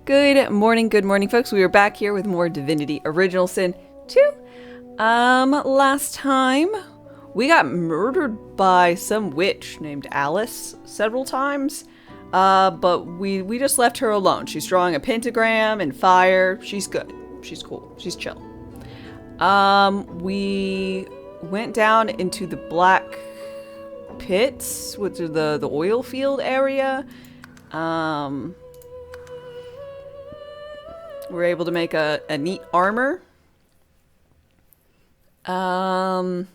Good morning, folks. We are back here with more Divinity Original Sin 2. Last time we got murdered by some witch named Alice several times. But we just left her alone. She's drawing a pentagram and fire. She's good. She's cool. She's chill. We went down into the black pits, which are the oil field area. We're able to make a neat armor. And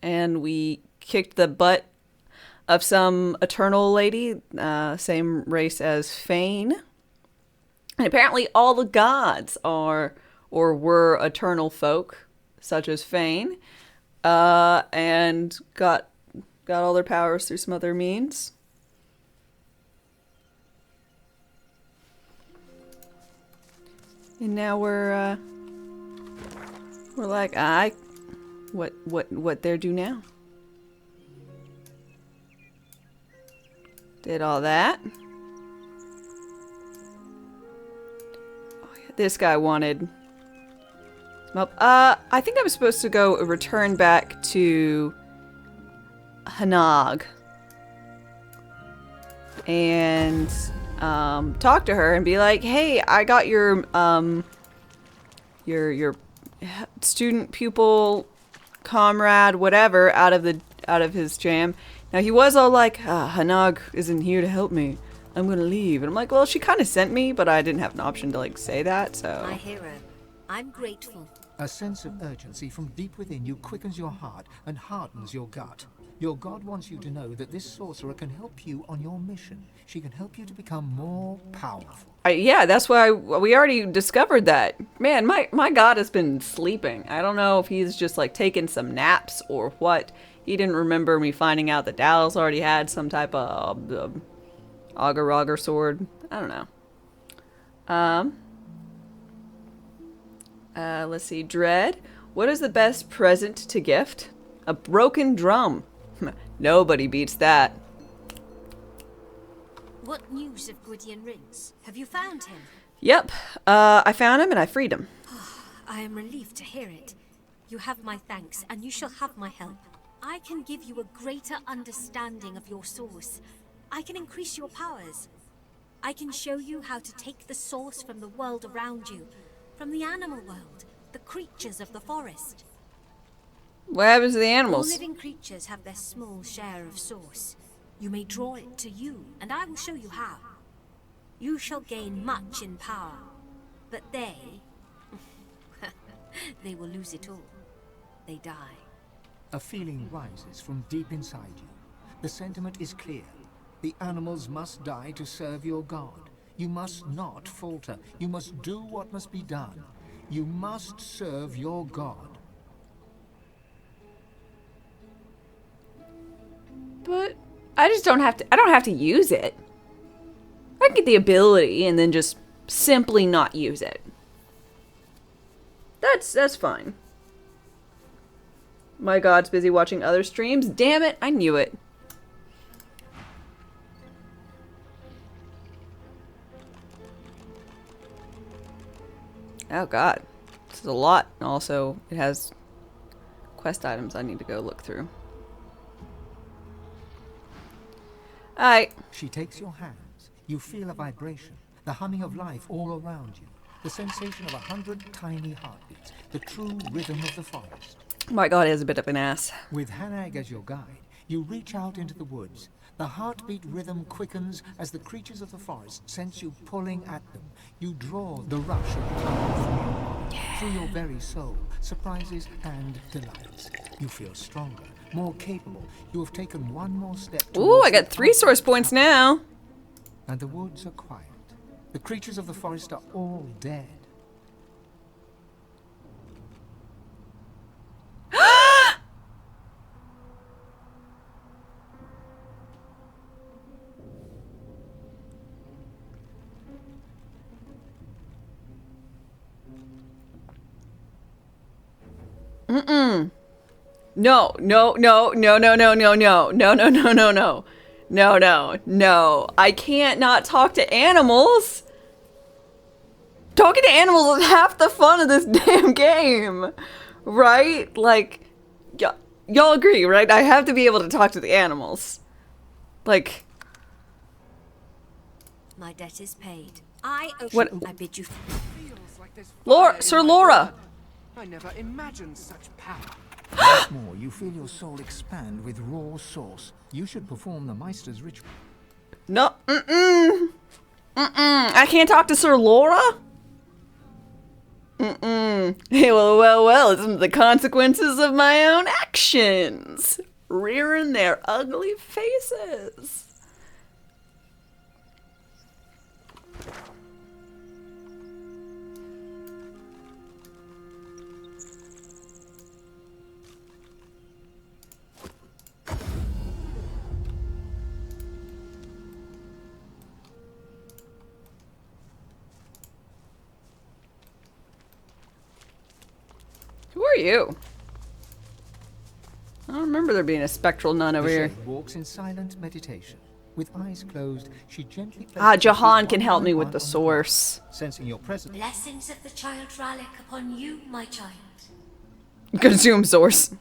we kicked the butt of some eternal lady, same race as Fane. And apparently all the gods are or were eternal folk, such as Fane, and got all their powers through some other means. And now we're like, what they're do now? Did all that. Oh, yeah, this guy wanted. Well, I think I'm supposed to go return back to Hanag and talk to her and be like, hey, I got your student pupil comrade whatever out of his jam. Now he was all like, Hanag isn't here to help me, I'm gonna leave. And I'm like, well, she kind of sent me, but I didn't have an option to like say that, so. My hero, I'm grateful. A sense of urgency from deep within you quickens your heart and hardens your gut. Your god wants you to know that this sorcerer can help you on your mission. She can help you to become more powerful. Yeah, that's why we already discovered that. Man, my god has been sleeping. I don't know if he's just like taking some naps or what. He didn't remember me finding out that Dallas already had some type of auger sword. I don't know. Let's see. Dread. What is the best present to gift? A broken drum. Nobody beats that. What news of Gwydion Rins? Have you found him? Yep. I found him and I freed him. I am relieved to hear it. You have my thanks, and you shall have my help. I can give you a greater understanding of your source. I can increase your powers. I can show you how to take the source from the world around you, from the animal world, the creatures of the forest. What happens to the animals? All living creatures have their small share of source. You may draw it to you, and I will show you how. You shall gain much in power, but they will lose it all. They die. A feeling rises from deep inside you. The sentiment is clear. The animals must die to serve your god. You must not falter. You must do what must be done. You must serve your god. But I just don't have to use it. I can get the ability and then just simply not use it. That's fine. My god's busy watching other streams. Damn it, I knew it. Oh god. This is a lot. Also, it has quest items I need to go look through. Alright. She takes your hands. You feel a vibration, the humming of life all around you, the sensation of 100 tiny heartbeats, the true rhythm of the forest. My god is a bit of an ass. With Hanag as your guide, you reach out into the woods. The heartbeat rhythm quickens as the creatures of the forest sense you pulling at them. You draw the rush of power from your heart, through your very soul, surprises and delights. You feel stronger, more capable. You have taken one more step. Ooh, I got 3 source points now. And the woods are quiet. The creatures of the forest are all dead. Mm-mm. No, no, no, no, no, no, no, no, no, no, no, no, no, no, no, no. I can't not talk to animals. talking to animals is half the fun of this damn game, right? Like, y'all agree, right? I have to be able to talk to the animals. Like, My debt is paid. I bid you. Feels like there's fire Laura, in Sir my Laura. blood. I never imagined such power. Once more, you feel your soul expand with raw sauce. You should perform the Meister's ritual. No, I can't talk to Sir Laura? Hey, well, it's the consequences of my own actions. Rearing their ugly faces. Who are you? I don't remember there being a spectral nun over The here. shade walks in silent meditation. With eyes closed, she gently places Ah, her feet Jahan can one help by me one with the on source. ground. Sensing your presence, Blessings of the child Ralik upon you, my child. Consume source.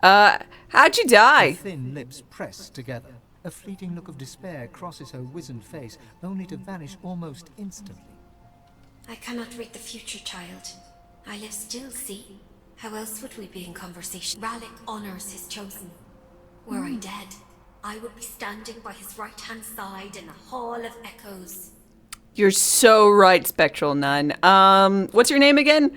How'd you her die? thin lips press together. A fleeting look of despair crosses her wizened face, only to vanish almost instantly. I cannot read the future, child. I live still, see? How else would we be in conversation? Ralik honors his chosen. Were I dead, I would be standing by his right-hand side in a hall of echoes. You're so right, Spectral Nun. What's your name again?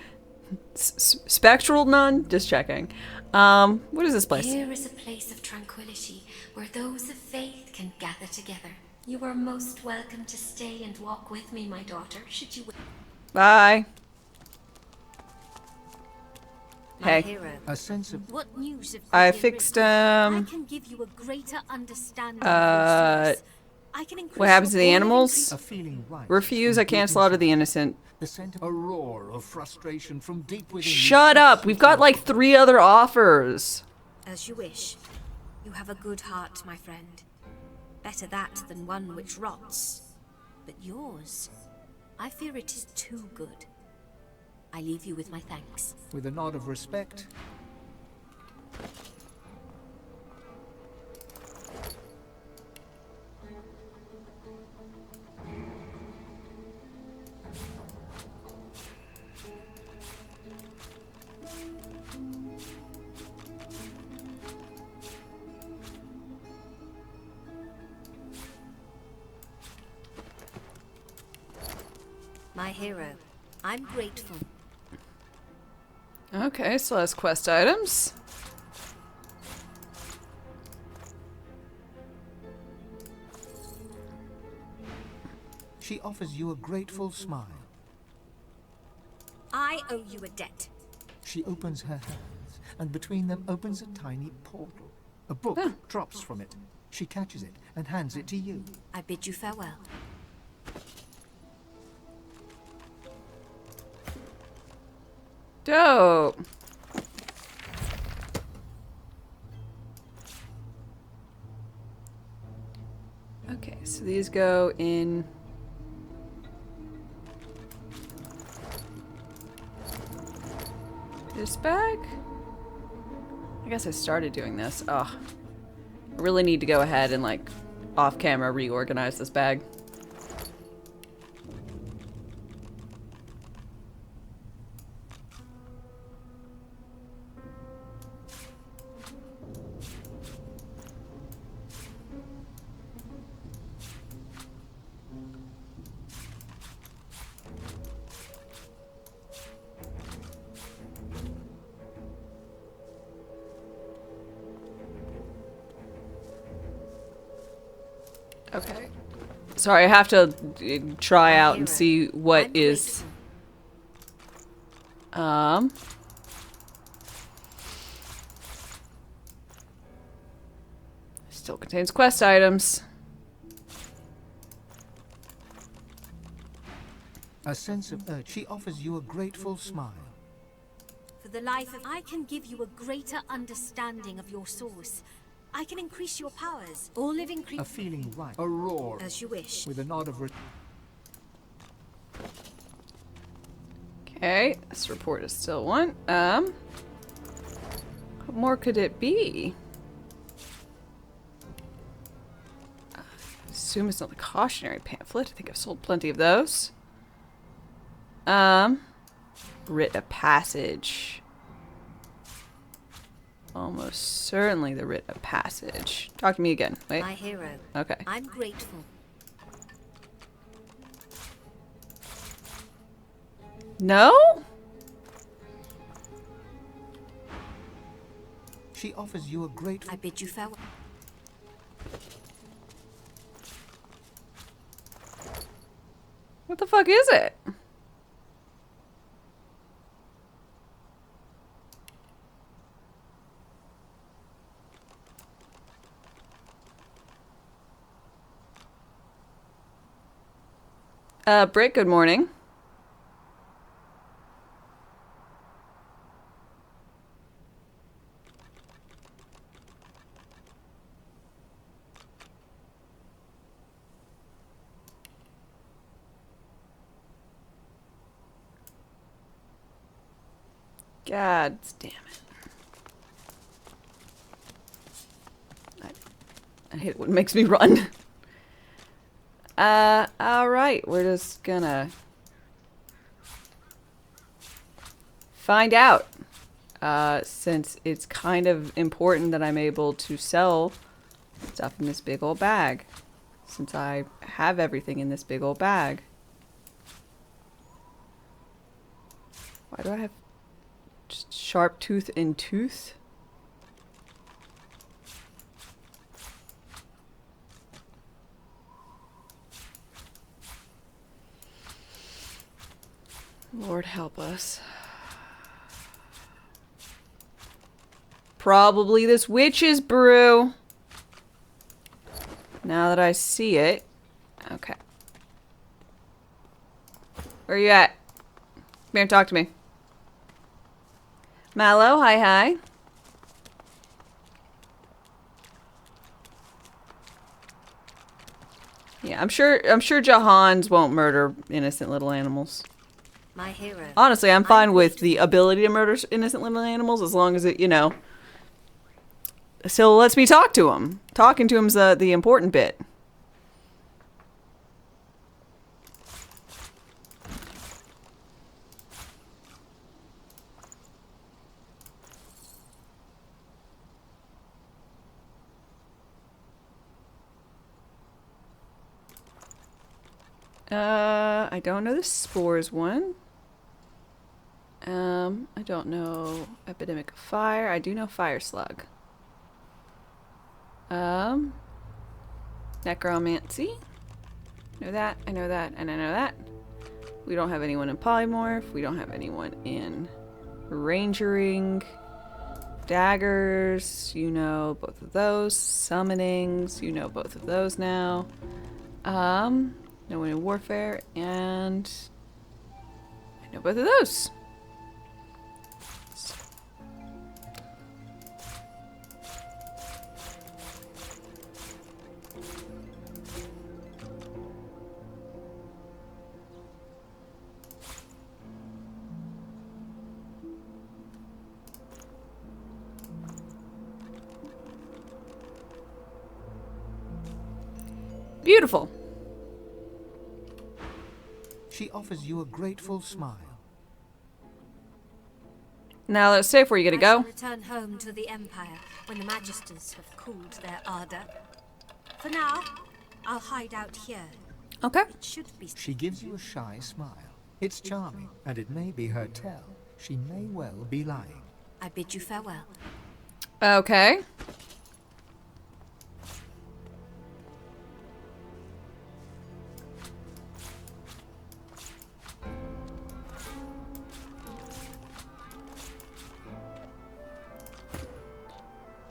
Spectral Nun? Just checking. What is this place? Here is a place of tranquility where those of faith can gather together. You are most welcome to stay and walk with me, my daughter, should you wish. Bye. My Hey. hero. A sense of What news have I you fixed, I can give you a greater understanding of your source. I can increase what happens to your the bond animals? a feeling rises Refuse, from I can't deep slaughter the inside. innocent. The scent of a roar of frustration from deep within. you Shut seeps up! We've through got like 3 other offers. As you wish. You have a good heart, my friend. Better that than one which rots. But yours, I fear it is too good. I leave you with my thanks. With a nod of respect, My hero, I'm grateful. Okay, so that's quest items. she offers you a grateful smile. I owe you a debt. She opens her hands, and between them opens a tiny portal. A book drops from it. She catches it and hands it to you. I bid you farewell. Dope. Okay, so these go in. This bag? I guess I started doing this. Ugh. I really need to go ahead and, like, off camera reorganize this bag. Okay. Sorry, I have to try out and see what I'm is. Still contains quest items. A sense of urge. She offers you a grateful smile. For the life of I can give you a greater understanding of your source. I can increase your powers. All living A creatures. feeling right. A roar. As you wish. With a nod of Okay, this report is still one. What more could it be? Assume it's not the cautionary pamphlet. I think I've sold plenty of those. Writ of passage. Almost certainly the writ of passage. Talk to me again. Wait. My hero. Okay. I'm grateful. No? She offers you a grateful... I bid you farewell. What the fuck is it? Britt, good morning. God damn it. I hate it when it makes me run. Alright, we're just gonna find out. Since it's kind of important that I'm able to sell stuff in this big old bag. Since I have everything in this big old bag. Why do I have just sharp tooth and tooth? Lord help us. Probably this witch's brew. Now that I see it. Okay. Where are you at? Come here and talk to me. Mallow, hi hi. Yeah, I'm sure Jahans won't murder innocent little animals. My hero. Honestly, I'm fine with the ability to murder innocent little animals as long as it, you know, still lets me talk to him. Talking to him's the important bit. I don't know the spores one. I don't know epidemic of fire. I do know fire slug. Necromancy. Know that, I know that, and I know that. We don't have anyone in polymorph. We don't have anyone in rangering. Daggers, you know both of those. Summonings, you know both of those now. No one in warfare, and I know both of those. Beautiful. She offers you a grateful smile. Now let's say where you're gonna I shall go. return home to the Empire when the Magisters have cooled their ardor. For now, I'll hide out here. Okay. It should be. She gives you a shy smile. It's charming, and it may be her tell. She may well be lying. I bid you farewell. Okay.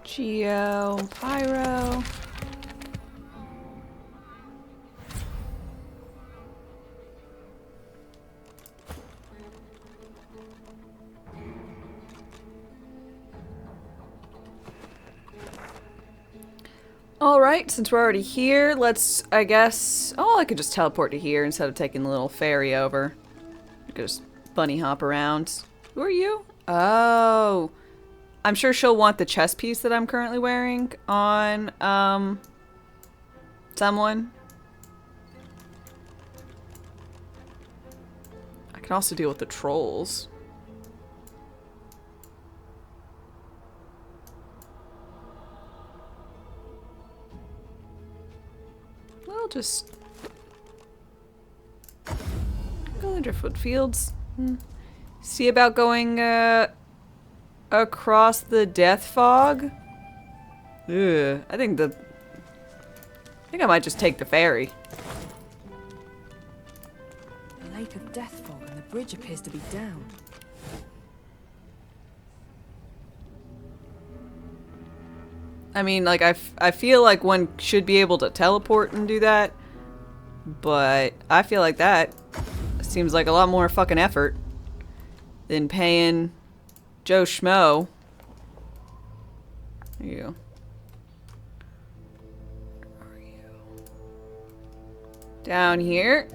Geo, Pyro. Alright, since we're already here, let's, I guess... Oh, I could just teleport to here instead of taking the little ferry over. I could just bunny hop around. Who are you? Oh. I'm sure she'll want the chest piece that I'm currently wearing on, someone. I can also deal with the trolls. Well, just go to Driftwood Fields. See about going, across the death fog? Ugh, I think I might just take the ferry. A lake of death fog and the bridge appears to be down. I mean, like, I feel like one should be able to teleport and do that, but I feel like that seems like a lot more fucking effort than paying Joe Schmo. There you go. Where are you? Down here.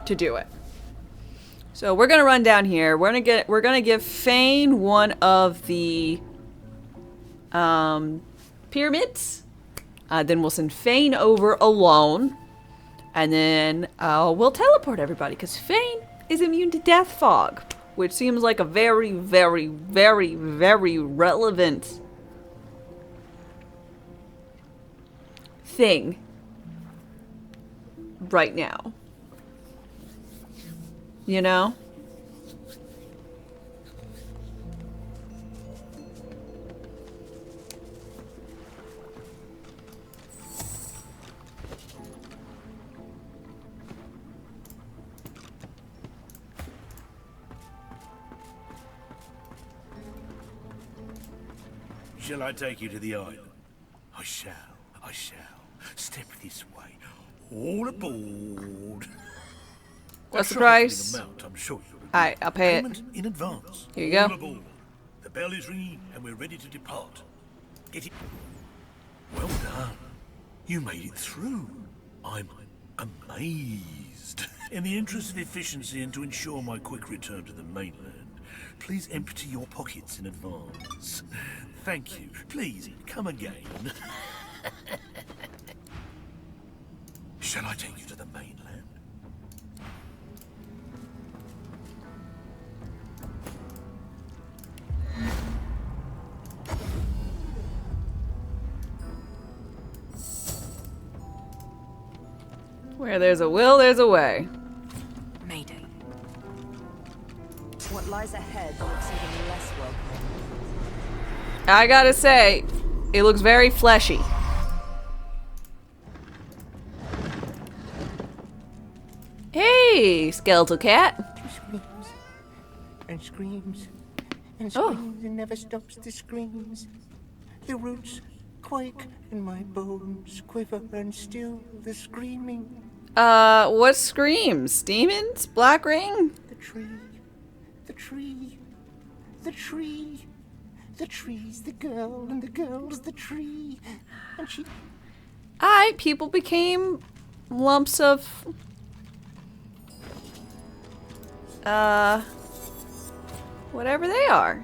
To do it. So we're gonna run down here. We're gonna give Fane one of the pyramids. Then we'll send Fane over alone. And then we'll teleport everybody, because Fane is immune to death fog, which seems like a very, very, very, very relevant thing right now. You know? Shall I take you to the island? I shall. I shall. Step this way. All aboard. What's the price? Amount, I'm sure you'll agree. Alright, I'll pay it. Payment in advance. Here you go. All aboard. The bell is ringing and we're ready to depart. Get it. Well done. You made it through. I'm amazed. In the interest of efficiency and to ensure my quick return to the mainland, please empty your pockets in advance. Thank you. Please, come again. Shall I take you to the mainland? Where there's a will, there's a way. Mayday. What lies ahead looks even less welcoming. I gotta say, it looks very fleshy. Hey, skeletal cat. She screams and screams and Oh. screams and never stops the screams. The roots quake and my bones quiver and still the screaming. What screams? Demons? Black Ring? The tree, the tree, the tree. The tree's the girl and the girl's the tree. And she... People became lumps of... whatever they are.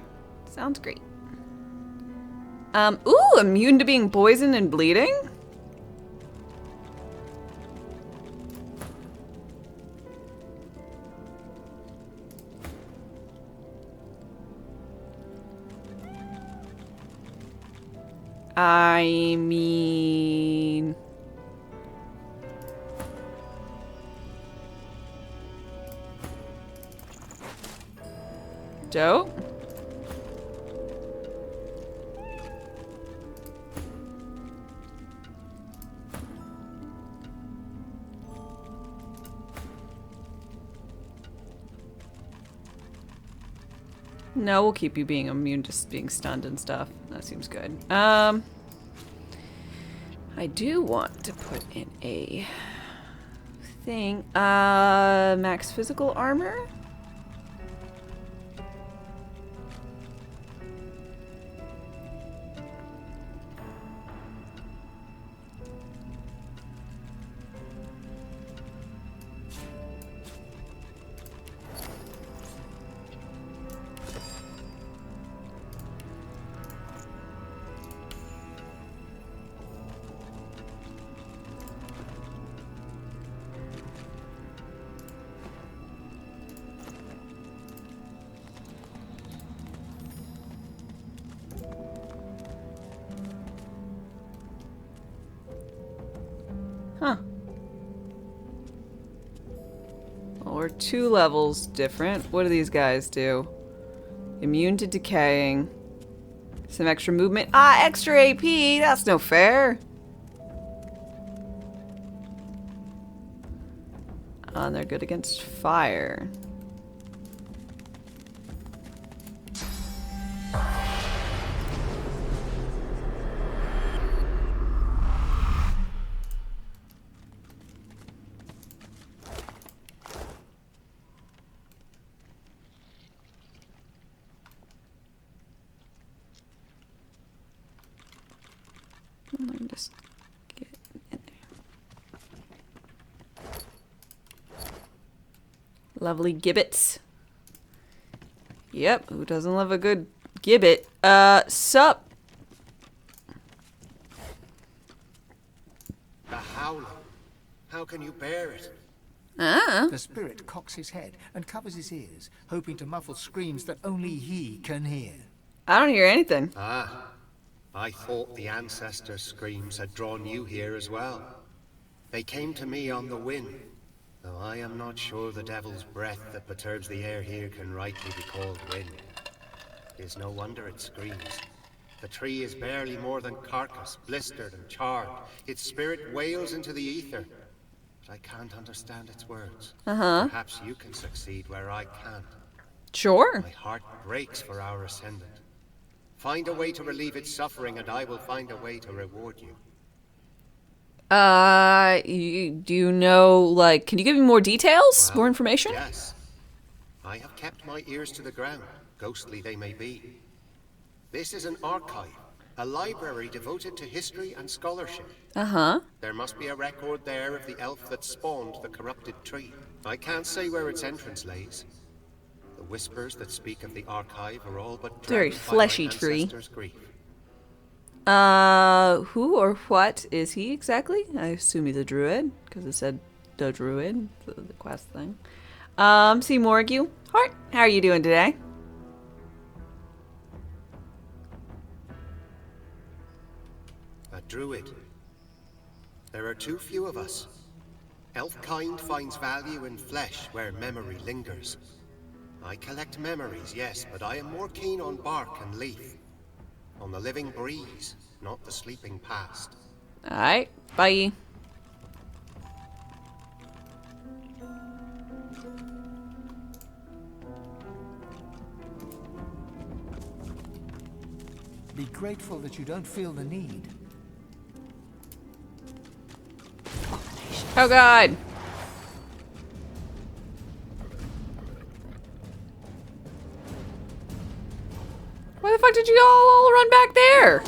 Sounds great. Ooh, immune to being poisoned and bleeding? I mean... Dope. No, we'll keep you being immune to being stunned and stuff. That seems good. I do want to put in a thing. Max physical armor? we're 2 levels different. What do these guys do? Immune to decaying. Some extra movement. Ah, extra AP! That's no fair! And they're good against fire. Let me just get in there. Lovely gibbets. Yep, who doesn't love a good gibbet? Sup? The howling. How can you bear it? The spirit cocks his head and covers his ears, hoping to muffle screams that only he can hear. I don't hear anything. Ah, I thought the ancestors' screams had drawn you here as well. They came to me on the wind, though I am not sure the devil's breath that perturbs the air here can rightly be called wind. It is no wonder it screams. The tree is barely more than carcass, blistered and charred. Its spirit wails into the ether, but I can't understand its words. Perhaps you can succeed where I can't. Sure. My heart breaks for our ascendant. Find a way to relieve its suffering, and I will find a way to reward you. Do you know, like, can you give me more details? Well, more information? Yes. I have kept my ears to the ground, ghostly they may be. This is an archive, a library devoted to history and scholarship. There must be a record there of the elf that spawned the corrupted tree. I can't say where its entrance lays. The whispers that speak of the archive are all but Very drowned by fleshy my tree. ancestors' grief. Who or what is he exactly? I assume he's a druid, because it said the druid, the quest thing. See Morgue. Heart, how are you doing today? A druid. There are too few of us. Elf-kind finds value in flesh where memory lingers. I collect memories, yes, but I am more keen on bark and leaf. On the living breeze, not the sleeping past. Alright, bye. Be grateful that you don't feel the need. Oh god! Why the fuck did you all run back there?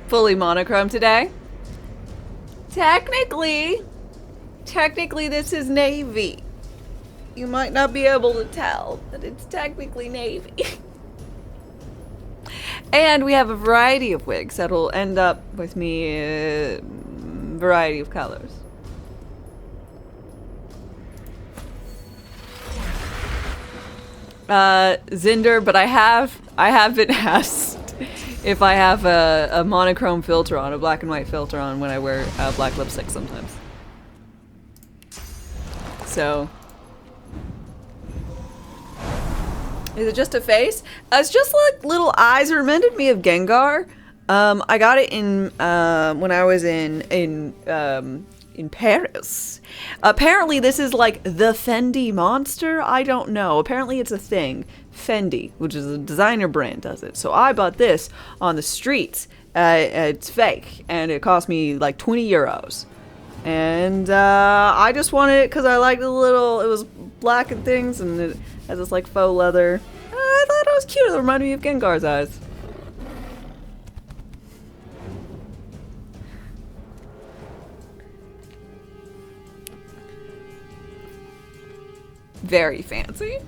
Fully monochrome today. Technically this is navy. You might not be able to tell, but it's technically navy. And we have a variety of wigs that'll end up with me variety of colors. Zinder, but I have been asked if I have a monochrome filter on, a black and white filter on when I wear black lipstick sometimes. So, is it just a face? It's just like little eyes. It reminded me of Gengar. I got it in when I was in Paris. Apparently this is like the Fendi monster. I don't know. Apparently it's a thing. Fendi, which is a designer brand, does it. So I bought this on the streets. It's fake, and it cost me like 20 euros. And I just wanted it because I liked the little, it was black and things, and it has this like faux leather. I thought it was cute. It reminded me of Gengar's eyes. Very fancy.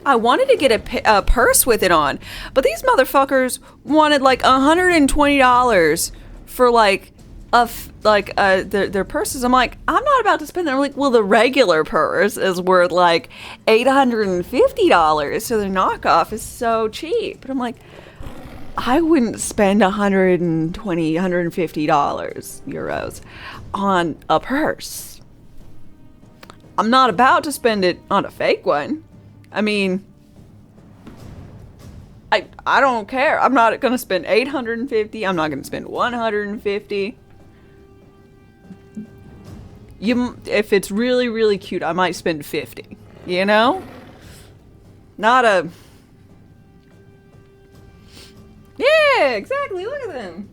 I wanted to get a purse with it on, but these motherfuckers wanted like $120 for like their purses. I'm like, I'm not about to spend that. I'm like, well, the regular purse is worth like $850, so the knockoff is so cheap. But I'm like, I wouldn't spend €150 on a purse. I'm not about to spend it on a fake one. I mean, I don't care. I'm not going to spend $850. I'm not going to spend $150. If it's really, really cute, I might spend $50. You know? Not a... Yeah, exactly. Look at them.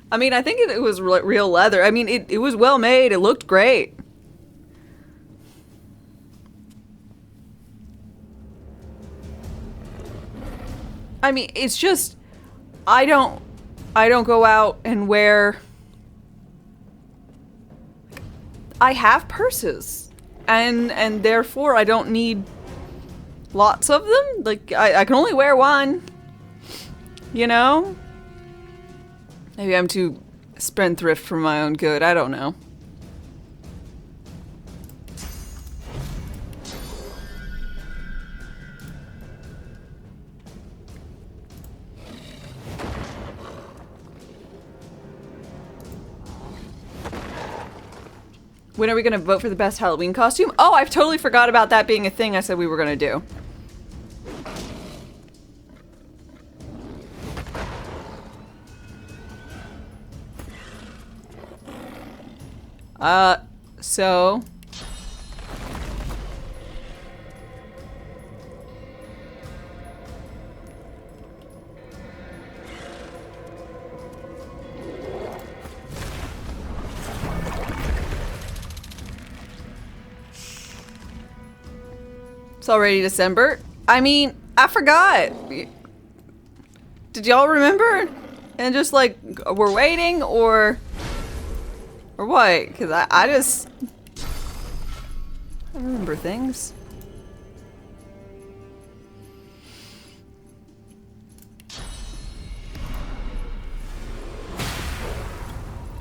I mean, I think it was real leather. I mean, it was well made. It looked great. I mean, it's just, I don't go out and wear, I have purses, and therefore I don't need lots of them. Like, I can only wear one, you know? Maybe I'm too spendthrift for my own good, I don't know. When are we going to vote for the best Halloween costume? Oh, I've totally forgot about that being a thing I said we were going to do. So... It's already December. I mean, I forgot. Did y'all remember? And just like, we're waiting or what? Because I just... I remember things.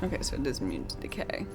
Okay, so it is immune to decay.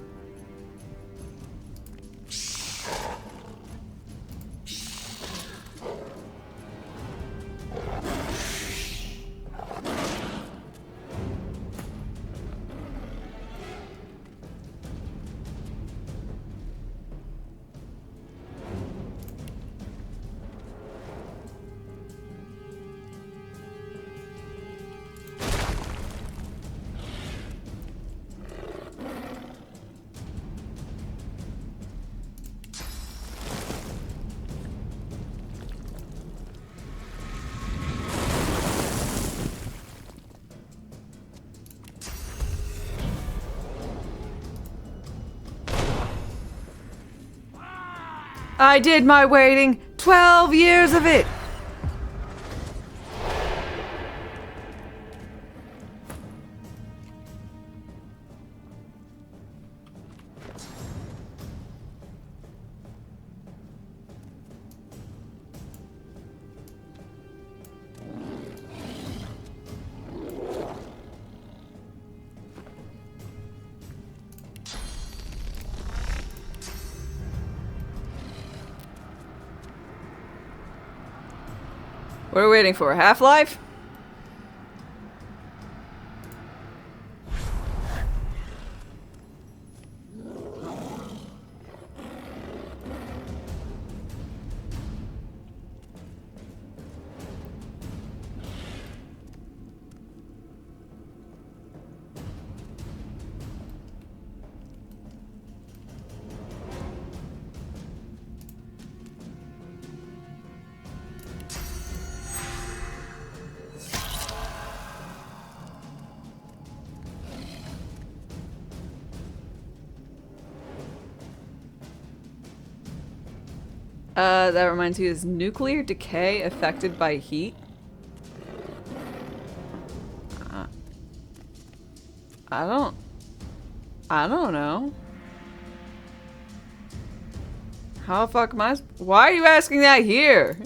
I did my waiting. 12 years of it. What are we waiting for? Half-Life? That reminds me, is nuclear decay affected by heat? I don't I don't know. How the fuck am I? Why are you asking that here?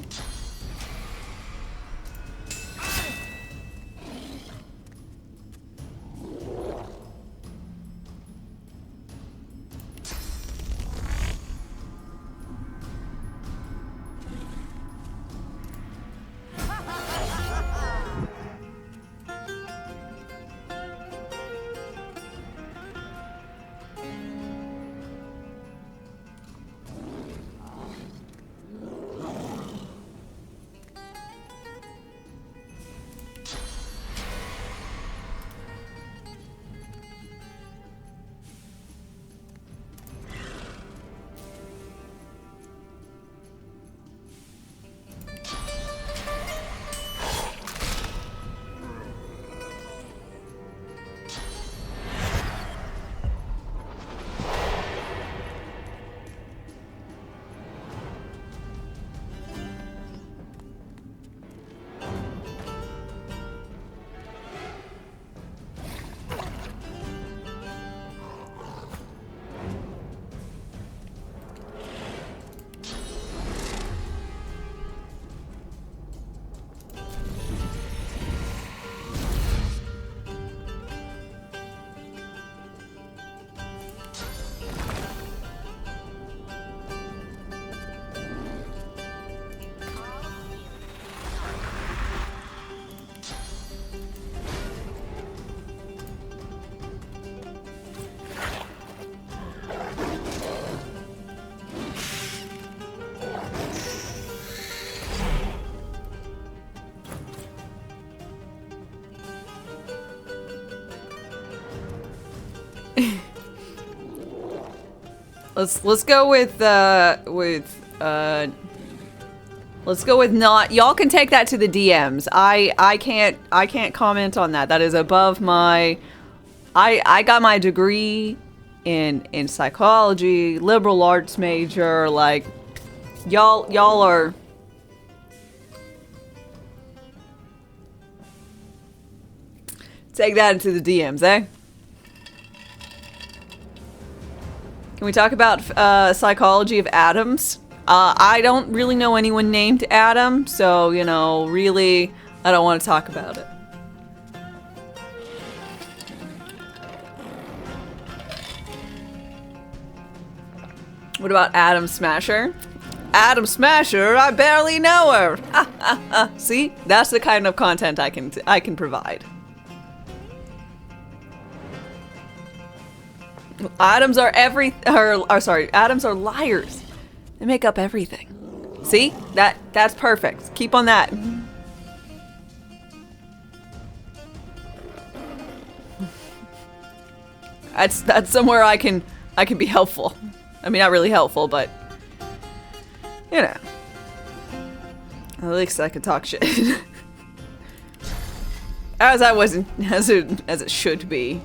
Let's go with let's go with not. Y'all can take that to the DMs. I can't comment on that. That is above my. I got my degree in psychology, liberal arts major. Like y'all are. Take that into the DMs, eh? Can we talk about psychology of atoms? I don't really know anyone named Adam, so, you know, really, I don't want to talk about it. What about Atom Smasher? Atom Smasher, I barely know her! See? That's the kind of content I can provide. Atoms are atoms are liars. They make up everything. See? That's perfect. Keep on that. That's somewhere I can be helpful. I mean, not really helpful, but you know. At least I can talk shit. As it should be.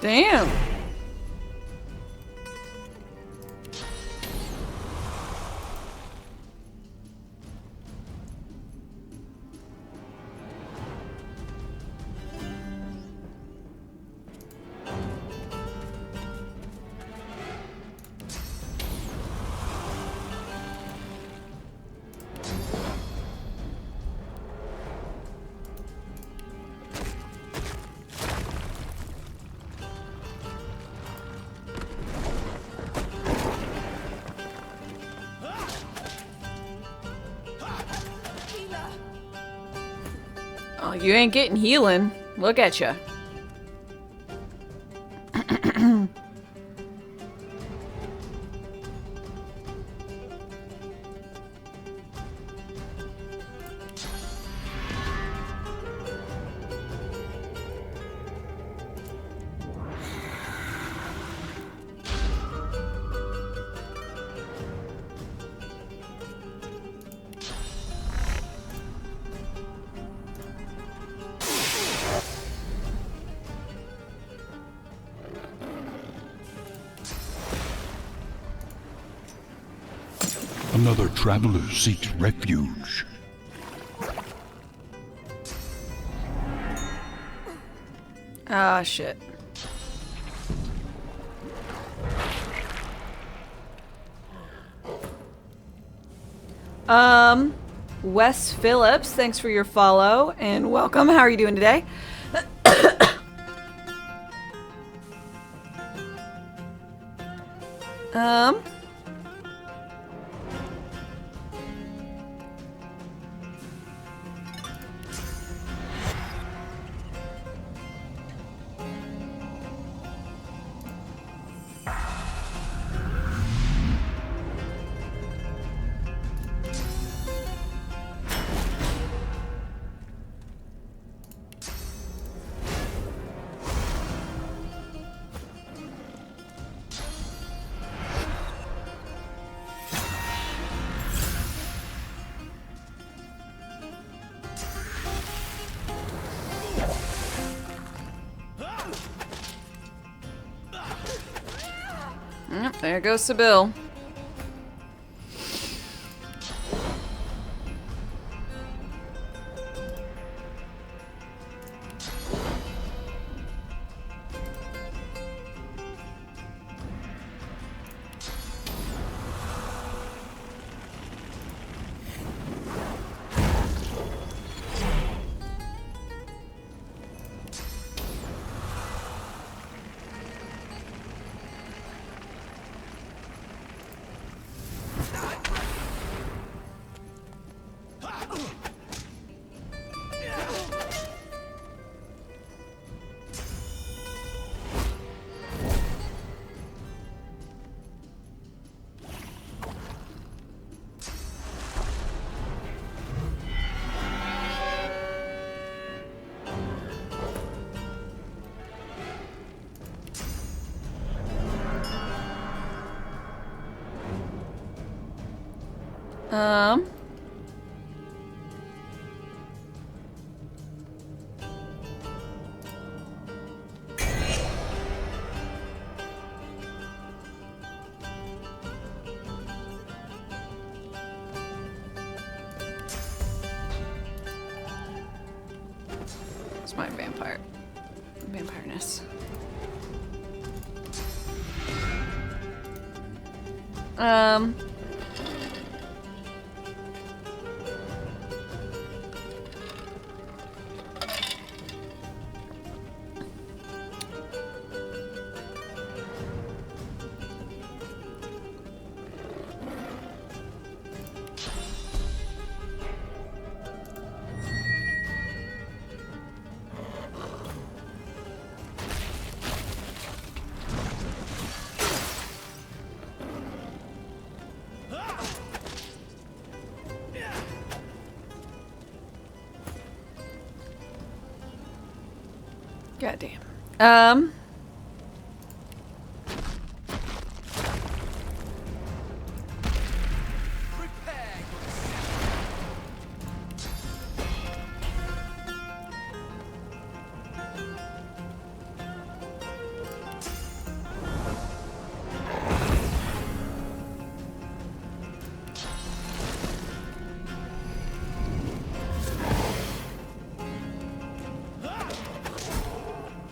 Damn. Oh, you ain't getting healing. Look at you. Another traveler seeks refuge. Ah, shit. Wes Phillips, thanks for your follow and welcome. How are you doing today? um. Yep, there goes Sybil. Um. It's my vampireness. Goddamn.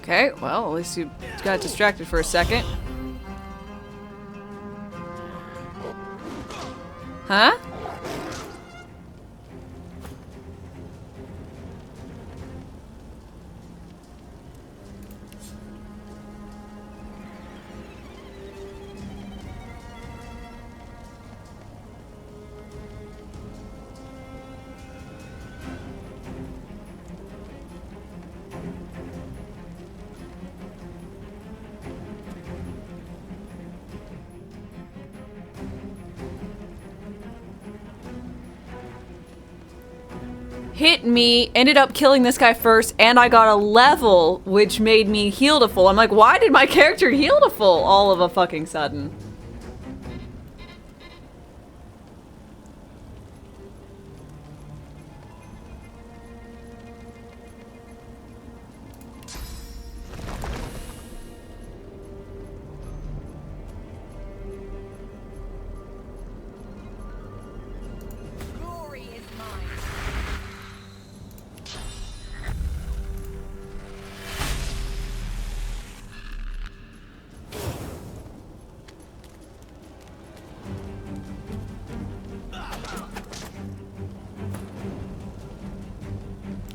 Okay, well, at least you got distracted for a second. Huh? Hit me, ended up killing this guy first, and I got a level, which made me heal to full. I'm like, why did my character heal to full all of a fucking sudden?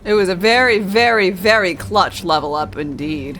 It was a very, very, very clutch level up indeed.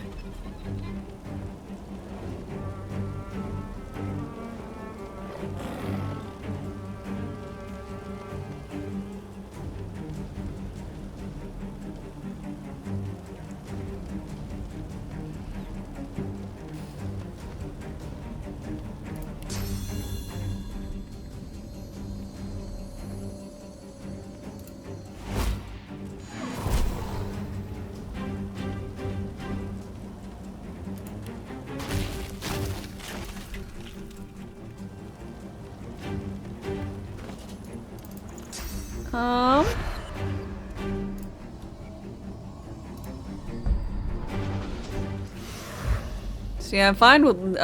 See, I'm fine with,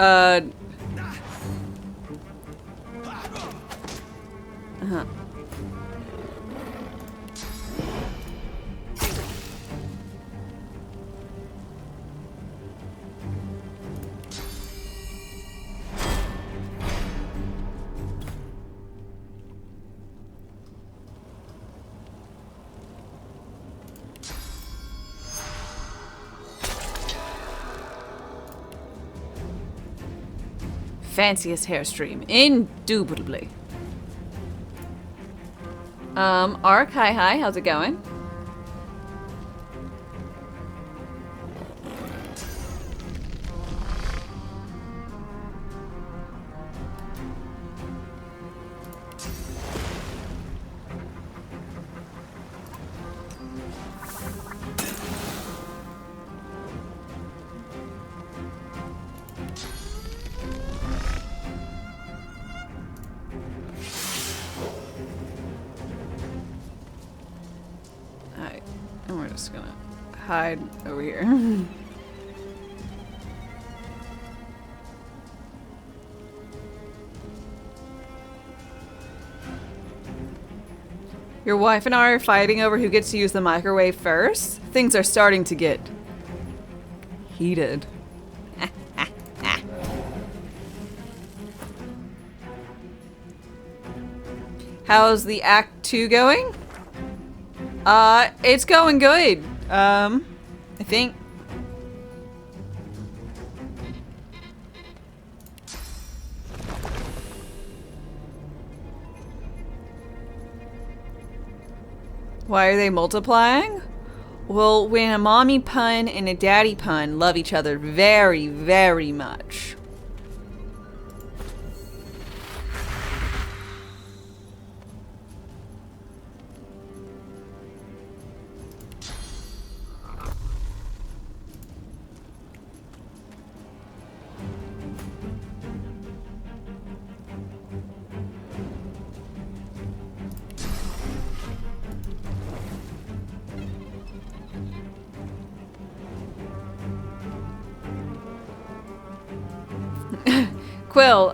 fanciest hairstream, indubitably. Ark, hi, how's it going? Alright, and we're just gonna hide over here. Your wife and I are fighting over who gets to use the microwave first. Things are starting to get heated. How's the Act 2 going? It's going good. I think. Why are they multiplying? Well, when a mommy pun and a daddy pun love each other very, very much. Quill,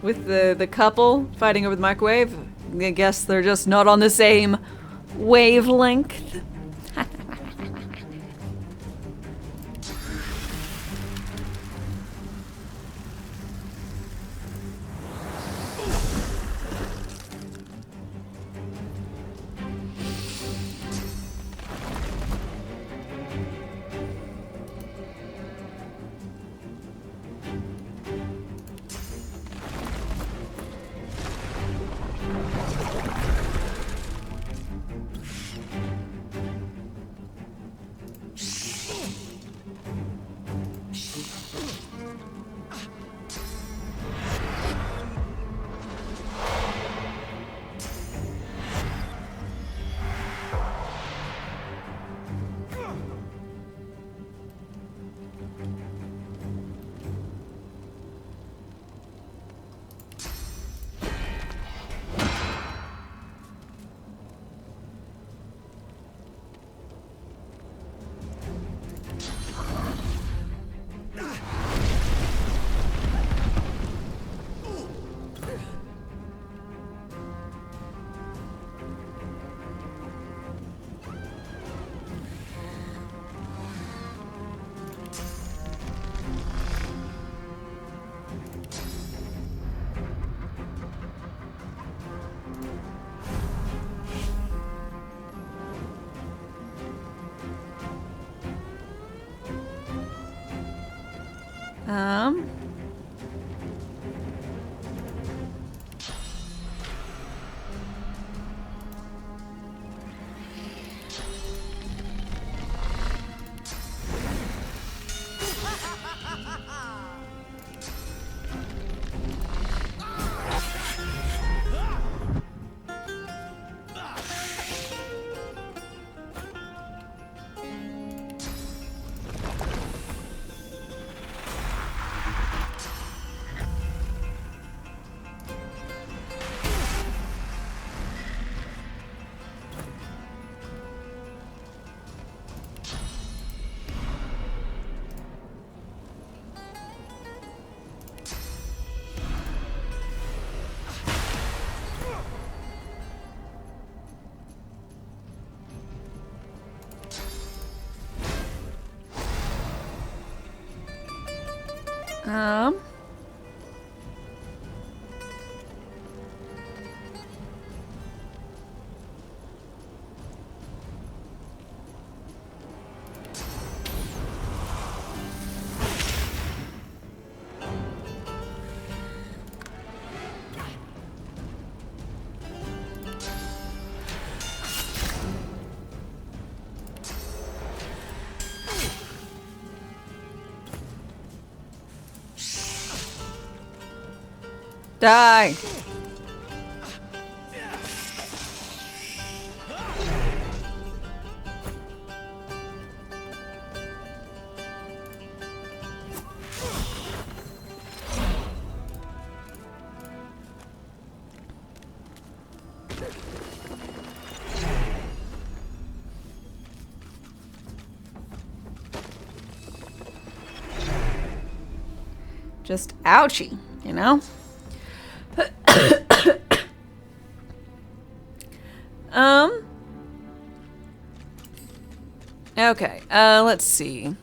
with the couple fighting over the microwave, I guess they're just not on the same wavelength. Um. Um. Die! Just ouchie, you know? Okay, let's see.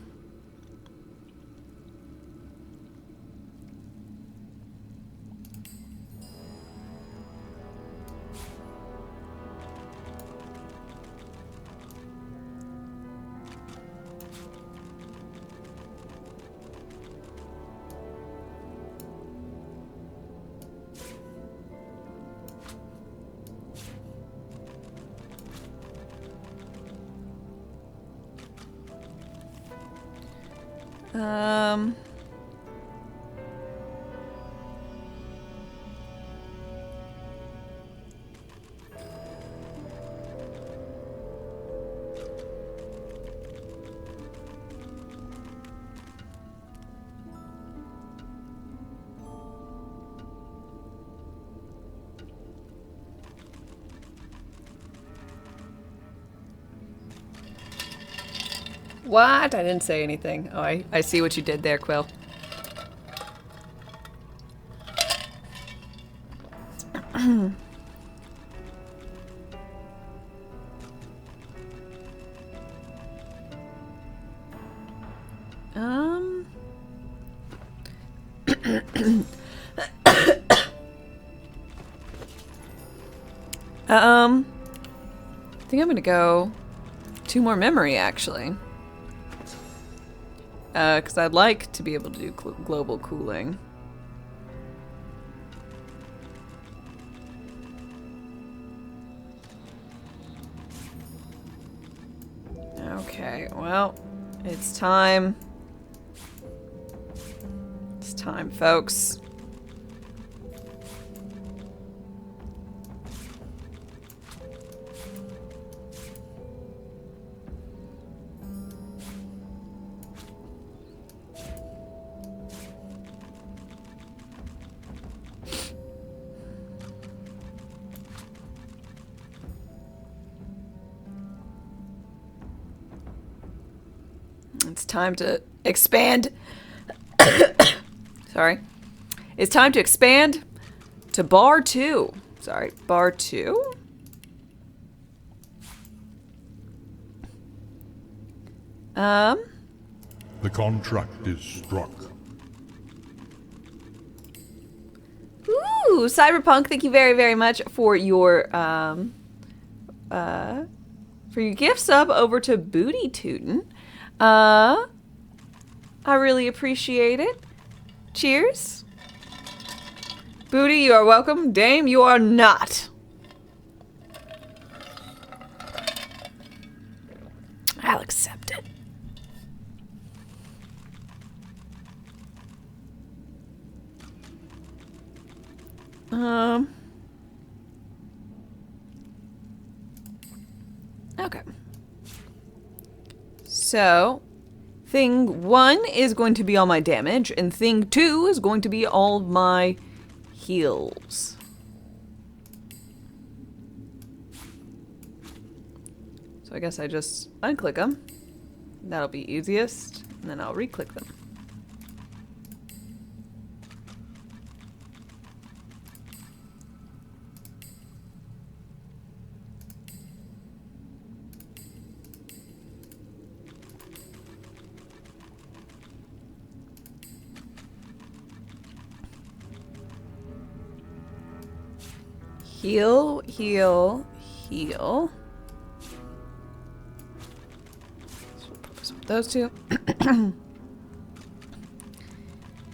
Um... What? I didn't say anything. Oh, I see what you did there, Quill. I think I'm gonna go 2 more memory, actually. Because I'd like to be able to do global cooling. Okay, well, it's time. It's time, folks. It's time to expand. Sorry. It's time to expand to bar 2. Sorry, bar 2? The contract is struck. Ooh, Cyberpunk, thank you very, very much for your gift sub over to Booty Tootin'. I really appreciate it. Cheers. Booty, you are welcome. Dame, you are not. I'll accept it. Okay. So, thing 1 is going to be all my damage, and thing 2 is going to be all my heals. So I guess I just unclick them. That'll be easiest, and then I'll re-click them. Heal, heal, heal. So we'll put this with those two.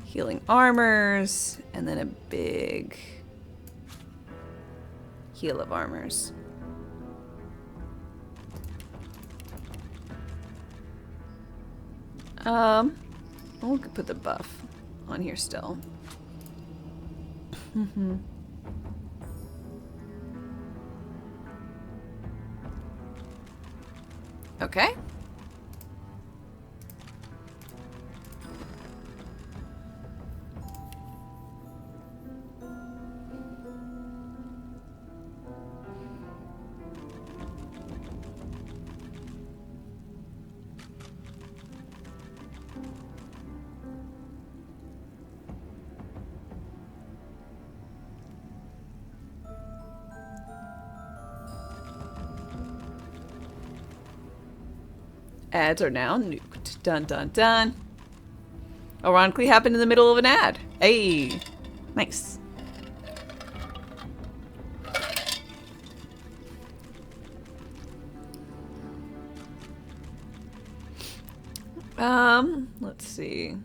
Healing armors, and then a big heal of armors. We'll put the buff on here still. Okay. Ads are now nuked. Dun dun dun. Ironically happened in the middle of an ad. Hey. Nice. Let's see.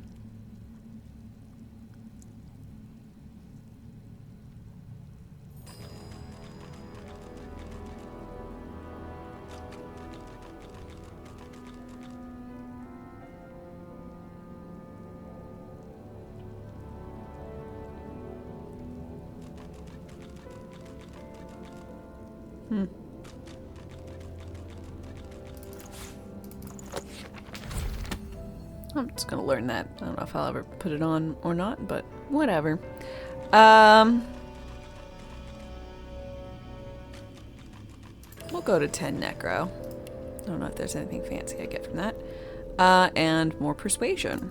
I'm just gonna learn that. I don't know if I'll ever put it on or not, but whatever. We'll go to 10 necro. I don't know if there's anything fancy I get from that. And more persuasion.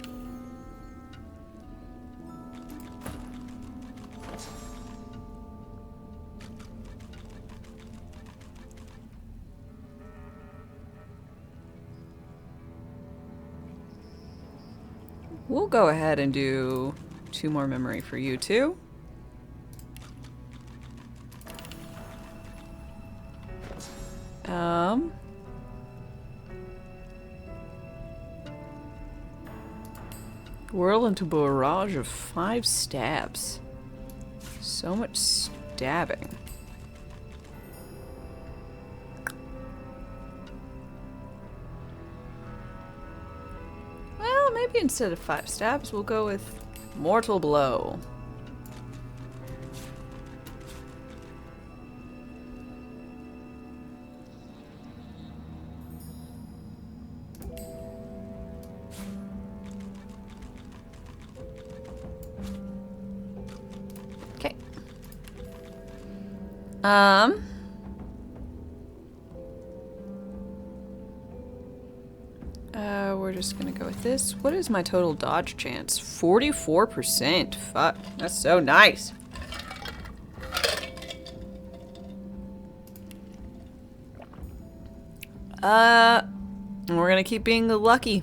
We'll go ahead and do 2 more memory for you too. Whirl into a barrage of 5 stabs. So much stabbing. Well, maybe instead of 5 stabs, we'll go with mortal blow. Okay. We're just gonna go with this. What is my total dodge chance? 44%. Fuck, that's so nice. We're gonna keep being lucky.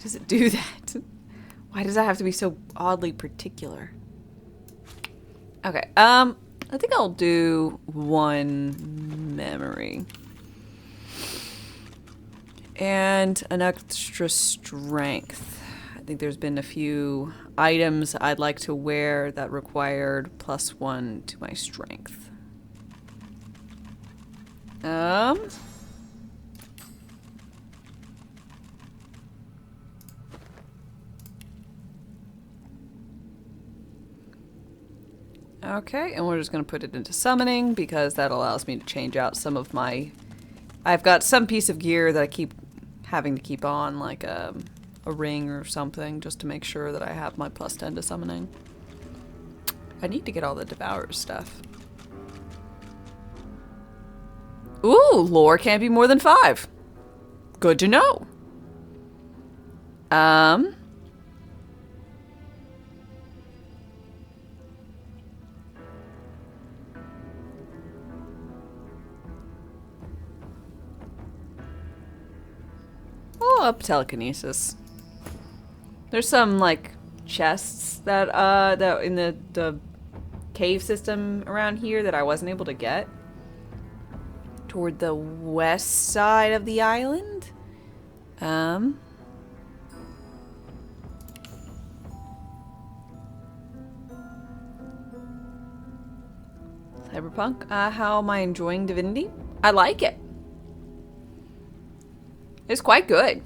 does it do that? Why does that have to be so oddly particular? Okay, I think I'll do 1 memory. And an extra strength. I think there's been a few items I'd like to wear that required +1 to my strength. Okay, and we're just going to put it into summoning because that allows me to change out some of my... I've got some piece of gear that I keep having to keep on, like a ring or something, just to make sure that I have my +10 to summoning. I need to get all the Devourer stuff. Ooh, lore can't be more than 5. Good to know. Oh, up telekinesis. There's some like chests that that in the cave system around here that I wasn't able to get toward the west side of the island. Cyberpunk. How am I enjoying Divinity? I like it. It's quite good.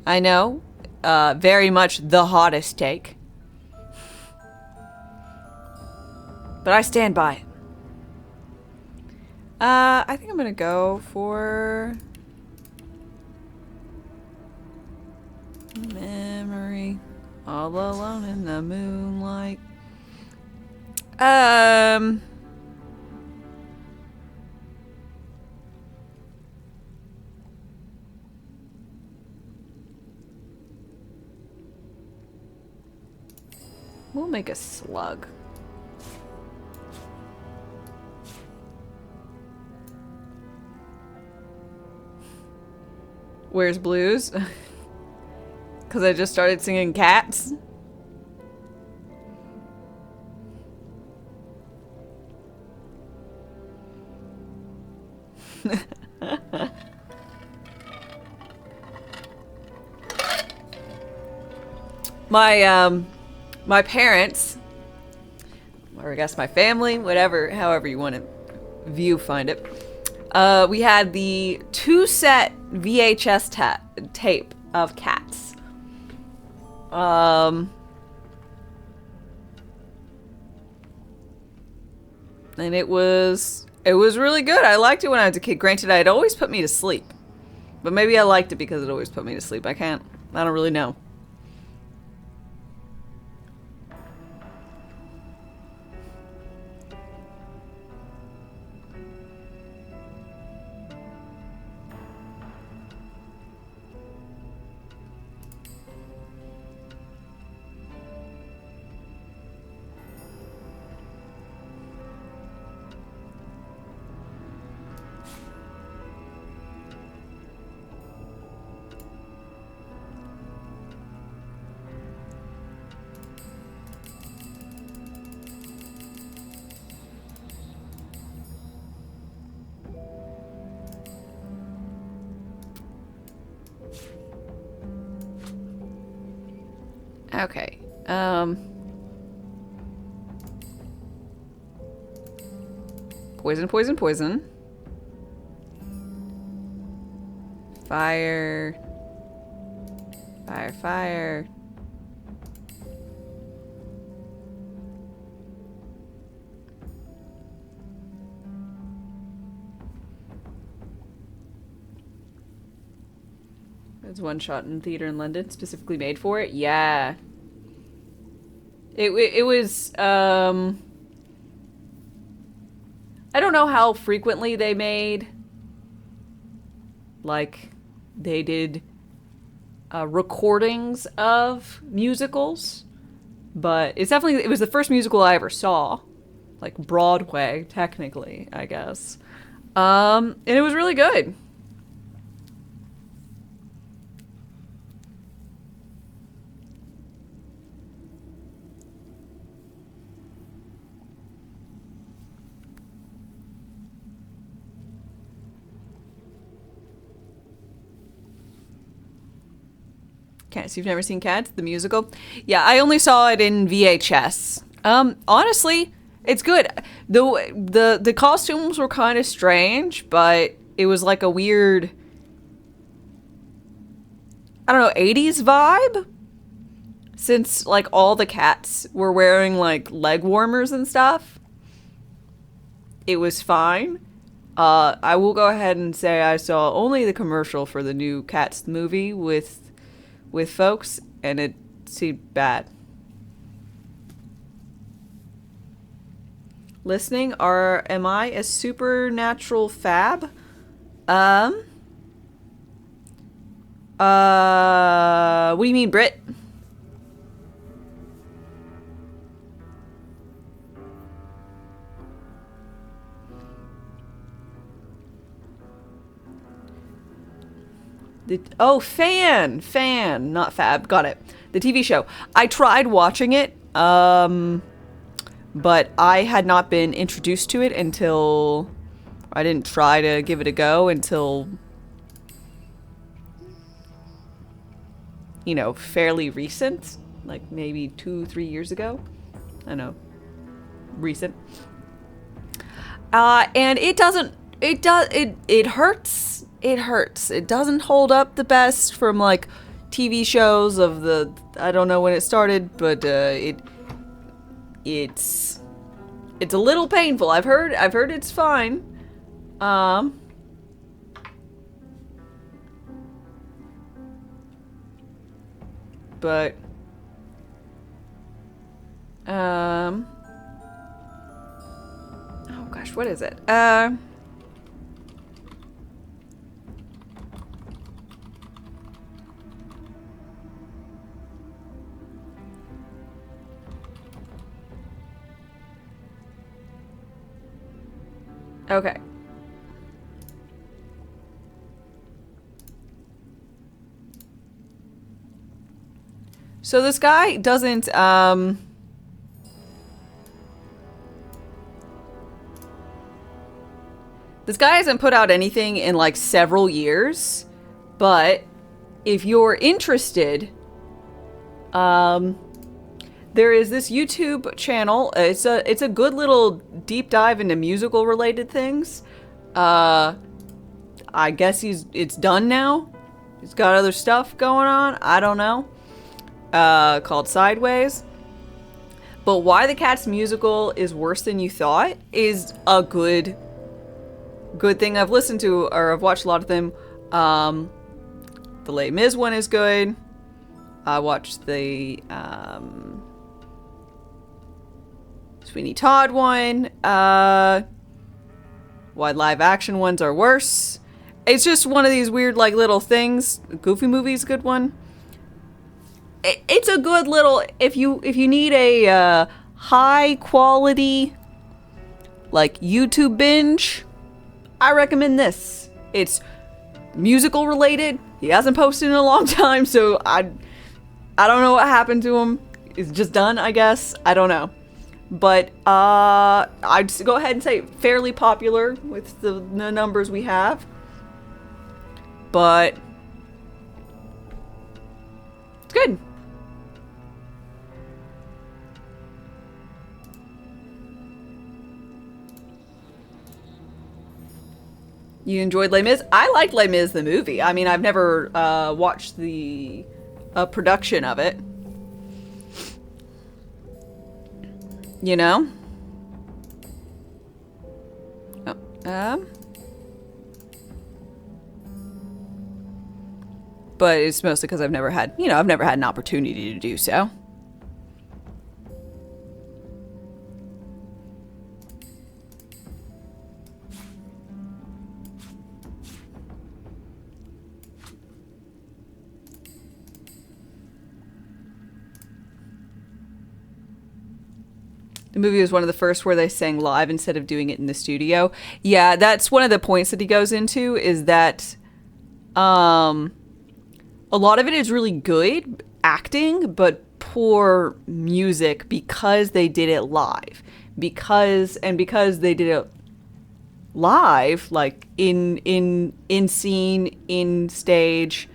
I know. Very much the hottest take. But I stand by it. I think I'm gonna go for... memory. All alone in the moonlight. We'll make a slug. Where's Blues? Because I just started singing Cats. My parents, or I guess my family, whatever, however you want to find it. We had the 2-set VHS tape of Cats. And it was really good. I liked it when I was a kid. Granted, it always put me to sleep. But maybe I liked it because it always put me to sleep. I don't really know. Okay. Poison, poison, poison. Fire. Fire, fire. There's one shot in theater in London specifically made for it. Yeah. It was, I don't know how frequently they made, like, they did recordings of musicals, but it was the first musical I ever saw, like Broadway, technically, I guess. And it was really good. Cats. You've never seen Cats, the musical? Yeah, I only saw it in VHS. Honestly, it's good. The costumes were kind of strange, but it was like a weird, I don't know, 80s vibe. Since like all the cats were wearing like leg warmers and stuff, it was fine. I will go ahead and say I saw only the commercial for the new Cats movie with folks, and it seemed bad. Listening, am I a supernatural fab? What do you mean, Brit? Fan, not fab. Got it. The TV show. I tried watching it, but I had not been introduced to it until I didn't try to give it a go until, fairly recent, like maybe 2-3 years ago. I don't know, recent. And it hurts. It hurts. It doesn't hold up the best from like TV shows of the, I don't know when it started, but it's a little painful. I've heard it's fine. But oh gosh, what is it? Okay. So this guy doesn't, this guy hasn't put out anything in like several years, but if you're interested, there is this YouTube channel. It's a good little deep dive into musical related things. I guess it's done now. He's got other stuff going on. I don't know. Called Sideways. But Why the Cats musical is worse than you thought is a good thing. I've listened to, or I've watched a lot of them. The Les Mis one is good. I watched the Sweeney Todd one. Why live action ones are worse. It's just one of these weird like little things. Goofy Movie's a good one. It's a good little, if you need a high quality like YouTube binge, I recommend this. It's musical related. He hasn't posted in a long time, so I don't know what happened to him. It's just done, I guess. I don't know. But I'd go ahead and say fairly popular with the numbers we have. But it's good. You enjoyed Les Mis? I liked Les Mis the movie. I mean, I've never watched the production of it. You know? Oh, but it's mostly because I've never had an opportunity to do so. The movie was one of the first where they sang live instead of doing it in the studio. Yeah, that's one of the points that he goes into, is that a lot of it is really good acting, but poor music because they did it live. Because they did it live, like in scene, in stage,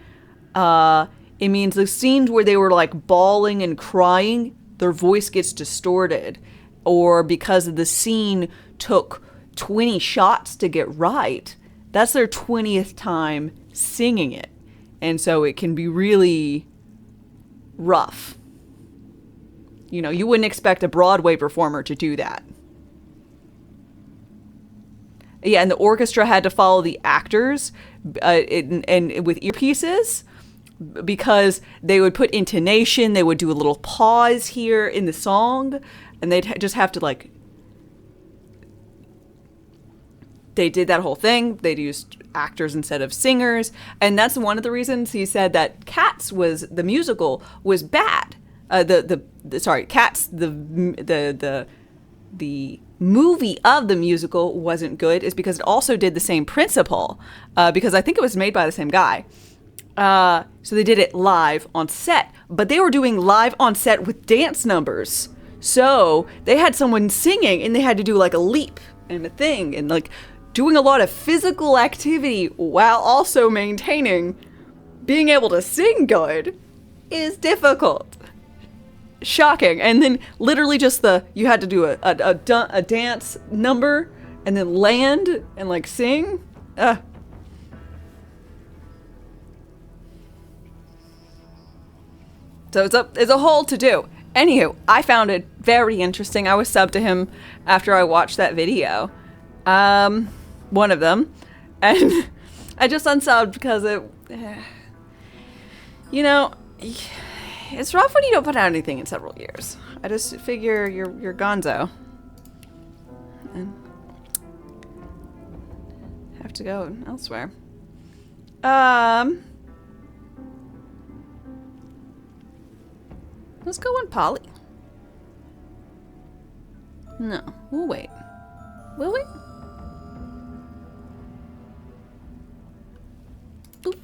it means the scenes where they were like bawling and crying, their voice gets distorted. Or because the scene took 20 shots to get right, that's their 20th time singing it. And so it can be really rough. You know, you wouldn't expect a Broadway performer to do that. Yeah, and the orchestra had to follow the actors and with earpieces because they would put intonation, they would do a little pause here in the song, and they'd just have to like... They did that whole thing. They used actors instead of singers, and that's one of the reasons he said that Cats was the musical was bad. Cats the movie of the musical wasn't good is because it also did the same principle because I think it was made by the same guy. So they did it live on set, but they were doing live on set with dance numbers. So they had someone singing and they had to do like a leap and a thing and like doing a lot of physical activity while also maintaining being able to sing good is difficult. Shocking. And then literally just you had to do a dance number and then land and like sing. So it's a whole to do. Anywho, I found it very interesting. I was subbed to him after I watched that video. One of them. And I just unsubbed because you know, it's rough when you don't put out anything in several years. I just figure you're gonzo. And have to go elsewhere. Let's go on Polly. No, we'll wait. Will we? Oop.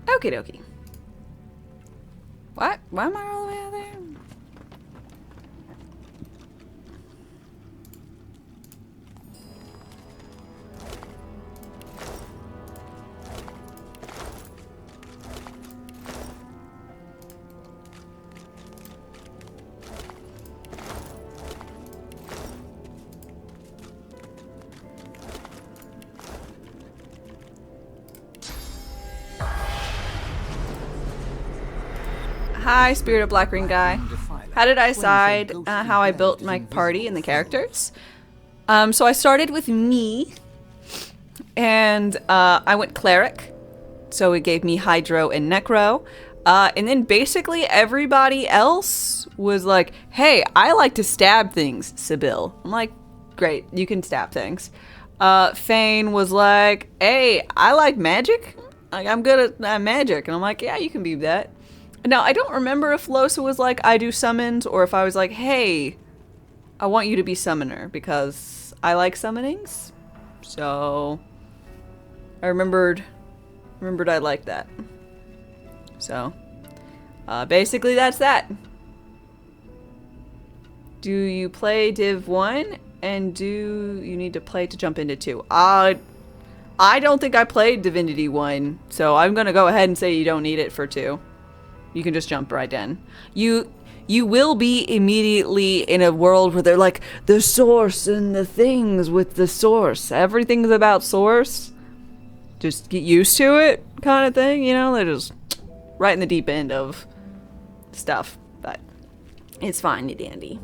Okie dokie. What? Why am I all the way out there? Hi, Spirit of Black Ring Guy. How did I decide how I built my party and the characters? So I started with me, and I went Cleric, so it gave me Hydro and Necro. And then basically everybody else was like, hey, I like to stab things, Sibyl. I'm like, great, you can stab things. Fane was like, hey, I like magic. Like, I'm good at magic. And I'm like, yeah, you can be that. Now, I don't remember if Losa was like, I do summons, or if I was like, hey, I want you to be summoner, because I like summonings. So, I remembered I liked that. So, basically that's that. Do you play Div 1, and do you need to play to jump into 2? I don't think I played Divinity 1, so I'm gonna go ahead and say you don't need it for 2. You can just jump right in. You will be immediately in a world where they're like, the source and the things with the source. Everything's about source. Just get used to it kind of thing, you know? They're just right in the deep end of stuff. But it's fine and dandy.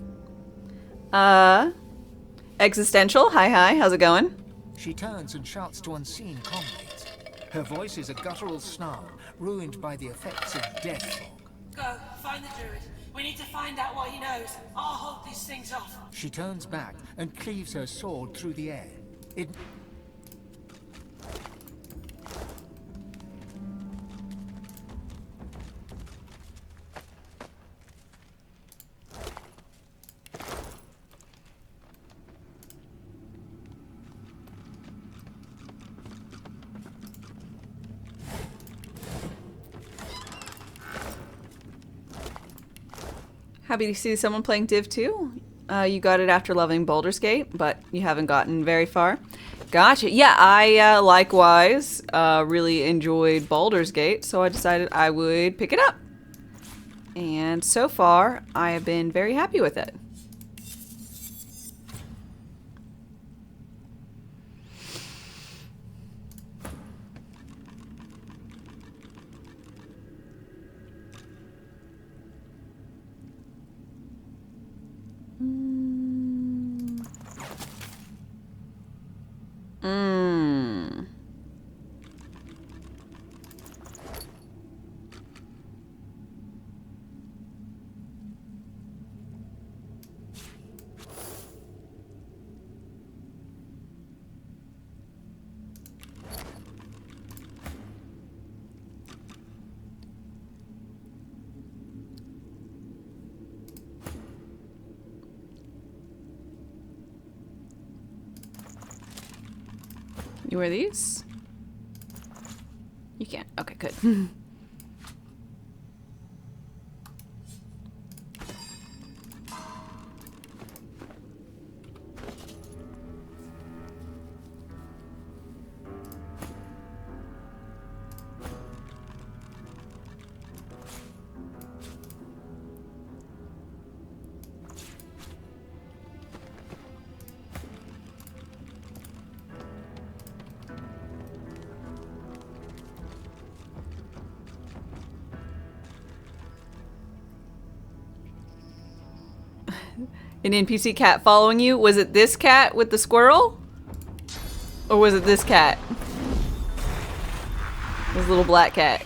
Existential, hi, how's it going? She turns and shouts to unseen comrades. Her voice is a guttural snarl, ruined by the effects of death fog. Go, find the druid. We need to find out what he knows. I'll hold these things off. She turns back and cleaves her sword through the air. It... Happy to see someone playing Div 2. You got it after loving Baldur's Gate, but you haven't gotten very far. Gotcha. Yeah, I likewise really enjoyed Baldur's Gate, so I decided I would pick it up. And so far, I have been very happy with it. You wear these? You can't. Okay, good. An NPC cat following you? Was it this cat with the squirrel? Or was it this cat? This little black cat.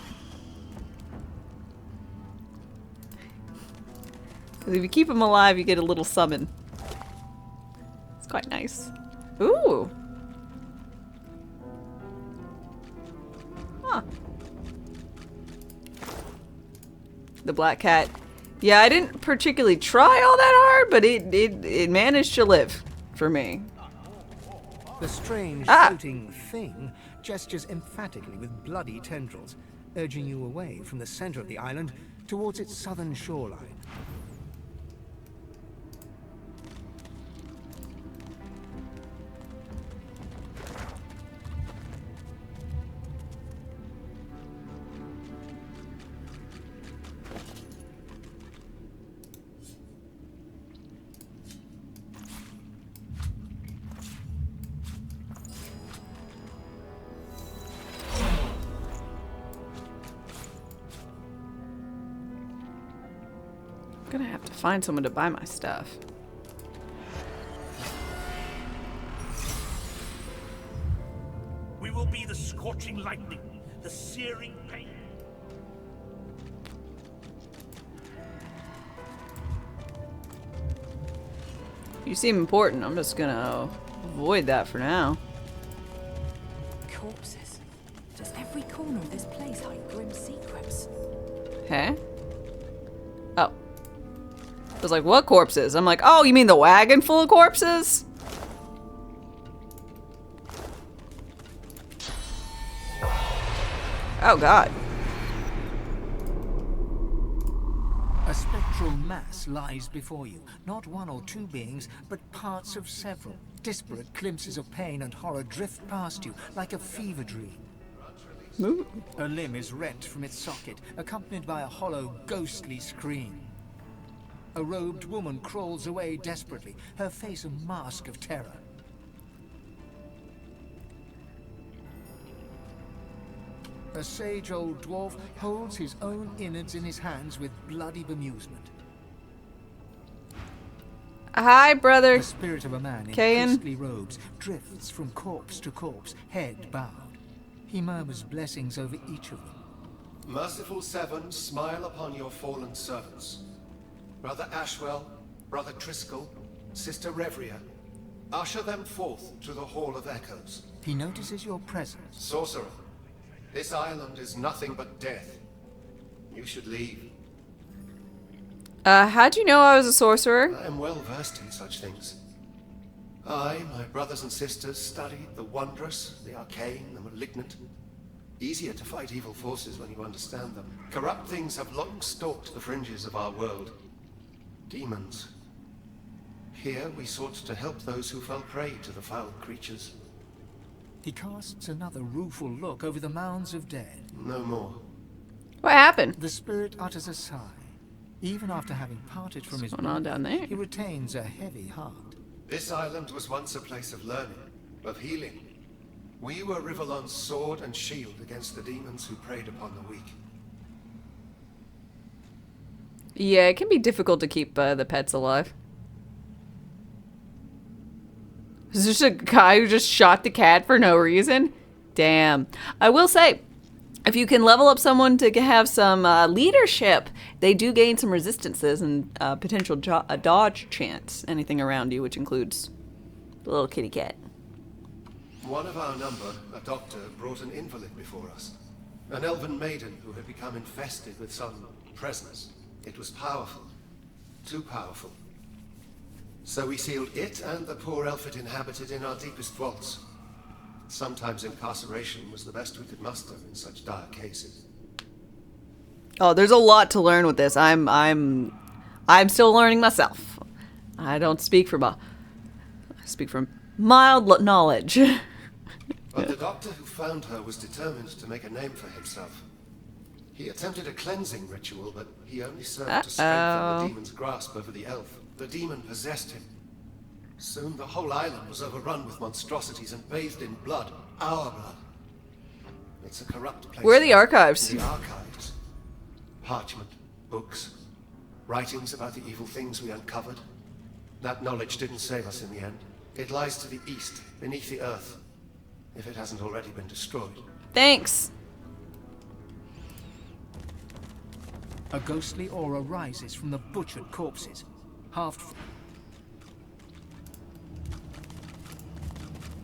Because if you keep him alive, you get a little summon. It's quite nice. Ooh. Huh. The black cat. Yeah, I didn't particularly try all that hard, but it managed to live for me. The strange floating thing gestures emphatically with bloody tendrils, urging you away from the center of the island towards its southern shoreline. I'm gonna have to find someone to buy my stuff. We will be the scorching lightning, the searing pain. You seem important. I'm just gonna avoid that for now. Corpses. Does every corner of this place hide grim secrets? Hey? Oh. I was like, what corpses? I'm like, oh, you mean the wagon full of corpses? Oh, God. A spectral mass lies before you. Not one or two beings, but parts of several. Disparate glimpses of pain and horror drift past you like a fever dream. Ooh. A limb is rent from its socket, accompanied by a hollow, ghostly scream. A robed woman crawls away desperately, her face a mask of terror. A sage old dwarf holds his own innards in his hands with bloody bemusement. Hi, brother. The spirit of a man in Kayan. priestly robes drifts from corpse to corpse, head bowed. He murmurs blessings over each of them. Merciful Seven, smile upon your fallen servants. Brother Ashwell, Brother Triskel, Sister Revria, usher them forth to the Hall of Echoes. He notices your presence. Sorcerer, this island is nothing but death. You should leave. How'd you know I was a sorcerer? I am well versed in such things. I, my brothers and sisters, studied the wondrous, the arcane, the malignant. Easier to fight evil forces when you understand them. Corrupt things have long stalked the fringes of our world. Demons. Here we sought to help those who fell prey to the foul creatures. He casts another rueful look over the mounds of dead. No more. What happened? The spirit utters a sigh. Even after having parted from his What's going on down there? he retains a heavy heart. This island was once a place of learning, of healing. We were Rivellon's sword and shield against the demons who preyed upon the weak. Yeah, it can be difficult to keep the pets alive. Is this a guy who just shot the cat for no reason? Damn. I will say, if you can level up someone to have some leadership, they do gain some resistances and potential dodge chance anything around you, which includes the little kitty cat. One of our number, a doctor, brought an invalid before us. An elven maiden who had become infested with some presence. It was powerful. Too powerful. So we sealed it and the poor elf it inhabited in our deepest vaults. Sometimes incarceration was the best we could muster in such dire cases. Oh, there's a lot to learn with this. I'm still learning myself. I don't speak from I speak from mild knowledge. But the doctor who found her was determined to make a name for himself. He attempted a cleansing ritual, but he only served to strengthen the demon's grasp over the elf. The demon possessed him. Soon the whole island was overrun with monstrosities and bathed in blood. Our blood. It's a corrupt place. Where are the archives? The archives. Parchment, books, writings about the evil things we uncovered. That knowledge didn't save us in the end. It lies to the east, beneath the earth. If it hasn't already been destroyed. Thanks. A ghostly aura rises from the butchered corpses.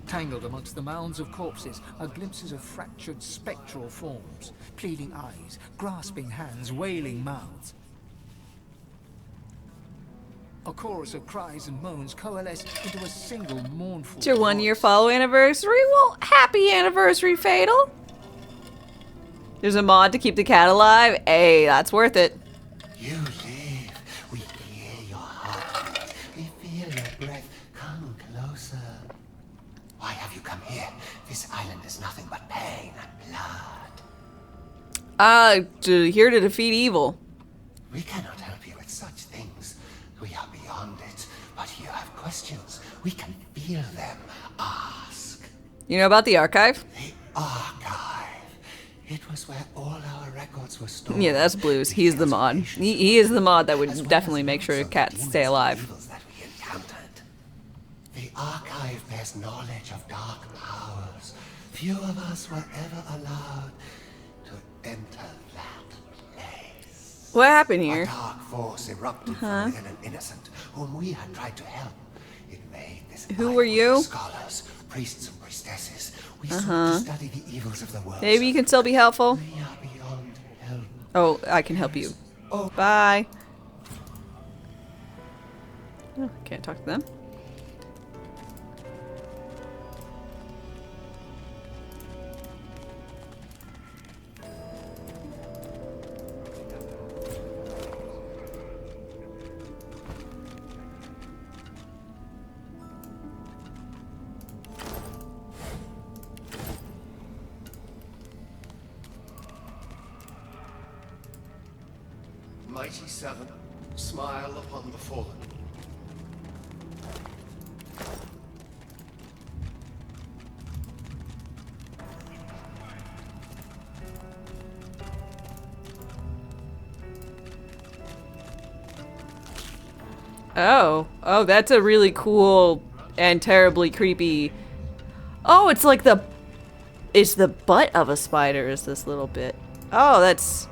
Tangled amongst the mounds of corpses are glimpses of fractured spectral forms, pleading eyes, grasping hands, wailing mouths. A chorus of cries and moans coalesce into a single mournful It's your 1 year voice. follow anniversary? Well, happy anniversary, Fatal. There's a mod to keep the cat alive. Hey, that's worth it. You live. We hear your heart. We feel your breath. Come closer. Why have you come here? This island is nothing but pain and blood. Here to defeat evil. We cannot help you with such things. We are beyond it. But you have questions. We can feel them. Ask. You know about the archive? The archive. It was where all our records were stored. Yeah, that's Blues. He's the mod. He is the mod that would definitely make sure cats stay alive. That we encountered. The archive bears knowledge of dark powers. Few of us were ever allowed to enter that place. What happened A here? dark force erupted from within an innocent whom we had tried to help. It made this Who were you? Scholars, priests and priestesses. We sought to study the evils of the world. Maybe you can still be helpful. We are beyond help. Oh, I can help you. Oh. Bye. Oh, can't talk to them. Mighty Seven, smile upon the fallen. Oh, that's a really cool and terribly creepy. Oh, it's like it's the butt of a spider is this little bit. Oh, that's,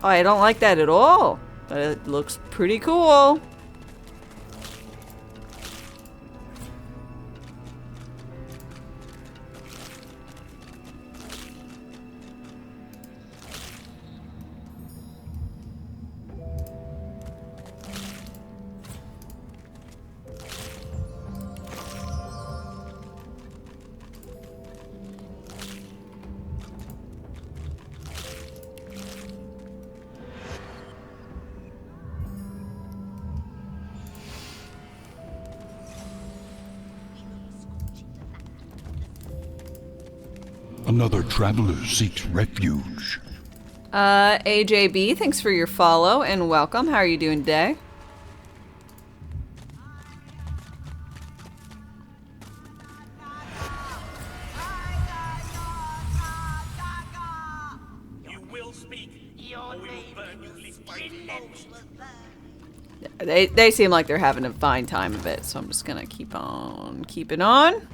oh, I don't like that at all, but it looks pretty cool. Another traveler seeks refuge. AJB, thanks for your follow and welcome. How are you doing today? You will speak, or we will burn you leaf by leaf. They seem like they're having a fine time of it, so I'm just gonna keep on keeping on.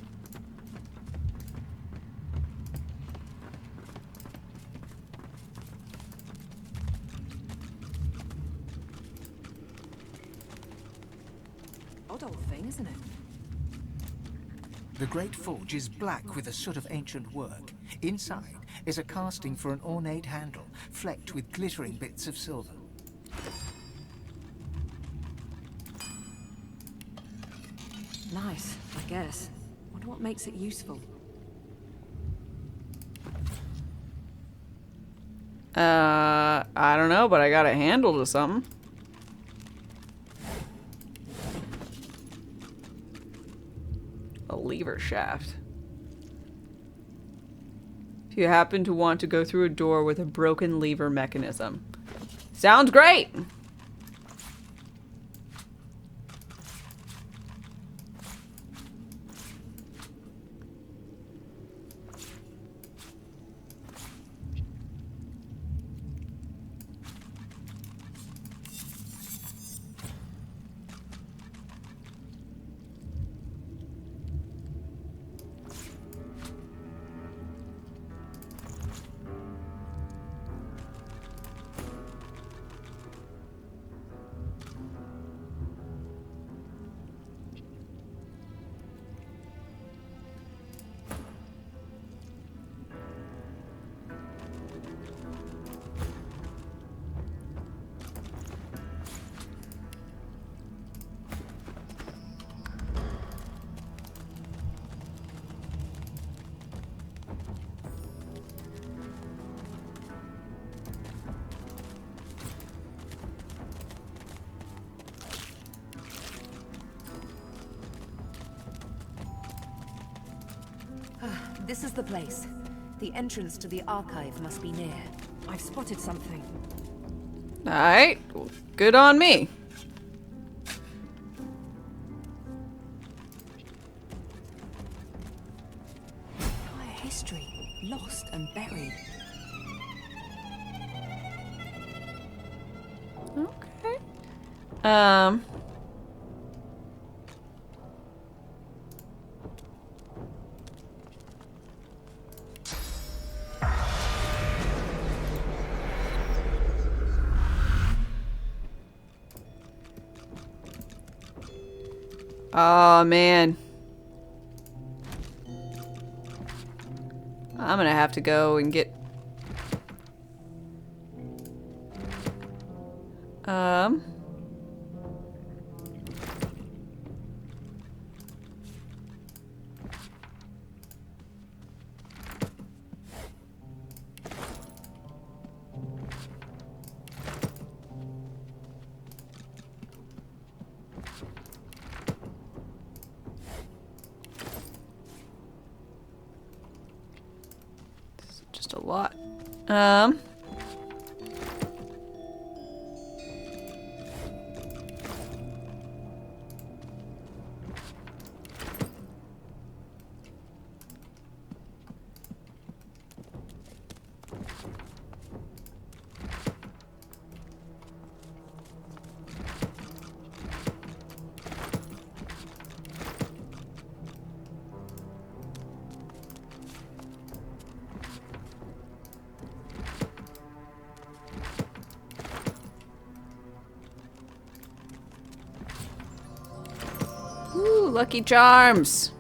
Odd old thing, isn't it? The great forge is black with a soot of ancient work. Inside is a casting for an ornate handle, flecked with glittering bits of silver. Nice, I guess. Wonder what makes it useful. I don't know, but I got a handle to something. A lever shaft. If you happen to want to go through a door with a broken lever mechanism. Sounds great! This is the place. The entrance to the archive must be near. I've spotted something. Alright, good on me. Entire history, lost and buried. Okay. Oh man. I'm gonna have to go and get just a lot. Ooh, Lucky Charms.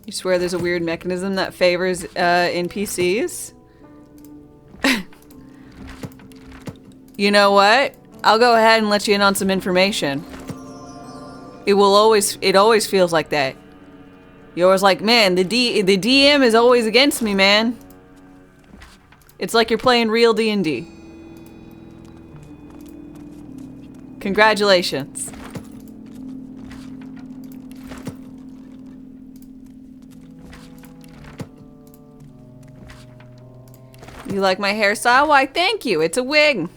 You swear there's a weird mechanism that favors NPCs? You know what? I'll go ahead and let you in on some information. It always feels like that. You're always like, man, the DM is always against me, man. It's like you're playing real D&D. Congratulations. You like my hairstyle? Why, thank you. It's a wig.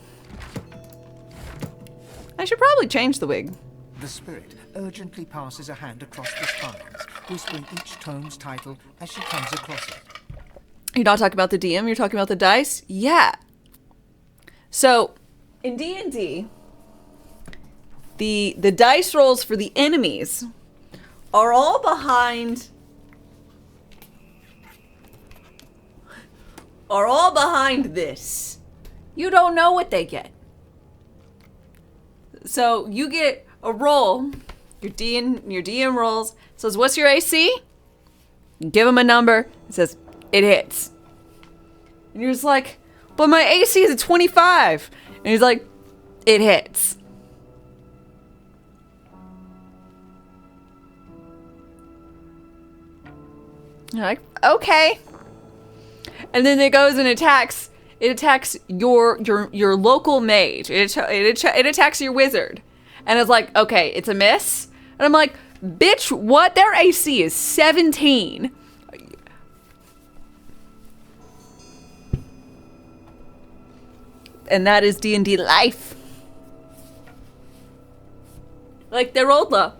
I should probably change the wig. The spirit urgently passes a hand across the spines, whispering each tome's title as she comes across it. You're not talking about the DM, you're talking about the dice? Yeah. So, in D&D, the dice rolls for the enemies are all behind this. You don't know what they get. So you get a roll, your DM rolls, says, what's your AC? You give him a number, it says, it hits. And you're just like, but my AC is a 25. And he's like, it hits. You're like, okay. And then it goes and attacks. It attacks your local mage. It attacks your wizard. And it's like, okay, it's a miss. And I'm like, bitch, what? Their AC is 17. And that is D&D life. Like, they rolled low.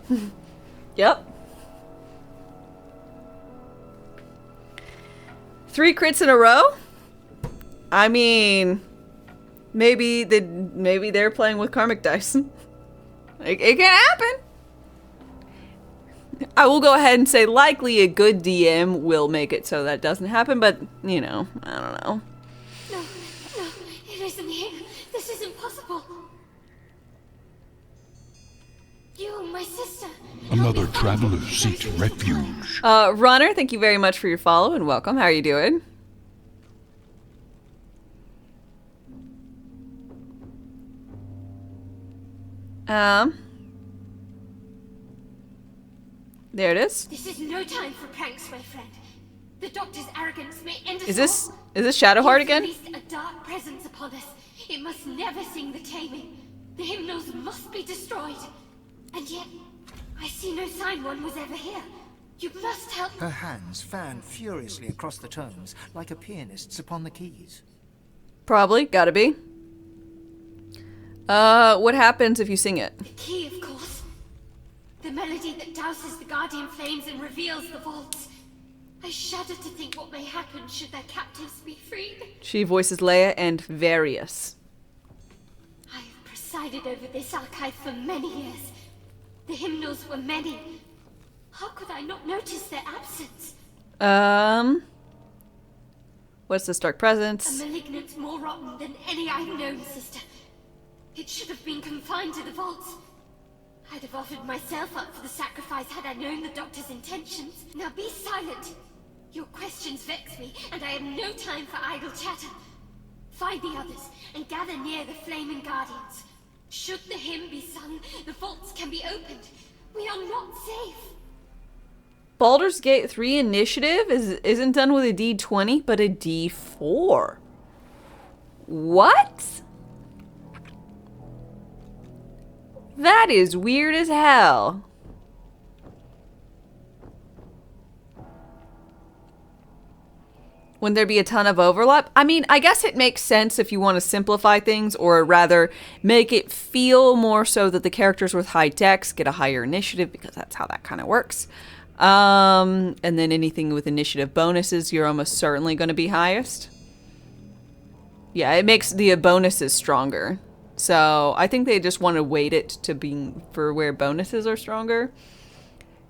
Yep. 3 crits in a row? I mean, maybe they're playing with karmic dice. It can happen. I will go ahead and say likely a good DM will make it so that doesn't happen, but, you know, I don't know. No, it isn't here. This is impossible. You and my sister. Another traveler seeks refuge. Runner, thank you very much for your follow and welcome. How are you doing? There it is. This is no time for pranks, my friend. The doctor's arrogance may end us. Is this Shadowheart again? Released a dark presence upon us. It must never sing the taming. The hymnals must be destroyed. And yet, I see no sign one was ever here. You must help. Her hands fan furiously across the tomes, like a pianist's upon the keys. Probably, gotta be. What happens if you sing it? The key, of course. The melody that douses the guardian flames and reveals the vaults. I shudder to think what may happen should their captives be freed. She voices Leia and Various. I have presided over this archive for many years. The hymnals were many. How could I not notice their absence? What's this dark presence? A malignant more rotten than any I've known, sister. It should have been confined to the vaults. I'd have offered myself up for the sacrifice had I known the doctor's intentions. Now be silent. Your questions vex me, and I have no time for idle chatter. Find the others, and gather near the flaming guardians. Should the hymn be sung, the vaults can be opened. We are not safe. Baldur's Gate 3 initiative isn't done with a D20, but a D4. What? That is weird as hell. Wouldn't there be a ton of overlap? I mean, I guess it makes sense if you want to simplify things, or rather make it feel more so that the characters with high dex get a higher initiative, because that's how that kind of works. And then anything with initiative bonuses, you're almost certainly going to be highest. Yeah, it makes the bonuses stronger. So I think they just want to weight it to being for where bonuses are stronger.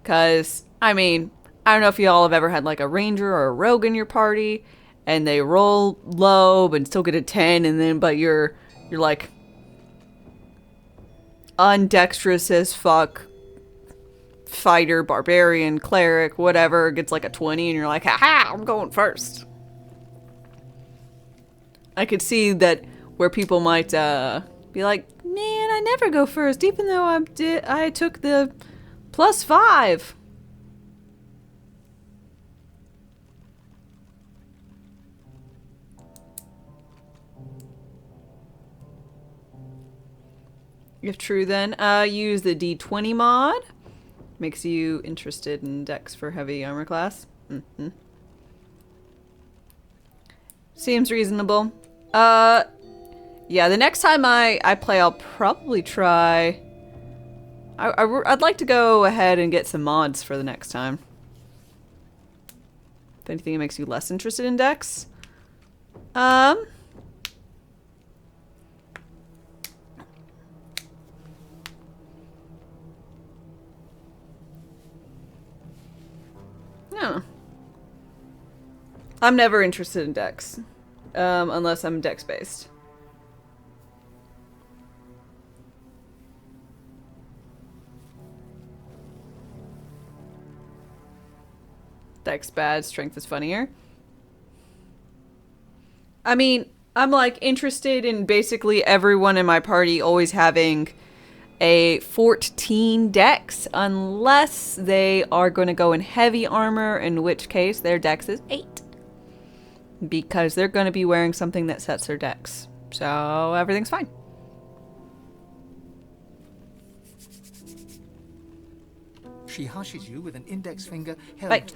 Because, I mean, I don't know if y'all have ever had like a ranger or a rogue in your party, and they roll low but still get a 10, and then but you're like undexterous as fuck fighter, barbarian, cleric, whatever, gets like a 20, and you're like, haha, I'm going first. I could see that where people might be like, man, I never go first, even though I took the +5. If true, then use the D20 mod. Makes you interested in Dex for heavy armor class. Mm-hmm. Seems reasonable. Yeah, the next time I play, I'll probably try... I'd like to go ahead and get some mods for the next time. If anything, it makes you less interested in Dex. No. I'm never interested in Dex. Unless I'm Dex-based. Dex bad, strength is funnier. I mean, I'm like interested in basically everyone in my party always having a 14 Dex, unless they are going to go in heavy armor, in which case their Dex is 8. Because they're going to be wearing something that sets their Dex. So everything's fine. She hushes you with an index finger held. Right.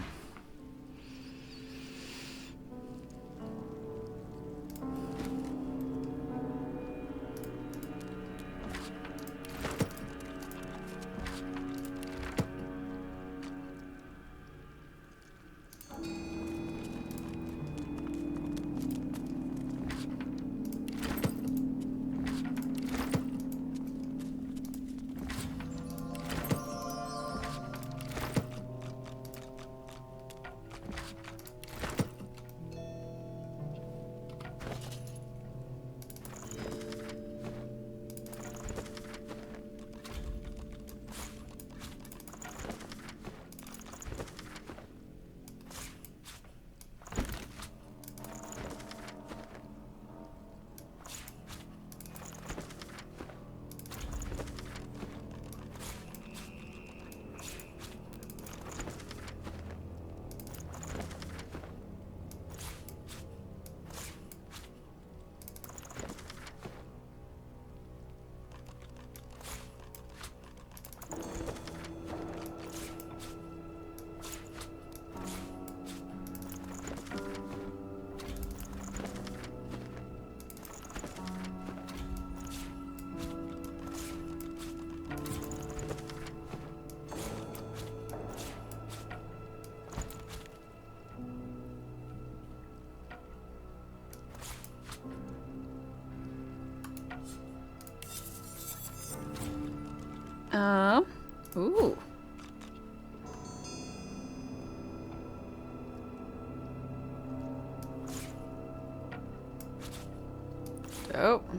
Ooh. Dope.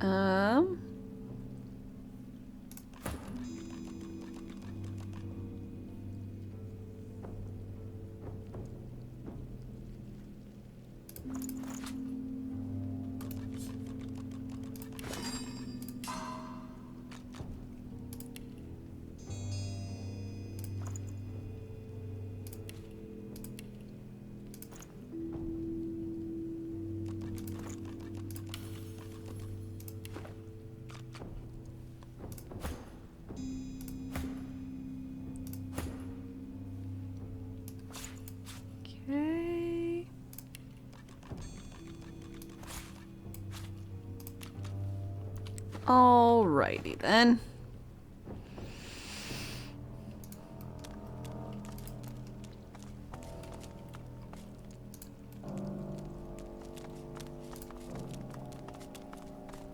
Um. Alrighty then.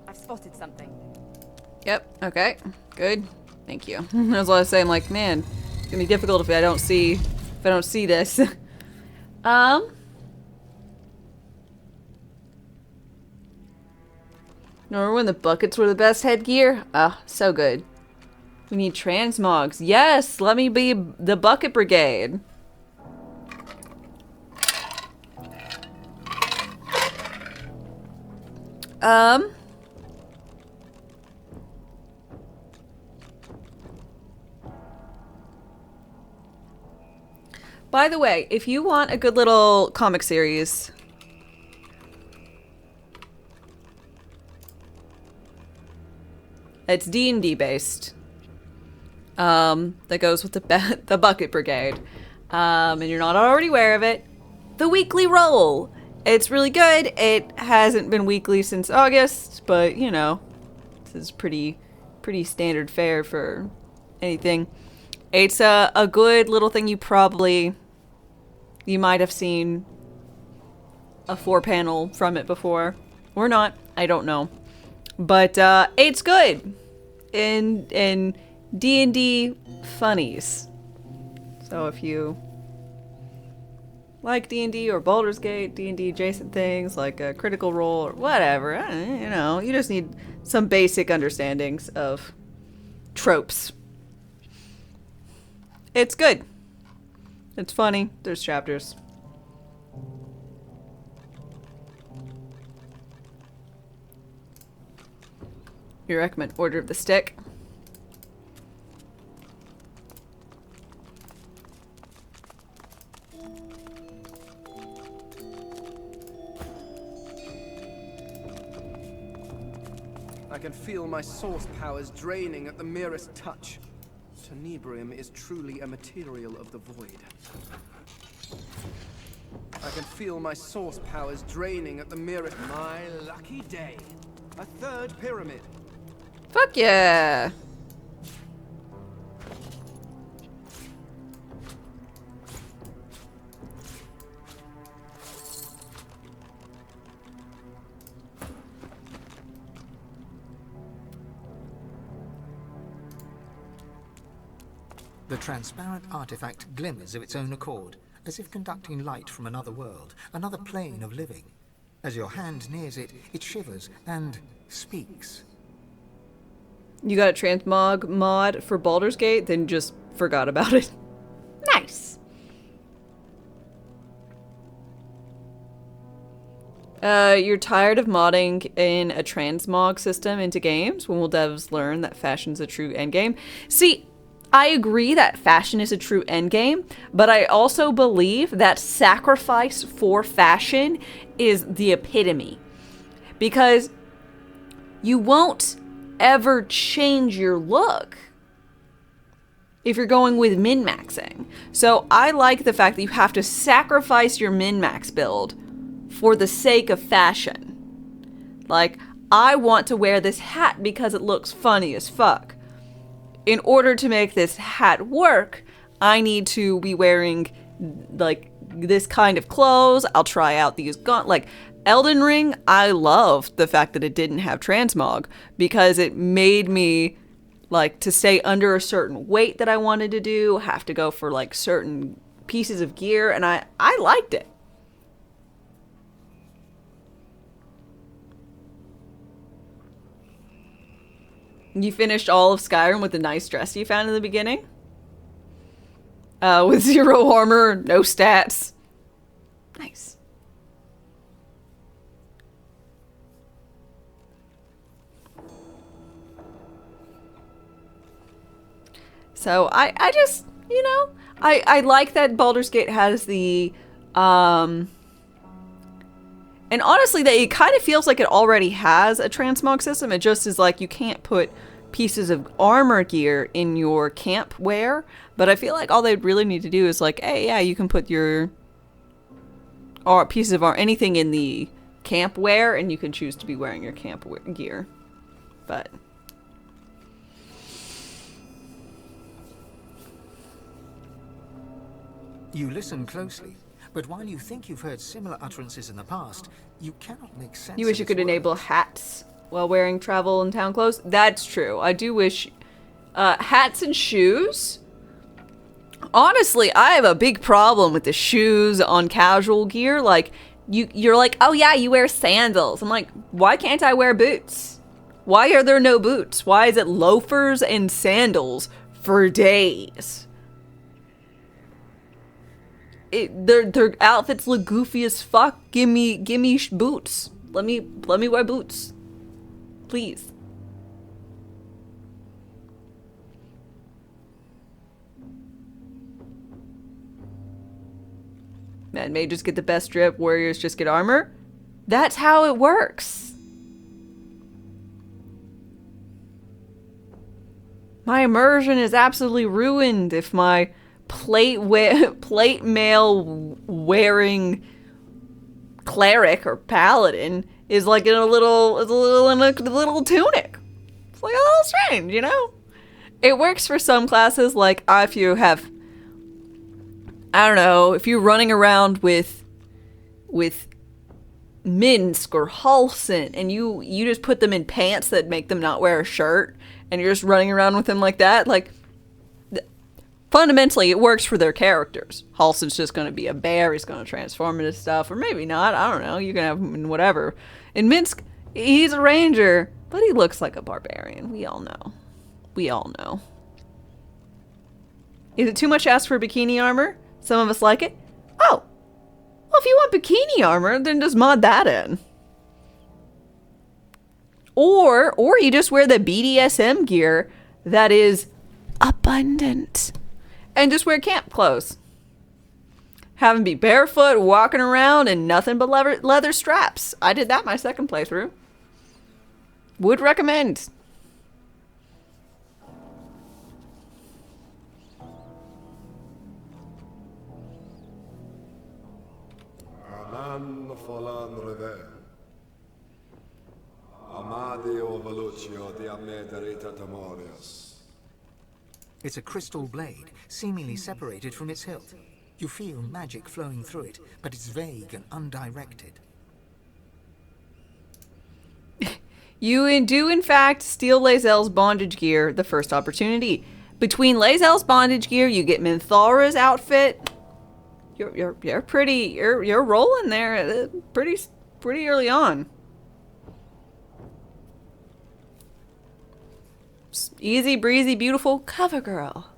I've spotted something. Yep, okay. Good. Thank you. That's what I was saying, like, man, it's gonna be difficult if I don't see this. Remember when the buckets were the best headgear? Ah, so good. We need transmogs. Yes, let me be the bucket brigade. By the way, if you want a good little comic series, it's D&D based. That goes with the Bucket Brigade. And you're not already aware of it. The Weekly Roll. It's really good. It hasn't been weekly since August, but you know, this is pretty standard fare for anything. It's a good little thing. You might have seen a 4-panel from it before. Or not. I don't know. But it's good. In D&D funnies. So if you like D&D or Baldur's Gate, D&D adjacent things like a Critical Role or whatever, you know, you just need some basic understandings of tropes. It's good. It's funny. There's chapters. You recommend Order of the Stick? I can feel my source powers draining at the merest touch. Tenebrium is truly a material of the void. I can feel my source powers draining at the merest... My lucky day. A third pyramid. Fuck yeah! The transparent artifact glimmers of its own accord, as if conducting light from another world, another plane of living. As your hand nears it, it shivers and speaks. You got a transmog mod for Baldur's Gate, then just forgot about it. Nice. You're tired of modding in a transmog system into games? When will devs learn that fashion's a true endgame? See, I agree that fashion is a true endgame, but I also believe that sacrifice for fashion is the epitome. Because you won't ever change your look if you're going with min-maxing. So I like the fact that you have to sacrifice your min-max build for the sake of fashion. Like, I want to wear this hat because it looks funny as fuck. In order to make this hat work, I need to be wearing like this kind of clothes. I'll try out these like Elden Ring. I loved the fact that it didn't have transmog because it made me like to stay under a certain weight that I wanted to do, have to go for like certain pieces of gear, and I liked it. You finished all of Skyrim with the nice dress you found in the beginning? With 0 armor, no stats. Nice. So I just, you know, I like that Baldur's Gate has the, and honestly, that it kind of feels like it already has a transmog system. It just is like you can't put pieces of armor gear in your camp wear. But I feel like all they really need to do is like, hey, yeah, you can put your pieces of anything in the camp wear, and you can choose to be wearing your camp gear. but... You listen closely, but while you think you've heard similar utterances in the past, you cannot make sense You wish of you its could enable words. hats while wearing travel and town clothes? That's true. I do wish... hats and shoes? Honestly, I have a big problem with the shoes on casual gear. Like, you're like, oh yeah, you wear sandals. I'm like, why can't I wear boots? Why are there no boots? Why is it loafers and sandals for days? Their outfits look goofy as fuck. Give me boots. Let me wear boots, please. Man, mages get the best drip, warriors just get armor. That's how it works. My immersion is absolutely ruined if my plate mail wearing cleric or paladin is like in a little tunic. It's like a little strange, you know? It works for some classes, like if you have, I don't know, if you're running around with Minsk or Halsin and you just put them in pants that make them not wear a shirt and you're just running around with them like that, like fundamentally it works for their characters. Halsin's just going to be a bear, he's going to transform into stuff, or maybe not, I don't know, you can have him in whatever. In Minsk, he's a ranger, but he looks like a barbarian, we all know. We all know. Is it too much to ask for bikini armor? Some of us like it. Oh, well, if you want bikini armor, then just mod that in. Or you just wear the BDSM gear that is abundant. And just wear camp clothes. Have them be barefoot, walking around, and nothing but leather straps. I did that my second playthrough. Would recommend. It's a crystal blade, seemingly separated from its hilt. You feel magic flowing through it, but it's vague and undirected. You do, in fact, steal Lae'zel's bondage gear the first opportunity. Between Lae'zel's bondage gear, you get Minthara's outfit. You're rolling there pretty early on. Easy breezy, beautiful cover girl.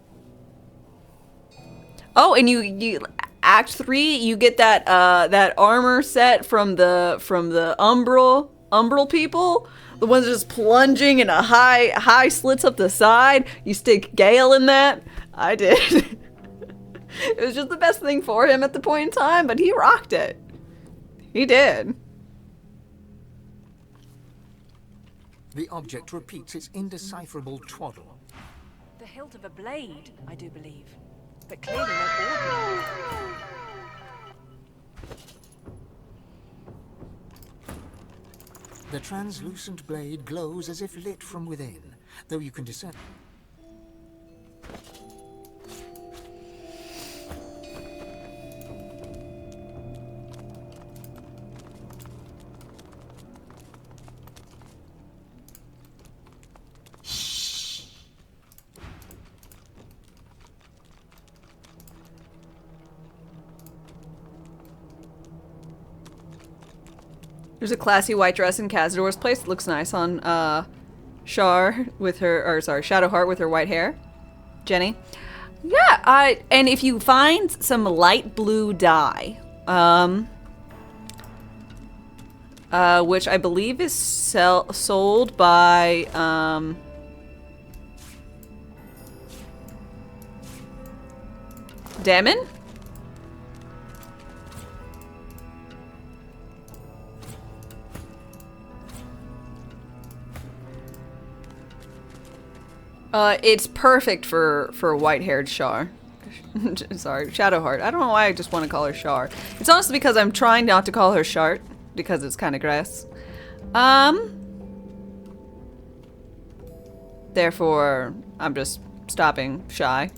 Oh, and you Act 3, you get that armor set from the umbral people. The ones just plunging in a high slits up the side. You stick Gale in that. I did. It was just the best thing for him at the point in time, but he rocked it. He did. The object repeats its indecipherable twaddle. The hilt of a blade, I do believe. But clearly not ordinary. The translucent blade glows as if lit from within, though you can discern. There's a classy white dress in Cazador's place. It looks nice on Shar with her, or sorry, Shadowheart with her white hair. Jenny. Yeah, and if you find some light blue dye, which I believe is sold by Damon? It's perfect for white-haired Shar. Sorry, Shadowheart. I don't know why I just want to call her Shar. It's honestly because I'm trying not to call her Shart, because it's kind of gross. Therefore, I'm just stopping shy.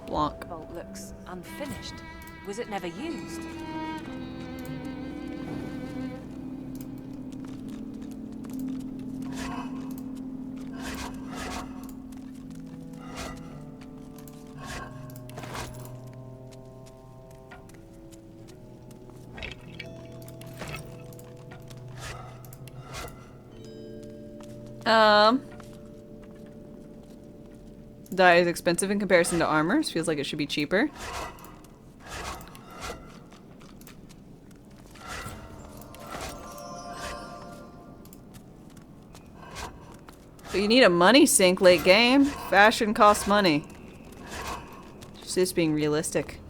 Blanc. Bolt looks unfinished. Was it never used? Dye is expensive in comparison to armors. Feels like it should be cheaper. But you need a money sink late game. Fashion costs money. Just being realistic.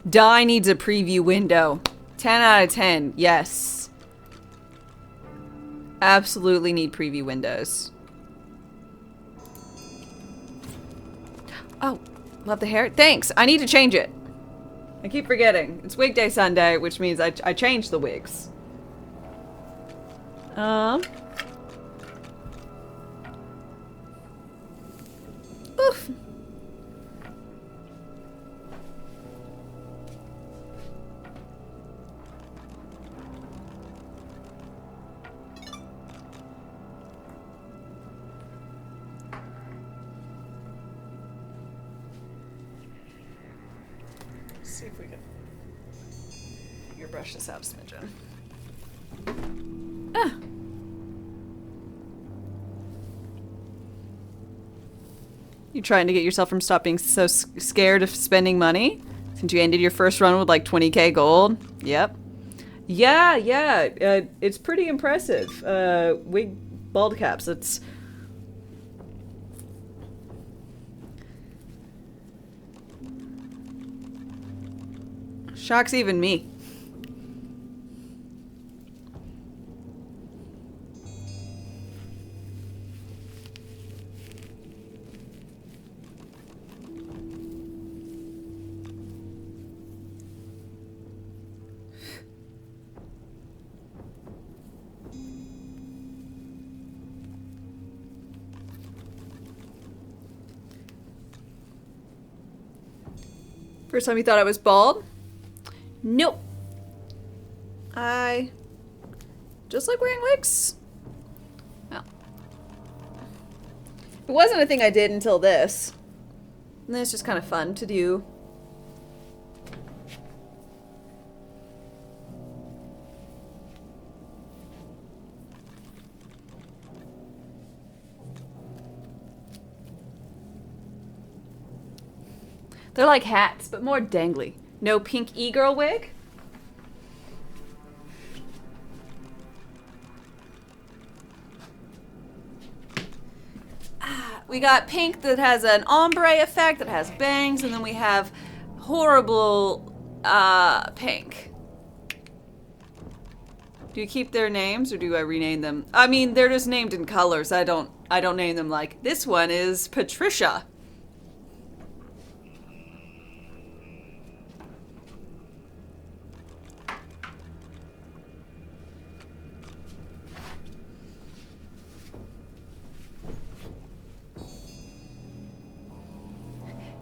Dye needs a preview window. 10 out of 10. Yes. Absolutely need preview windows. Oh, love the hair. Thanks. I need to change it. I keep forgetting. It's wig day Sunday, which means I changed the wigs. Oof. See if we can brush this out a smidgen. Ah. You trying to get yourself from stop being so scared of spending money? Since you ended your first run with like 20k gold? Yep. Yeah. It's pretty impressive. Wig bald caps. It's... Shocks even me. First time you thought I was bald? Nope. I just like wearing wigs. Well, it wasn't a thing I did until this. And then it's just kind of fun to do. They're like hats, but more dangly. No pink e-girl wig? We got pink that has an ombre effect, that has bangs, and then we have horrible pink. Do you keep their names or do I rename them? I mean, they're just named in colors. I don't name them like, this one is Patricia.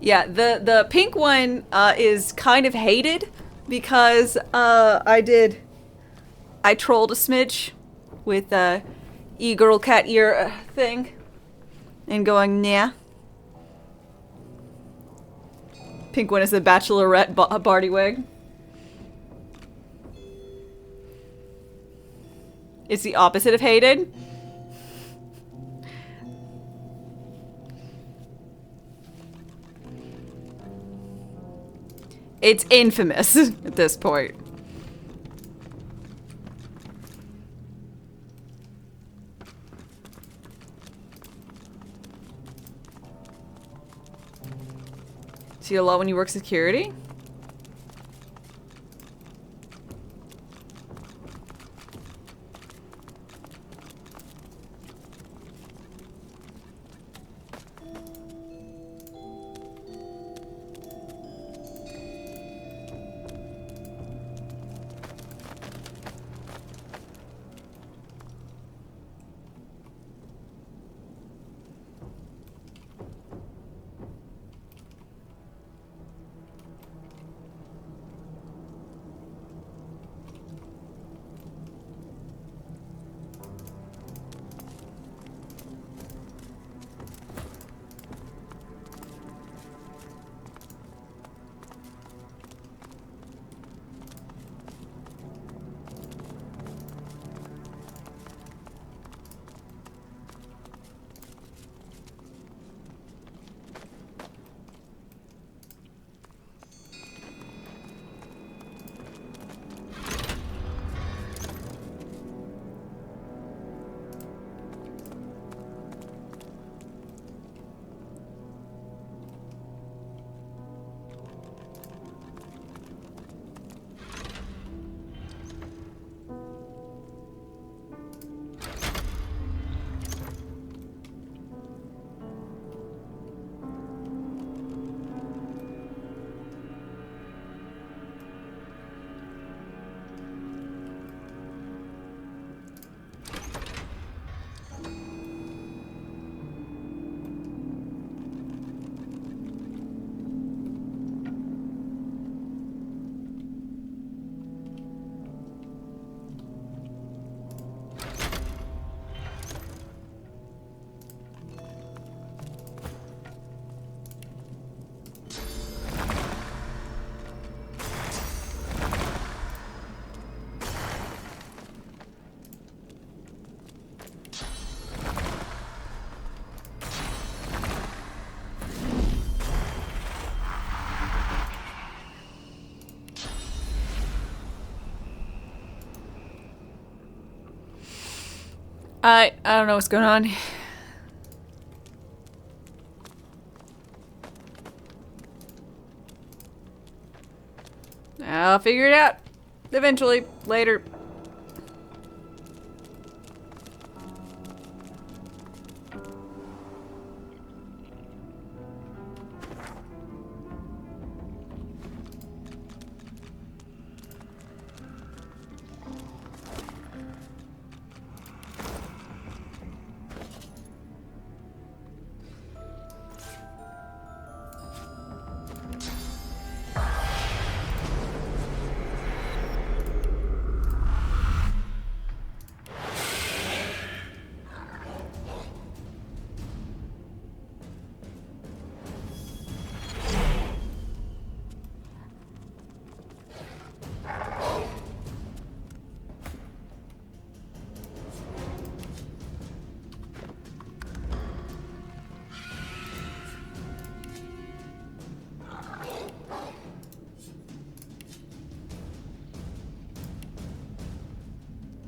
Yeah, the pink one is kind of hated because I trolled a smidge with e-girl cat ear thing and going, nah. Pink one is the bachelorette Barty wig. It's the opposite of hated. It's infamous at this point. See a lot when you work security? I don't know what's going on. I'll figure it out. Eventually. Later.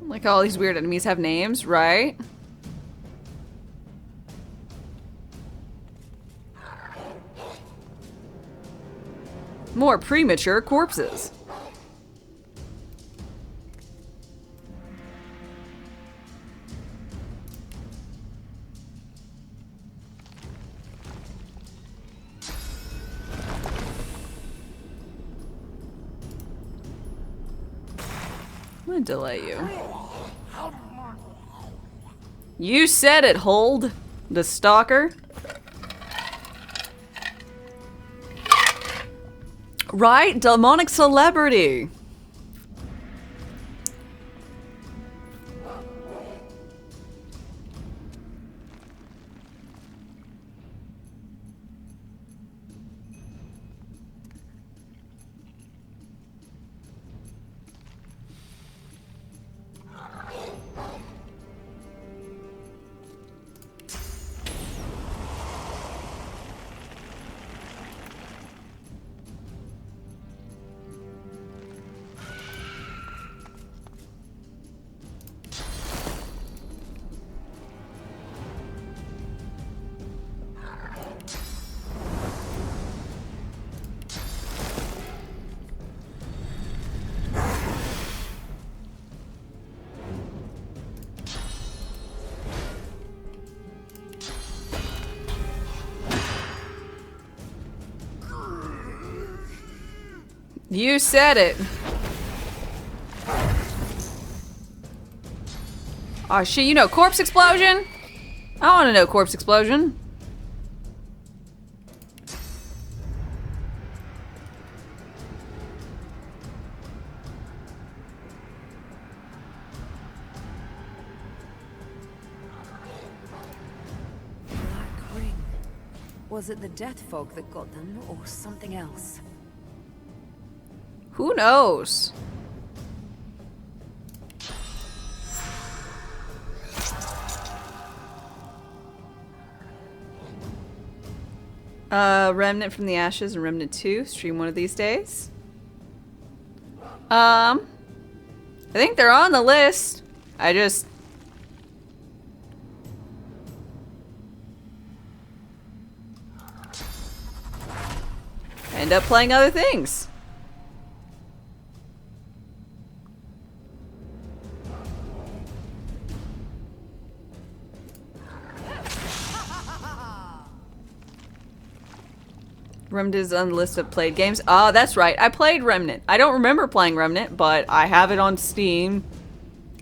Like all these weird enemies have names, right? More premature corpses. I'm gonna delay you. You said it, Hold. The stalker. Right? Demonic celebrity. You said it. Oh shit, you know corpse explosion? I want to know corpse explosion. Black ring. Was it the death fog that got them, or something else? Who knows? Remnant from the Ashes and Remnant 2. Stream one of these days. I think they're on the list. I just... end up playing other things. Remnant is on the list of played games. Oh, that's right. I played Remnant. I don't remember playing Remnant, but I have it on Steam.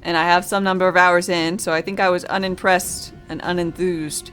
And I have some number of hours in, so I think I was unimpressed and unenthused.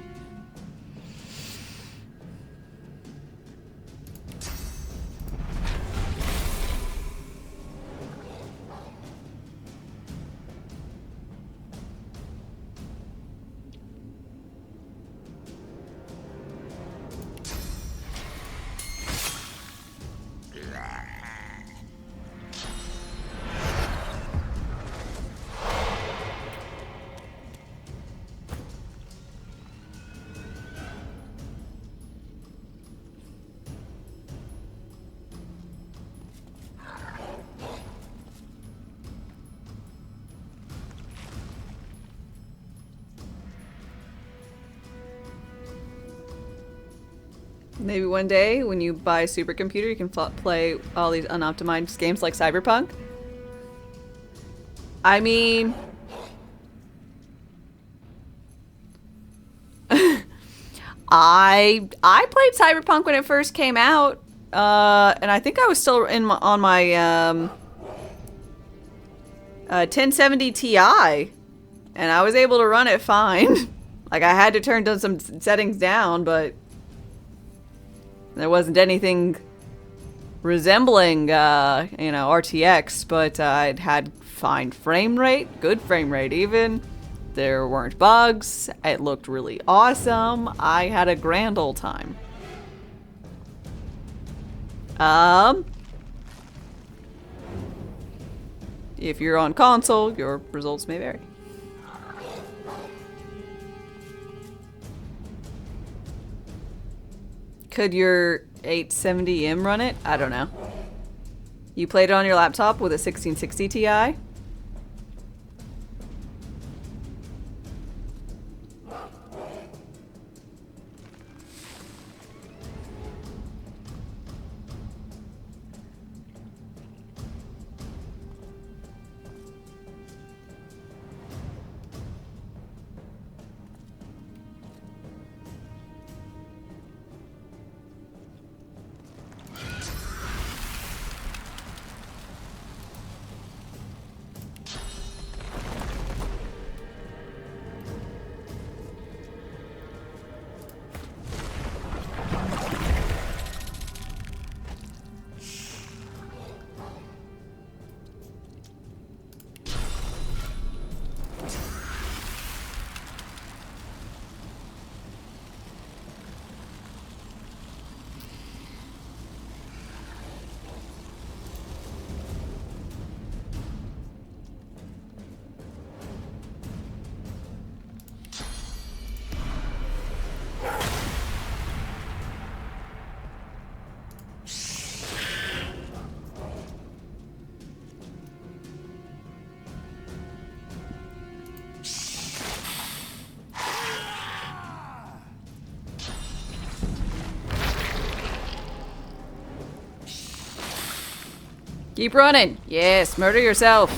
Maybe one day when you buy a supercomputer, you can play all these unoptimized games like Cyberpunk. I mean... I played Cyberpunk when it first came out, and I think I was still on my 1070 Ti, and I was able to run it fine. Like, I had to turn some settings down, but there wasn't anything resembling, RTX, but it had fine frame rate, good frame rate even. There weren't bugs. It looked really awesome. I had a grand old time. If you're on console, your results may vary. Could your 870M run it? I don't know. You played it on your laptop with a 1660 Ti? Keep running. Yes, murder yourself.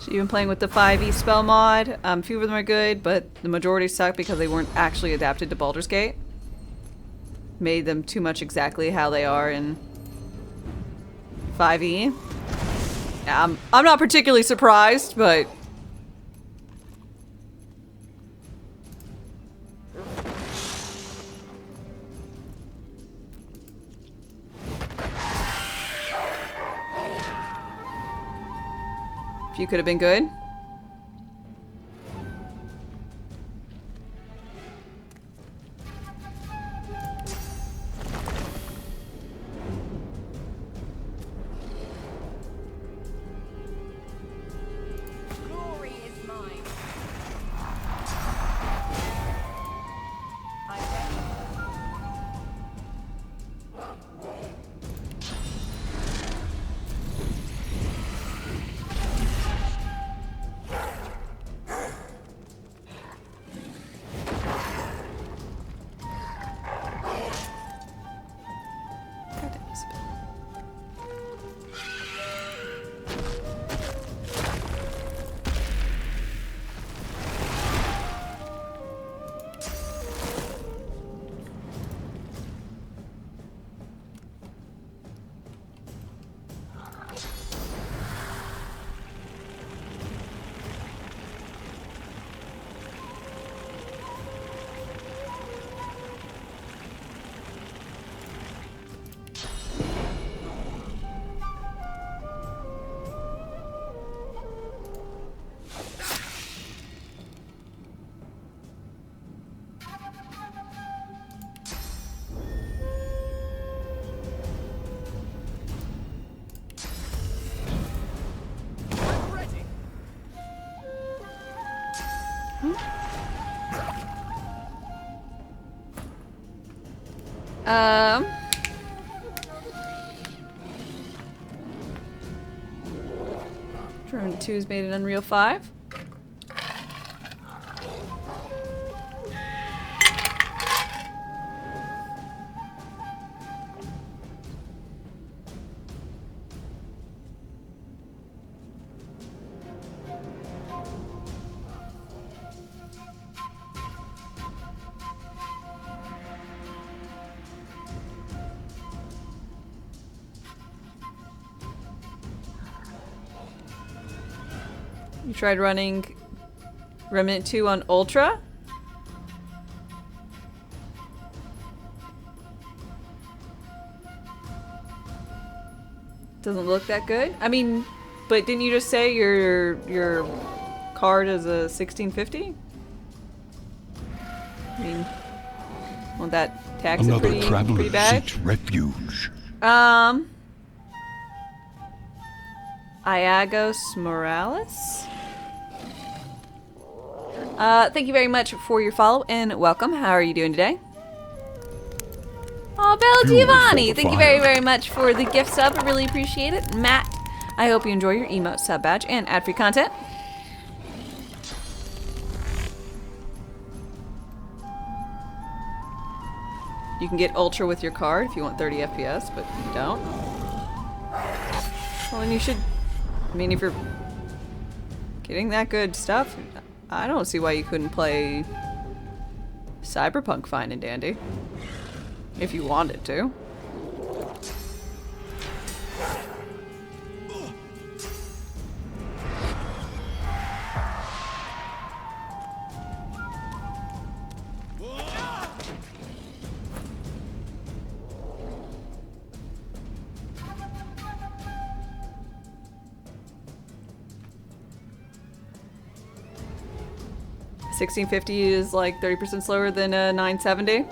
So you've been playing with the 5e spell mod. A few of them are good, but the majority suck because they weren't actually adapted to Baldur's Gate. Made them too much exactly how they are in 5e. I'm not particularly surprised, but... If you could have been good. Glory is mine. Drone 2 is made in Unreal 5. You tried running Remnant 2 on Ultra? Doesn't look that good. I mean, but didn't you just say your card is a 1650? I mean, won't that tax it Another pretty traveler bad? seeks refuge. Iagos Morales? Thank you very much for your follow and welcome. How are you doing today? Oh, Bella Giovanni! Thank you very, very much for the gift sub. I really appreciate it. Matt, I hope you enjoy your emote sub badge and ad-free content. You can get Ultra with your card if you want 30 FPS, but you don't. Well, then you should... I mean, if you're getting that good stuff, I don't see why you couldn't play Cyberpunk fine and dandy. If you wanted to. $1650 is like 30% slower than a 970.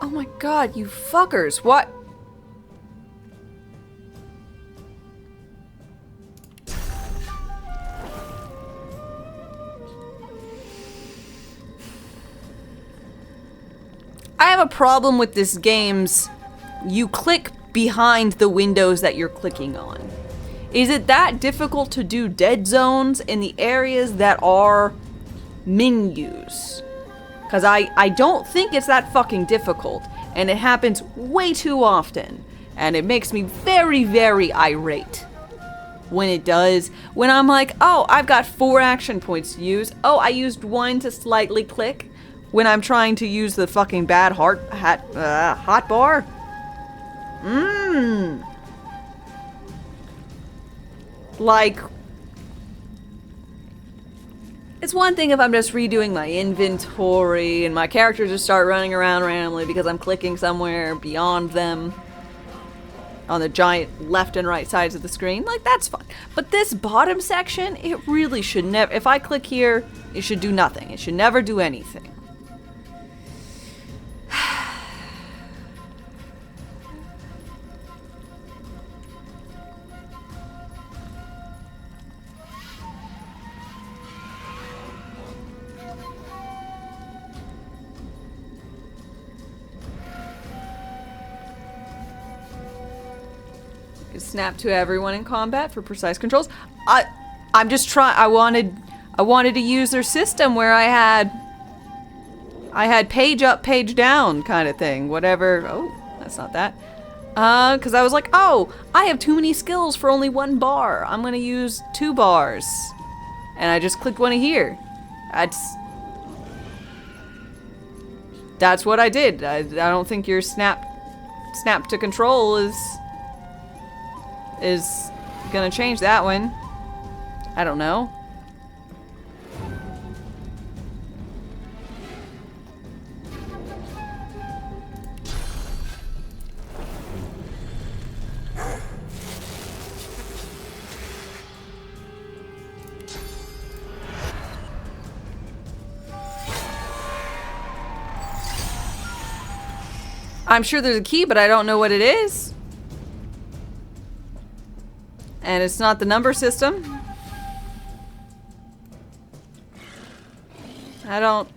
Oh my god, you fuckers, what? I have a problem with this game's you click behind the windows that you're clicking on. Is it that difficult to do dead zones in the areas that are menus? Because I don't think it's that fucking difficult, and it happens way too often, and it makes me very, very irate when it does. When I'm like, oh, I've got 4 action points to use. Oh, I used 1 to slightly click when I'm trying to use the fucking bad hot bar. Like, it's one thing if I'm just redoing my inventory and my characters just start running around randomly because I'm clicking somewhere beyond them on the giant left and right sides of the screen. Like, that's fine. But this bottom section, it really should never... If I click here, it should do nothing. It should never do anything. Snap to everyone in combat for precise controls. I'm just trying. I wanted to use their system where I had page up, page down kind of thing. Whatever. Oh, that's not that. Because I was like, oh, I have too many skills for only 1 bar. I'm gonna use 2 bars, and I just clicked one here. That's what I did. I don't think your snap to control is gonna change that one. I don't know. I'm sure there's a key, but I don't know what it is. And it's not the number system. I don't...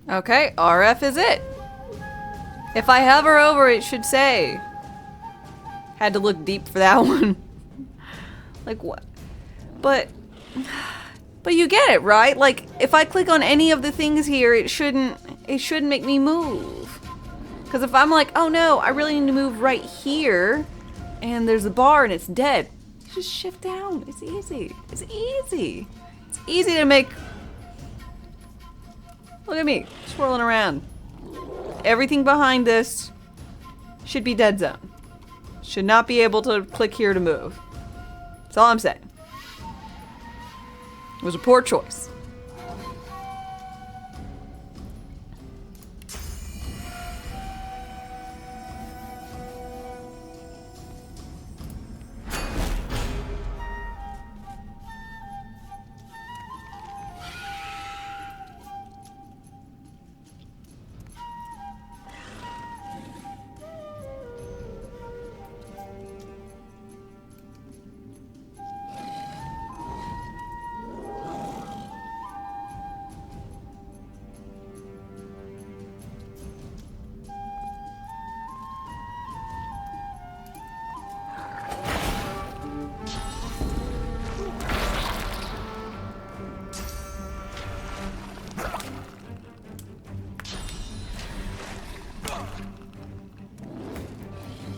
Okay, RF is it. If I hover over it, should say. Had to look deep for that one. Like what? But you get it, right? Like if I click on any of the things here, it shouldn't make me move. Because if I'm like, oh no, I really need to move right here, and there's a bar and it's dead, just shift down. It's easy. It's easy. It's easy to make. Look at me, swirling around. Everything behind this should be dead zone. Should not be able to click here to move. That's all I'm saying. It was a poor choice.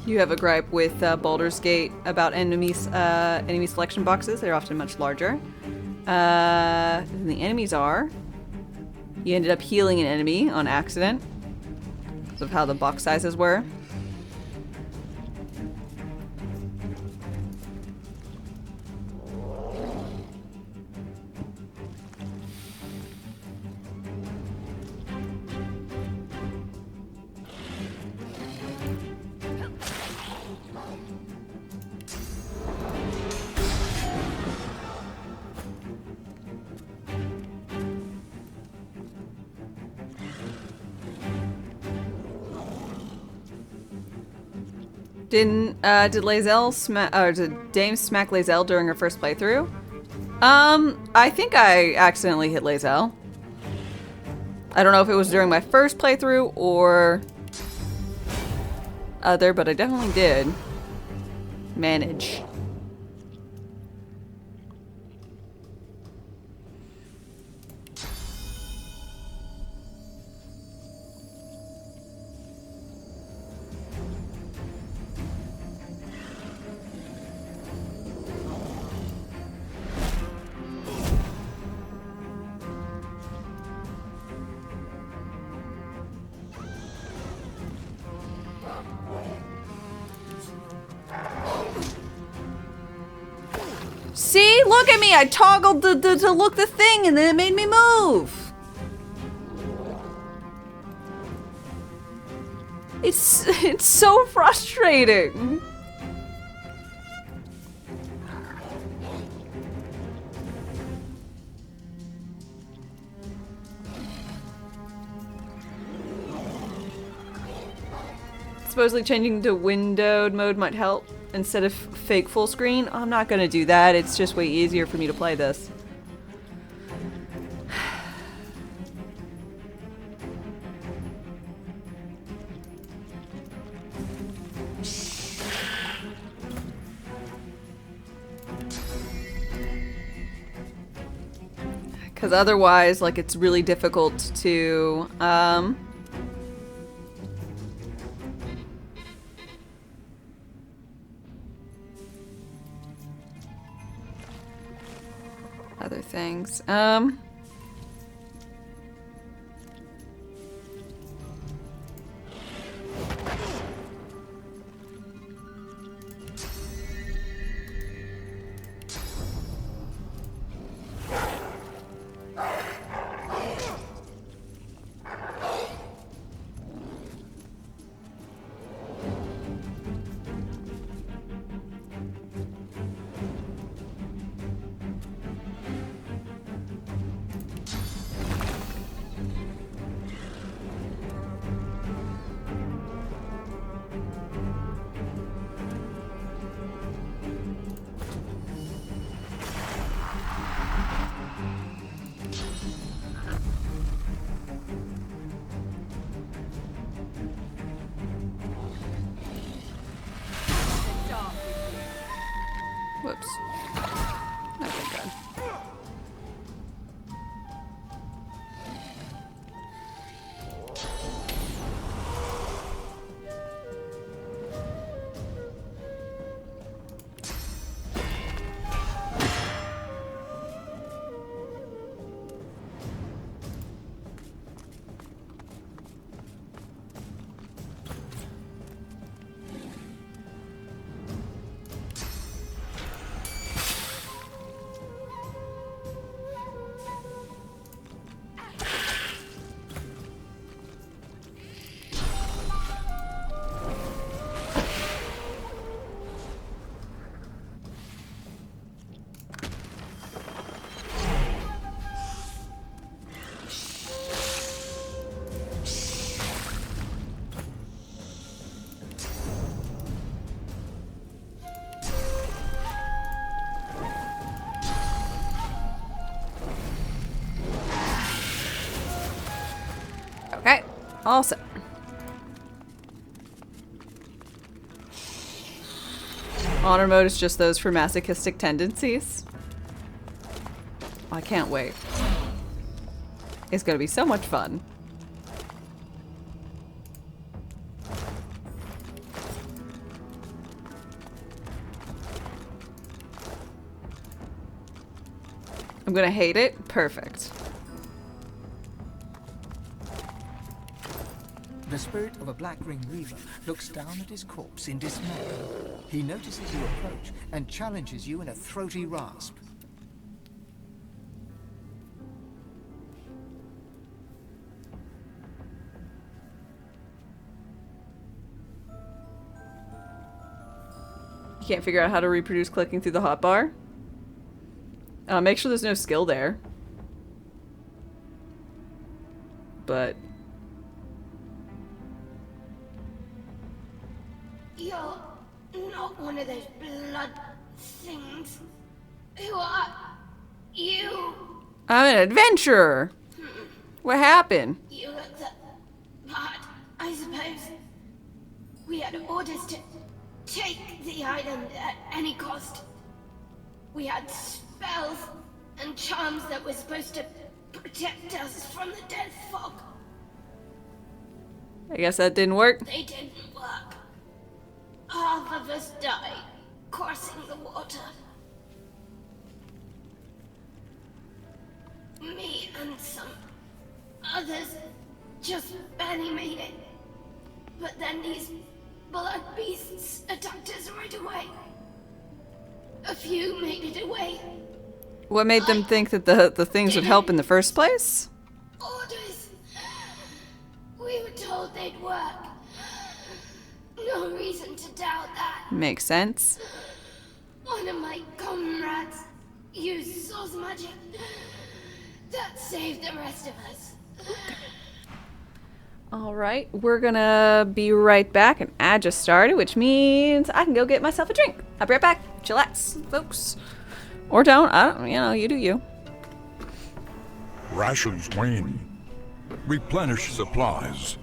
You have a gripe with Baldur's Gate about enemy selection boxes. They're often much larger than the enemies are. You ended up healing an enemy on accident because of how the box sizes were. Did Lae'zel did Dame smack Lae'zel during her first playthrough? I think I accidentally hit Lae'zel. I don't know if it was during my first playthrough or other, but I definitely did manage. See? Look at me! I toggled to look the thing and then it made me move! It's so frustrating! Supposedly changing to windowed mode might help instead of fake full screen. I'm not gonna do that. It's just way easier for me to play this. Because otherwise, like, it's really difficult to, other things. Whoops. Okay, good. Okay, all set. Honor mode is just those for masochistic tendencies. I can't wait. It's gonna be so much fun. I'm gonna hate it. Perfect. The spirit of a black-ringed reaver looks down at his corpse in dismay. He notices you approach and challenges you in a throaty rasp. You can't figure out how to reproduce clicking through the hotbar? Make sure there's no skill there. But... You're not one of those blood things. Who are you? I'm an adventurer! What happened? You look the part, I suppose. We had orders to take the island at any cost. We had spells and charms that were supposed to protect us from the death fog. I guess that didn't work. They didn't work. Half of us died, crossing the water. Me and some others just barely made it. But then these blood beasts attacked us right away. A few made it away. What made them think that the things would help in the first place? Orders. We were told they'd work. No reason to doubt that. Makes sense. One of my comrades used source magic. That saved the rest of us. Alright, we're gonna be right back, and I just started, which means I can go get myself a drink. I'll be right back. Chillax, folks. Or don't. I don't, you know, you do you. Rations wane. Replenish supplies.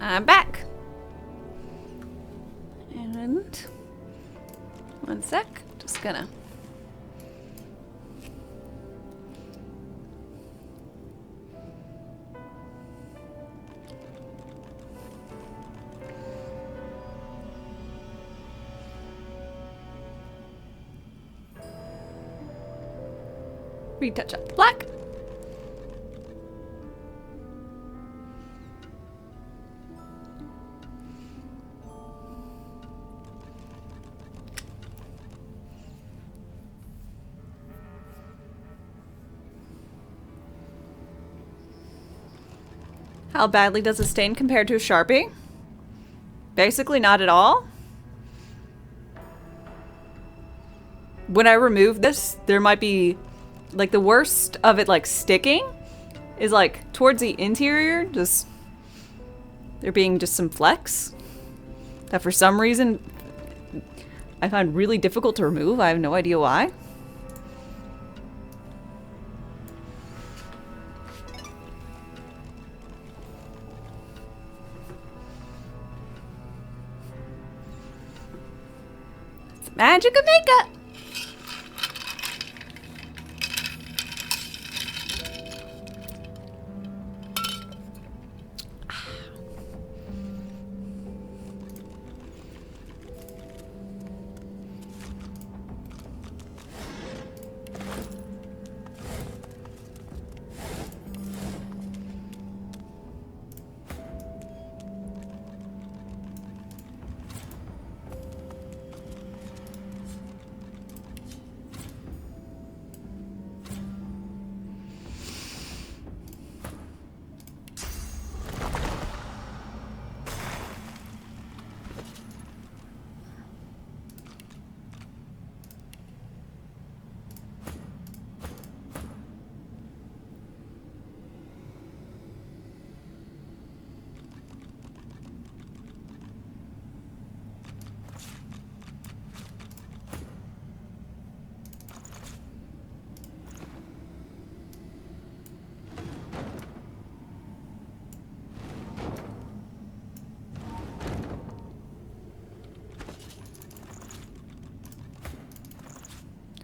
I'm back. And one sec. Just gonna. Retouch up the black. How badly does it stain compared to a Sharpie? Basically not at all. When I remove this, there might be, like, the worst of it, like, sticking is, like, towards the interior, just there being just some flecks that for some reason I find really difficult to remove. I have no idea why. It's the magic of makeup.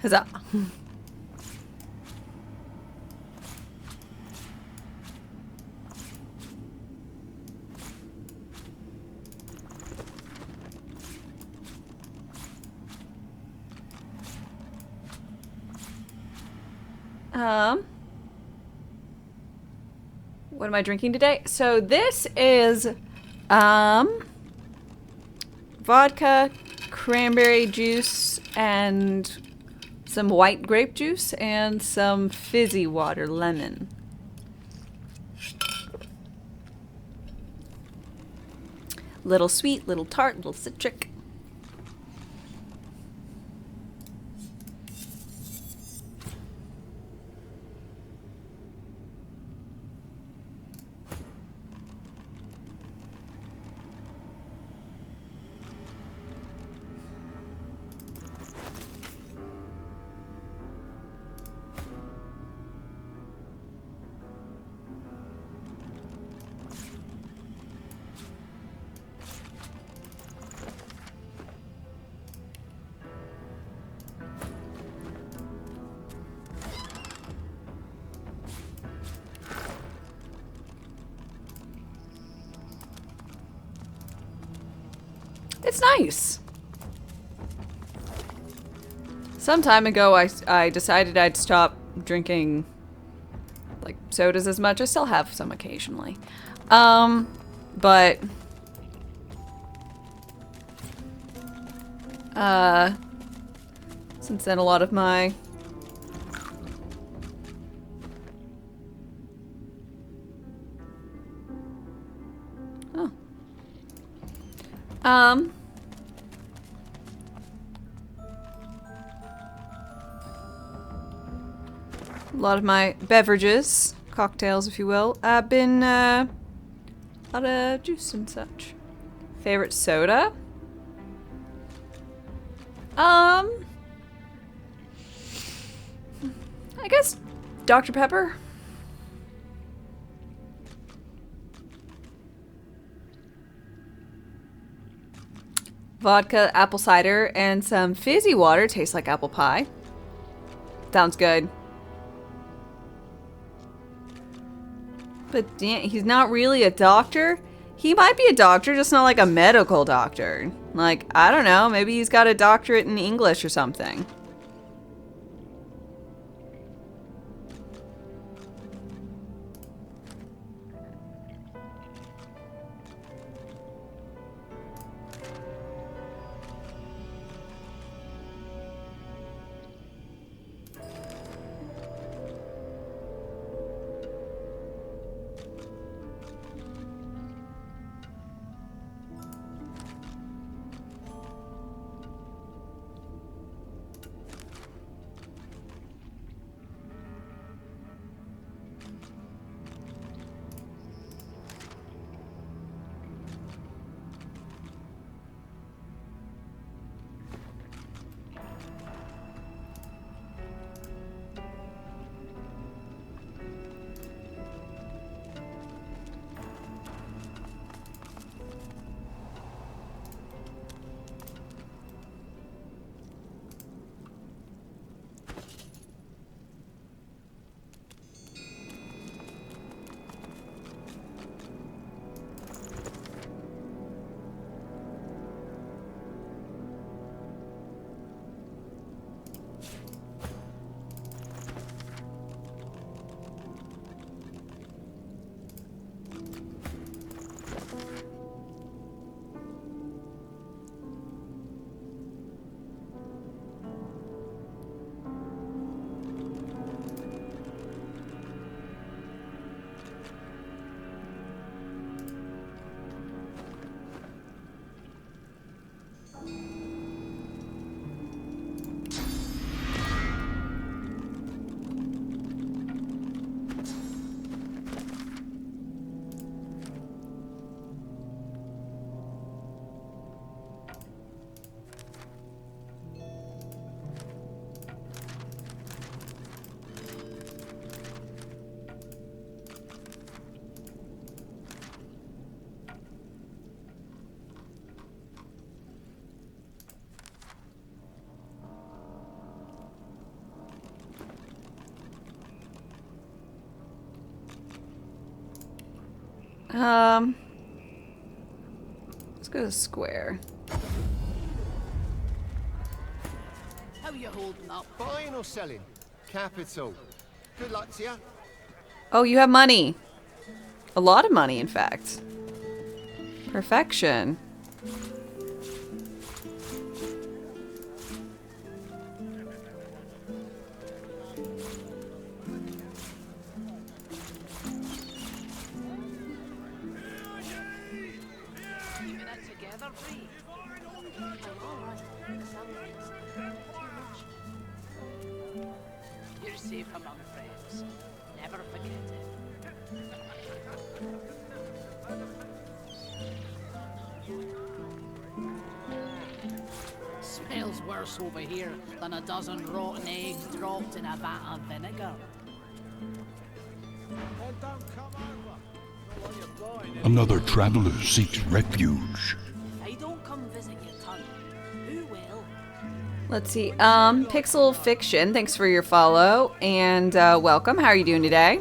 Huzzah. What am I drinking today? So this is vodka, cranberry juice, and some white grape juice, and some fizzy water, lemon. Little sweet, little tart, little citric. It's nice. Some time ago, I decided I'd stop drinking, like, sodas as much. I still have some occasionally. But since then, a lot of my a lot of my beverages, cocktails if you will, have been a lot of juice and such. Favorite soda? I guess Dr. Pepper. vodka, apple cider, and some fizzy water. Tastes like apple pie. Sounds good. But he's not really a doctor. He might be a doctor, just not like a medical doctor. Like, I don't know, maybe he's got a doctorate in English or something. Let's go to square. How you holding up? Buying or selling? Capital. Good luck to you. Oh, you have money. A lot of money, in fact. Perfection. You're safe among friends. Never forget it. Smells worse over here than a dozen rotten eggs dropped in a vat of vinegar. Another traveler seeks refuge. If I don't come visit your tongue, who will? Let's see. Pixel Fiction, thanks for your follow and welcome. How are you doing today?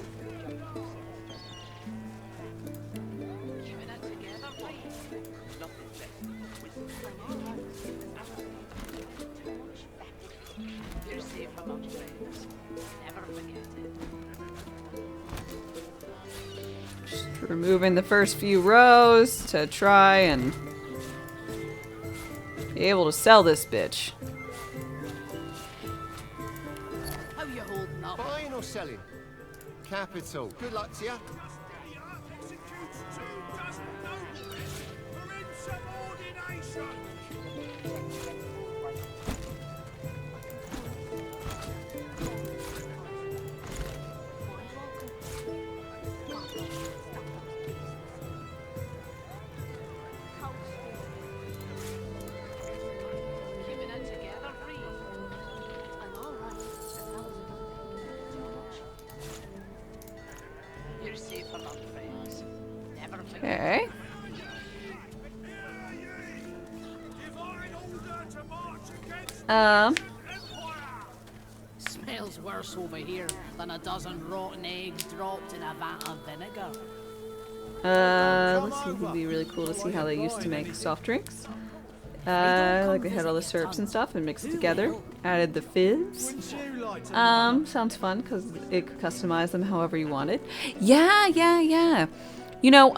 You're safe among friends. Never forget it. Just removing the first few rows to try and be able to sell this bitch. How you holding up? Buying or selling? Capital. Good luck to you. Keeping it together, Bree. I'm all right. You're safe among friends. Never forget. Okay. Smells worse over here than a dozen rotten eggs dropped in a vat of vinegar. Let's see. It would be really cool to see how they used to make soft drinks. Like they had all the syrups and stuff and mixed it together. Added the fizz. Sounds fun because it could customize them however you wanted. Yeah, yeah, yeah. You know,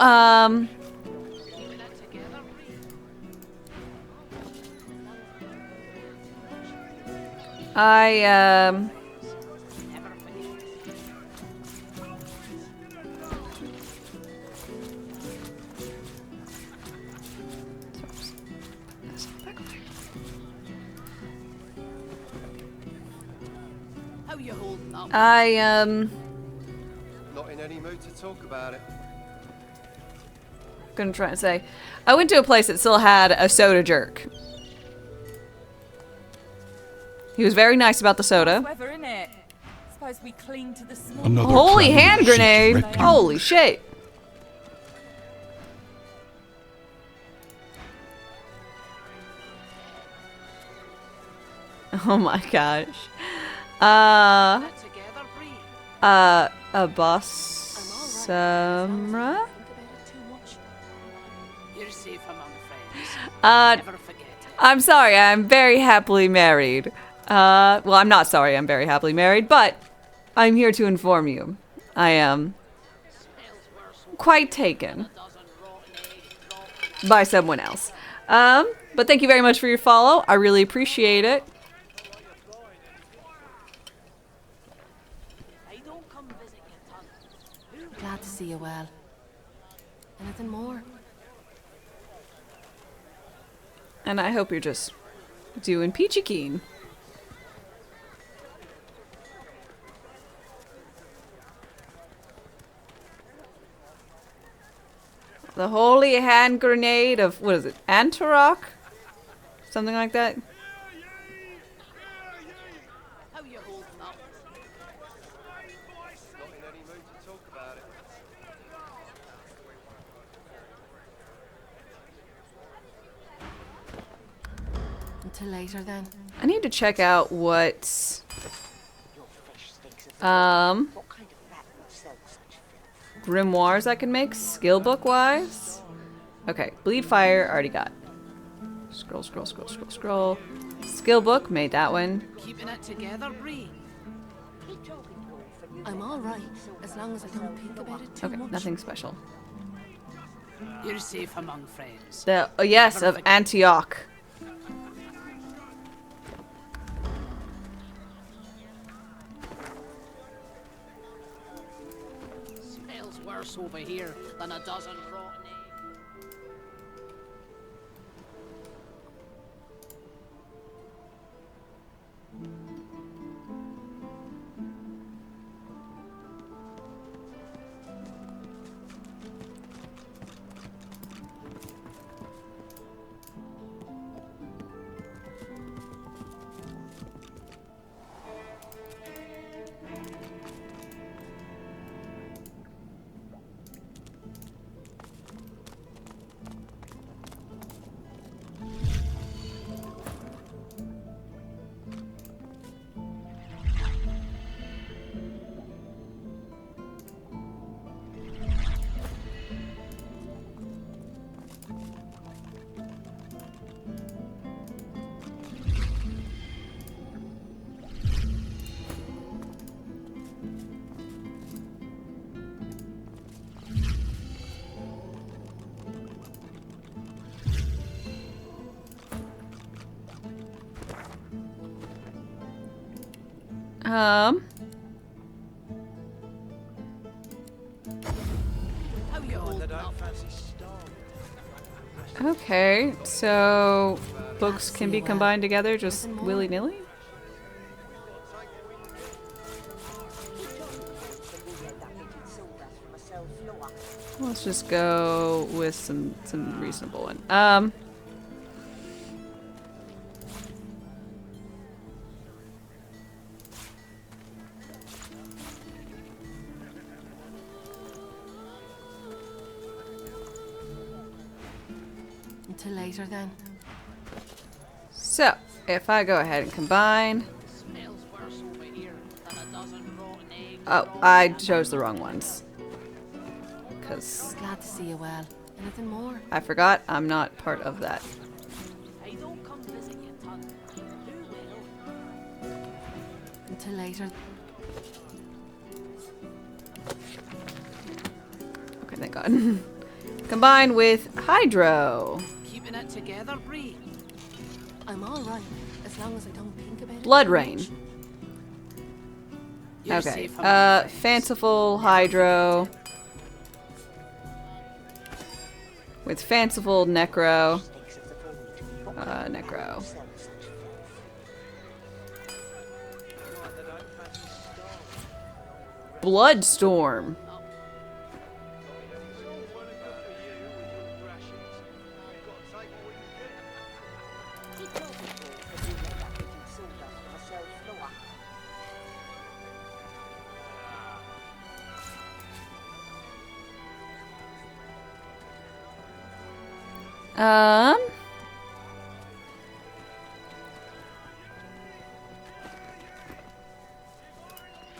How you holding up? Not in any mood to talk about it. Gonna try and say, I went to a place that still had a soda jerk. He was very nice about the soda. Weather, innit? Suppose we cling to the small. Another Holy traveler hand seeks grenade! refuge. Holy shit! Oh my gosh. A boss-samra? You're safe among friends. Never forget it. I'm sorry, I'm very happily married. Well, I'm not sorry I'm very happily married, but I'm here to inform you. I am quite taken by someone else. But thank you very much for your follow. I really appreciate it. Glad to see you well. Anything more? And I hope you're just doing peachy keen. The holy hand grenade of, what is it, Antarok? Something like that? How you holding up? Not in any mood to talk about it. Until later then. I need to check out what grimoires I can make skill book wise. Okay, bleed fire already got. Scroll, scroll, scroll, scroll, scroll. Skill book, made that one. Keeping it together, Bree. I'm all right as long as I don't think about it too Okay, much. nothing special. You're safe among friends. The yes, of Antioch. Smells worse over here than a dozen rotten eggs. Okay, so books can be combined together just willy-nilly? Let's just go with some reasonable one. Until later then. So, if I go ahead and combine... Oh, I chose the wrong ones. Because... Glad to see you well. Anything more? I forgot I'm not part of that. Until later. Okay, thank God. Combined with Hydro. Keeping it together, Bree. I'm alright, as long as I don't think about it. Blood Rain. Okay, Fanciful Hydro. With Fanciful Necro. Necro. Bloodstorm.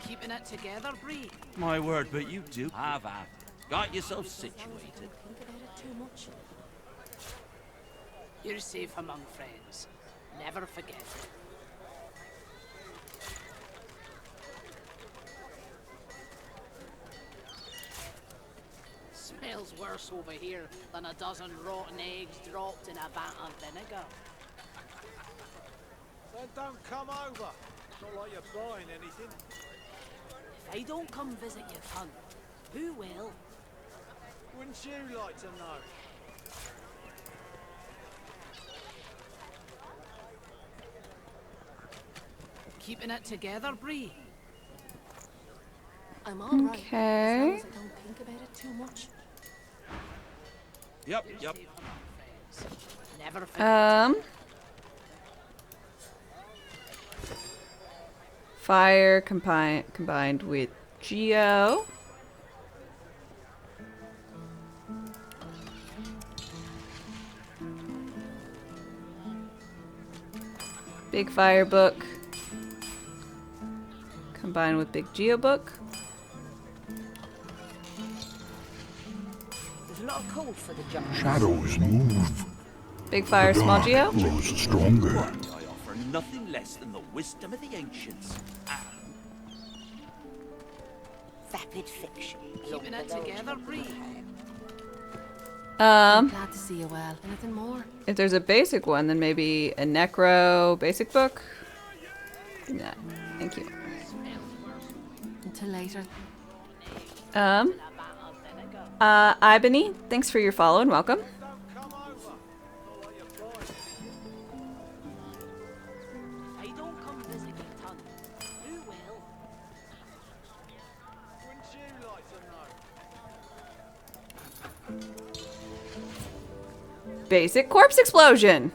Keeping it together, Bree. My word, but you do have got yourself situated. Think about it too much. You're safe among friends. Never forget it. Smells worse over here than a dozen rotten eggs dropped in a vat of vinegar. Then don't come over. It's not like you're buying anything. If I don't come visit your cunt, who will? Wouldn't you like to know? Keeping it together, Bree. I'm alright. Okay. As long as I don't think about it too much. Yep. Never forget. Fire combined with Geo. Big Fire Book combined with Big Geo Book. There's a lot of cold for the job. Shadows move. Big Fire, The Small dark Geo. grows stronger. I offer nothing less than the wisdom of the ancients. Vapid fiction. Keeping it together, Bree. Glad to see you well. Anything more? If there's a basic one, then maybe a Necro basic book. Nah, thank you. Until later. Ibony, thanks for your follow and welcome. I don't come visit your cunt, who will? Wouldn't you like to know? Basic Corpse Explosion.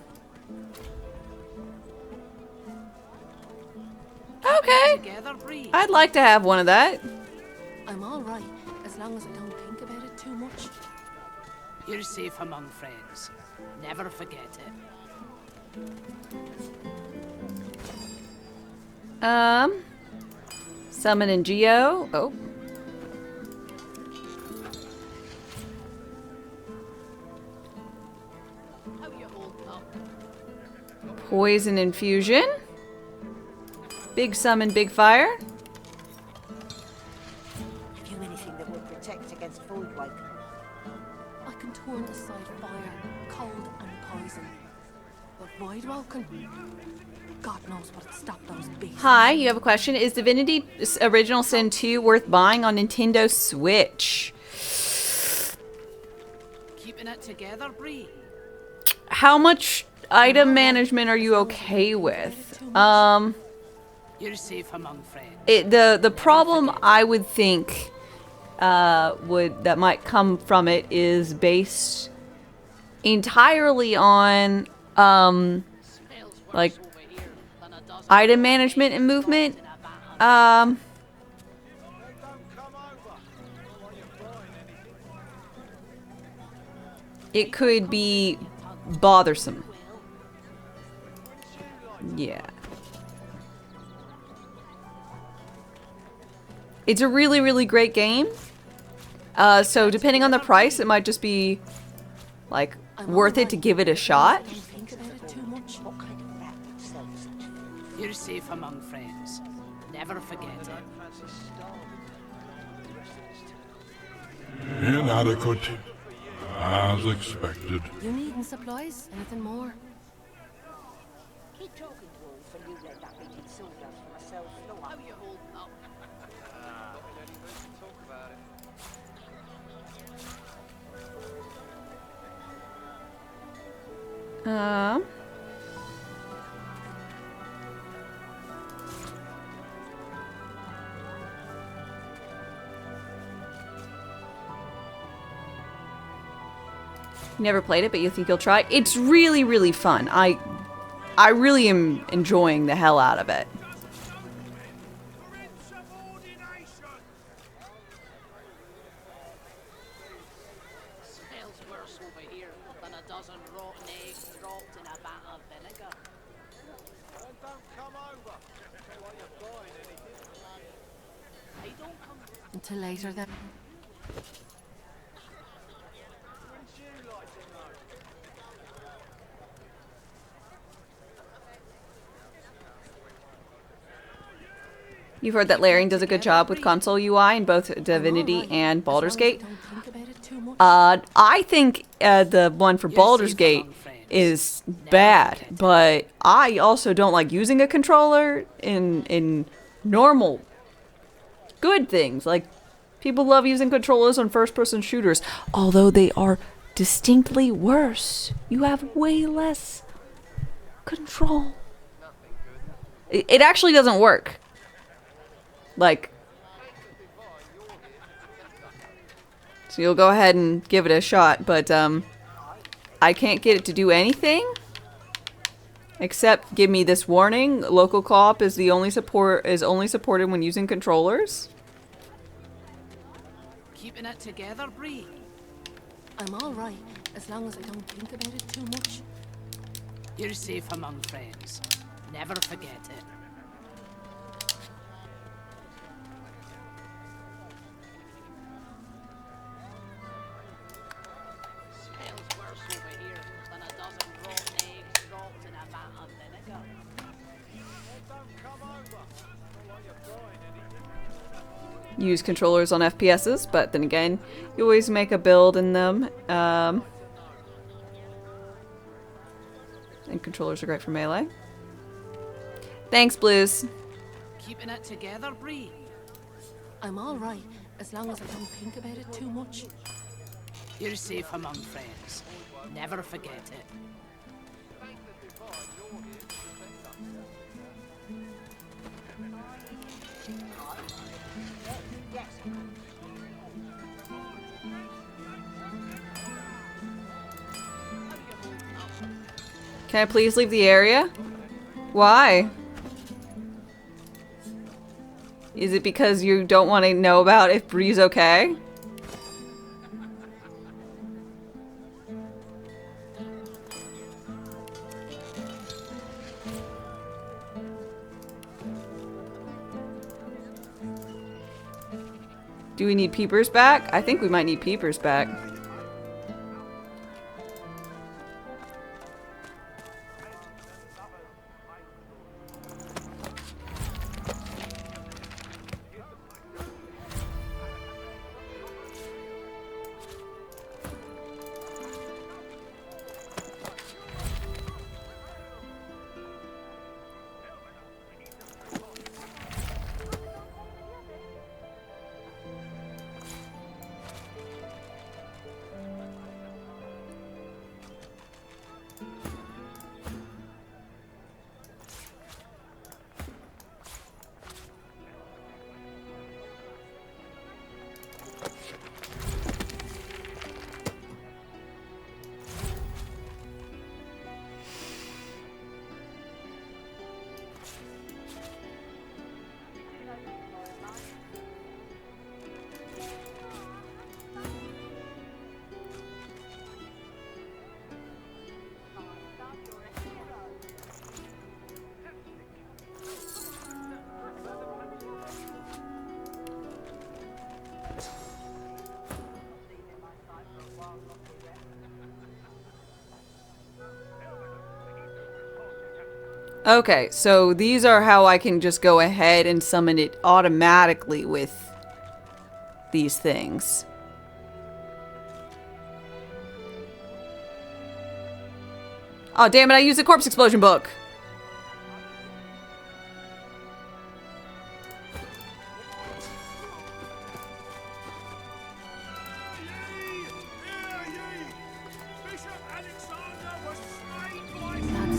Okay. I'd like to have one of that. I'm alright, as long as I don't think about it too much. You're safe among friends. Never forget it. Summon and Geo. Oh. Poison Infusion. Big Summon, Big Fire. Have you anything that will protect against void wipe? I can turn aside fire, cold and poison. But void welcome. God knows what'd stop those beasts. Hi, you have a question. Is Divinity Original Sin 2 worth buying on Nintendo Switch? Keeping it together, Bree. How much item management are you okay with? You're safe among friends. The problem I would think that might come from it is based entirely on like item management and movement. It could be bothersome. Yeah. It's a really, really great game. So depending on the price, it might just be like worth it to give it a shot. You're safe among friends. Never forget it. Inadequate, as expected. You needing supplies? Anything more? Keep talking to Wolf and you let that beating sword out for myself. No, How you holding up? You never played it, but you think you'll try. It's really, really fun. I really am enjoying the hell out of it. Smells worse over here than a dozen rotten eggs dropped in a vat of vinegar. Then don't come over while you're buying anything. I don't come. Until later then. Wouldn't you like to know? You've heard that Larian does a good job with console UI in both Divinity and Baldur's Gate. I think the one for Baldur's Gate is bad, but I also don't like using a controller in normal good things. Like, people love using controllers on first-person shooters, although they are distinctly worse. You have way less control. It actually doesn't work. Like, so you'll go ahead and give it a shot, but I can't get it to do anything except give me this warning: local co-op is only supported when using controllers. Keeping it together, Bree. I'm all right as long as I don't think about it too much. You're safe among friends. Never forget it. Smells worse over here than a dozen rotten eggs dropped in a vat of vinegar. Then don't come over while you're buying anything. Use controllers on FPSs, but then again, you always make a build in them. And controllers are great for melee. Thanks, Blues. Keeping it together, Bree. I'm all right as long as I don't think about it too much. You're safe among friends. Never forget it. Can I please leave the area? Why? Is it because you don't want to know about if Bree's okay? Do we need Peepers back? I think we might need Peepers back. Okay, so these are how I can just go ahead and summon it automatically with these things. Oh, damn it, I used the corpse explosion book.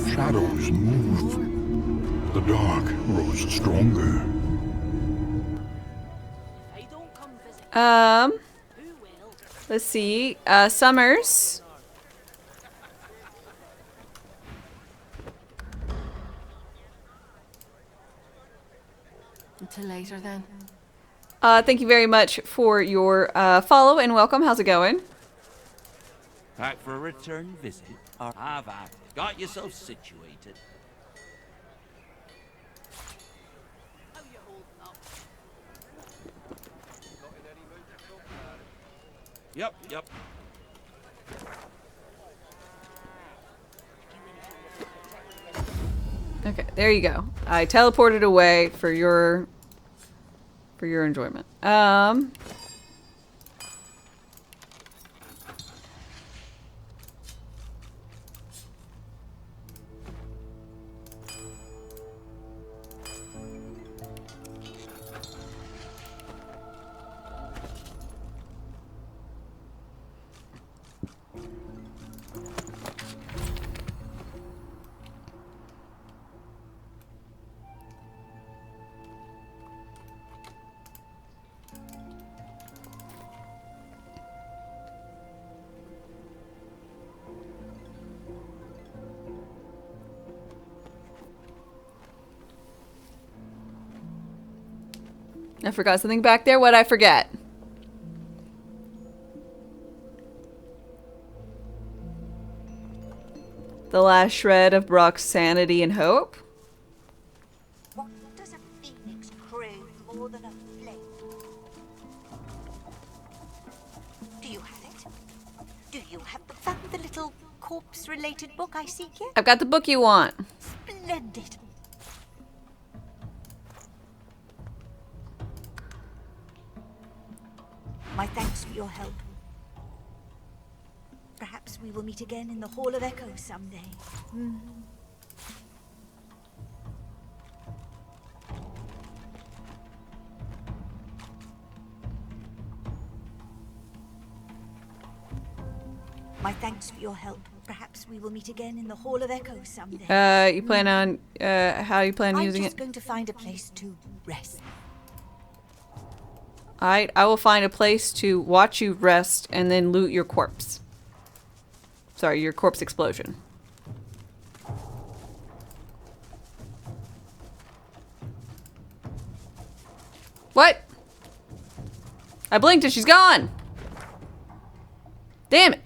Shadows moved. The dark rose stronger. Let's see. Summers. Until later, then. Thank you very much for your follow and welcome. How's it going? Back for a return visit? Or have I got yourself situated? Yep. Okay, there you go. I teleported away for your enjoyment. I forgot something back there. What'd I forget? The last shred of Brock's sanity and hope? What does a phoenix crave more than a flame? Do you have it? Do you have found the little corpse-related book I seek here? I've got the book you want. Splendid. My thanks for your help. Perhaps we will meet again in the Hall of Echoes someday. My thanks for your help. Perhaps we will meet again in the Hall of Echoes someday. You plan on, how you plan on using it? I'm just going to find a place to rest. Alright, I will find a place to watch you rest and then loot your corpse. Sorry, your corpse explosion. What? I blinked and she's gone! Damn it!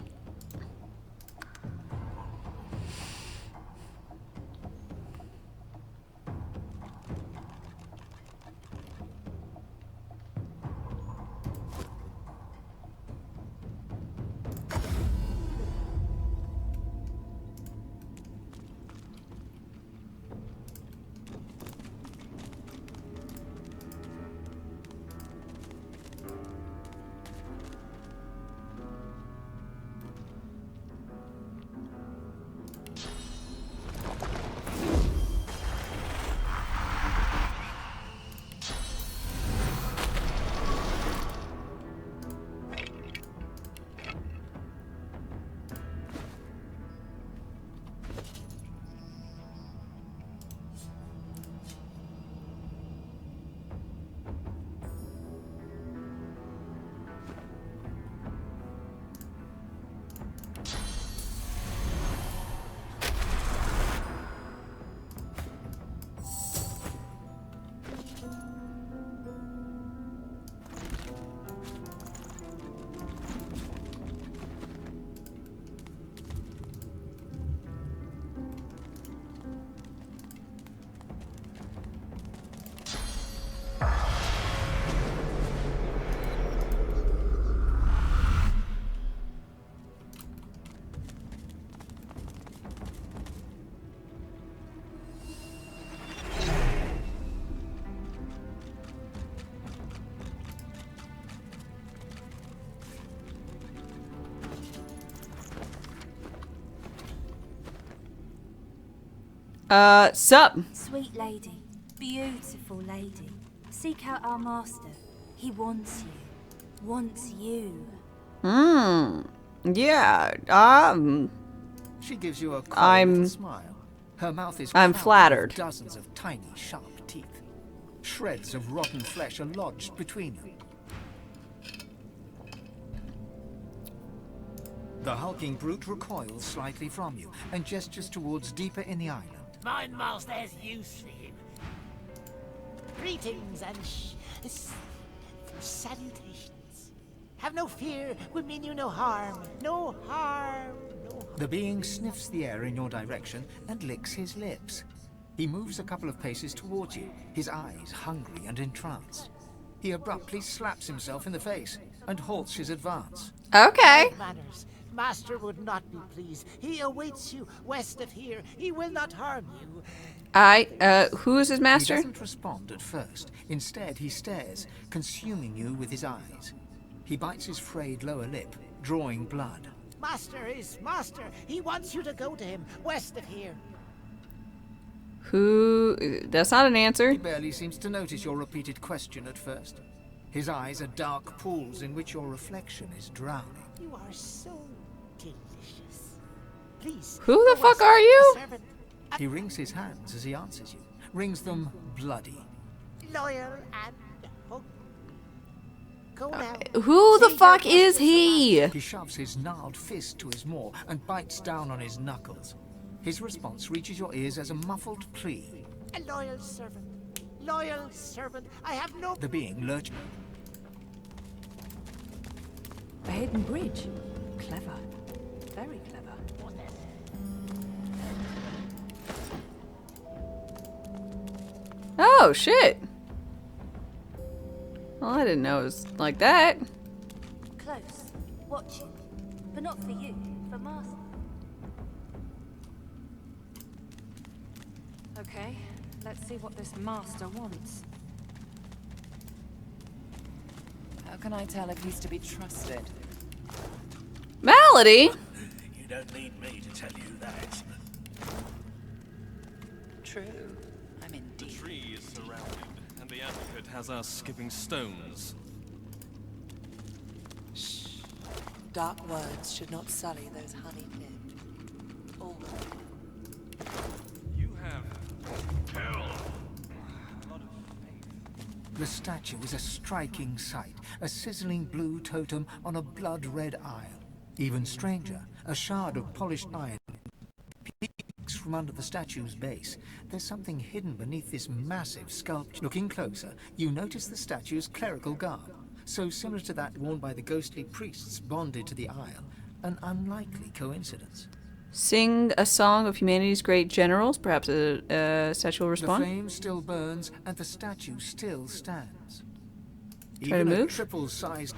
Sup? Sweet lady, beautiful lady, seek out our master. He wants you. Wants you. Yeah, She gives you a cold I'm- little smile. Her mouth is I'm crowded flattered. with dozens of tiny, sharp teeth. Shreds of rotten flesh are lodged between them. The hulking brute recoils slightly from you and gestures towards deeper in the island. Mine, Miles, there's use for you. Greetings and salutations. Have no fear, we mean you no harm. No harm, no harm. The being sniffs the air in your direction and licks his lips. He moves a couple of paces towards you, his eyes hungry and entranced. He abruptly slaps himself in the face and halts his advance. Okay. Manners. Master would not be pleased. He awaits you west of here. He will not harm you. Who is his master? He doesn't respond at first. Instead, he stares, consuming you with his eyes. He bites his frayed lower lip, drawing blood. Master is master. He wants you to go to him west of here. Who? That's not an answer. He barely seems to notice your repeated question at first. His eyes are dark pools in which your reflection is drowning. You are so delicious. Please. Who the fuck are you? He wrings his hands as he answers you. Wrings them bloody. Loyal and hook. Go now. Who the fuck is he? He shoves his gnarled fist to his maw and bites down on his knuckles. His response reaches your ears as a muffled plea. A loyal servant. Loyal servant. I have no... The being lurches. A hidden bridge. Clever. Very clever. Oh, shit. Well, I didn't know it was like that. Close. Watching. But not for you. For master. Okay, let's see what this master wants. How can I tell if he's to be trusted? Malady? You don't need me to tell you that. True. I'm in The deep. tree is surrounded, and the advocate has us skipping stones. Shh. Dark words should not sully those honey-tipped. All You have The statue is a striking sight, a sizzling blue totem on a blood-red isle. Even stranger, a shard of polished iron peeks from under the statue's base. There's something hidden beneath this massive sculpture. Looking closer, you notice the statue's clerical garb, so similar to that worn by the ghostly priests bonded to the isle. An unlikely coincidence. Sing a song of humanity's great generals. Perhaps a statue will The respond. flame still burns, and the statue still stands. Try to Even a move? triple-sized...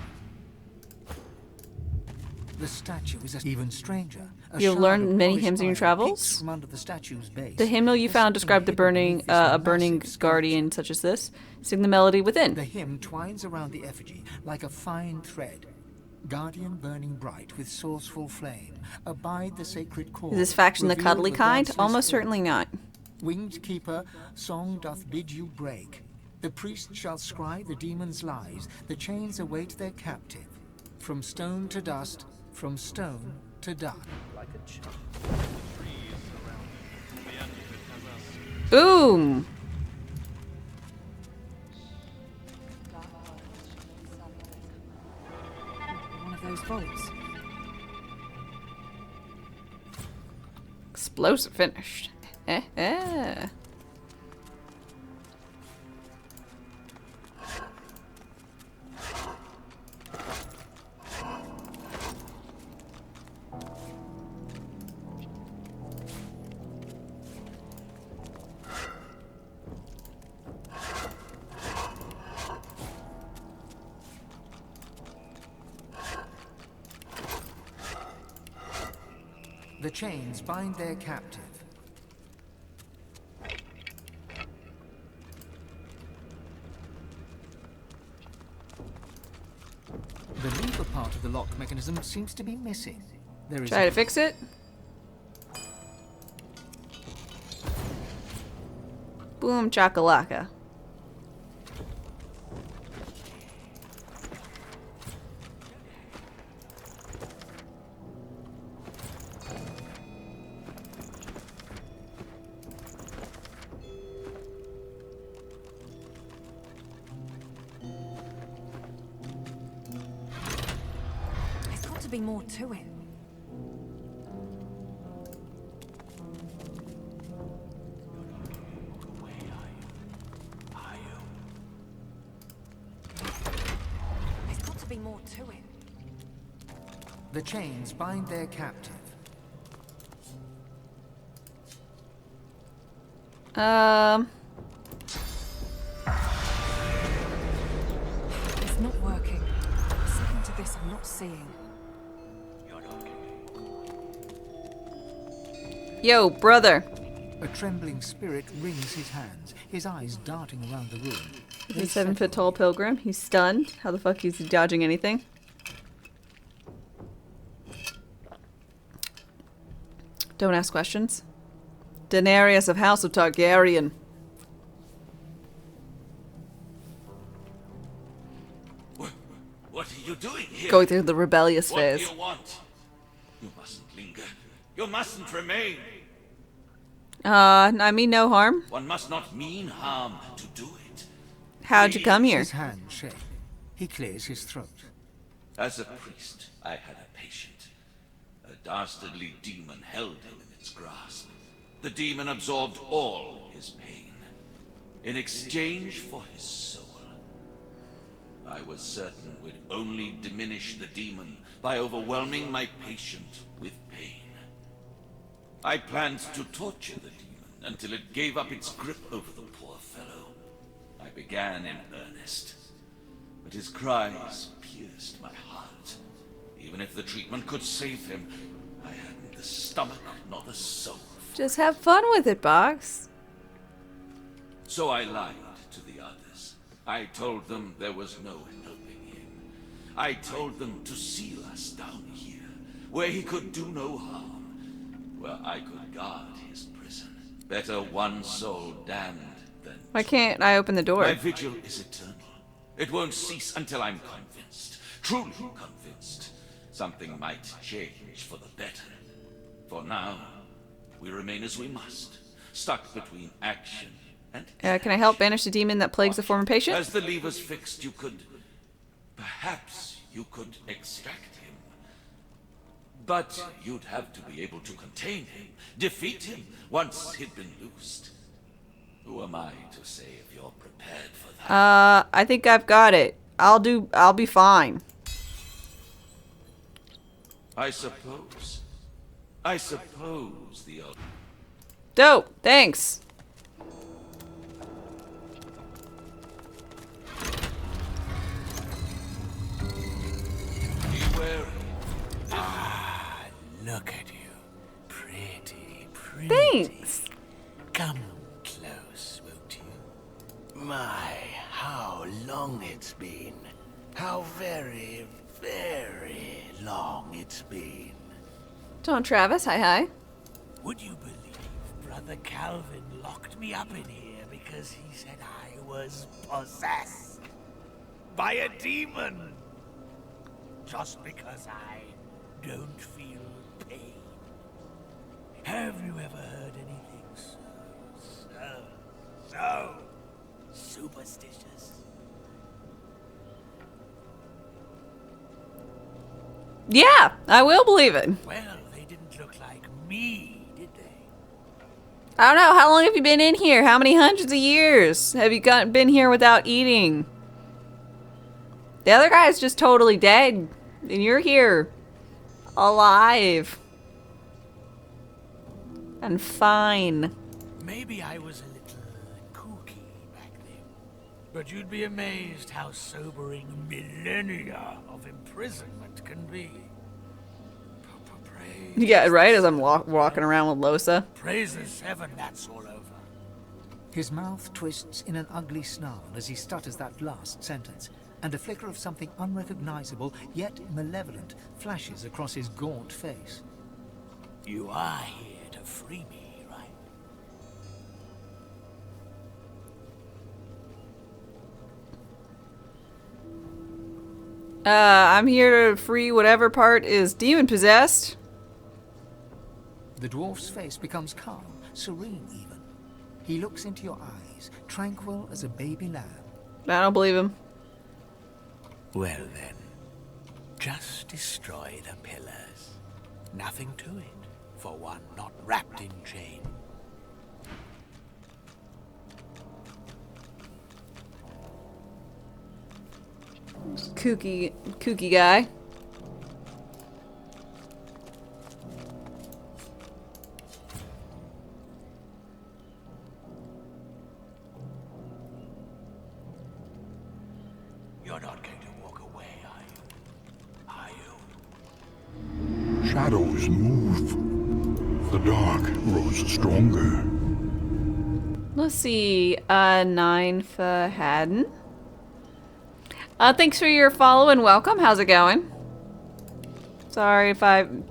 The statue is even stranger. A You'll shard learn of many polished hymns in your iron travels. peeks from under the statue's base. The hymnal you found described the burning, a burning guardian such as this. Sing the melody within. The hymn twines around the effigy like a fine thread. Guardian burning bright with sourceful flame, abide the sacred core. Is this faction the reveal cuddly kind? gods' Almost spirit. certainly not. Winged keeper, song doth bid you break. The priest shall scry the demon's lies. The chains await their captive. From stone to dust, from stone to dust. like a child. The tree is surrounded, and the advocate has us. Boom! One of those vaults. Explosive finished. Eh. The chains bind their captive. The lever part of the lock mechanism seems to be missing. There is Try to fix it. Boom chakalaka. There's got to be more to it. There's got to be more to it. The chains bind their captive. It's not working. Something to this I'm not seeing. Yo, brother. A trembling spirit wrings his hands, his eyes darting around the room. He's a 7-foot tall pilgrim. He's stunned. How the fuck is he dodging anything? Don't ask questions. Daenerys of House of Targaryen. What are you doing here? Going through the rebellious What phase. do you want? You mustn't linger. You mustn't remain. I mean no harm. One must not mean harm to do it. How'd you come here? His hands shake. He clears his throat. As a priest, I had a patient. A dastardly demon held him in its grasp. The demon absorbed all his pain. In exchange for his soul. I was certain we'd only diminish the demon by overwhelming my patient with pain. I planned to torture the demon until it gave up its grip over the poor fellow. I began in earnest, but his cries pierced my heart. Even if the treatment could save him, I hadn't the stomach nor the soul. Just have fun with it, Box. So I lied to the others. I told them there was no helping him. I told them to seal us down here, where he could do no harm, where I could guard his prison. Better one soul damned than Why can't I open the door? My vigil is eternal. It won't cease until I'm convinced, truly convinced, something might change for the better. For now, we remain as we must, stuck between action and Can I help banish the demon that plagues the former patient? As the levers fixed, you could... Perhaps you could extract him. But you'd have to be able to contain him, defeat him, once he'd been loosed. Who am I to say if you're prepared for that? I think I've got it. I'll be fine. I suppose the old... Dope, thanks. Be wary. Look at you. Pretty. Thanks. Come close, won't you? My, how long it's been. How very, very long it's been. John Travis, hi. Would you believe Brother Calvin locked me up in here because he said I was possessed by a demon? Just because I don't feel pain. Have you ever heard anything so superstitious? Yeah, I will believe it. Well, they didn't look like me, did they? I don't know. How long have you been in here? How many hundreds of years have you been here without eating? The other guy's just totally dead. And you're here. Alive. And fine. Maybe I was a little kooky back then. But you'd be amazed how sobering millennia of imprisonment can be. Yeah, right? As I'm walking around with Losa. Praise the heaven that's all over. His mouth twists in an ugly snarl as he stutters that last sentence, and a flicker of something unrecognizable, yet malevolent, flashes across his gaunt face. You are here to free me, right? I'm here to free whatever part is demon possessed. The dwarf's face becomes calm, serene even. He looks into your eyes, tranquil as a baby lamb. I don't believe him. Well then, just destroy the pillars. Nothing to it, for one not wrapped in chain. Kooky guy. You're not going to walk away, are you? Shadows move. The dark grows stronger. Let's see. 9 for Haddon. Thanks for your follow and welcome. How's it going? Sorry if I'm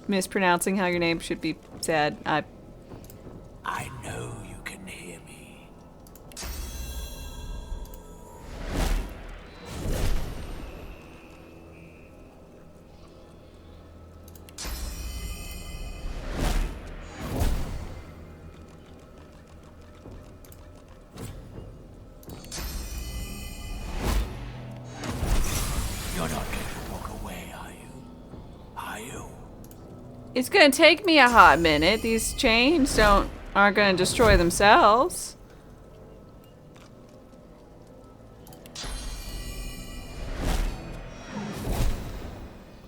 mispronouncing how your name should be said. I know you can hear me. You're not going to walk away, are you? Are you? It's gonna take me a hot minute. These chains aren't gonna destroy themselves.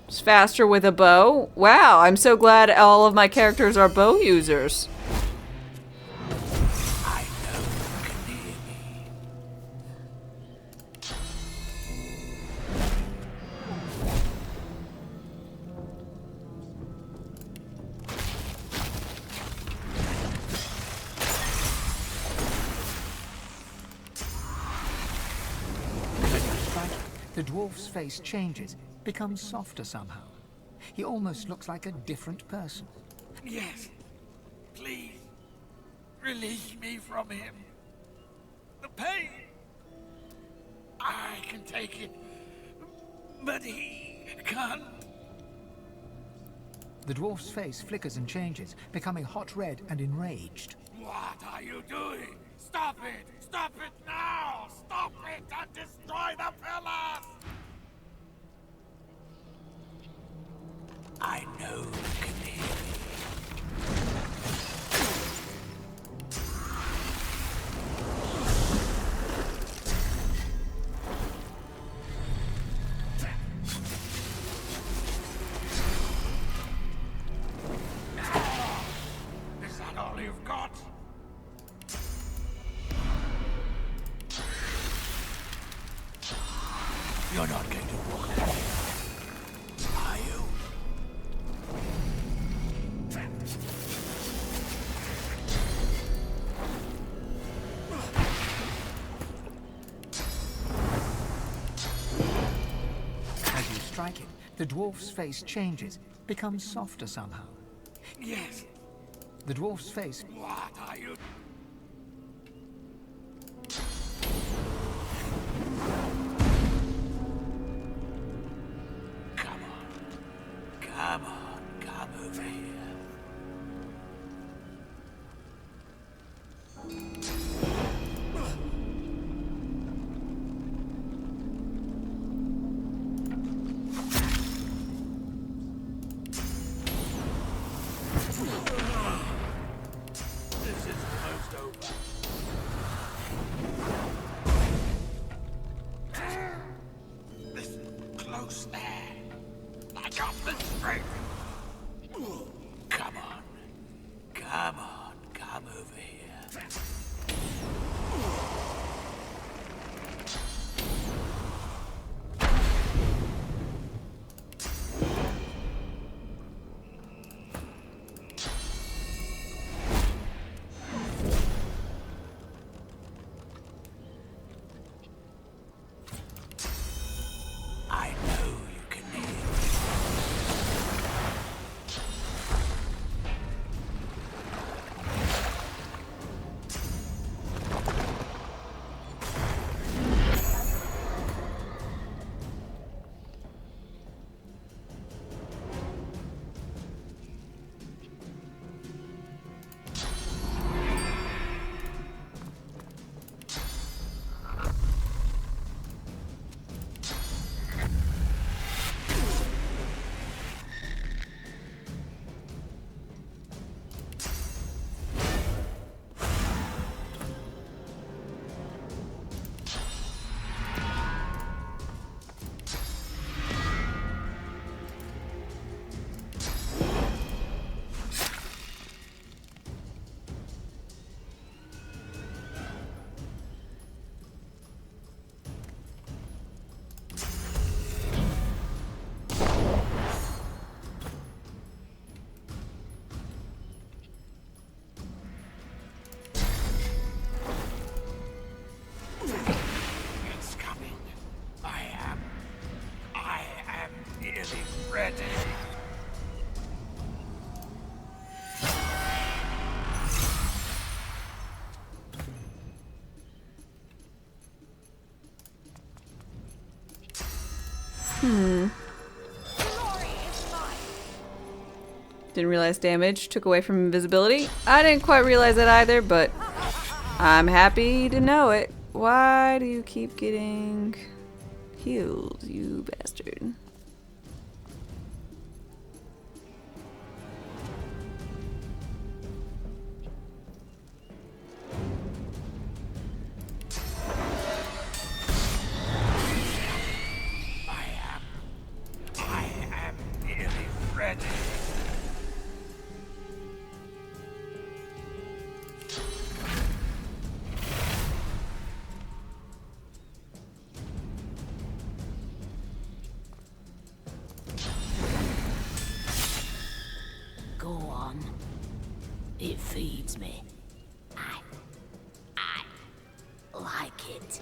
It's faster with a bow. Wow, I'm so glad all of my characters are bow users. I know you can hear me. The dwarf's face changes, becomes softer somehow. He almost looks like a different person. Yes. Please. Release me from him. The pain. I can take it. But he can't. The dwarf's face flickers and changes, becoming hot red and enraged. What are you doing? Stop it! Stop it now! Stop it and destroy the pillars! I know you can hear me. Is that all you've got? You're not going to walk away, are you? As you strike it, the dwarf's face changes, becomes softer somehow. Yes. The dwarf's face... What are you... Come on, come over here. This is almost over. Listen, close there. I got the strength. Come on, come over here. I know you can hear me. Didn't realize damage took away from invisibility. I didn't quite realize that either, but I'm happy to know it. Why do you keep getting healed, you bastard? I am nearly ready. Go on. It feeds me. I like it.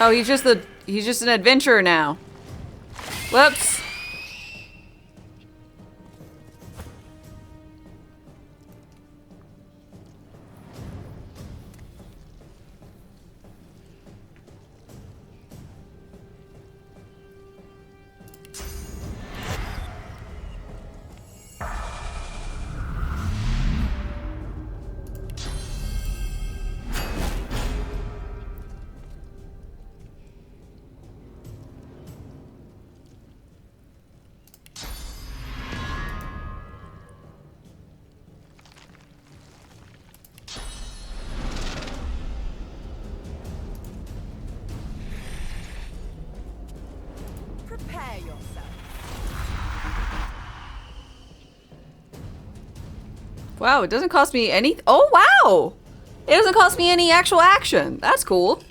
Oh, he's just an adventurer now. Whoops. Prepare yourself. Wow, it doesn't cost me any. Oh, wow! It doesn't cost me any actual action. That's cool.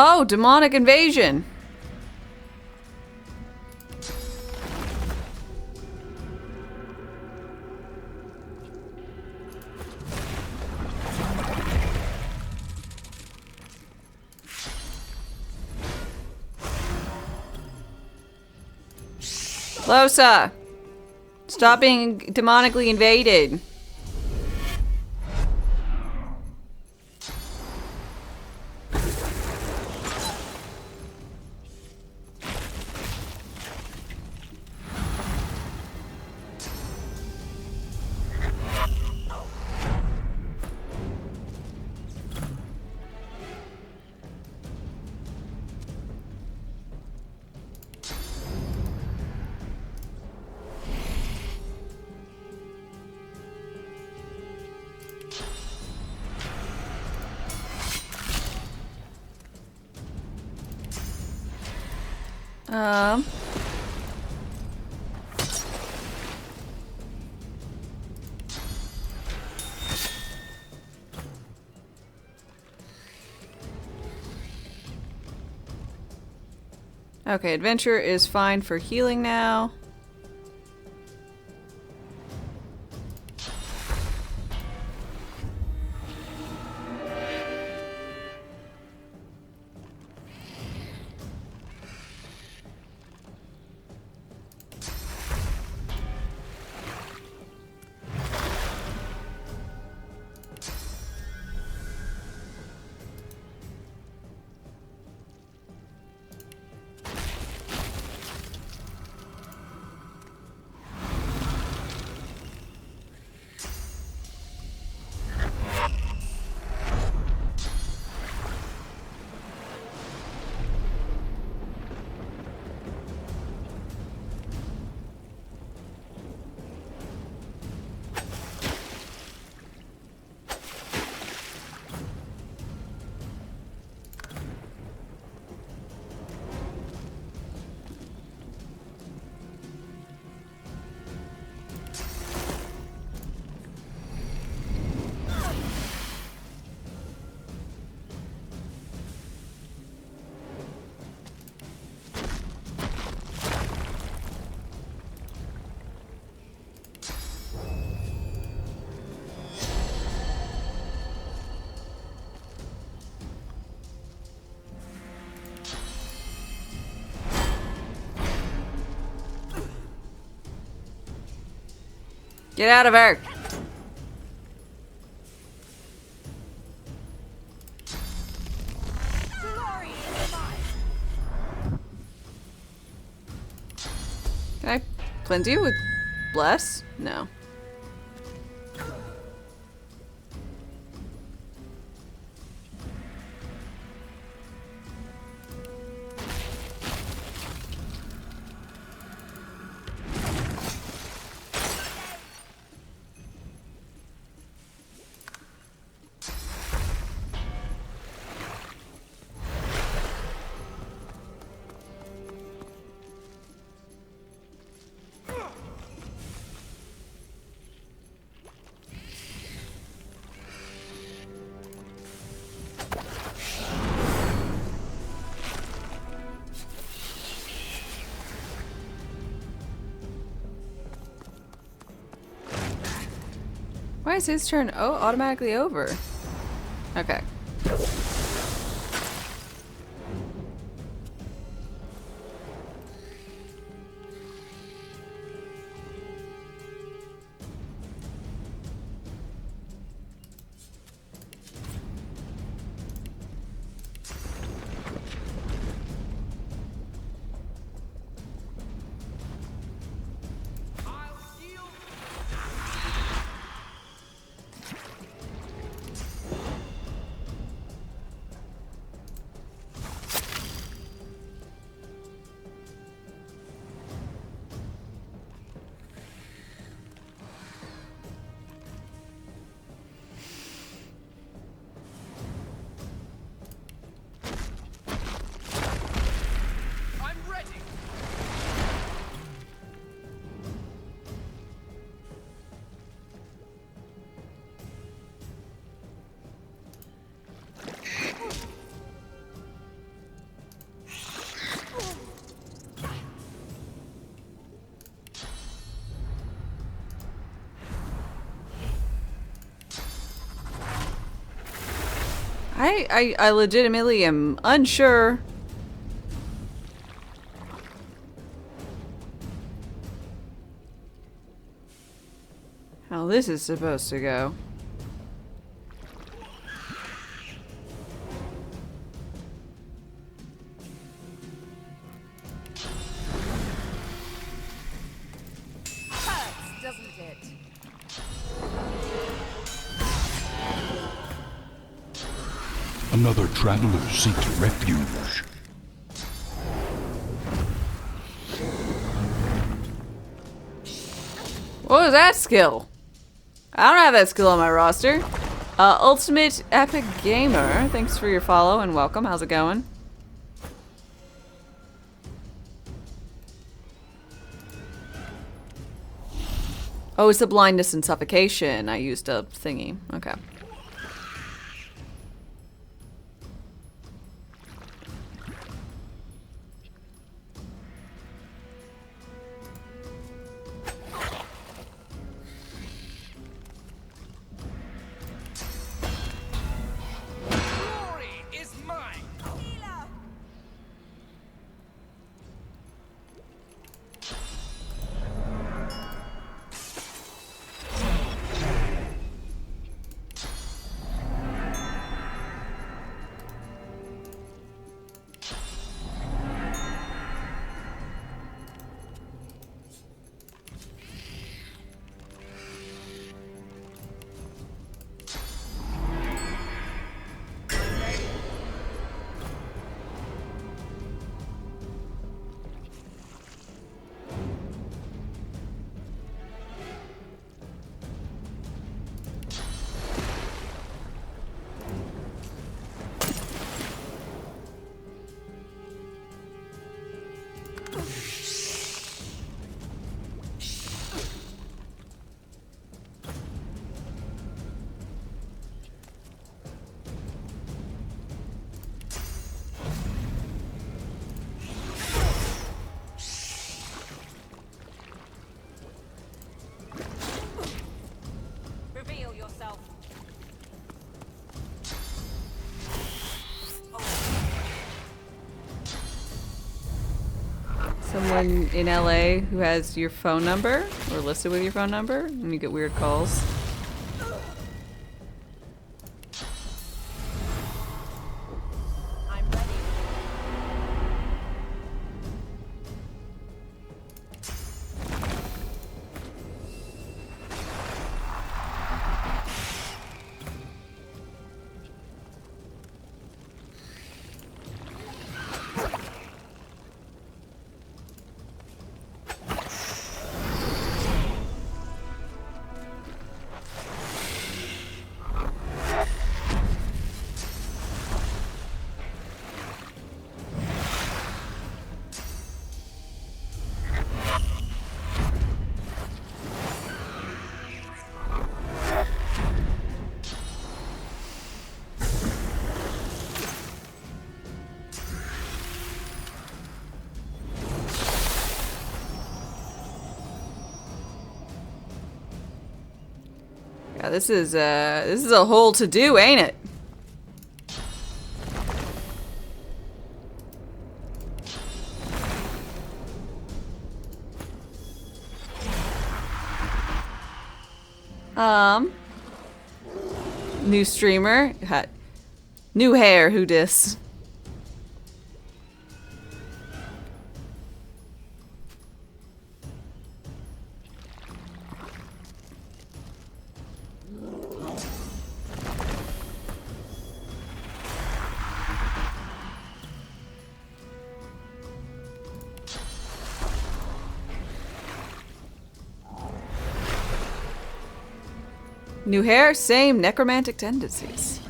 Oh, demonic invasion. Losa, stop being demonically invaded. Okay, adventure is fine for healing now. Get out of her! Can I cleanse you with bless? No. Why is his turn automatically over? Okay. I legitimately am unsure how this is supposed to go. Hurts, doesn't it? Another traveler seeks refuge. What was that skill? I don't have that skill on my roster. Ultimate Epic Gamer, thanks for your follow and welcome. How's it going? Oh, it's the blindness and suffocation. I used a thingy. Okay. someone in LA who has your phone number or listed with your phone number and you get weird calls. Yeah, this is a whole to do, ain't it? New streamer, new hair, who dis? New hair, same necromantic tendencies.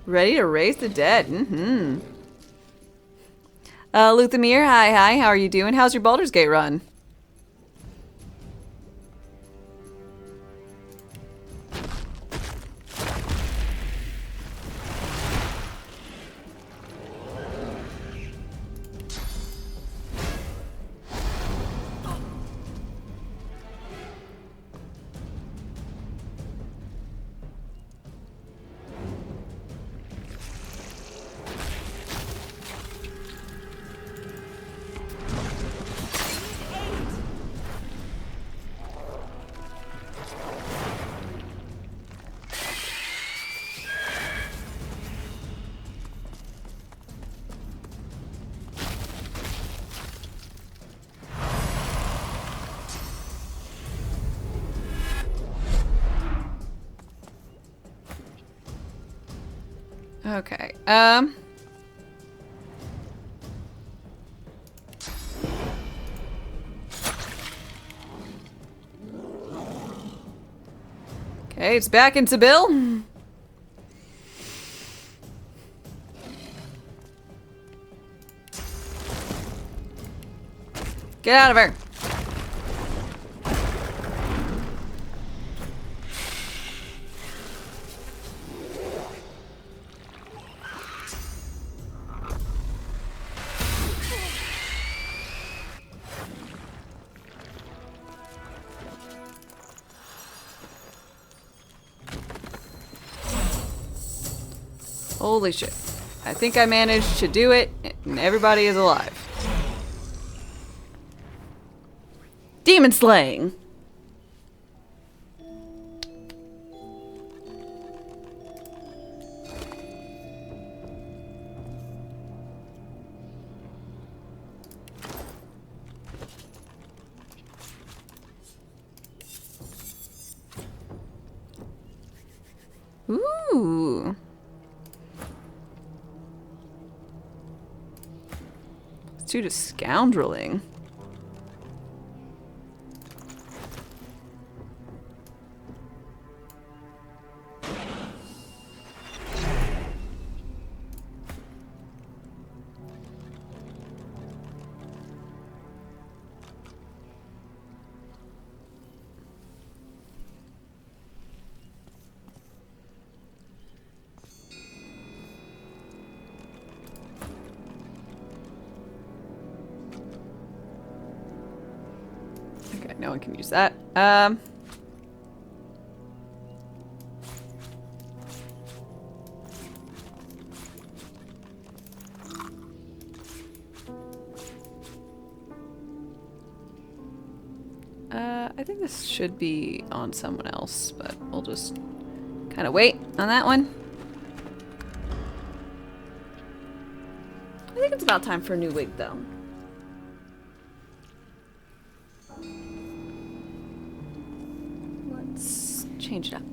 Ready to raise the dead. Luthamir, hi, how are you doing? How's your Baldur's Gate run? Okay, okay, it's back into Bill. Get out of her. Holy shit. I think I managed to do it, and everybody is alive. Demon slaying! Ooh. Let's do the scoundreling. No one can use that. I think this should be on someone else, but we'll just kind of wait on that one. I think it's about time for a new wig, though. Let's change it up.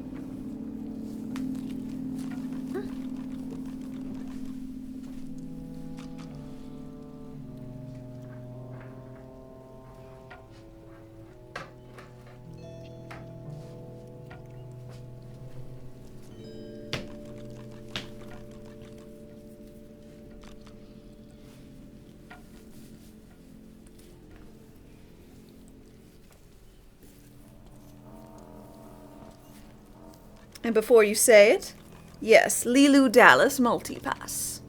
And before you say it, yes, Lilu Dallas Multipass.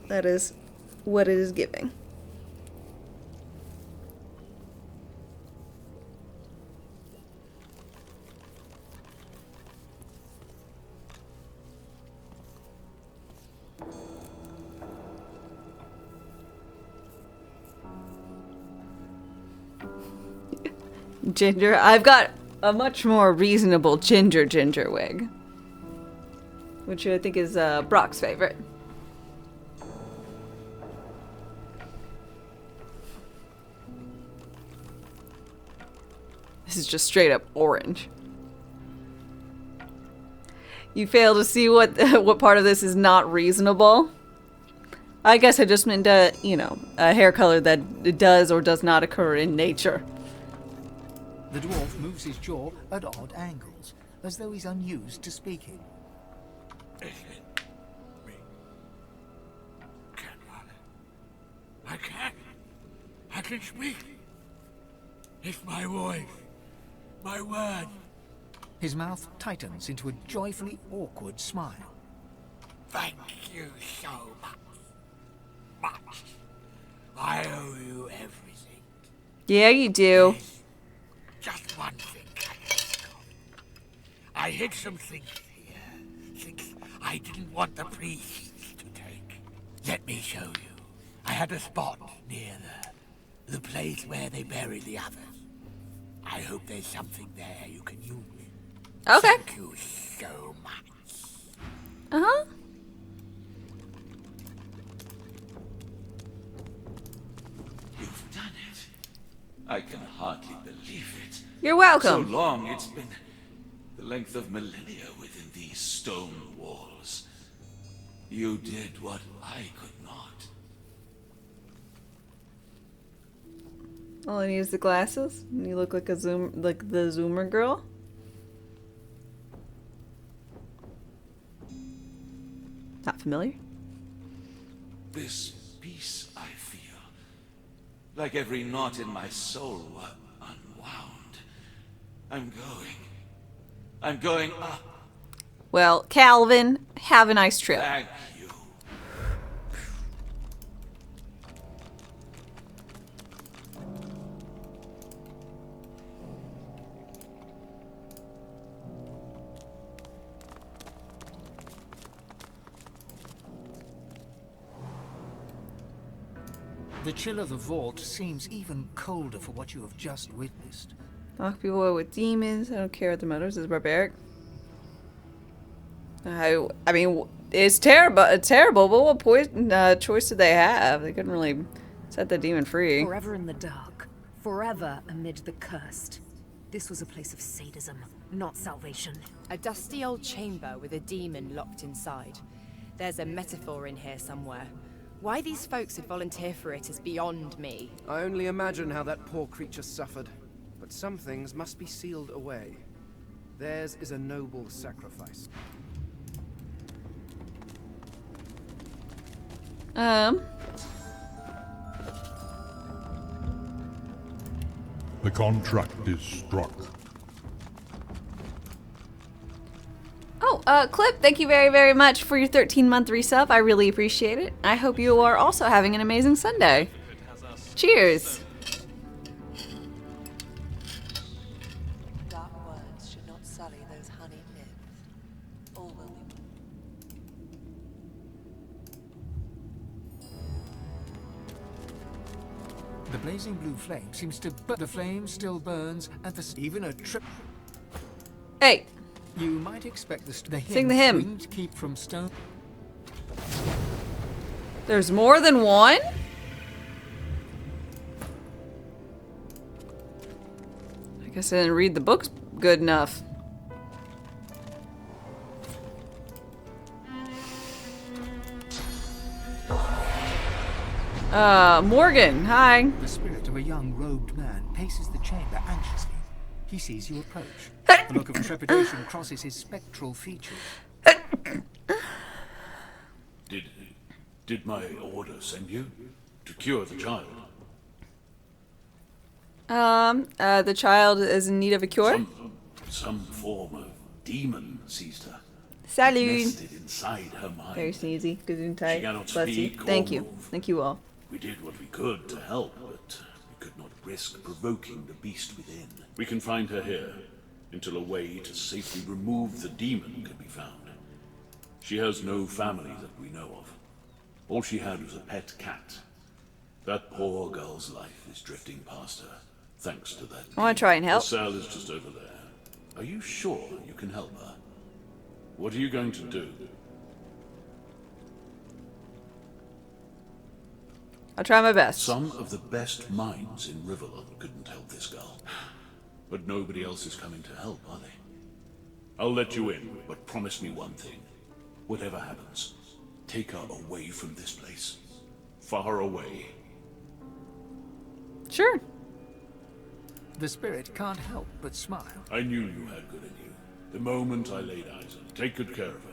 That is what it is giving. Ginger, I've got a much more reasonable ginger wig, which I think is Brock's favorite. This is just straight up orange. You fail to see what part of this is not reasonable. I guess I just meant a hair color that does or does not occur in nature. The dwarf moves his jaw at odd angles, as though he's unused to speaking. I can speak. It's my voice. My word. His mouth tightens into a joyfully awkward smile. Thank you so much. I owe you everything. Yeah, you do. Just one thing I think of. I hid some things here. Things I didn't want the priests to take. Let me show you. I had a spot near the place where they bury the others. I hope there's something there you can use. Okay. Thank you so much. Uh-huh. You've done it. I can hardly believe it. You're welcome. So long, it's been the length of millennia within these stone walls. You did what I could not. All I need is the glasses. And you look like the Zoomer girl. Not familiar? This peace I feel, like every knot in my soul were unwound. I'm going up. Well, Calvin, have a nice trip. Thank you. The chill of the vault seems even colder for what you have just witnessed. Lock people with demons. I don't care what the motives is barbaric. I mean, it's terrible. It's terrible. But what choice did they have? They couldn't really set the demon free. Forever in the dark, forever amid the cursed. This was a place of sadism, not salvation. A dusty old chamber with a demon locked inside. There's a metaphor in here somewhere. Why these folks would volunteer for it is beyond me. I only imagine how that poor creature suffered. But some things must be sealed away. Theirs is a noble sacrifice. The contract is struck. Oh, Clip, thank you very, very much for your 13-month resub. I really appreciate it. I hope you are also having an amazing Sunday. Cheers. blazing blue flame seems to burn. The flame still burns at the... Even a trip... Hey! You might expect the Sing the hymn. Winged keep from stone... There's more than one? I guess I didn't read the books good enough. Morgan, hi. The spirit of a young robed man paces the chamber anxiously. He sees you approach. A look of trepidation crosses his spectral features. Did my order send you? To cure the child? The child is in need of a cure? Some form of demon seized her. Salut. Nested inside her mind. Very sneezy. Gesundheit. She cannot Bless you. speak or Thank you. move. Thank you all. We did what we could to help, but we could not risk provoking the beast within. We can find her here, until a way to safely remove the demon can be found. She has no family that we know of. All she had was a pet cat. That poor girl's life is drifting past her, thanks to that. I want to try and help. The cell is just over there. Are you sure you can help her? What are you going to do? I'll try my best. Some of the best minds in Riverlon couldn't help this girl. But nobody else is coming to help, are they? I'll let you in, but promise me one thing. Whatever happens, take her away from this place. Far away. Sure. The spirit can't help but smile. I knew you had good in you. The moment I laid eyes on her. Take good care of her.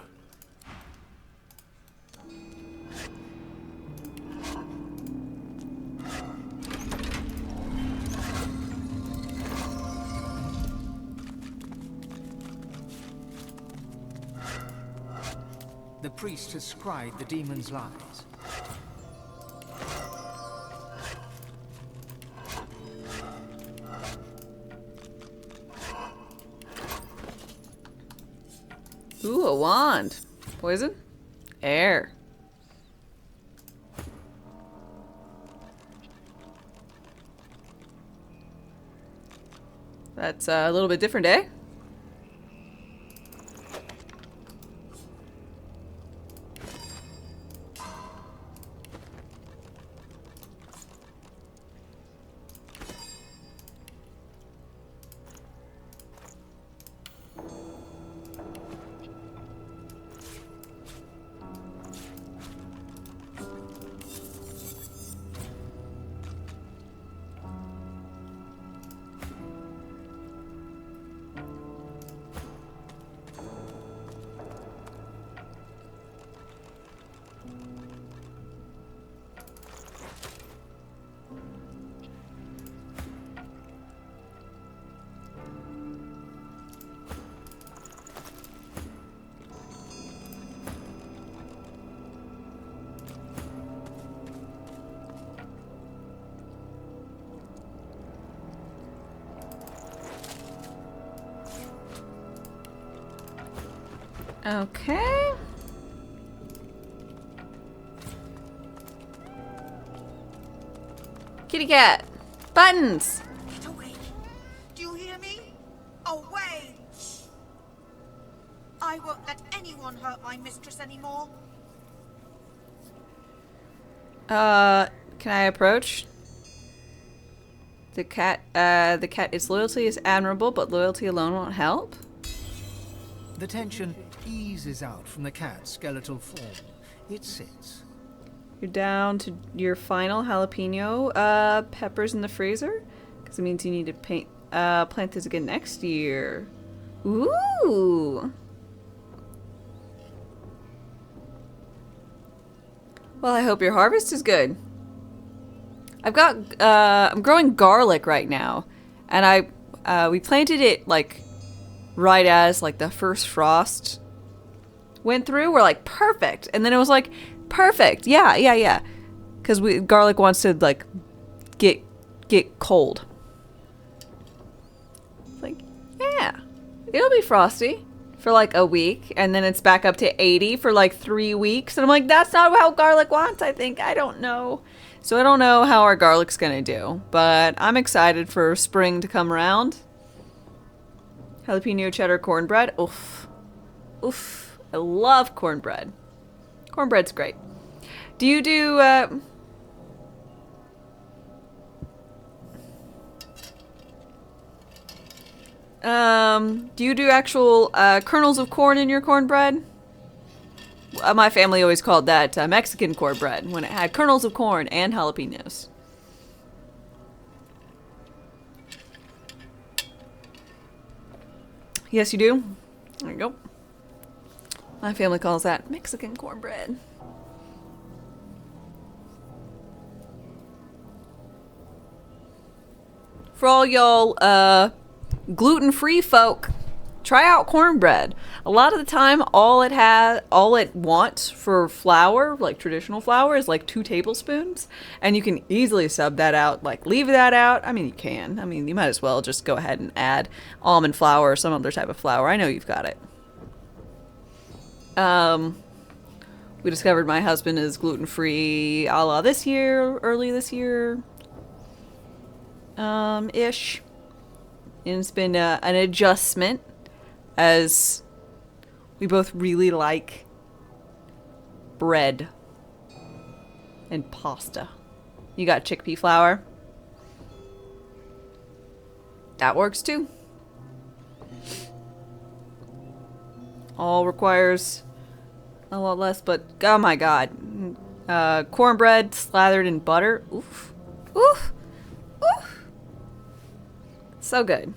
The priest has scried the demon's lies. Ooh, a wand. Poison? Air. That's a little bit different, eh? Okay. Kitty cat. Buttons. Get away. Do you hear me? Away! I won't let anyone hurt my mistress anymore. Can I approach? The cat, its loyalty is admirable, but loyalty alone won't help. The tension eases out from the cat's skeletal form. It sits. You're down to your final jalapeno peppers in the freezer, because it means you need to plant this again next year. Ooh. Well, I hope your harvest is good. I'm growing garlic right now, and we planted it like right as like the first frost went through. We're like perfect, and then it was like perfect, yeah, because garlic wants to like get cold. Like yeah, it'll be frosty. for like a week, and then it's back up to 80 for like 3 weeks. And I'm like, that's not how garlic wants, I think. I don't know. So I don't know how our garlic's gonna do, but I'm excited for spring to come around. Jalapeno cheddar cornbread. Oof. Oof. I love cornbread. Cornbread's great. Do you do, do you do actual, kernels of corn in your cornbread? My family always called that Mexican cornbread when it had kernels of corn and jalapenos. Yes, you do? There you go. My family calls that Mexican cornbread. For all y'all gluten-free folk, try out cornbread. A lot of the time, all it wants for flour, like traditional flour, is like 2 tablespoons. And you can easily sub that out, like leave that out. I mean, you can. I mean, you might as well just go ahead and add almond flour or some other type of flour. I know you've got it. We discovered my husband is gluten-free a la this year, early this year, ish. And it's been an adjustment, as we both really like bread and pasta. You got chickpea flour? That works too. All requires a lot less, but oh my god. Cornbread slathered in butter. Oof. Oof. Oof. So good.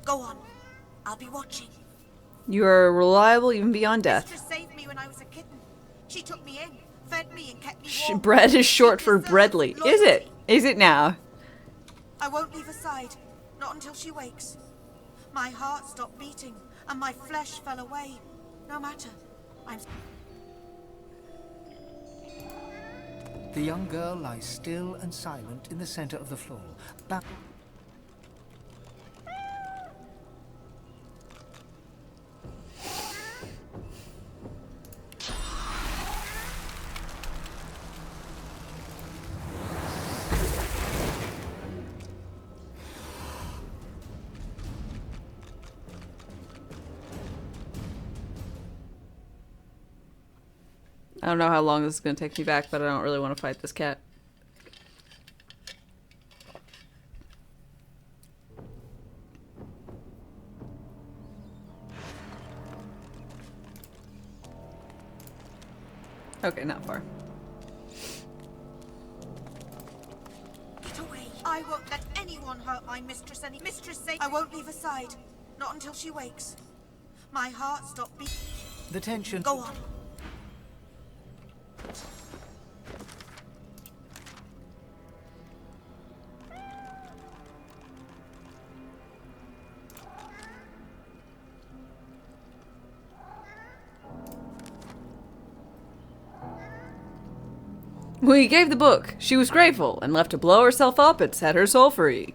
Go on. I'll be watching. You are reliable even beyond death. Mistress saved me when I was a kitten. She took me in, fed me, and kept me warm. Bread is short for breadly. Is it? Is it now? I won't leave her side. Not until she wakes. My heart stopped beating, and my flesh fell away. No matter. I'm... The young girl lies still and silent in the center of the floor. I don't know how long this is going to take me back, but I don't really want to fight this cat. Okay, not far. Get away. I won't let anyone hurt my mistress any. Mistress say I won't leave her side. Not until she wakes. My heart stopped beating. The tension... Go on. We gave the book. She was grateful and left to blow herself up and set her soul free.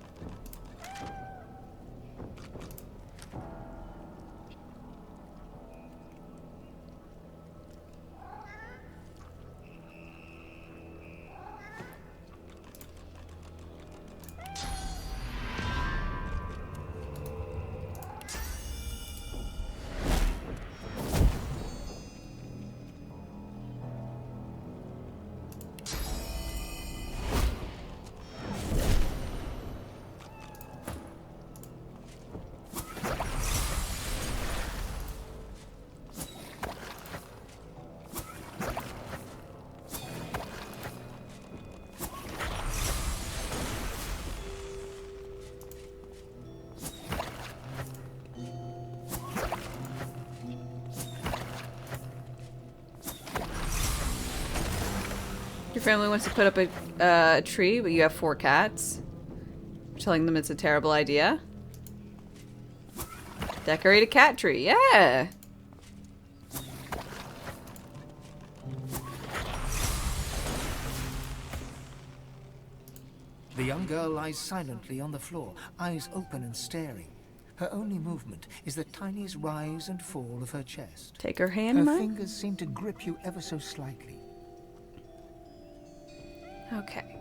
Your family wants to put up a tree, but you have 4 cats. You're telling them it's a terrible idea. Decorate a cat tree, yeah! The young girl lies silently on the floor, eyes open and staring. Her only movement is the tiniest rise and fall of her chest. Take her hand, Her Mike. fingers seem to grip you ever so slightly. Okay.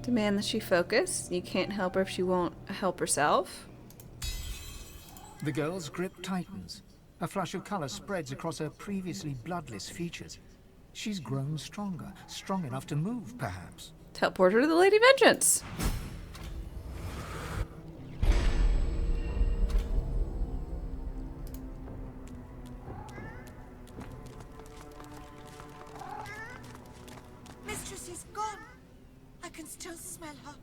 Demand that she focus. You can't help her if she won't help herself. The girl's grip tightens. A flush of color spreads across her previously bloodless features. She's grown stronger, strong enough to move, perhaps. Teleport her to the Lady Vengeance. Mistress is gone. I can still smell her.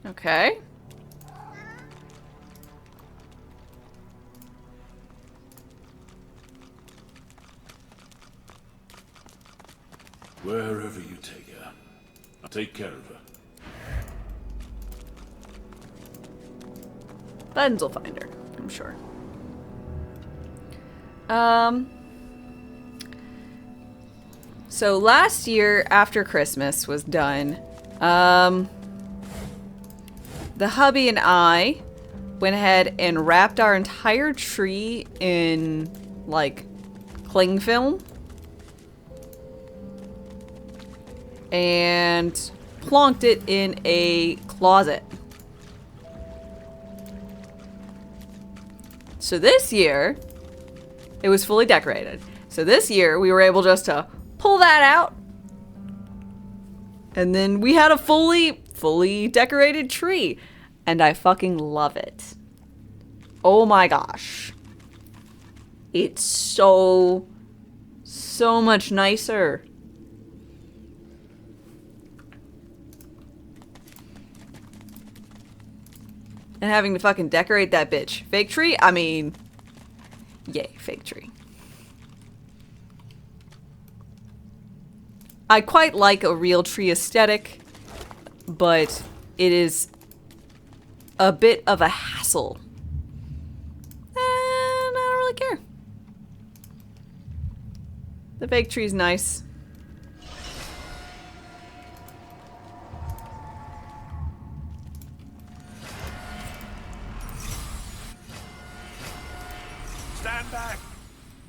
Okay. Wherever you take her, I'll take care of her. Buttons will find her, I'm sure. So last year, after Christmas was done, the hubby and I went ahead and wrapped our entire tree in, like, cling film. And plonked it in a closet. So this year, it was fully decorated. So this year, we were able just to pull that out. And then we had a fully decorated tree. And I fucking love it. Oh my gosh. It's so much nicer. And having to fucking decorate that bitch. Fake tree? I mean, yay, fake tree. I quite like a real tree aesthetic, but it is a bit of a hassle. And I don't really care. The fake tree's nice. Stand back!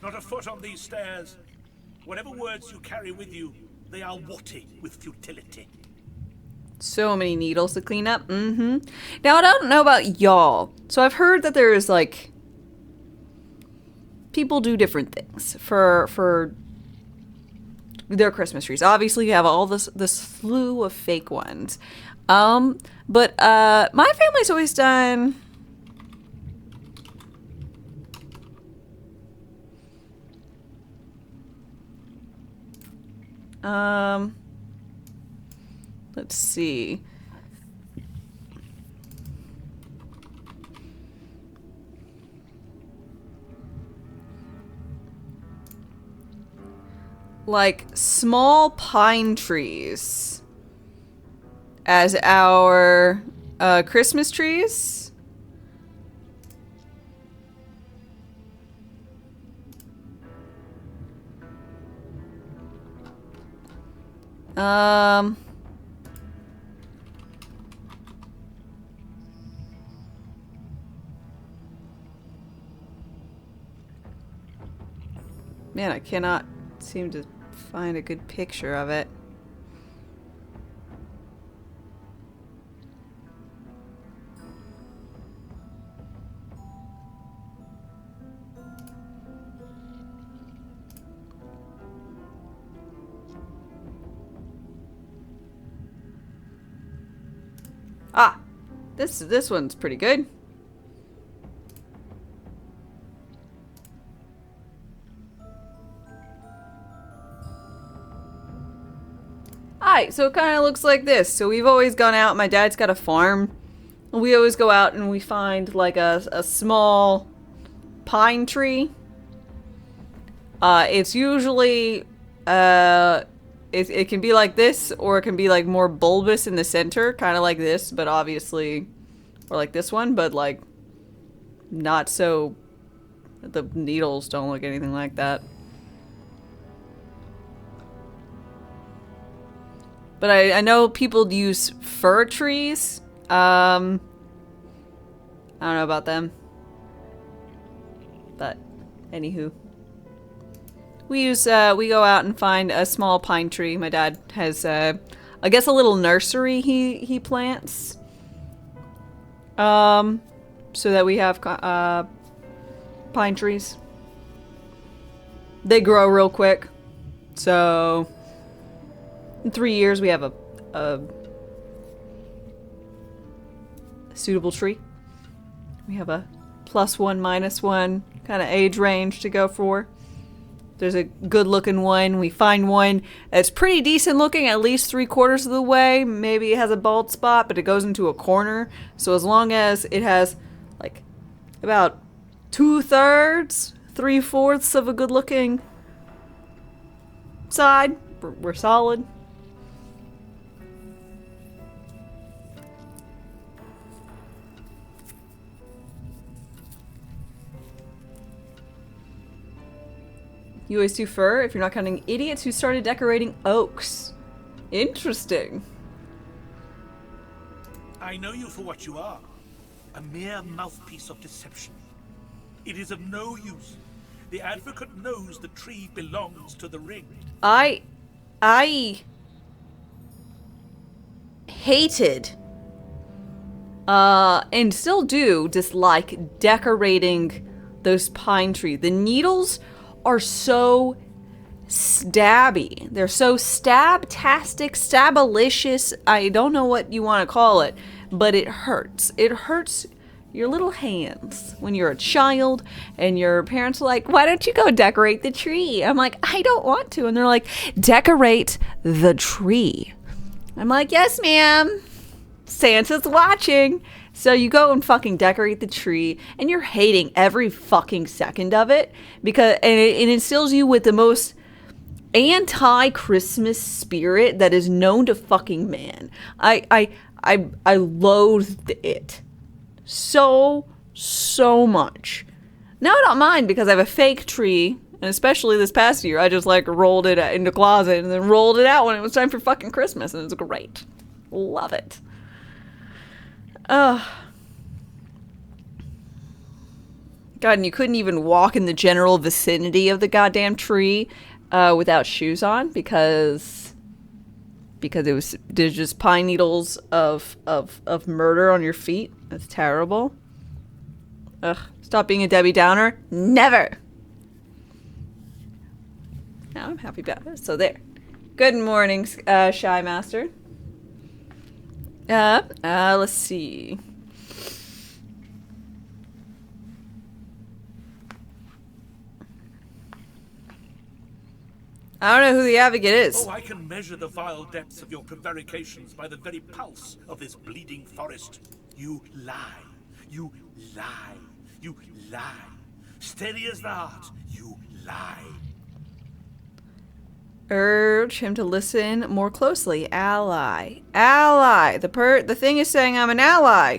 Not a foot on these stairs. Whatever words you carry with you, they are watty with futility. So many needles to clean up. Now, I don't know about y'all. So I've heard that there's, like, people do different things for their Christmas trees. Obviously, you have all this slew of fake ones. But my family's always done... let's see. Like small pine trees as our Christmas trees. Man, I cannot seem to find a good picture of it. Ah, this one's pretty good. Alright, so it kind of looks like this. So we've always gone out, my dad's got a farm. We always go out and we find like a small pine tree. It's usually, it can be like this, or it can be like more bulbous in the center, kind of like this, but obviously, or like this one, but like not so, the needles don't look anything like that. But I know people use fir trees. I I don't know about them. But, anywho. We go out and find a small pine tree. My dad has, I guess a little nursery he plants. So that we have, pine trees. They grow real quick. So, in 3 years we have a suitable tree. We have a +1, -1 kind of age range to go for. There's a good looking one. We find one that's pretty decent looking, at least 3/4 of the way. Maybe it has a bald spot, but it goes into a corner. So as long as it has like about 2/3, 3/4 of a good looking side, we're solid. You always do fur if you're not counting idiots who started decorating oaks. Interesting. I know you for what you are. A mere mouthpiece of deception. It is of no use. The advocate knows the tree belongs to the ring. I hated and still do dislike decorating those pine trees. The needles are so stabby. They're so stab-tastic, stabalicious. I don't know what you want to call it, but it hurts. It hurts your little hands when you're a child and your parents are like, why don't you go decorate the tree? I'm like, I don't want to. And they're like, decorate the tree. I'm like, yes, ma'am. Santa's watching. So you go and fucking decorate the tree, and you're hating every fucking second of it because it instills you with the most anti-Christmas spirit that is known to fucking man. I loathed it so much. Now I don't mind because I have a fake tree, and especially this past year, I just like rolled it into the closet and then rolled it out when it was time for fucking Christmas, and it was great. Love it. God, and you couldn't even walk in the general vicinity of the goddamn tree without shoes on because there's just pine needles of murder on your feet. That's terrible. Ugh. Stop being a Debbie Downer. Never. Now I'm happy about it. So there. Good morning, Shy Master. Let's see. I don't know who the advocate is. Oh, I can measure the vile depths of your prevarications by the very pulse of this bleeding forest. You lie. You lie. You lie. Steady as the heart. You lie. Urge him to listen more closely. Ally. Ally. The thing is saying I'm an ally.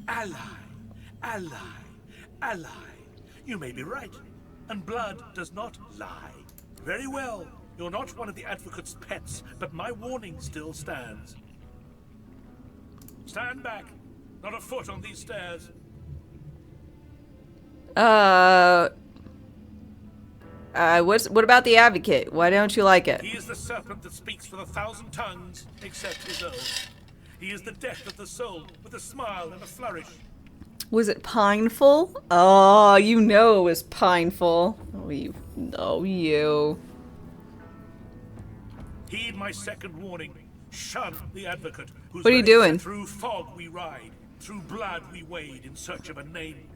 Ally. Ally. Ally. You may be right. And blood does not lie. Very well. You're not one of the advocate's pets, but my warning still stands. Stand back. Not a foot on these stairs. What about the advocate? Why don't you like it? He is the serpent that speaks with 1,000 tongues, except his own. He is the death of the soul, with a smile and a flourish. Was it pineful? Oh, you know it was pineful. Oh, you. Heed my second warning. Shun the advocate. Whose What are you doing? Through fog we ride, through blood we wade in search of a name.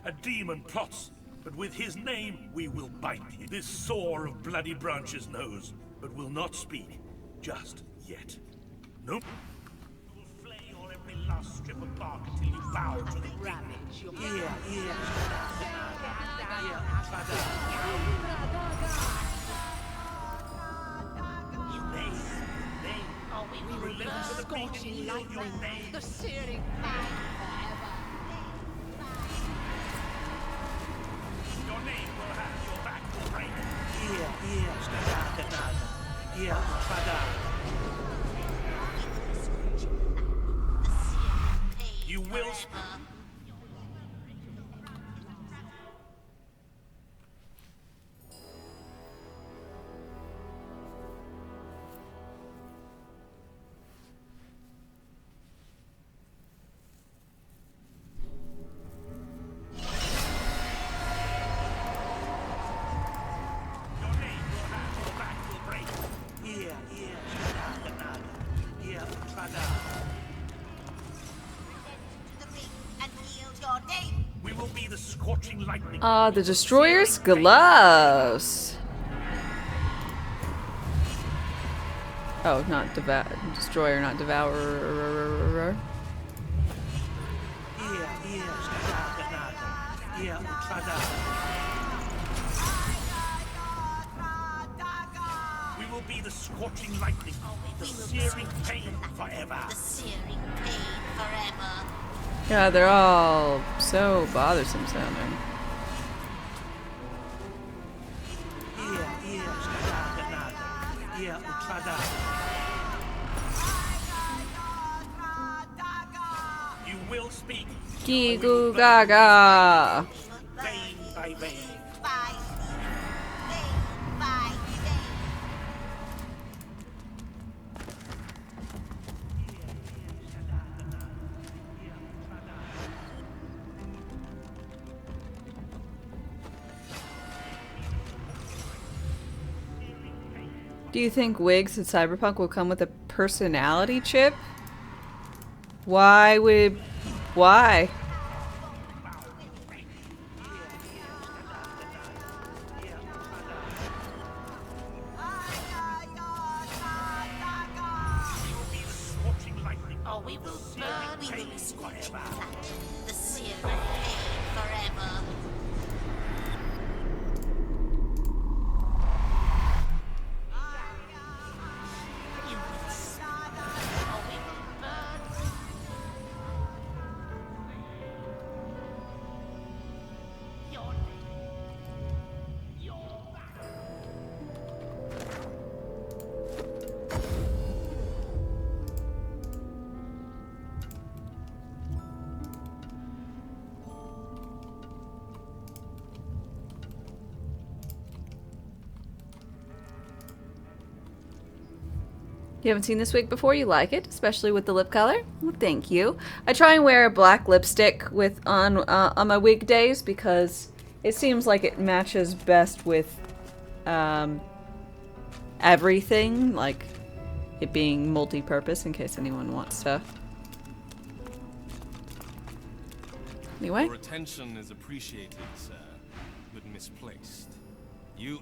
A demon plots, but with his name we will bind him. This sore of bloody branches knows, but will not speak just yet. Nope. You will flay your every last strip of bark until you bow to the ravage. We will live to the scorching lightning, the searing fire forever. Your name will have your back will break. You will. We will be the scorching lightning. Ah, the Destroyer's gloves. Oh, not Destroyer, not Devourer. We will be the scorching lightning, the searing pain forever. The searing pain forever. Yeah, they're all so bothersome sounding. You will speak. Gigu Gaga. Vein by vein. Do you think wigs in Cyberpunk will come with a personality chip? Why? Oh, we will burn. We will be scorching lightning, the searing pain forever. You haven't seen this wig before? You like it, especially with the lip color? Well, thank you. I try and wear a black lipstick with on my wig days because it seems like it matches best with everything, like it being multi-purpose in case anyone wants to. Anyway. Your attention is appreciated, sir, but misplaced. You...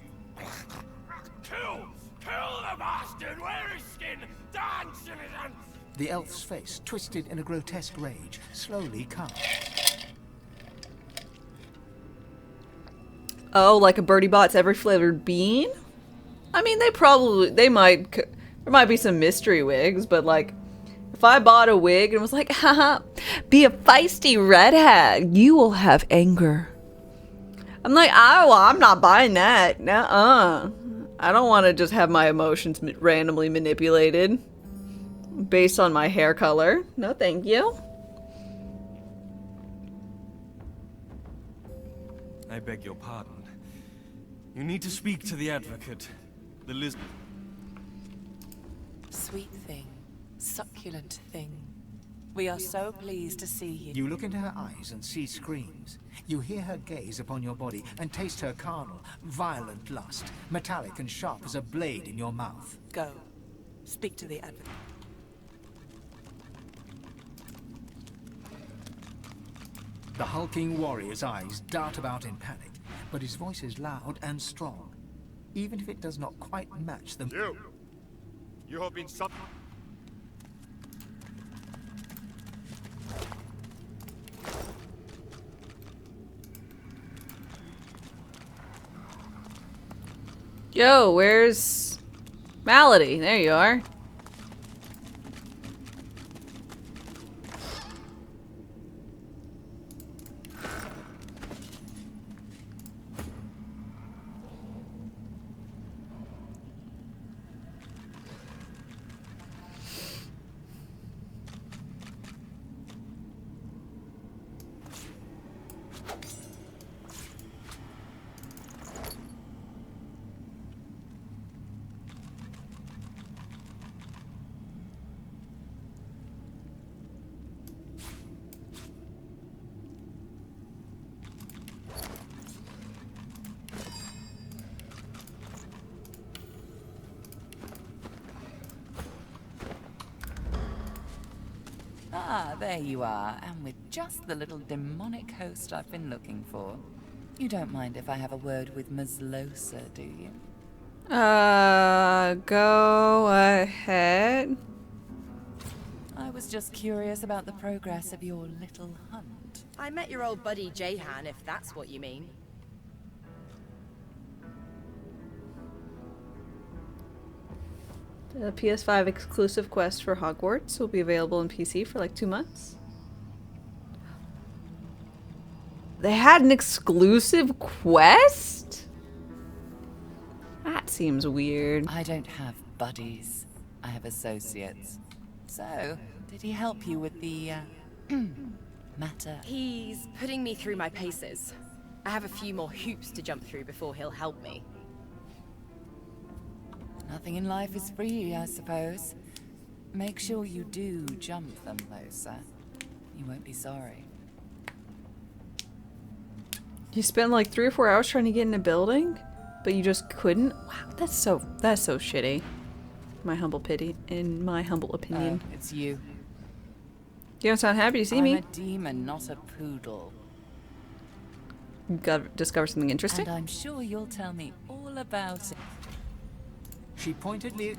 Kill! Kill the bastard! Wear his skin! Dance, citizens! The elf's face, twisted in a grotesque rage, slowly calmed. Oh, like a Birdie Bot's every flavored bean? I mean, there might be some mystery wigs, but like, if I bought a wig and was like, haha, be a feisty redhead, you will have anger. I'm like, oh, well, I'm not buying that. Nuh-uh. I don't want to just have my emotions randomly manipulated based on my hair color. No, thank you. I beg your pardon. You need to speak to the advocate. The Liz... Sweet thing. Succulent thing. We are so pleased to see you. You look into her eyes and see screams. You hear her gaze upon your body and taste her carnal, violent lust, metallic and sharp as a blade in your mouth. Go. Speak to the advocate. The hulking warrior's eyes dart about in panic, but his voice is loud and strong, even if it does not quite match the... You have been sub... Yo, where's Malady? There you are. Ah, there you are, and with just the little demonic host I've been looking for. You don't mind if I have a word with Ms. Losa, do you? Go ahead. I was just curious about the progress of your little hunt. I met your old buddy Jahan, if that's what you mean. The PS5 exclusive quest for Hogwarts will be available on PC for like 2 months. They had an exclusive quest? That seems weird. I don't have buddies. I have associates. So, did he help you with the, matter? He's putting me through my paces. I have a few more hoops to jump through before he'll help me. Nothing in life is free, I suppose. Make sure you do jump them, Losa. You won't be sorry. You spent like 3 or 4 hours trying to get in a building, but you just couldn't? Wow, that's so shitty. In my humble opinion. It's you. You don't sound happy to see me. I'm a demon, not a poodle. You got discover something interesting? And I'm sure you'll tell me all about it. She pointedly...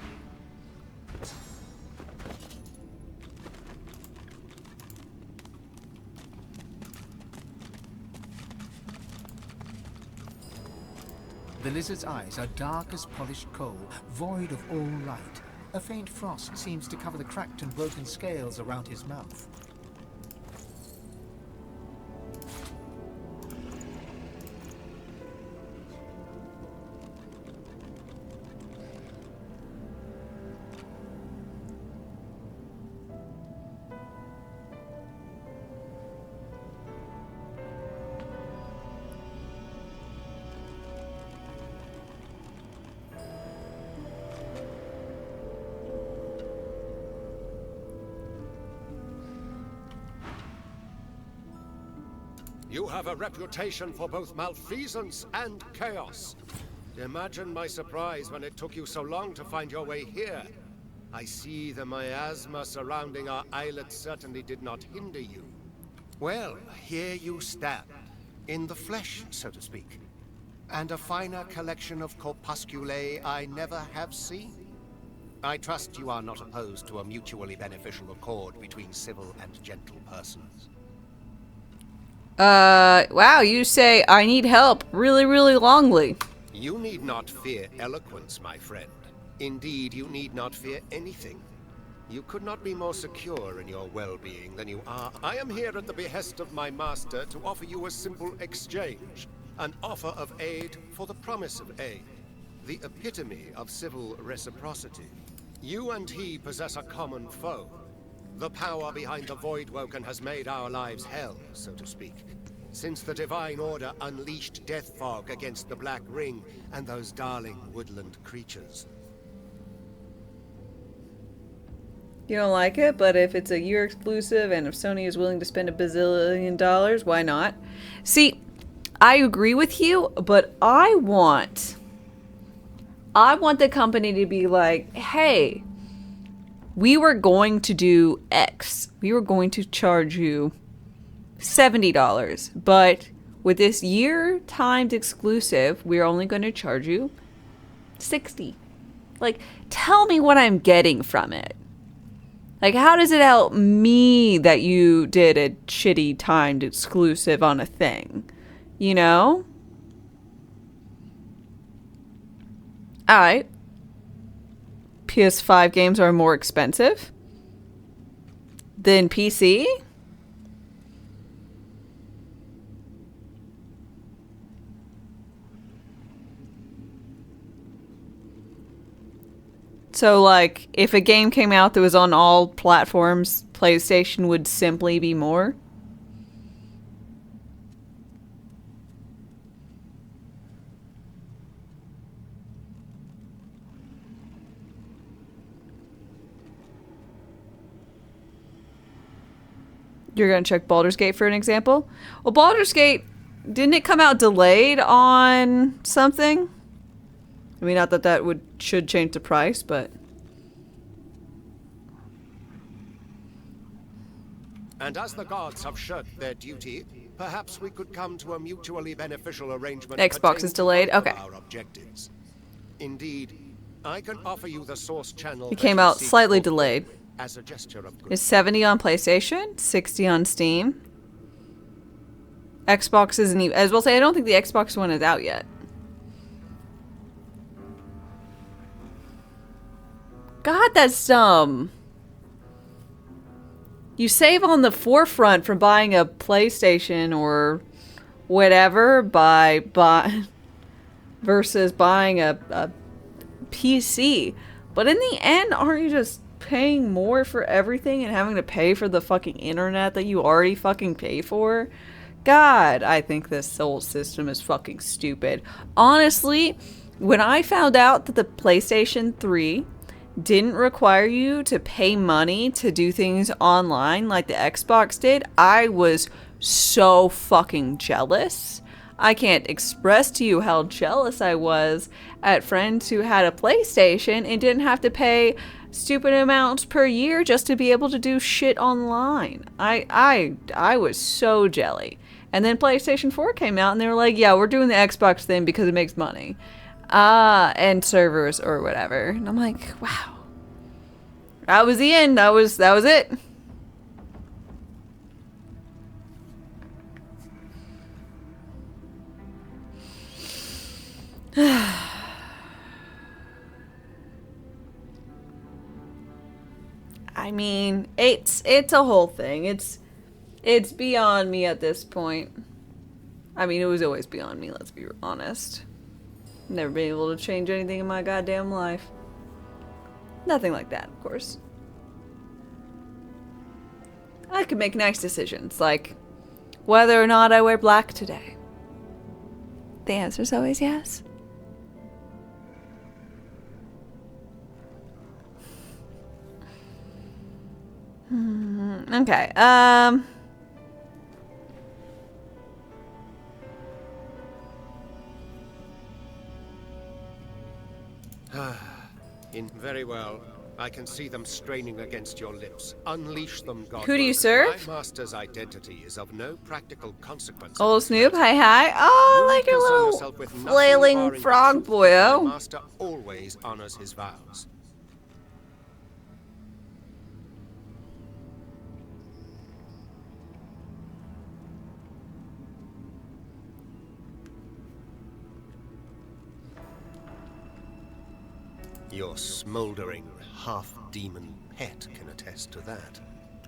The lizard's eyes are dark as polished coal, void of all light. A faint frost seems to cover the cracked and broken scales around his mouth. You have a reputation for both malfeasance and chaos. Imagine my surprise when it took you so long to find your way here. I see the miasma surrounding our islet certainly did not hinder you. Well, here you stand, in the flesh, so to speak. And a finer collection of corpusculae I never have seen. I trust you are not opposed to a mutually beneficial accord between civil and gentle persons. Wow, you say I need help really, really longly. You need not fear eloquence, my friend. Indeed, you need not fear anything. You could not be more secure in your well-being than you are. I am here at the behest of my master to offer you a simple exchange. An offer of aid for the promise of aid. The epitome of civil reciprocity. You and he possess a common foe. The power behind the Voidwoken has made our lives hell, so to speak. Since the Divine Order unleashed death fog against the Black Ring and those darling woodland creatures. You don't like it, but if it's a year exclusive and if Sony is willing to spend $1 bazillion, why not? See, I agree with you, but I want the company to be like, hey, we were going to do X. We were going to charge you $70, but with this year-timed exclusive, we're only going to charge you $60. Like, tell me what I'm getting from it. Like, how does it help me that you did a shitty timed exclusive on a thing? You know? Alright. PS5 games are more expensive than PC? So, like, if a game came out that was on all platforms, PlayStation would simply be more? You're going to check Baldur's Gate for an example? Well, Baldur's Gate, didn't it come out delayed on something? I mean, not that that should change the price, but... And as the gods have shirked their duty, perhaps we could come to a mutually beneficial arrangement. Xbox is delayed. Okay. Our objectives. Indeed, I can offer you the source channel. It came out slightly delayed. As a gesture of It's 70 on PlayStation, 60 on Steam. Xbox isn't even. As well say, I don't think the Xbox One is out yet. God, that's dumb. You save on the forefront from buying a PlayStation or whatever versus buying a PC. But in the end, aren't you just paying more for everything and having to pay for the fucking internet that you already fucking pay for? God, I think this whole system is fucking stupid. Honestly, when I found out that the PlayStation 3 didn't require you to pay money to do things online like the Xbox did, I was so fucking jealous. I can't express to you how jealous I was at friends who had a PlayStation and didn't have to pay stupid amounts per year just to be able to do shit online. I was so jelly. And then PlayStation 4 came out and they were like, yeah, we're doing the Xbox thing because it makes money. And servers or whatever. And I'm like, wow. That was the end. That was it. I mean, it's a whole thing. It's beyond me at this point. I mean, it was always beyond me, let's be honest. Never been able to change anything in my goddamn life. Nothing like that, of course. I could make nice decisions, like whether or not I wear black today. The answer's always yes. Okay, Very well. I can see them straining against your lips. Unleash them, God. Who do you serve? My master's identity is of no practical consequence. Old Snoop, hi. Oh, I like your little flailing frog boyo. My master always honors his vows. Your smoldering half-demon pet can attest to that.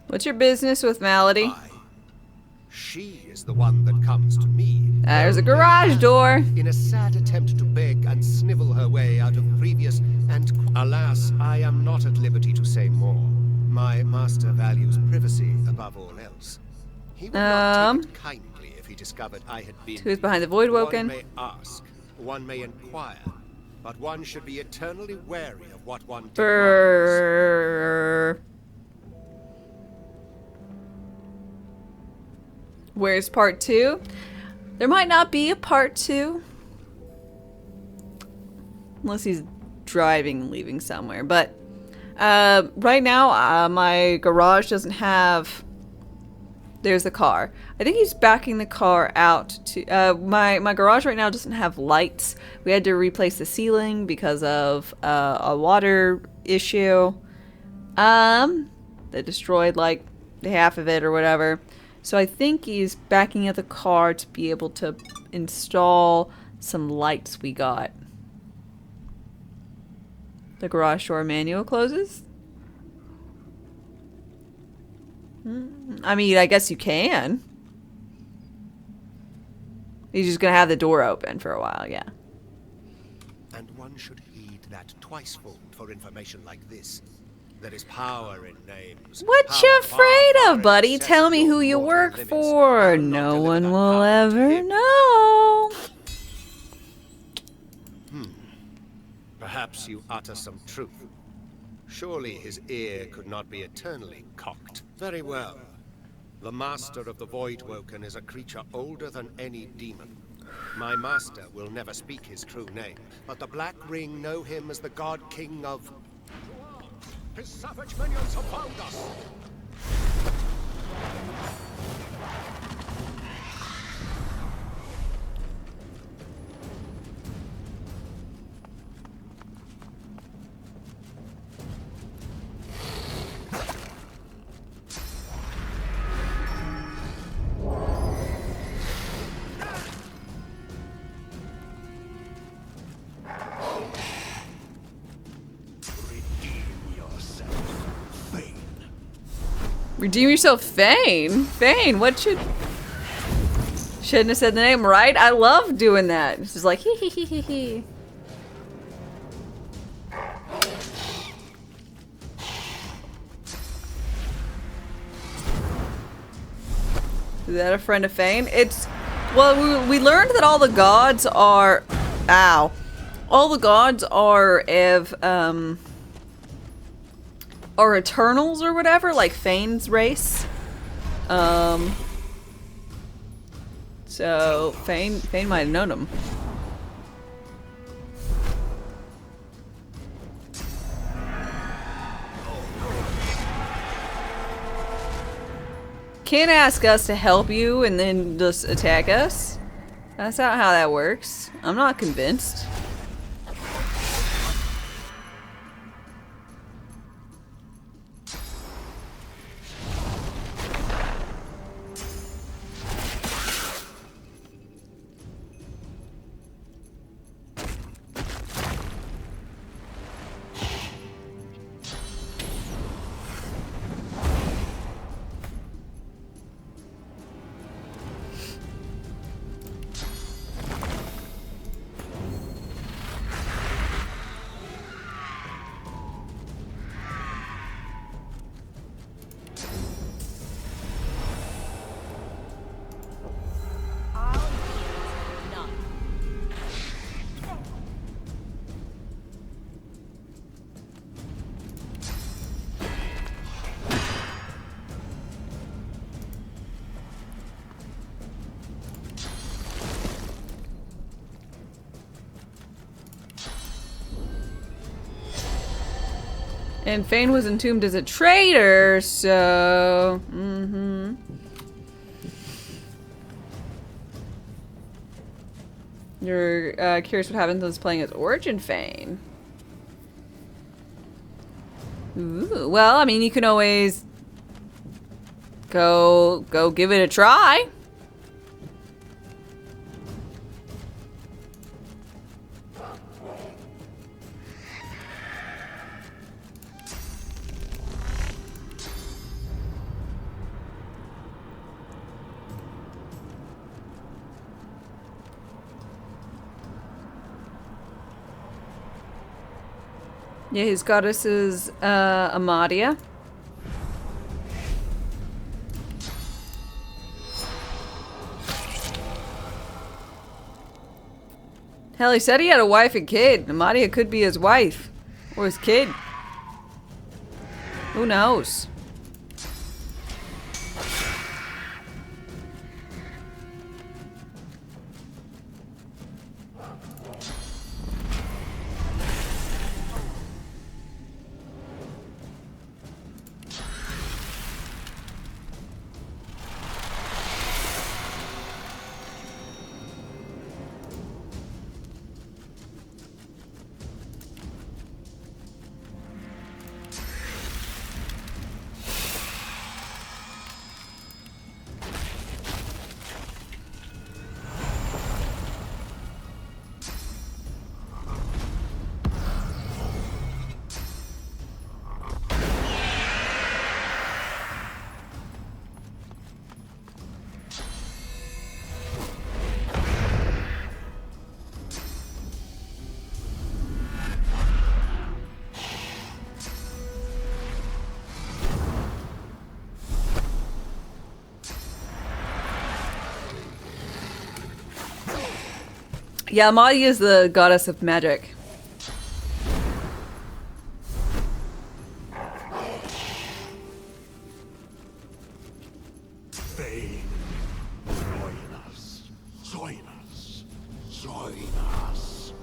What's your business with Malady? She is the one that comes to me. There's a garage door. In a sad attempt to beg and snivel her way out of previous and... Alas, I am not at liberty to say more. My master values privacy above all else. He would not take it kindly if he discovered I had been... Who's behind the Void-Woken? One may ask, one may inquire. But one should be eternally wary of what one demands. Where's part 2? There might not be a part 2. Unless he's driving and leaving somewhere. But right now, my garage doesn't have... There's the car. I think he's backing the car out to... my garage right now doesn't have lights. We had to replace the ceiling because of a water issue. They destroyed like half of it or whatever. So I think he's backing out the car to be able to install some lights we got. The garage door manual closes. I mean, I guess you can. He's just gonna have the door open for a while, yeah. And one should heed that twicefold for information like this. There is power in names. What you afraid of, buddy? Tell me who you work for. No one will ever know. Perhaps you utter some truth. Surely his ear could not be eternally cocked. Very well. The master of the Void-Woken is a creature older than any demon. My master will never speak his true name, but the Black Ring know him as the God King of... His savage minions have found us! Redeem yourself, Fane. Fane, what should... Shouldn't have said the name, right? I love doing that. It's just like, hee hee hee hee hee. Is that a friend of Fane? It's... Well, we learned that all the gods are... Ow. All the gods are Eternals or whatever, like Fane's race. So Fane might have known him. Can't ask us to help you and then just attack us. That's not how that works. I'm not convinced. And Fane was entombed as a traitor, so... You're curious what happens when playing as Origin Fane. Ooh, well, I mean, you can always go give it a try. Yeah, his goddess is Amadia. Hell, he said he had a wife and kid. Amadia could be his wife. Or his kid. Who knows? Yeah, Amadia is the goddess of magic. Fane, join us. Join us. Join us.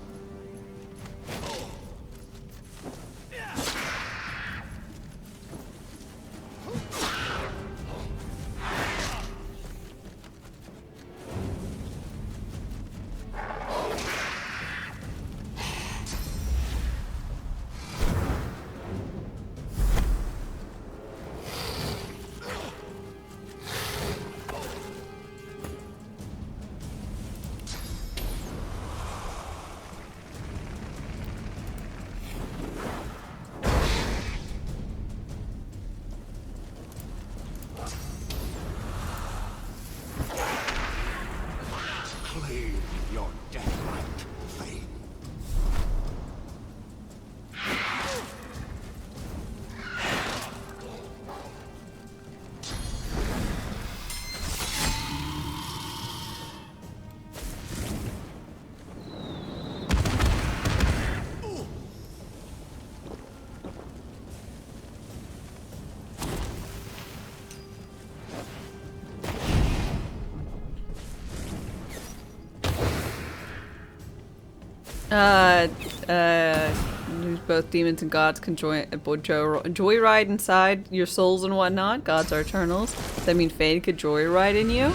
Both demons and gods can joyride inside your souls and whatnot. Gods are eternals. Does that mean Fane could joyride in you?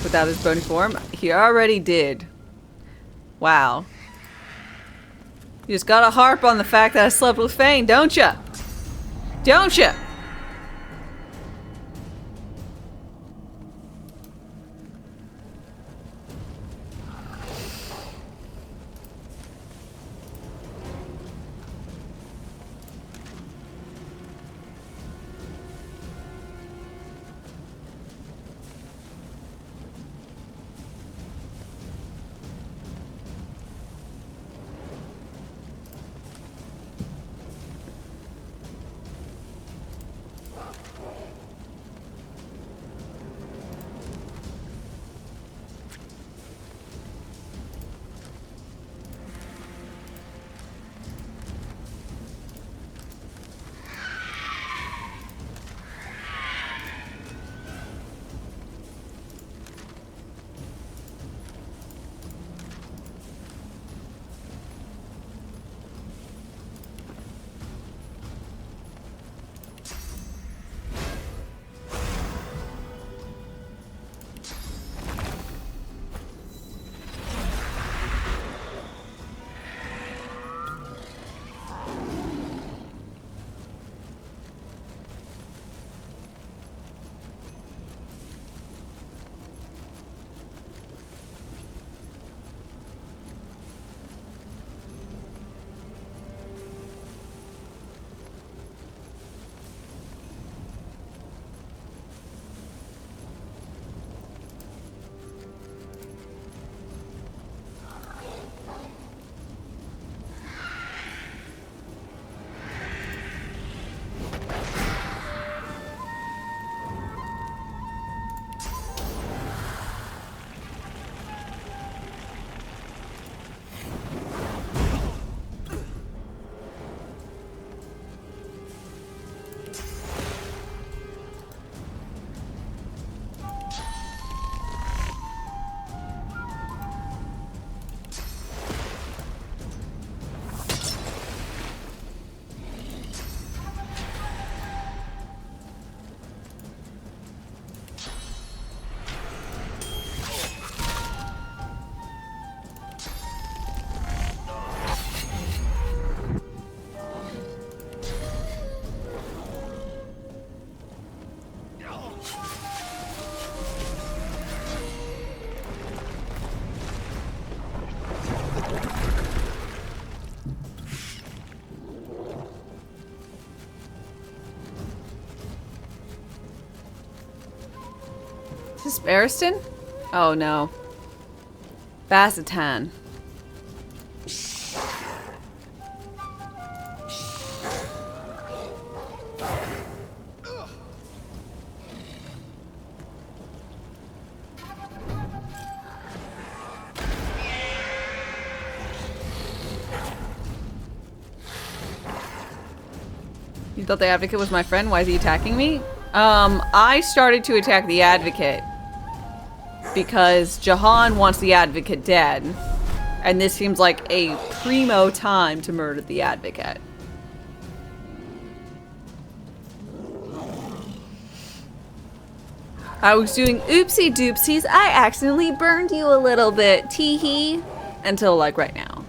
Without his bony form? He already did. Wow. You just gotta harp on the fact that I slept with Fane, don't ya? Don't ya? Is this Barristan? Oh no. Bassetan. You thought the Advocate was my friend? Why is he attacking me? I started to attack the Advocate because Jahan wants the Advocate dead, and this seems like a primo time to murder the Advocate. I was doing oopsie doopsies. I accidentally burned you a little bit, tee-hee, until like right now.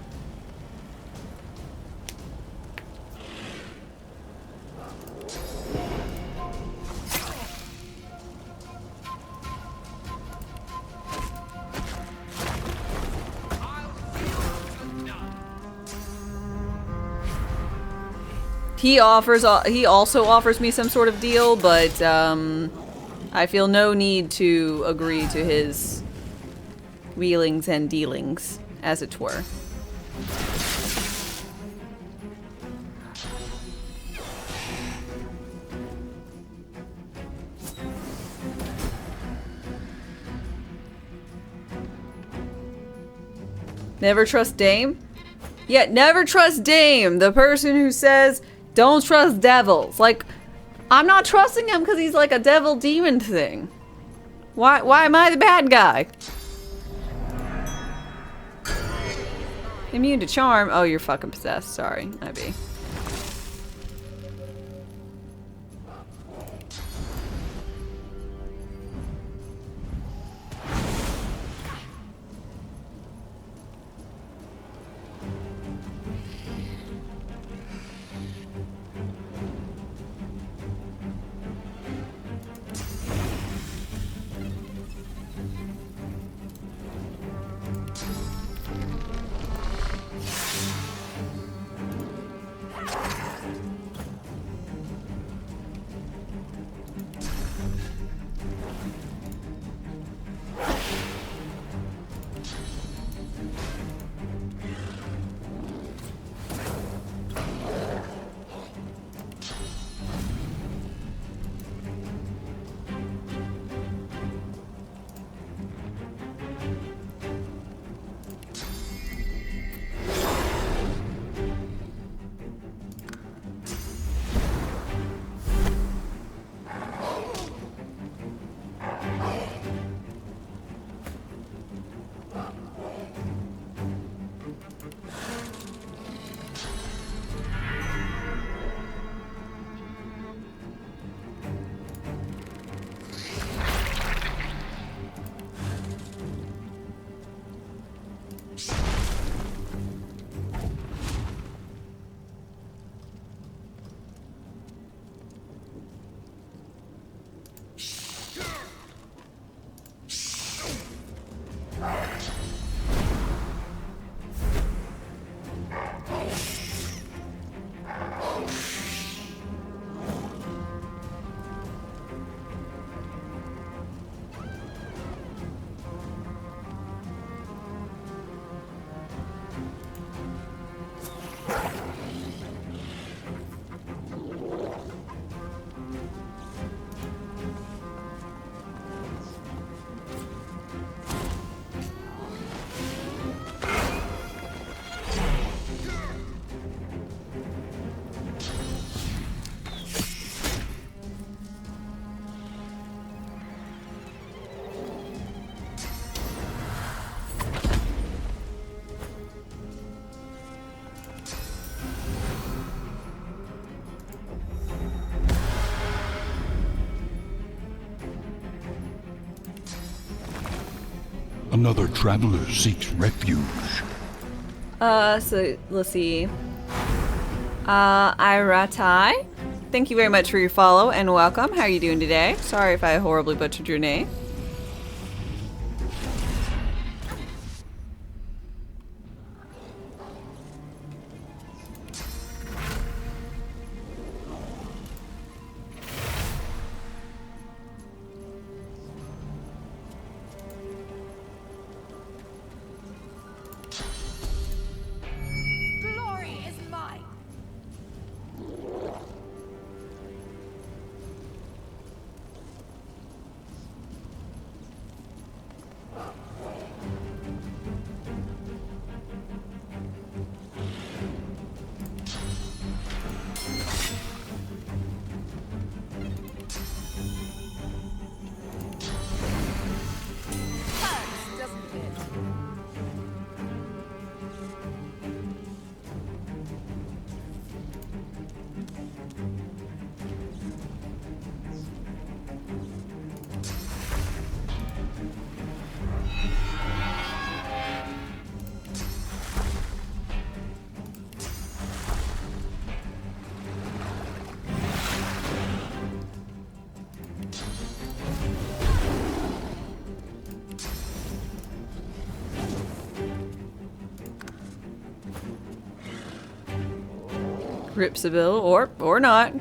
He also offers me some sort of deal, but I feel no need to agree to his wheelings and dealings, as it were. Never trust Dame? Yeah, never trust Dame, the person who says, don't trust devils. Like, I'm not trusting him because he's like a devil demon thing. Why am I the bad guy? Immune to charm. Oh, you're fucking possessed. Sorry, IB. Another traveler seeks refuge. So let's see. Iratai, thank you very much for your follow and welcome. How are you doing today? Sorry if I horribly butchered your name. Glory is mine. Hurts, doesn't it? Rips a bill, or not.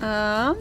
Um.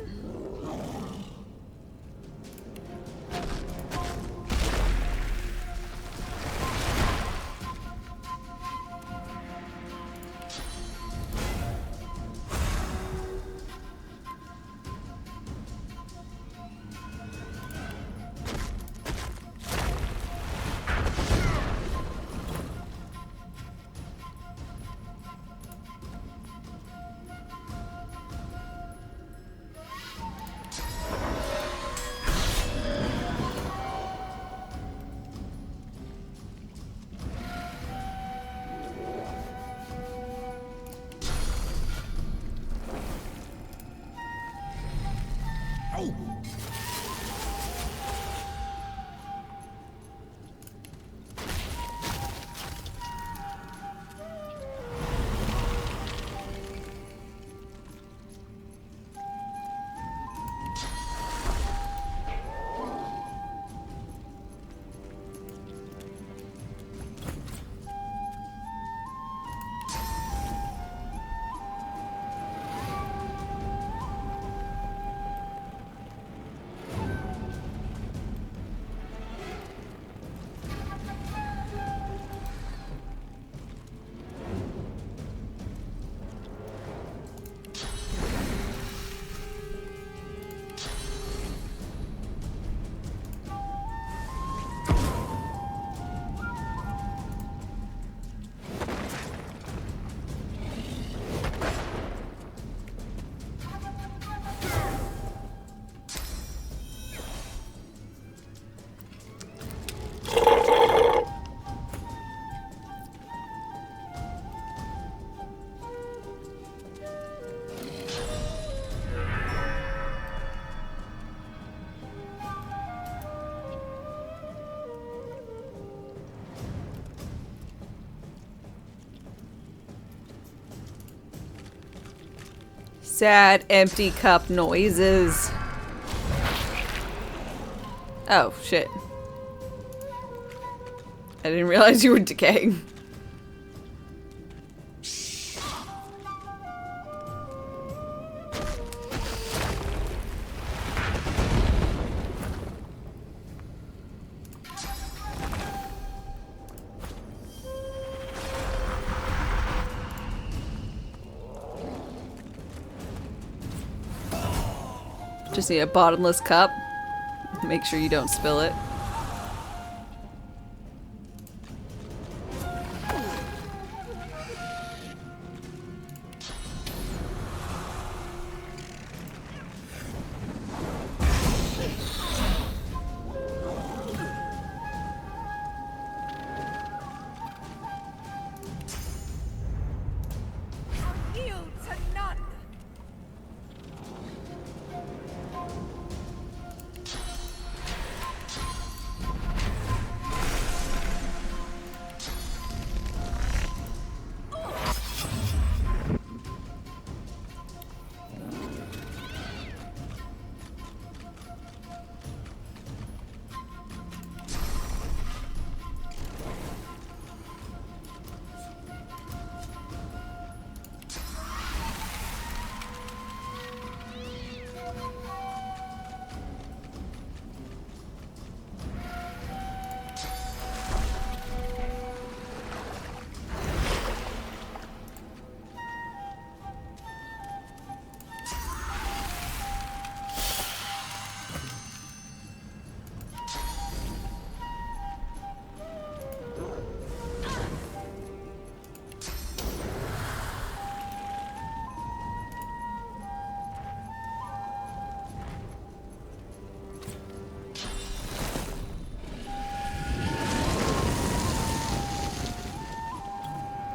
Sad, empty cup noises. Oh, shit. I didn't realize you were decaying. Just need a bottomless cup. Make sure you don't spill it.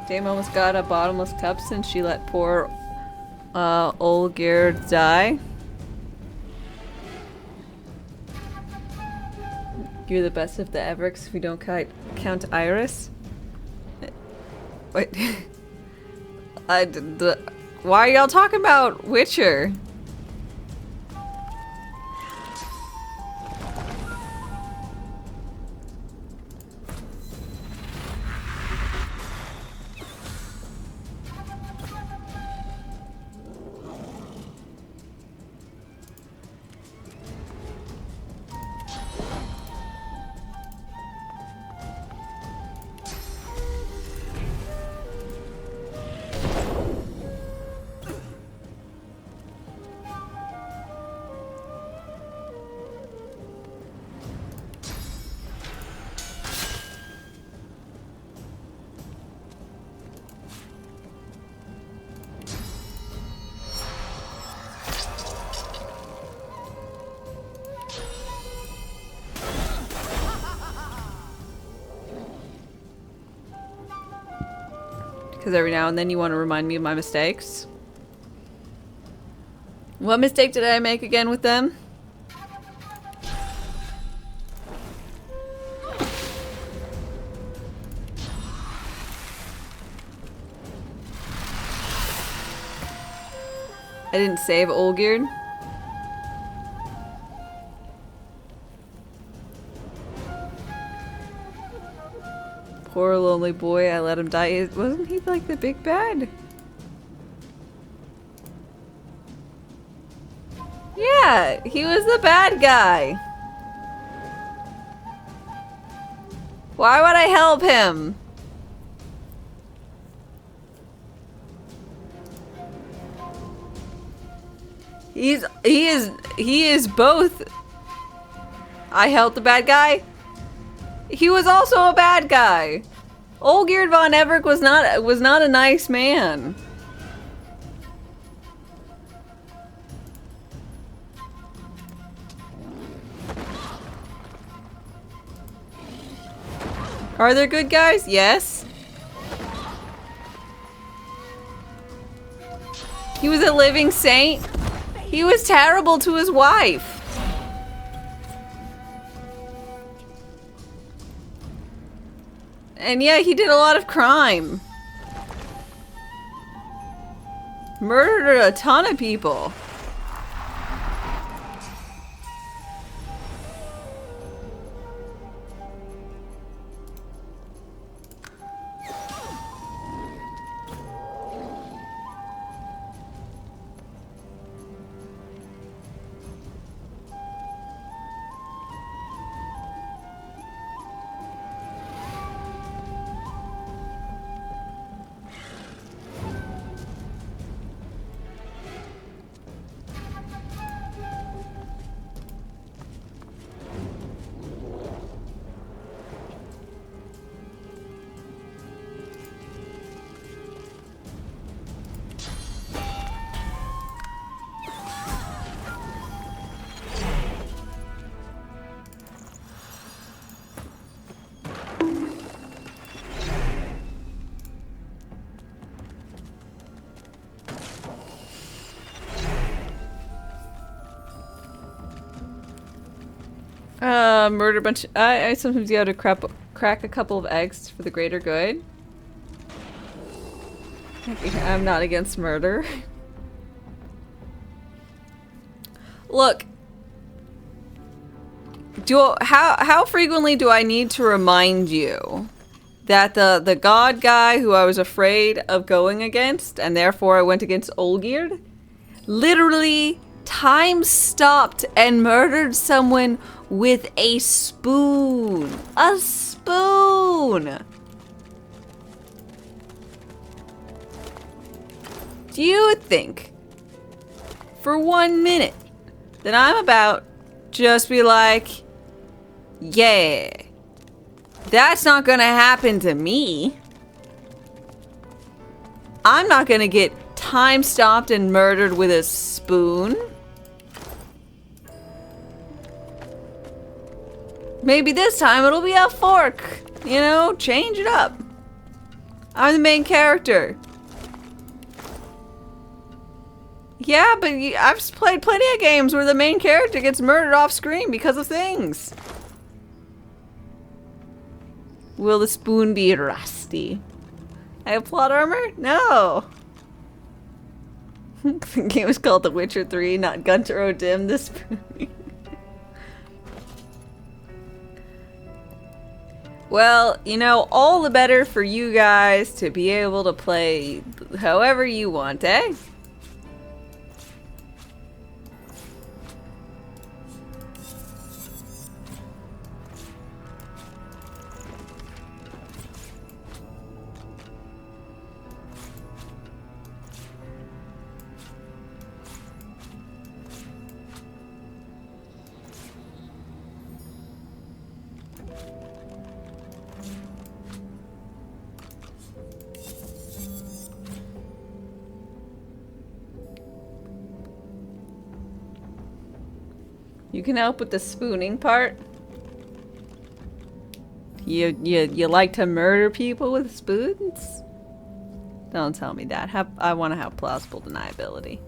Dame almost got a bottomless cup since she let poor Olgir die. You're the best of the Everiks if we don't count Iris. Wait. Why are y'all talking about Witcher? Because every now and then you want to remind me of my mistakes. What mistake did I make again with them? I didn't save Olgierd. Poor lonely boy, I let him die. Wasn't he like the big bad? Yeah, he was the bad guy. Why would I help him? He is both. I helped the bad guy. He was also a bad guy. Olgierd von Everett was not a nice man. Are there good guys? Yes. He was a living saint. He was terrible to his wife. And yeah, he did a lot of crime. Murdered a ton of people. Murder a bunch. I sometimes you have to crack a couple of eggs for the greater good. I'm not against murder. Look, how frequently do I need to remind you that the god guy who I was afraid of going against, and therefore I went against Olgierd, literally time stopped and murdered someone with a spoon. A spoon! Do you think, for 1 minute, that I'm about just be like, yeah, that's not gonna happen to me. I'm not gonna get time stopped and murdered with a spoon. Maybe this time it'll be a fork. You know, change it up. I'm the main character. Yeah, but I've played plenty of games where the main character gets murdered off screen because of things. Will the spoon be rusty? I have plot armor? No. The game is called The Witcher 3, not Gunter O'Dim the Spoon. Well, you know, all the better for you guys to be able to play however you want, eh? You can help with the spooning part. You like to murder people with spoons? Don't tell me that. I want to have plausible deniability.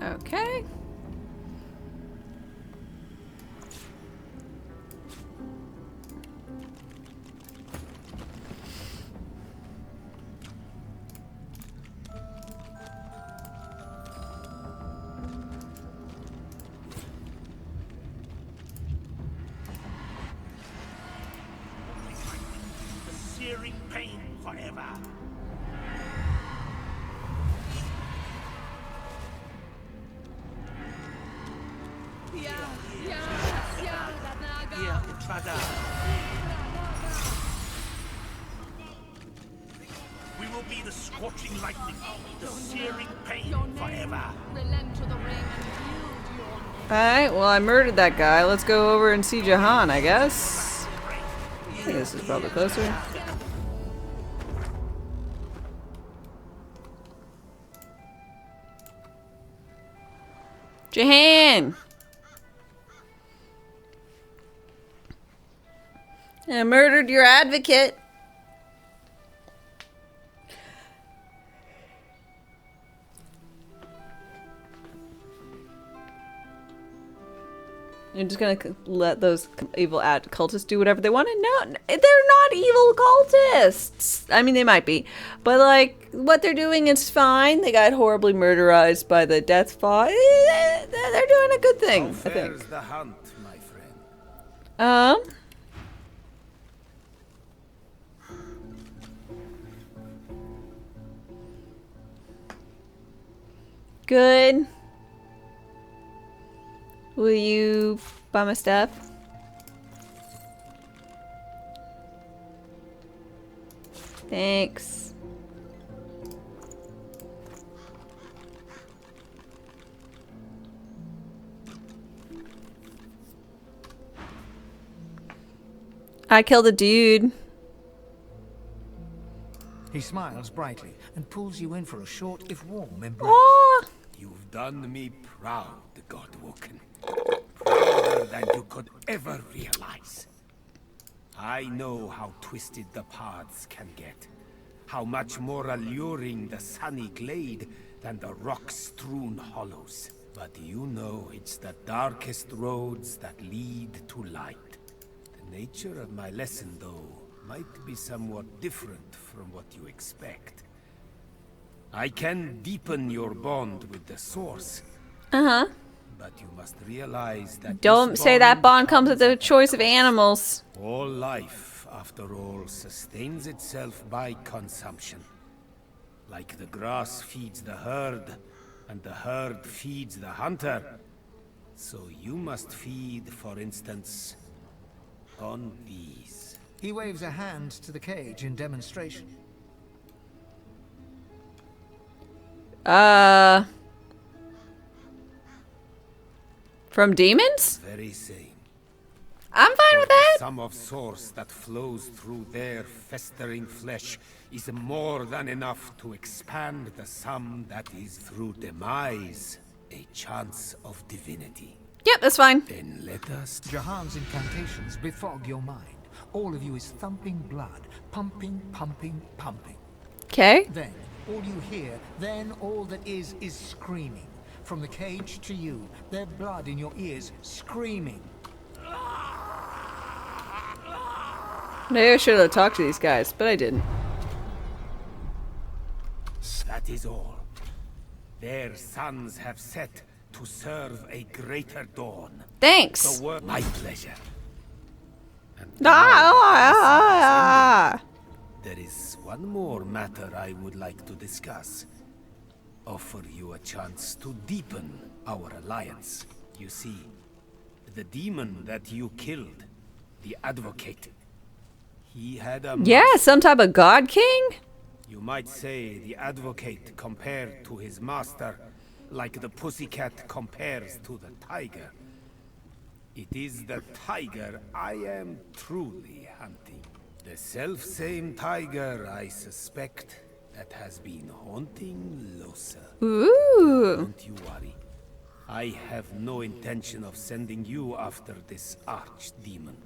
Okay. The searing pain forever. We will be the scorching lightning, the searing pain forever. Alright, well I murdered that guy. Let's go over and see Jahan, I guess. I think this is probably closer. Jahan! I murdered your advocate. You're just gonna let those evil cultists do whatever they want? No, they're not evil cultists. I mean, they might be, but like what they're doing is fine. They got horribly murderized by the death fog. They're doing a good thing, I think. There's the hunt, my friend. Good. Will you buy my stuff? Thanks. I killed a dude. He smiles brightly and pulls you in for a short, if warm, embrace. Oh. You've done me proud, Godwoken. Prouder than you could ever realize. I know how twisted the paths can get. How much more alluring the sunny glade than the rock-strewn hollows. But you know it's the darkest roads that lead to light. The nature of my lesson, though, might be somewhat different from what you expect. I can deepen your bond with the source. Uh-huh. But you must realize that Don't say that bond comes with the choice of animals. all life, after all, sustains itself by consumption. Like the grass feeds the herd, and the herd feeds the hunter. So you must feed, for instance, on these. He waves a hand to the cage in demonstration. From demons? Very same. I'm fine with that. The sum of source that flows through their festering flesh is more than enough to expand the sum that is through demise, a chance of divinity. Yep, that's fine. Then let us... Jahan's incantations befog your mind. All of you is thumping blood, pumping, pumping, pumping. Okay. Then, all you hear, then all that is screaming. From the cage to you, their blood in your ears, screaming. Maybe I should have talked to these guys, but I didn't. That is all. Their suns have set to serve a greater dawn. Thanks. My pleasure. There is one more matter I would like to discuss. Offer you a chance to deepen our alliance. You see, the demon that you killed, the Advocate, he had a... Yeah, some type of god king? You might say the Advocate compared to his master, like the pussycat compares to the tiger. It is the tiger I am truly hunting. The self-same tiger, I suspect, that has been haunting Lohse. Ooh. Don't you worry. I have no intention of sending you after this archdemon.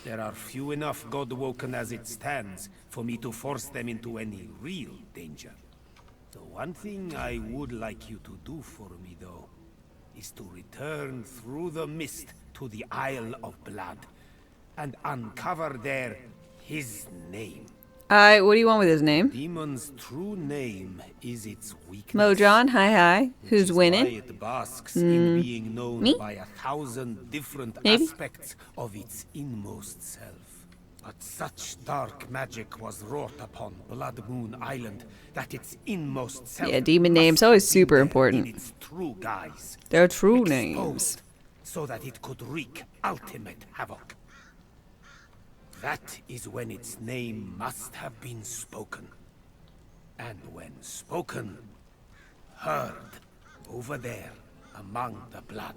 There are few enough God-woken as it stands for me to force them into any real danger. The one thing I would like you to do for me, though, is to return through the mist to the Isle of Blood and uncover there his name. What do you want with his name? Demon's true name is its weakness. Mojon, hi. Who's winning? It basks in being known Me? by 1,000 different Maybe? aspects of its inmost self. But such dark magic was wrought upon Blood Moon Island that its inmost self... Yeah, demon names always super important. ...its true guise. They're true Exposed names. So that it could wreak ultimate havoc. That is when its name must have been spoken. And when spoken, heard over there among the blood.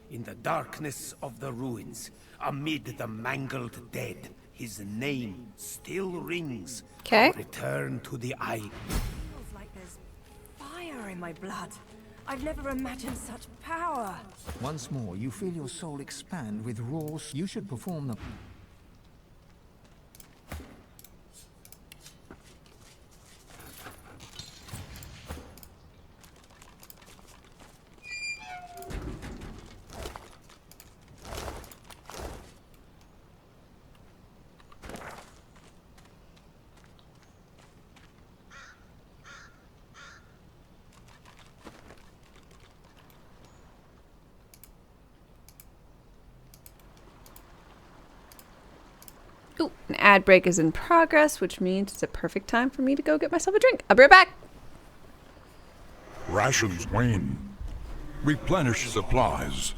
In the darkness of the ruins, amid the mangled dead, his name still rings. Okay. Return to the eye. Feels like there's fire in my blood. I've never imagined such power. Once more, you feel your soul expand with raw... You should perform the... Ooh, an ad break is in progress, which means it's a perfect time for me to go get myself a drink. I'll be right back. Rations wane. Replenish supplies.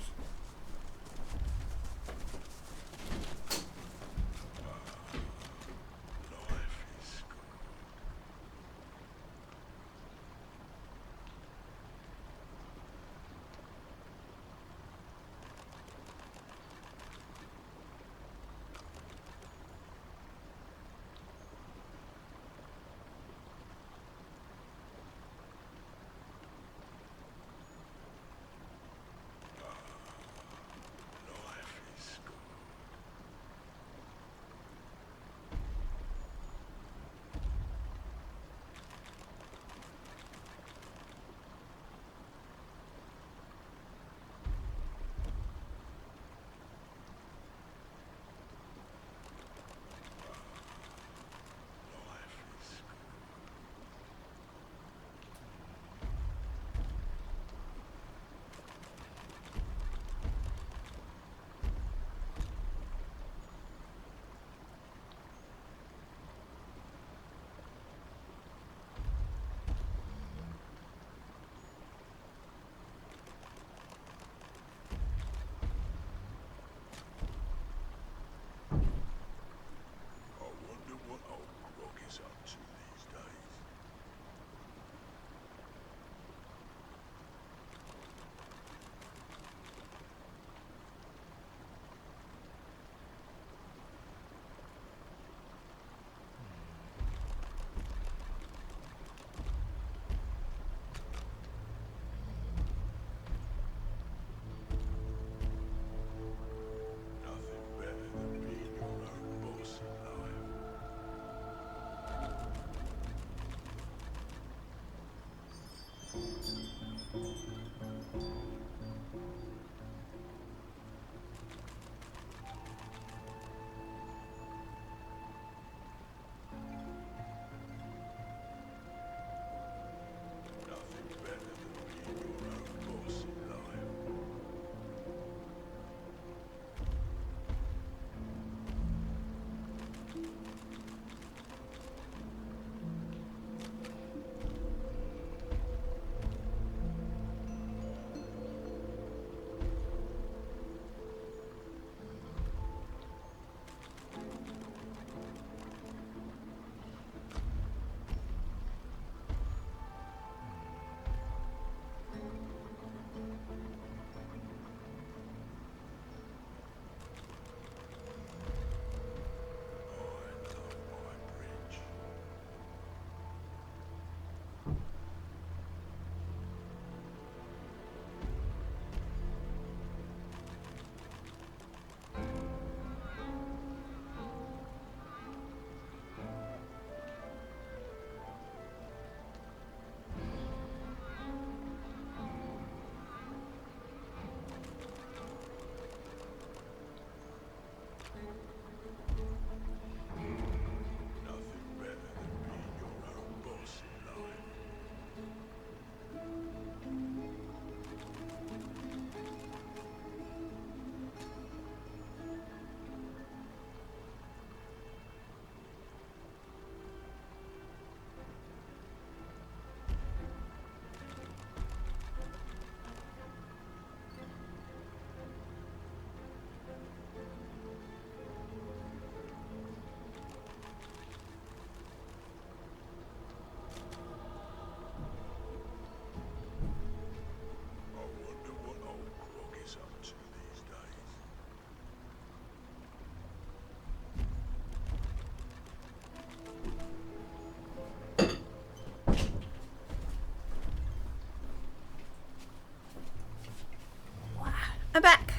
I'm back.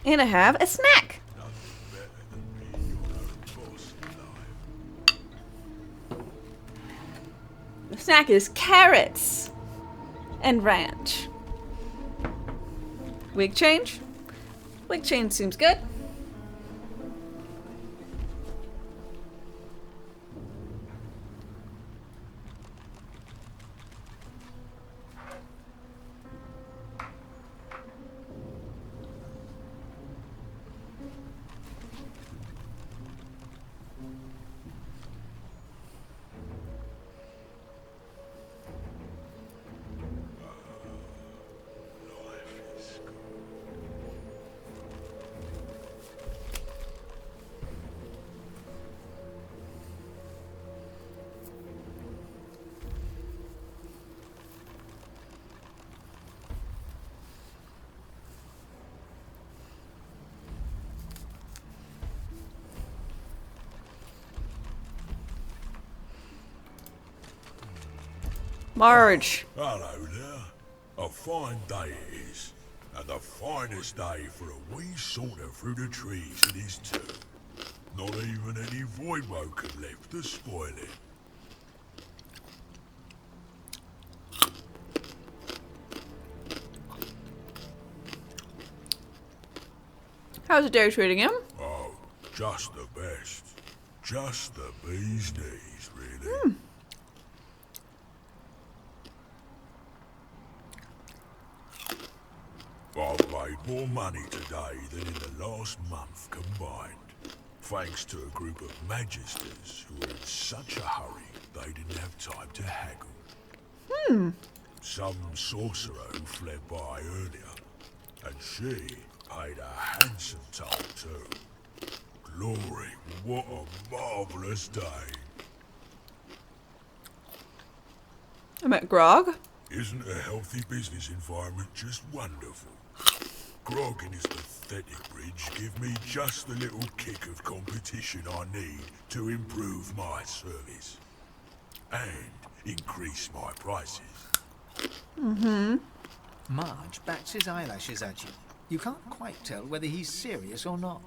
And I have a snack. The snack is carrots and ranch. Wig change? Wig change seems good. Marge. Hello there. A fine day it is. And the finest day for a wee saunter through the trees it is too. Not even any void-woken left to spoil it. How's the day treating him? Oh, just the best. Just the bee's knees, really. I've made more money today than in the last month combined. Thanks to a group of magisters who were in such a hurry they didn't have time to haggle. Some sorcerer who fled by earlier. And she paid a handsome toll too. Glory, what a marvellous day. I met Grog. Isn't a healthy business environment just wonderful? Grog and his pathetic bridge give me just the little kick of competition I need to improve my service. And increase my prices. Marge bats his eyelashes at you. You can't quite tell whether he's serious or not.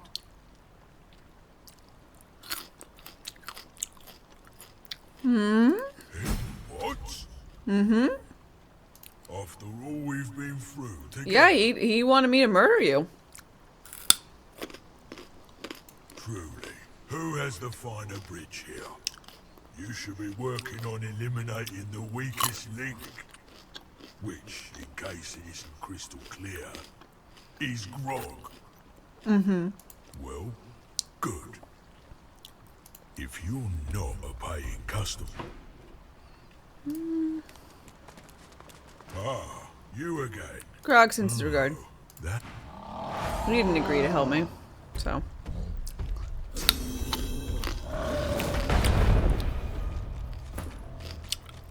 What? After all we've been through together. Yeah, he wanted me to murder you. Truly, who has the finer bridge here? You should be working on eliminating the weakest link. Which, in case it isn't crystal clear, is Grog. Well, good. If you're not a paying customer. Ah, you again. Grog's in disregard. That He didn't agree to help me, so.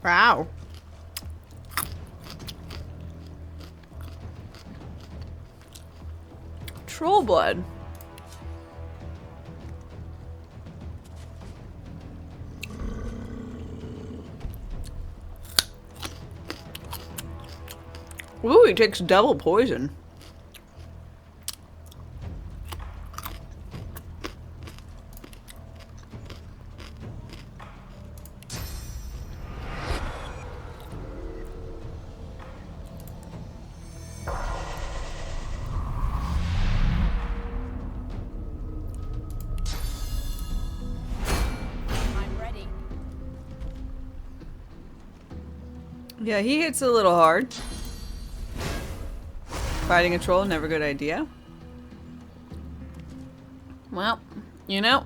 Wow. Troll blood. Ooh, he takes double poison. I'm ready. Yeah, he hits a little hard. Fighting a troll, never a good idea. Well, you know,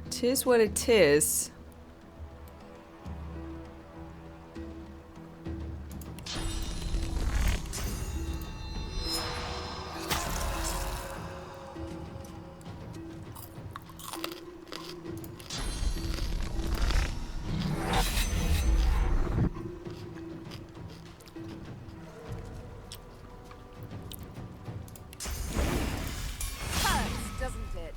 'tis what it is. Doesn't it?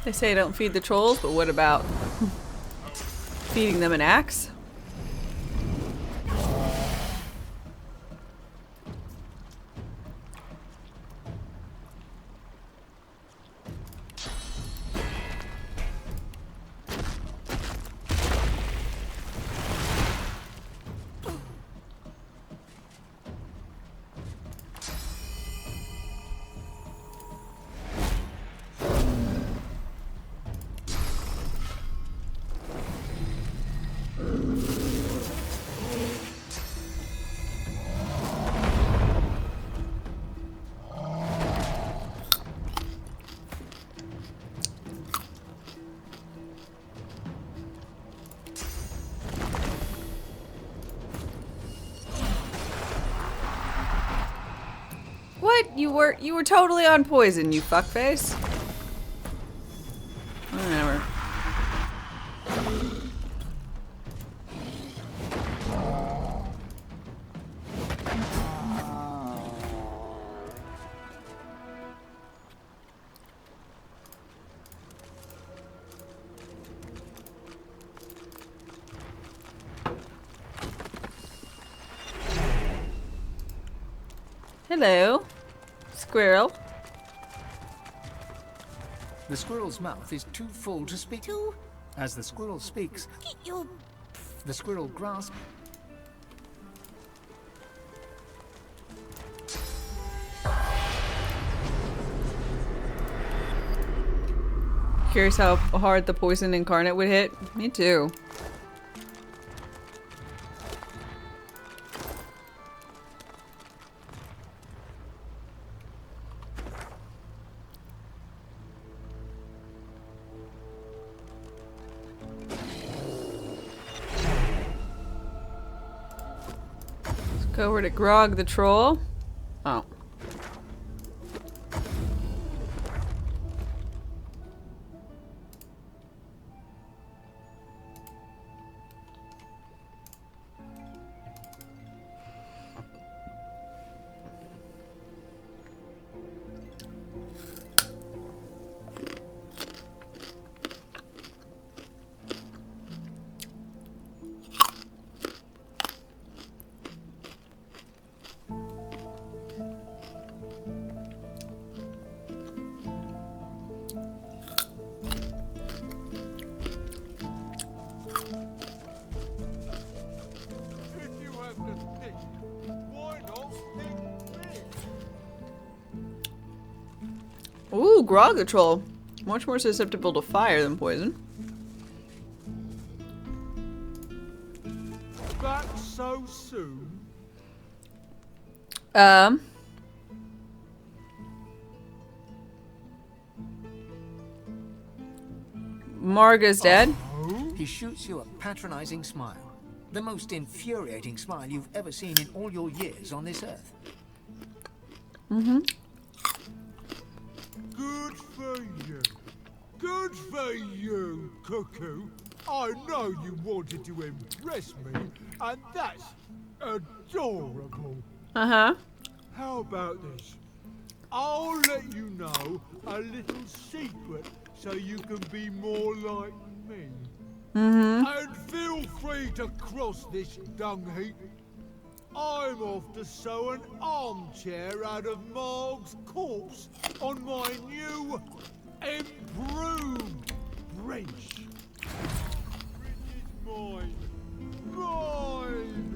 They say don't feed the trolls, but what about feeding them an axe? What? You were totally on poison, you fuckface. Whatever. Hello, squirrel. The squirrel's mouth is too full to speak. As the squirrel speaks, the squirrel grasps. Curious how hard the poison incarnate would hit? Me too. Go over to Grog the troll. Oh. Ooh, Grog the troll. Much more susceptible to fire than poison. Back so soon? Marga's dead. He shoots you a patronizing smile. The most infuriating smile you've ever seen in all your years on this earth. Mm-hmm. Good for you. Good for you, Cuckoo. I know you wanted to impress me, and that's adorable. Uh-huh. How about this? I'll let you know a little secret so you can be more like me. Mm-hmm. And feel free to cross this dung heap. I'm off to sew an armchair out of Marg's corpse on my new, improved bridge. Bridge is mine. Mine!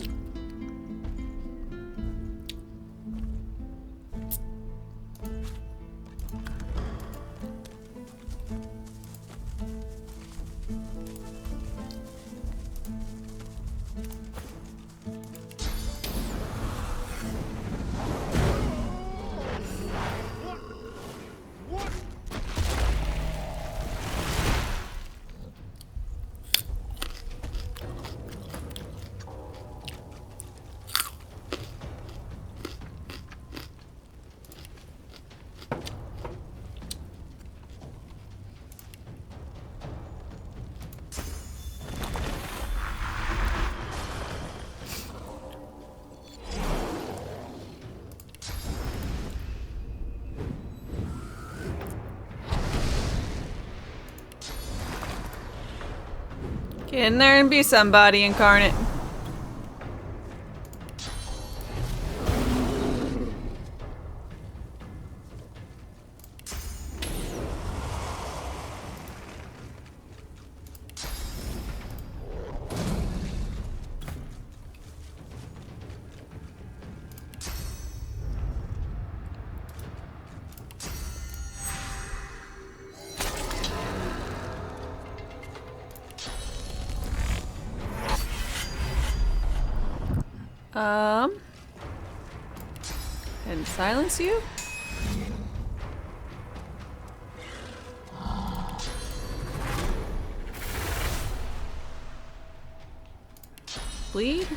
Get in there and be somebody, Incarnate. And silence you? Bleed?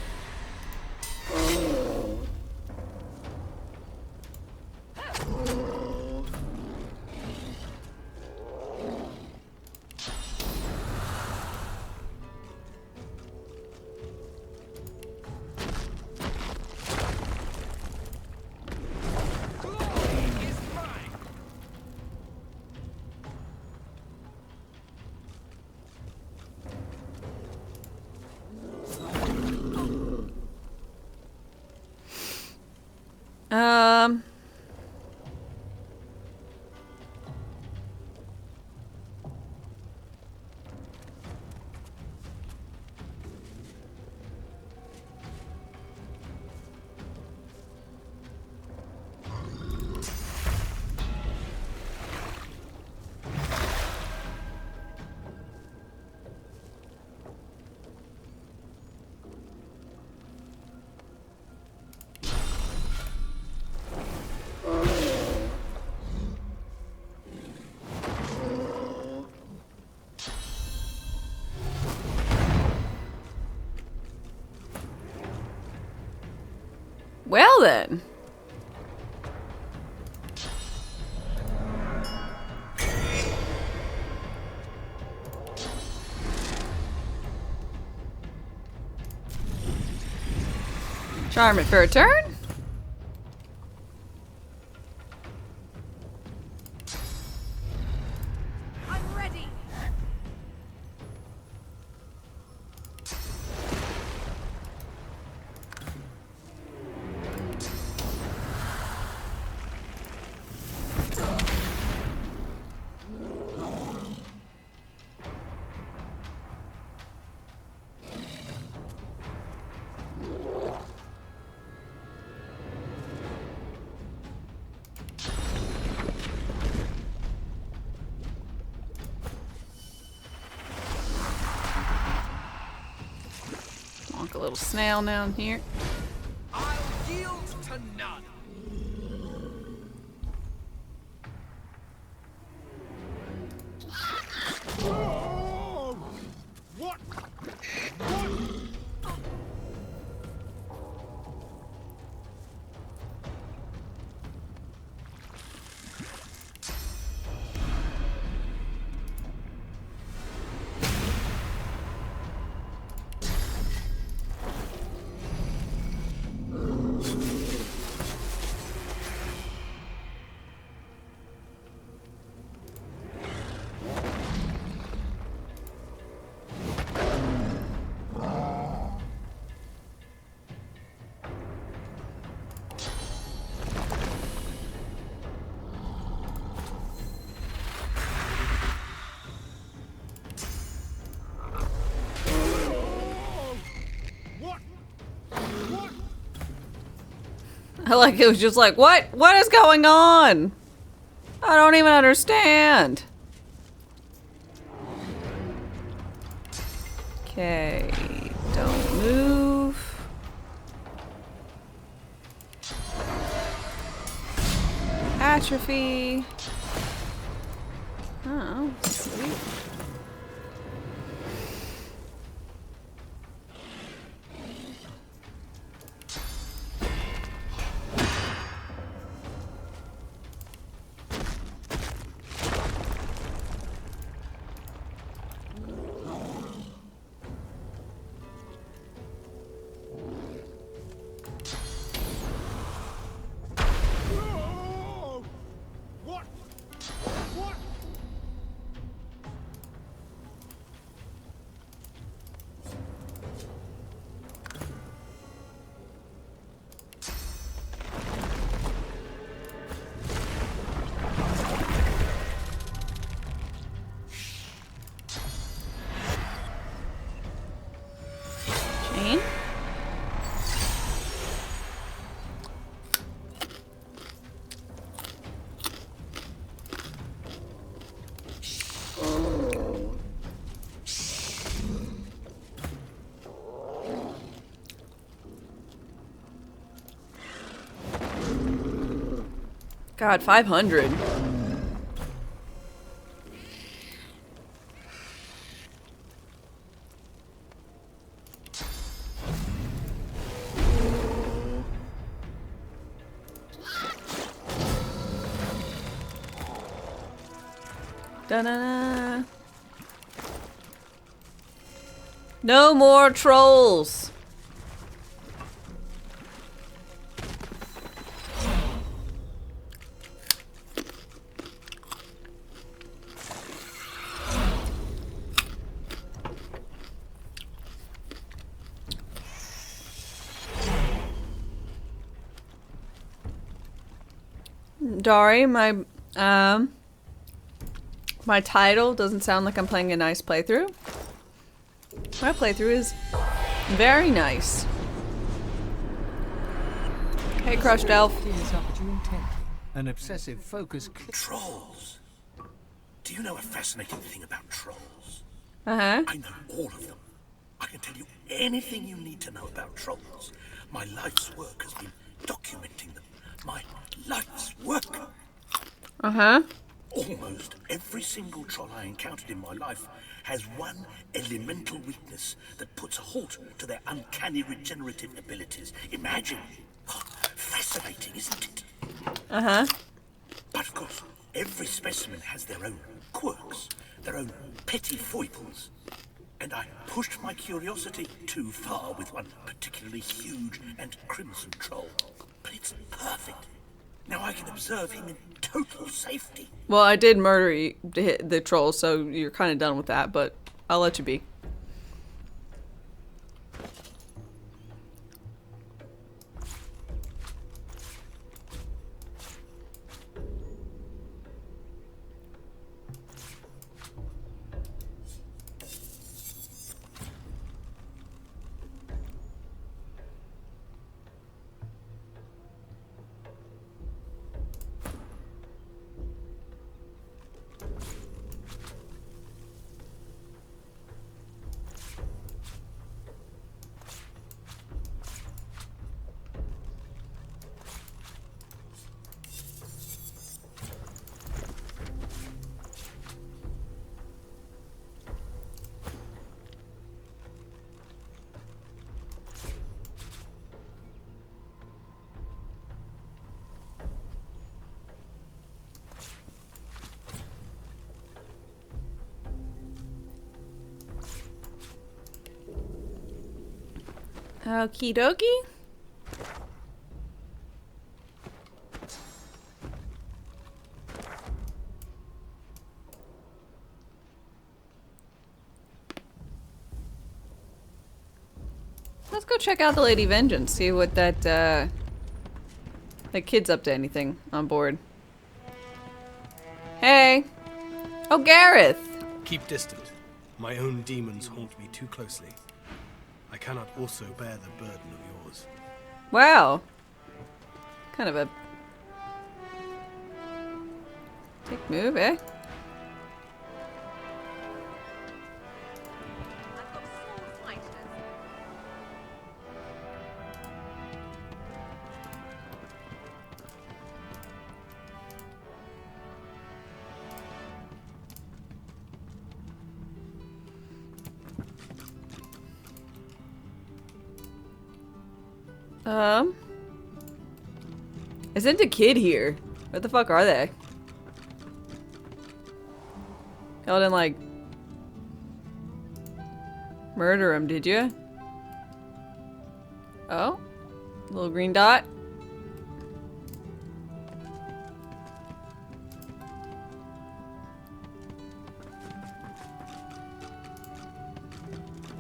Well then. Charm it for a turn. I'm ready. Walk a little snail down here. I'll yield to none. Oh! What? I like it was just like, what? What is going on? I don't even understand. Okay, don't move. Atrophy. Oh, sweet. God, 500. Da-na-na. No more trolls. Dari, my title doesn't sound like I'm playing a nice playthrough. My playthrough is very nice. Hey, crushed elf. An obsessive focus. Trolls. Do you know a fascinating thing about trolls? Uh-huh. I know all of them. I can tell you anything you need to know about trolls. My life's work has been documenting them. My life's work. Uh-huh. Almost every single troll I encountered in my life has one elemental weakness that puts a halt to their uncanny regenerative abilities. Imagine. Oh, fascinating, isn't it? Uh-huh. But of course, every specimen has their own quirks, their own petty foibles. And I pushed my curiosity too far with one particularly huge and crimson troll. But it's perfect. Now I can observe him in total safety. Well, I did murder the troll, so you're kind of done with that, but I'll let you be. Okie dokie. Let's go check out the Lady Vengeance, see what that kid's up to. Anything on board. Hey! Oh, Gareth! Keep distant. My own demons haunt me too closely. I cannot also bear the burden of yours. Wow. Kind of a dick move, eh? Isn't a kid here? What the fuck are they? Y'all didn't, like, murder him, did you? Oh? Little green dot?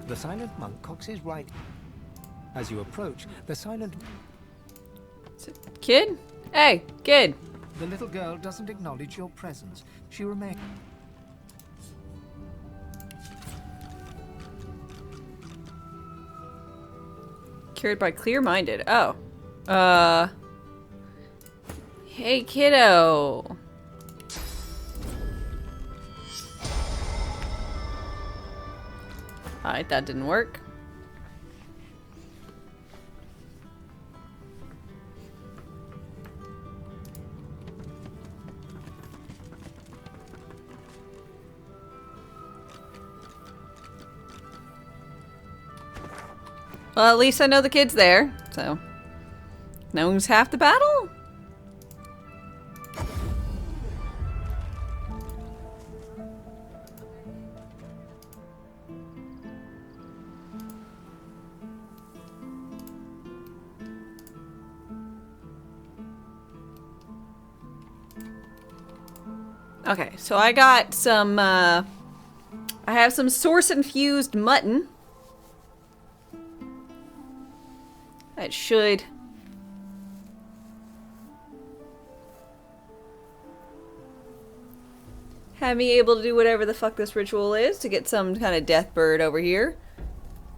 The silent monk cocks his right. As you approach, the silent... Kid? Hey, kid! The little girl doesn't acknowledge your presence. She remains... Cured by clear-minded. Oh. Hey, kiddo! Alright, that didn't work. Well, at least I know the kid's there, so knowing's half the battle. Okay, so I got some, I have some source-infused mutton. That should have me able to do whatever the fuck this ritual is to get some kind of death bird over here.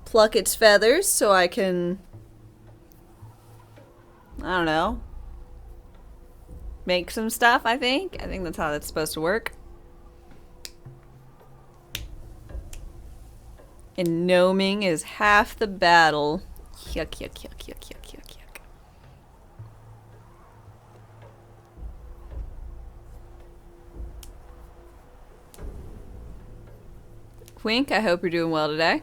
Pluck its feathers so I can, I don't know, make some stuff, I think. I think that's how that's supposed to work. And gnoming is half the battle. Yuck, yuck, yuck, yuck, yuck, yuck, yuck. Wink, I hope you're doing well today.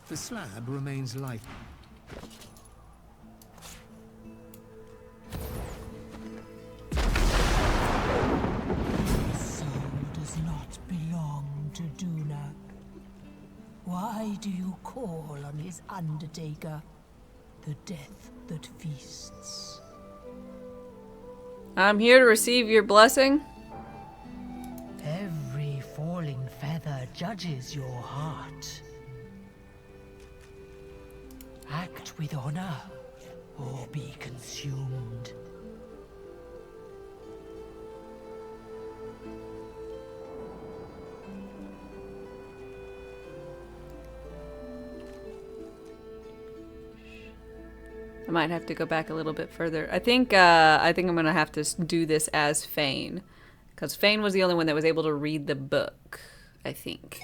The slab remains light. Does not belong to Duna. Why do you call on his undertaker? The death that feasts. I'm here to receive your blessing. Every falling feather judges your heart. Act with honor, or be consumed. I might have to go back a little bit further. I think I'm gonna have to do this as Fane, because Fane was the only one that was able to read the book, I think.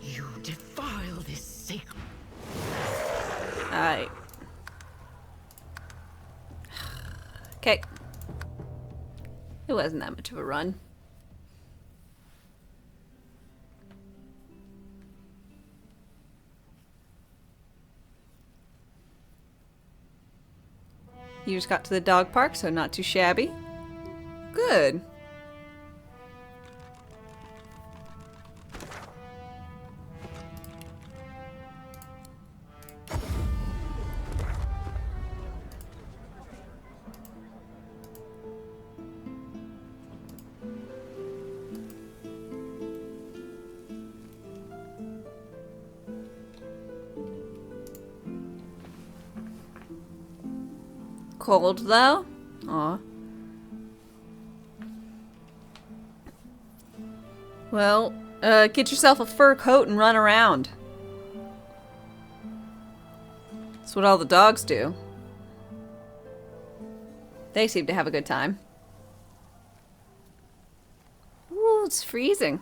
You defile this sacred. Alright. Okay. It wasn't that much of a run. You just got to the dog park, so not too shabby. Good. Cold though? Aw. Well, get yourself a fur coat and run around. That's what all the dogs do. They seem to have a good time. Ooh, it's freezing.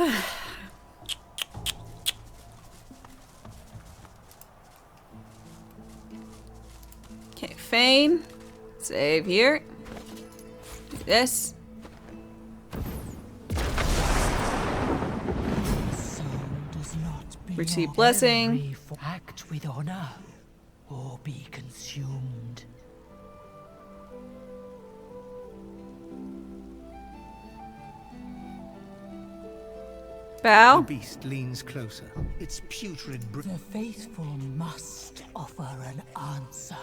Okay, Fane. Save here. Do this. Receive blessing. Act with honor, or be consumed. Bow. The beast leans closer. Its putrid The faithful must offer an answer.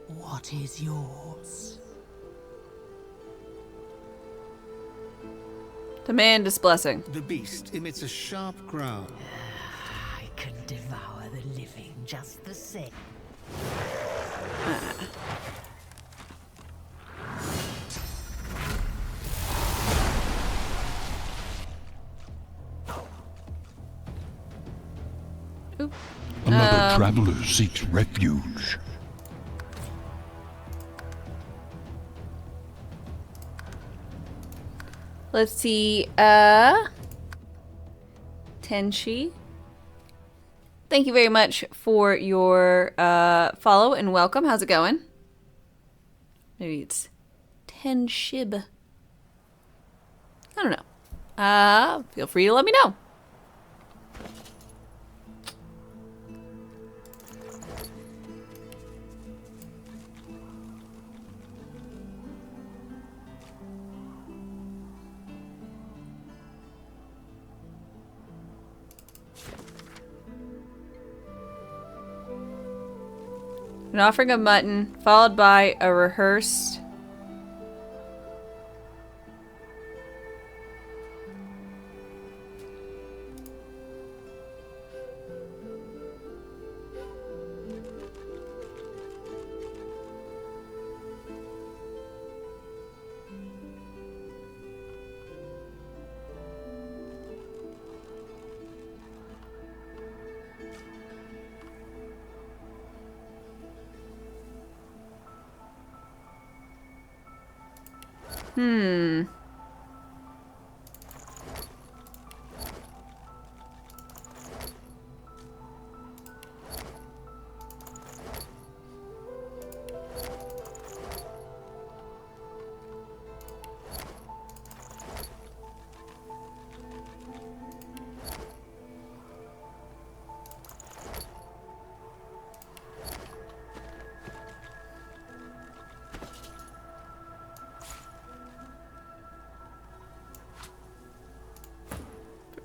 What is yours? Demand this blessing. The beast emits a sharp growl. I can devour the living just the same. Oop. Another traveler seeks refuge. Let's see, Tenshi. Thank you very much for your follow and welcome. How's it going? Maybe it's Tenshib. I don't know. Feel free to let me know. An offering of mutton, followed by a rehearsed...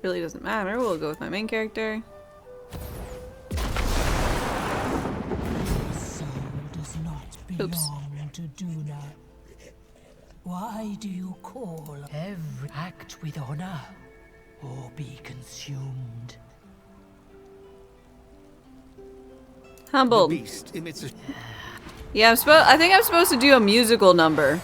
Really doesn't matter. We'll go with my main character. Soul does not belong to Duna. Why do you call every act with honor, or be consumed? Humbled. The beast emits a... Yeah, I think I'm supposed to do a musical number.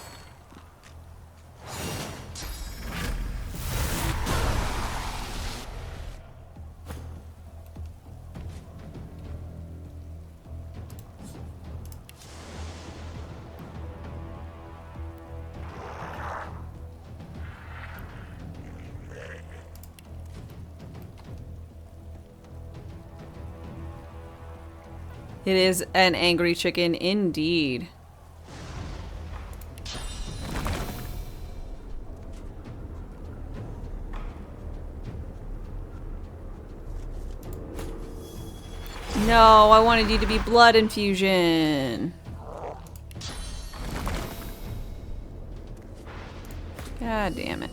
It is an angry chicken indeed. No, I wanted you to be blood infusion. God damn it.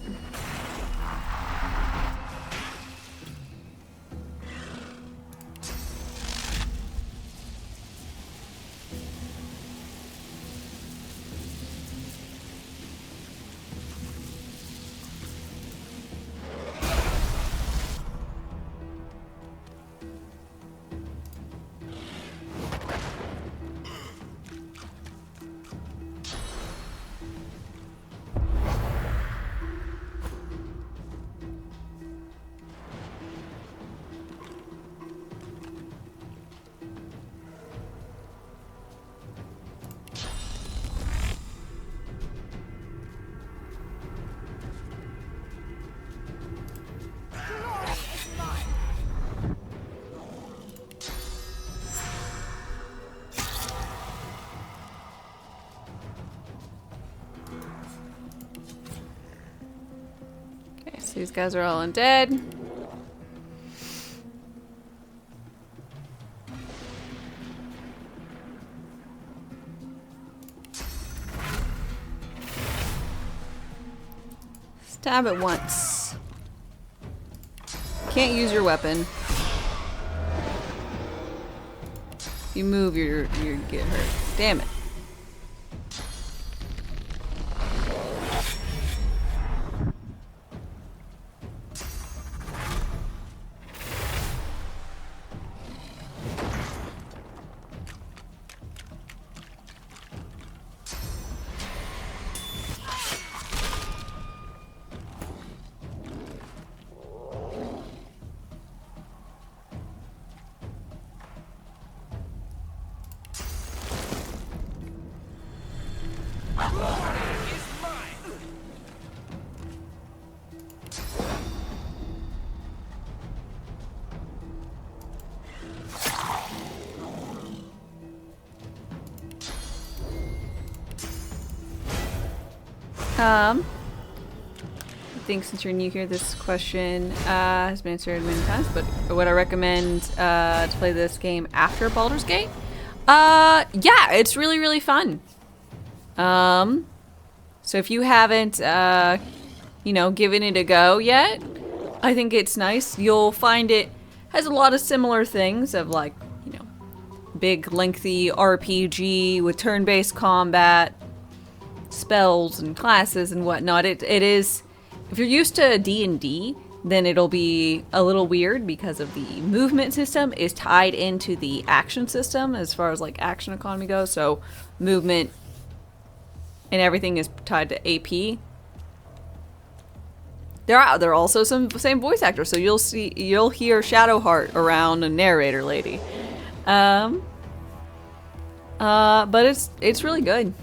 So these guys are all undead. Stab it once. Can't use your weapon. If you move, you get hurt. Damn it. I think since you're new here, this question has been answered many times, but would I recommend to play this game after Baldur's Gate? Yeah, it's really, really fun. So if you haven't, you know, given it a go yet, I think it's nice. You'll find it has a lot of similar things of like, you know, big, lengthy RPG with turn-based combat, spells and classes and whatnot. It is, if you're used to D&D, then it'll be a little weird because of the movement system is tied into the action system as far as like action economy goes. So movement and everything is tied to AP. There are also some same voice actors, so you'll hear Shadowheart around a narrator lady. But it's really good.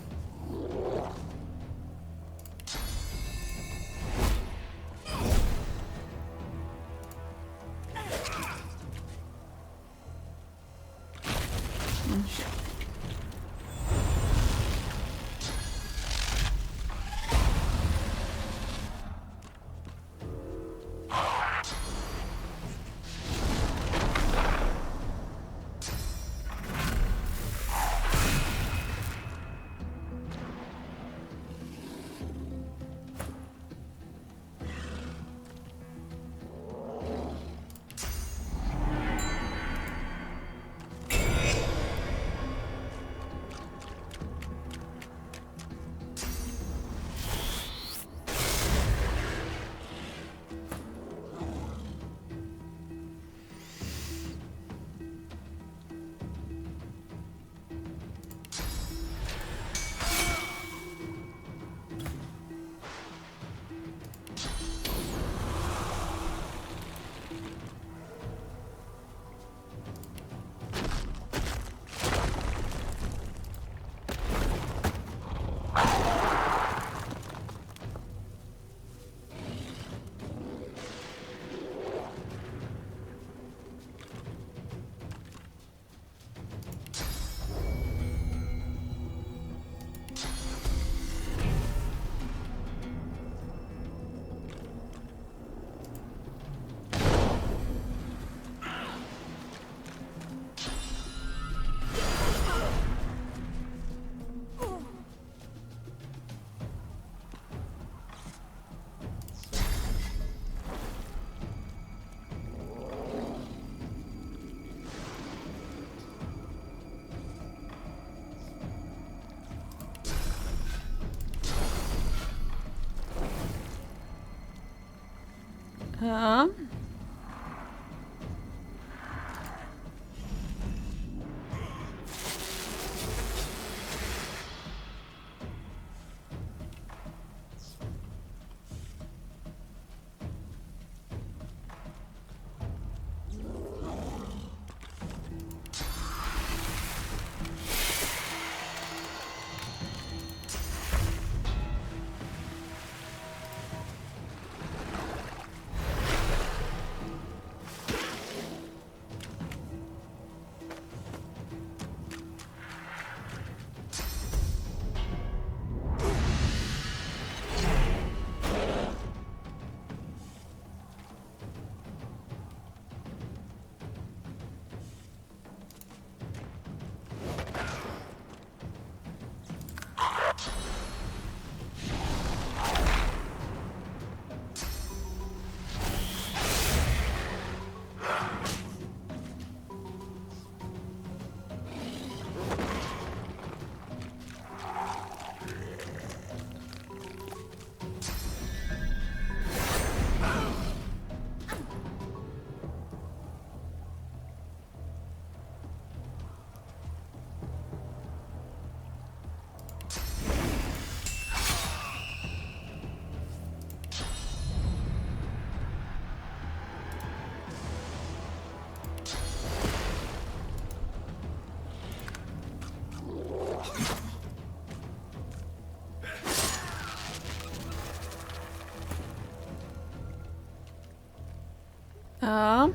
Oh,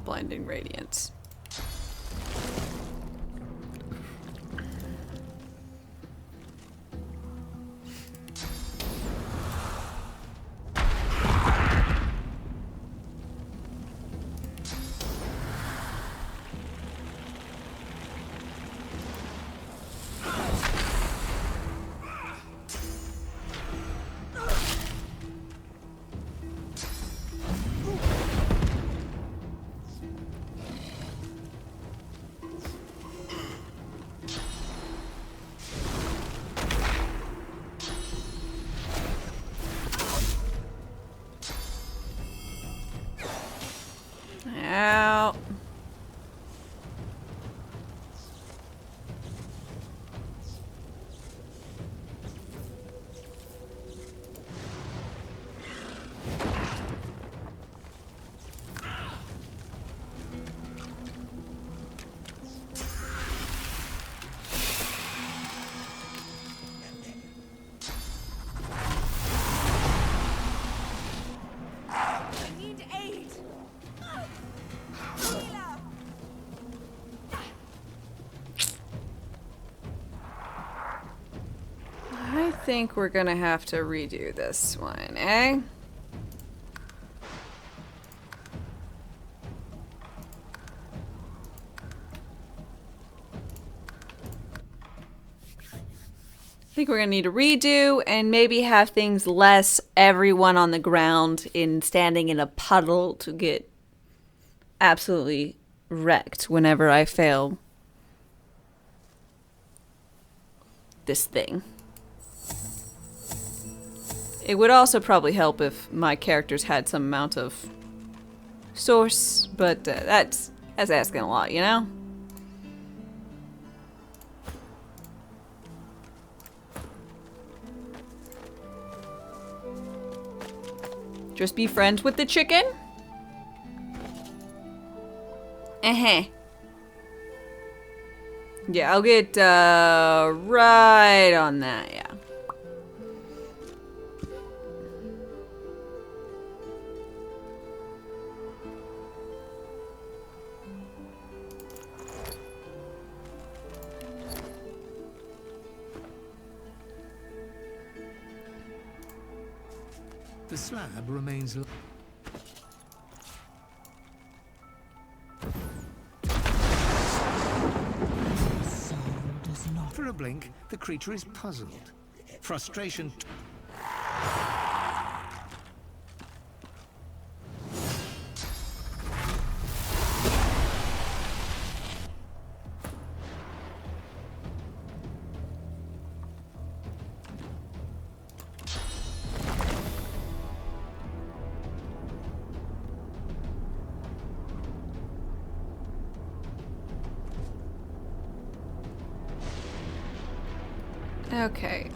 blinding radiance. Out. I think we're gonna have to redo this one, eh? I think we're gonna need a redo and maybe have things less everyone on the ground in standing in a puddle to get absolutely wrecked whenever I fail this thing. It would also probably help if my characters had some amount of source, but that's asking a lot, you know? Just be friends with the chicken? Uh-huh. Yeah, I'll get right on that, yeah. The slab remains. For a blink, the creature is puzzled. Frustration. Okay,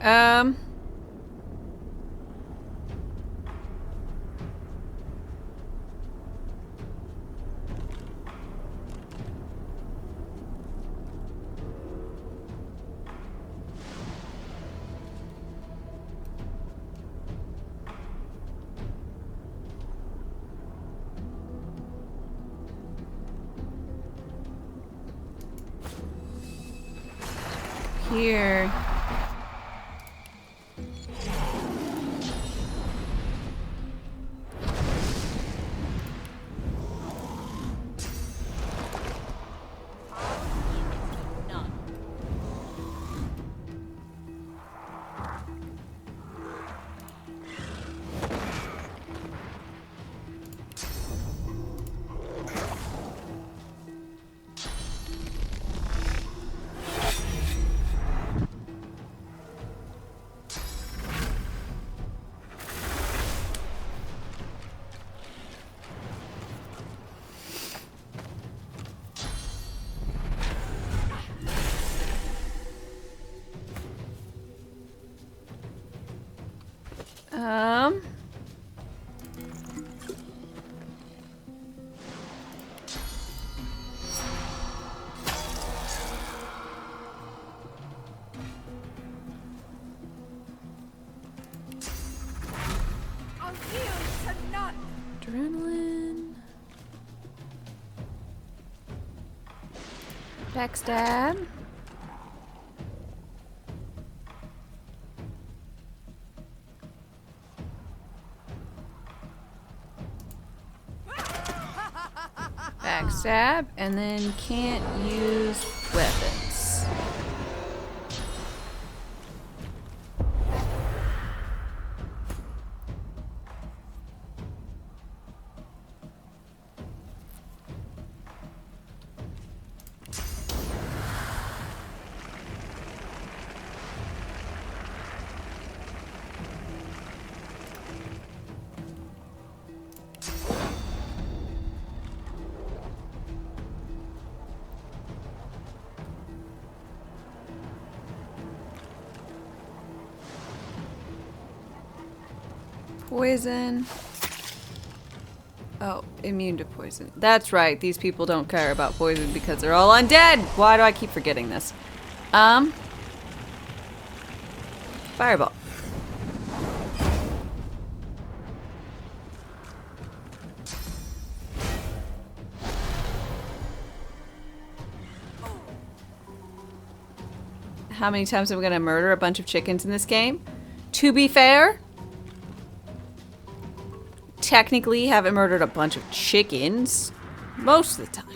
here. Adrenaline. Backstab. Backstab, and then can't use weapons. Poison. Oh, immune to poison. That's right. These people don't care about poison because they're all undead. Why do I keep forgetting this? Fireball. How many times am I gonna murder a bunch of chickens in this game? To be fair, technically haven't murdered a bunch of chickens most of the time.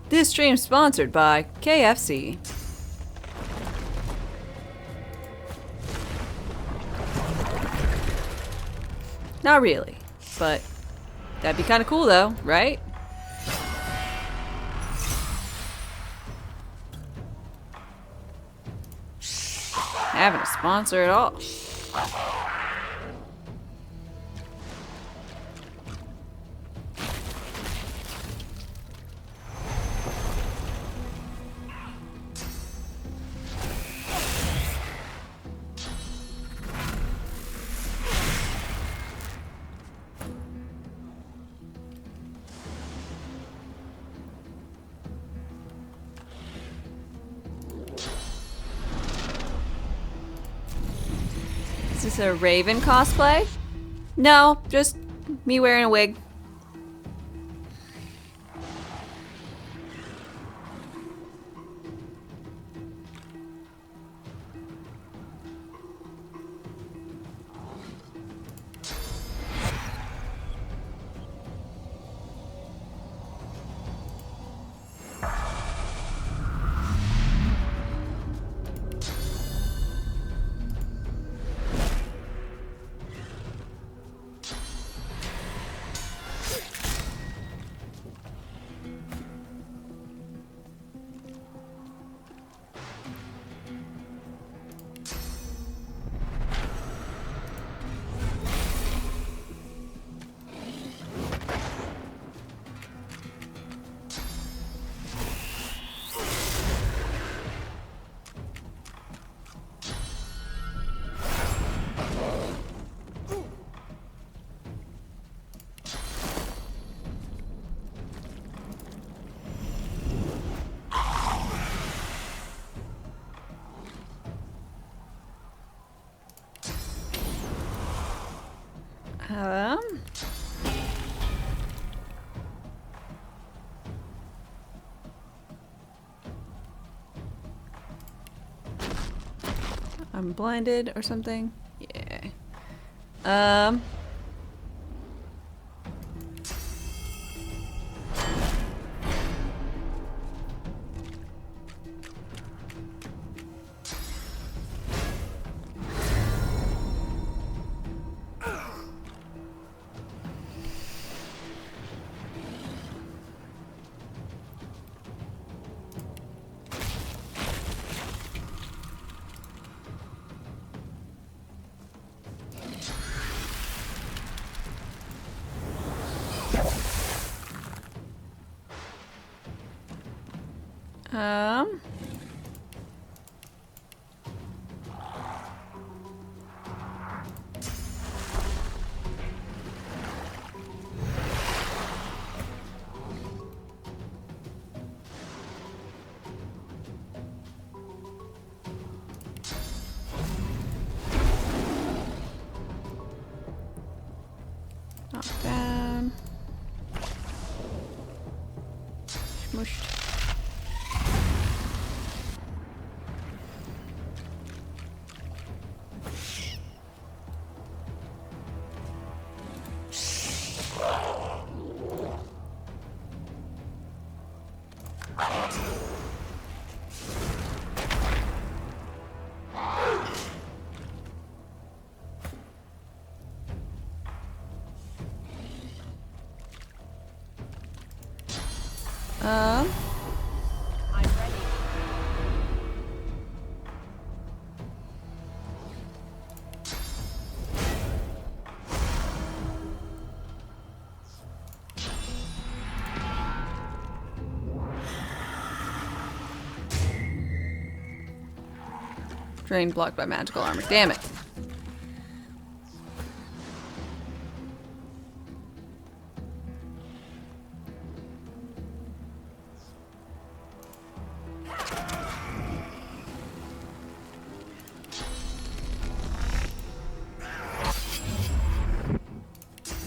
This stream sponsored by KFC. Not really, but that'd be kind of cool though, right? Having a sponsor at all. Is this a Raven cosplay? No, just me wearing a wig. I'm blinded or something. Yeah. Drain blocked by magical armor. Damn it.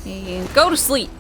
And go to sleep.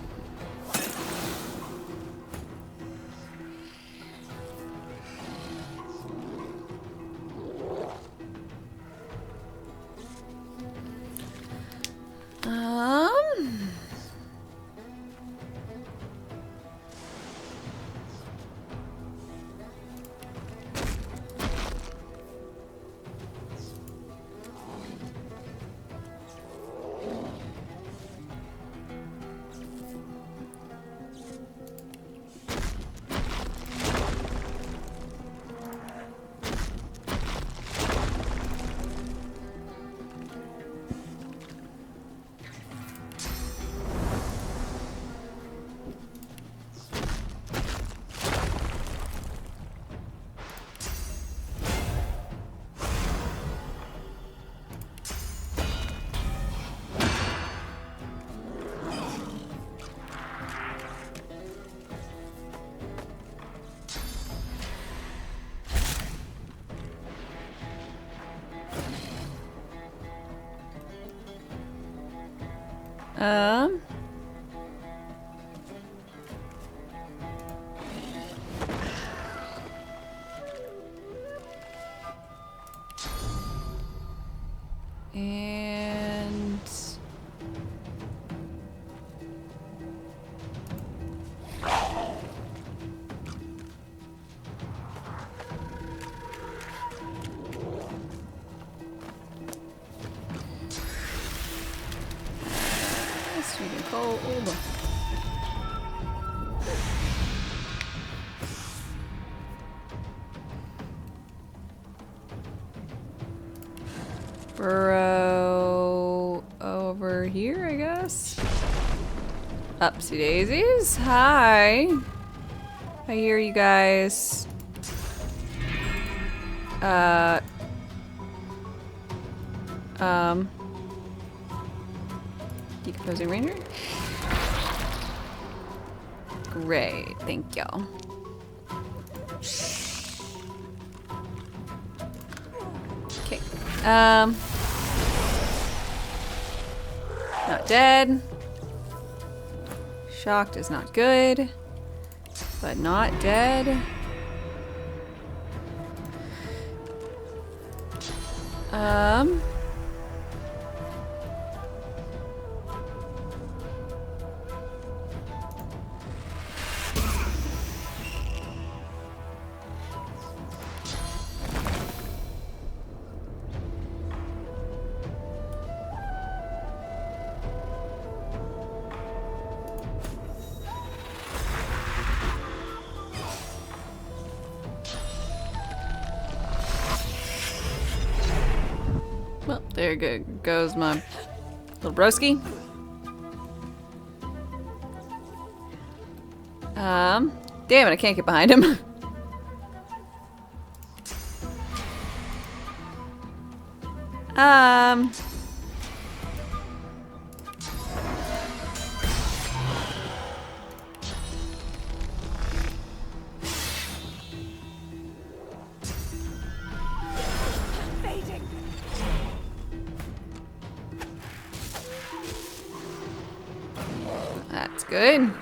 And student cold. Burrow over here, I guess. Upsy daisies. Hi. I hear you guys. Decomposing ranger. Great, thank y'all. Okay. Not dead. Shocked is not good, but not dead. Well, there goes my little broski. Damn it, I can't get behind him. That's good.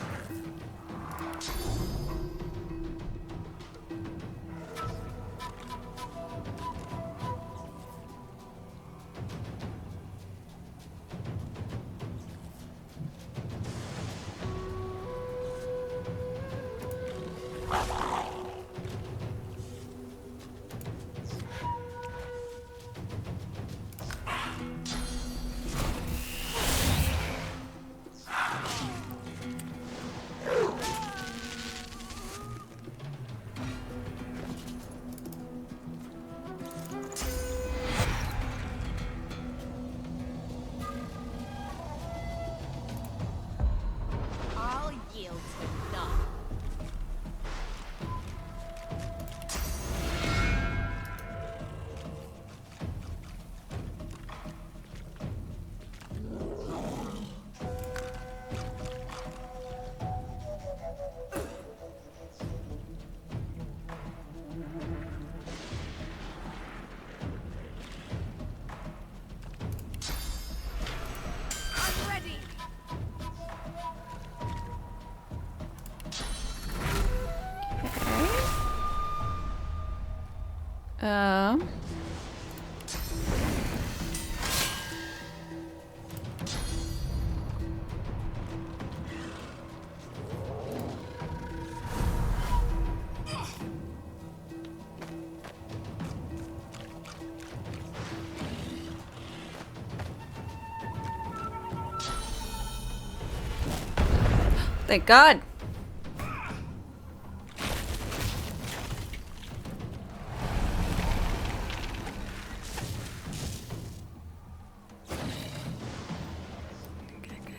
Thank God.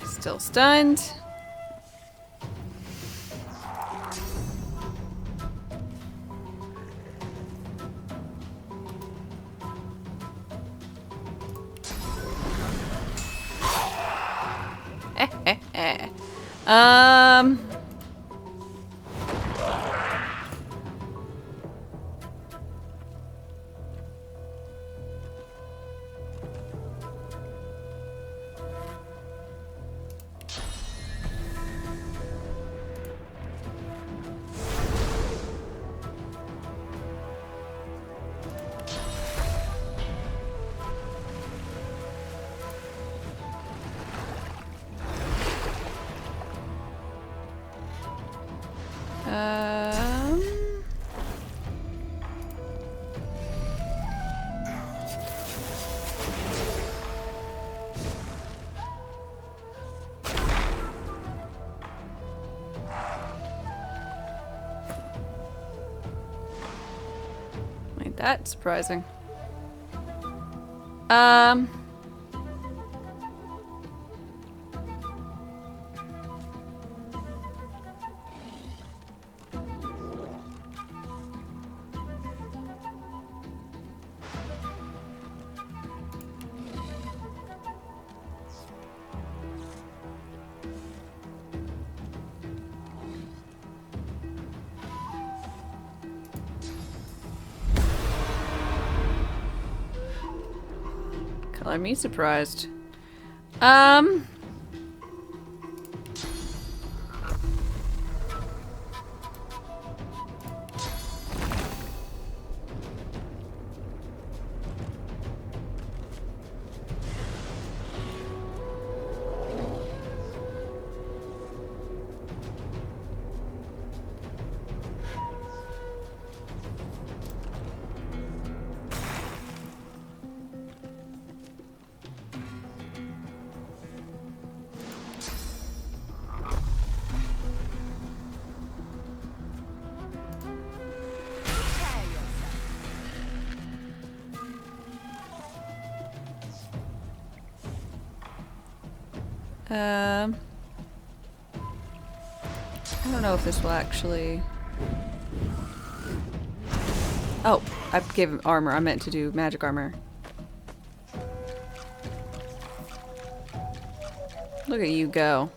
Still stunned. Um. Ain't that surprising. Color me surprised. I don't know if this will actually... Oh, I gave him armor. I meant to do magic armor. Look at you go.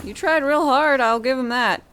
You tried real hard, I'll give him that.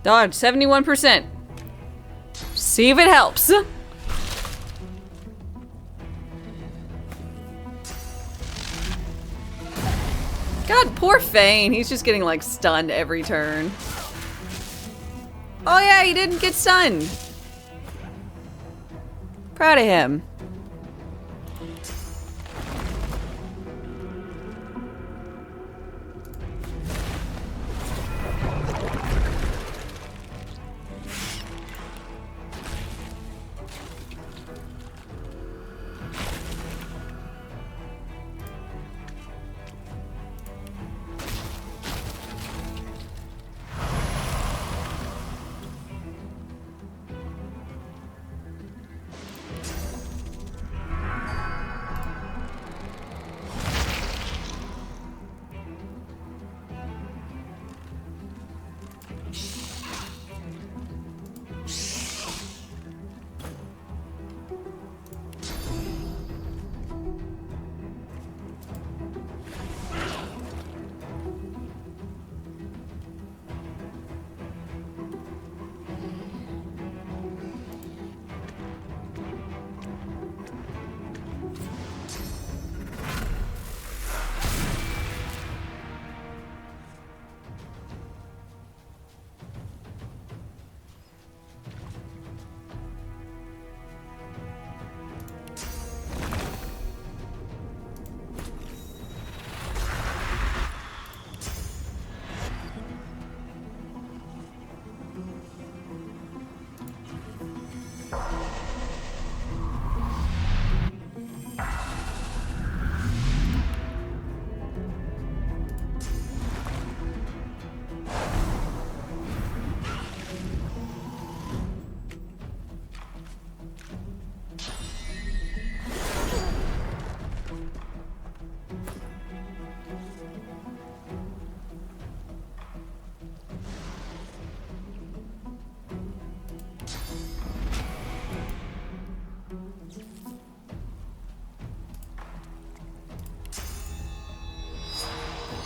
Dodge, 71%. See if it helps. God, poor Fane. He's just getting, like, stunned every turn. Oh yeah, he didn't get stunned. Proud of him.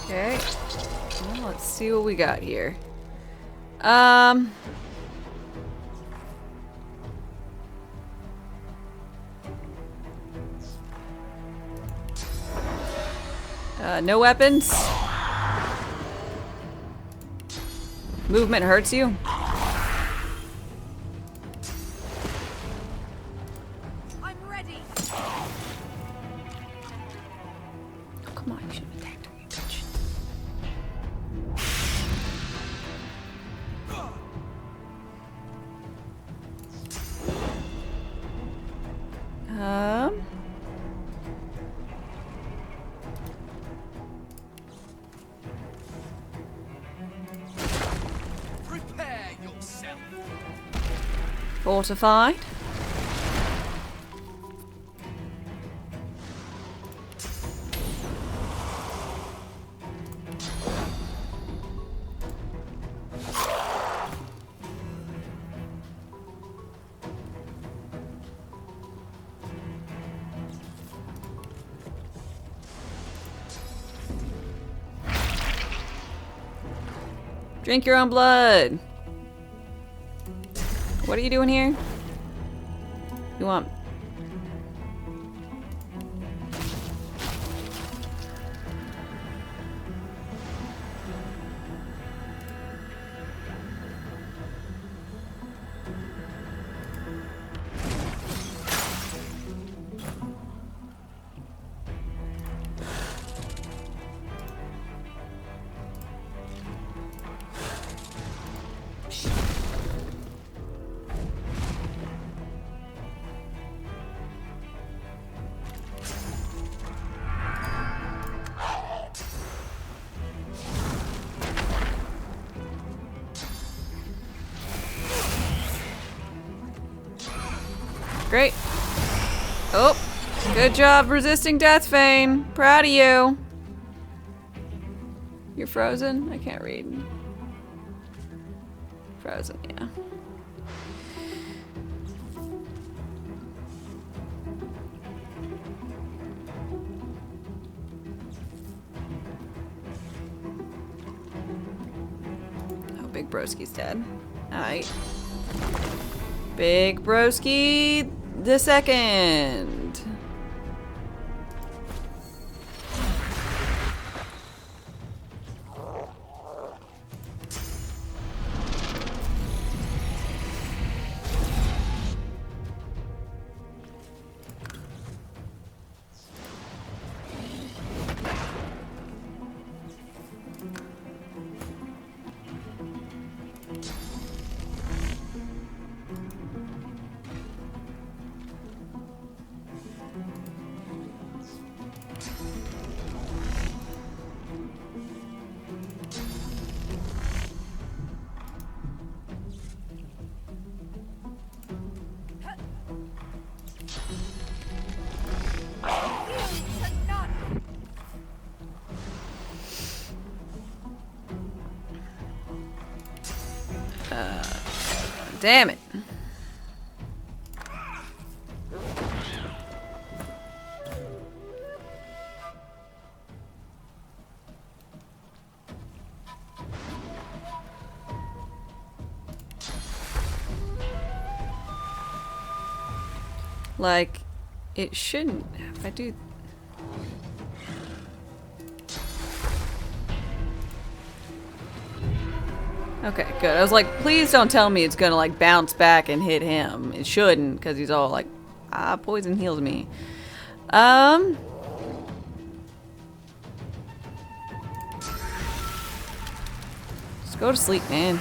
Okay. Well, let's see what we got here. No weapons. Movement hurts you. I'm ready. Oh, come on, you should have attacked me, bitch. Prepare yourself. Fortified. Drink your own blood. What are you doing here? You want... Great. Oh, good job resisting death, Fane. Proud of you. You're frozen? I can't read. Frozen, yeah. Oh, Big Broski's dead. Alright. Big Broski the second. Damn it. Like, it shouldn't. If I do. Okay, good. I was like, please don't tell me it's gonna like bounce back and hit him. It shouldn't, because he's all like, ah, poison heals me. Just go to sleep, man.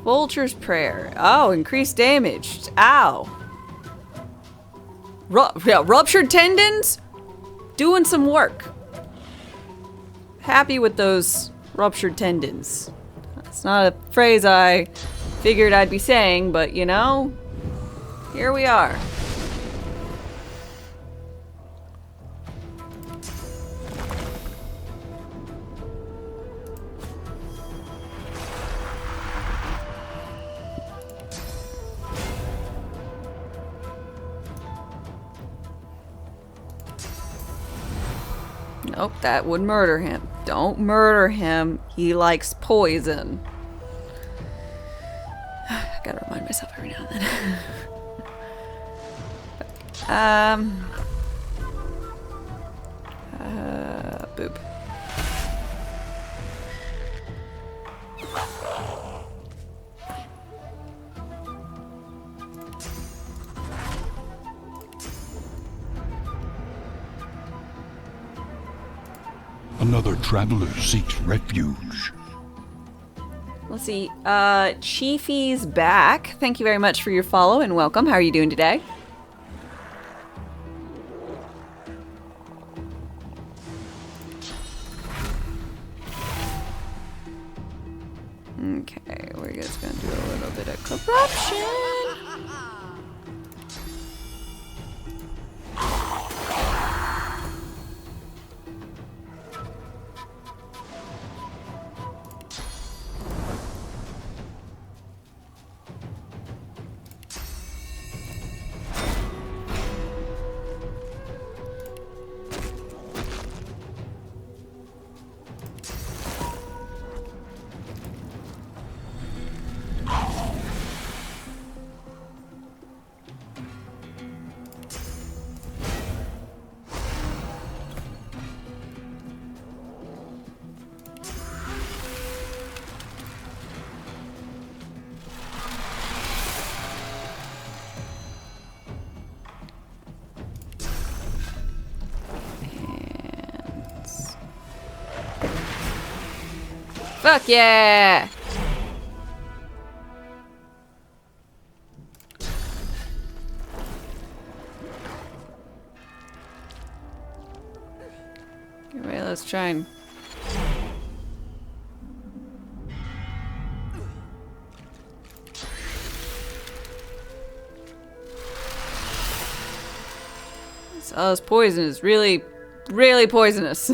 Vulture's Prayer. Oh, increased damage. Ow. Yeah, ruptured tendons? Doing some work. Happy with those ruptured tendons. It's not a phrase I figured I'd be saying, but you know, here we are. Nope, that would murder him. Don't murder him. He likes poison. I gotta remind myself every now and then. Boop. Another traveler seeks refuge. Let's see. Chiefy's back. Thank you very much for your follow and welcome. How are you doing today? Okay, we're just gonna do a little bit of corruption. Fuck yeah! Anyway, let's try and... this poison is really, really poisonous.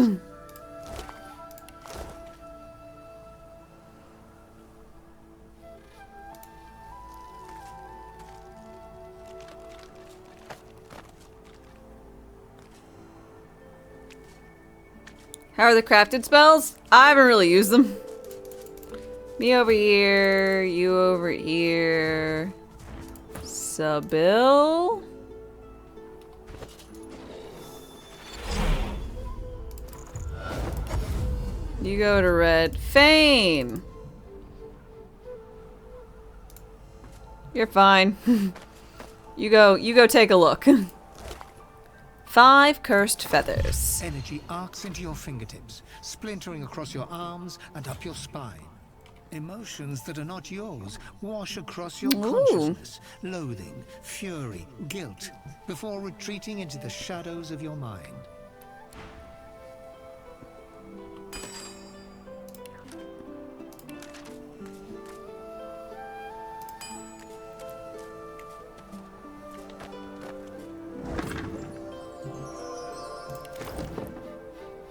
How are the crafted spells? I haven't really used them. Me over here, you over here. Sabil. You go to red. Fane. You're fine. You go take a look. 5 cursed feathers. Energy arcs into your fingertips, splintering across your arms and up your spine. Emotions that are not yours wash across your consciousness. Loathing, fury, guilt, before retreating into the shadows of your mind.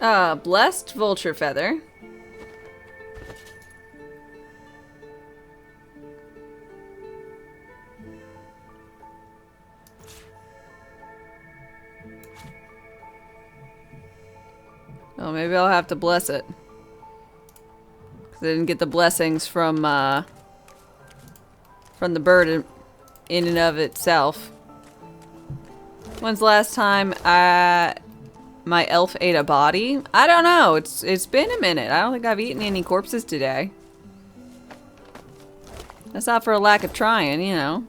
Blessed vulture feather. Oh, maybe I'll have to bless it. Because I didn't get the blessings from the bird in and of itself. When's the last time my elf ate a body? I don't know. It's been a minute. I don't think I've eaten any corpses today. That's not for a lack of trying, you know.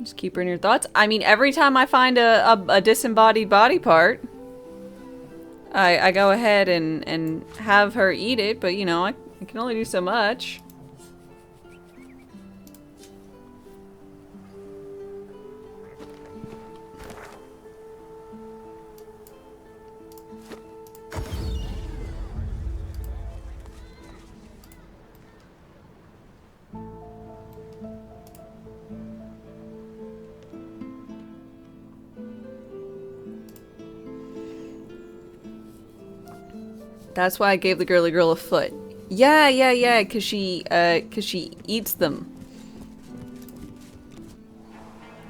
Just keep her in your thoughts. I mean, every time I find a disembodied body part, I go ahead and have her eat it, but you know, I can only do so much. That's why I gave the girly girl a foot. Yeah, cause she eats them.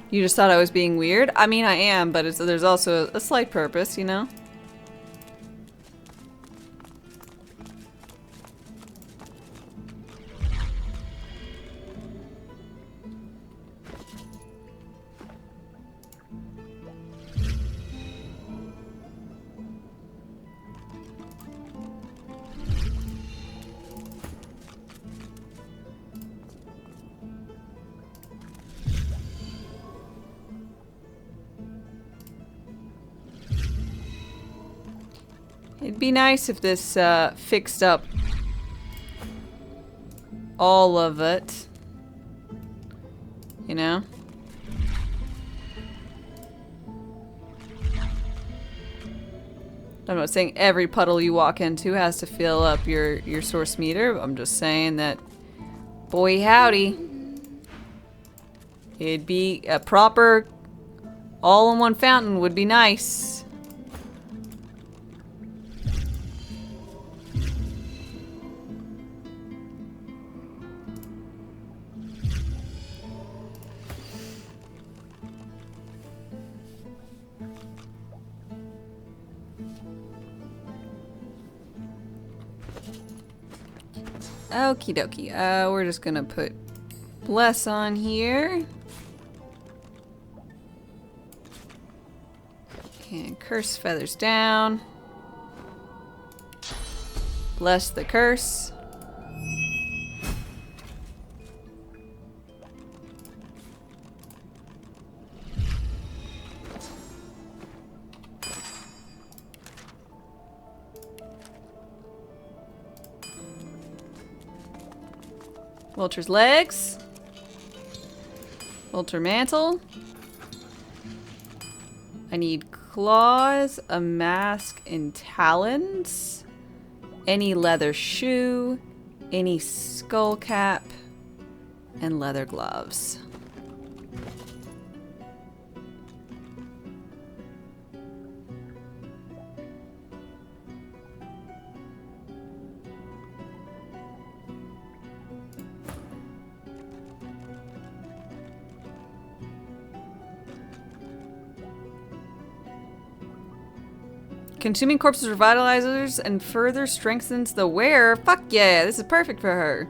You just thought I was being weird? I mean, I am, but there's also a slight purpose, you know? It'd be nice if this fixed up all of it, you know? I'm not saying every puddle you walk into has to fill up your source meter. I'm just saying that, boy howdy, it'd be a proper all-in-one fountain would be nice. Okie dokie. We're just gonna put bless on here. And curse feathers down. Bless the curse. Vulture's legs. Vulture mantle. I need claws, a mask, and talons. Any leather shoe. Any skull cap. And leather gloves. Consuming corpses revitalizers and further strengthens the wearer. Fuck yeah, this is perfect for her.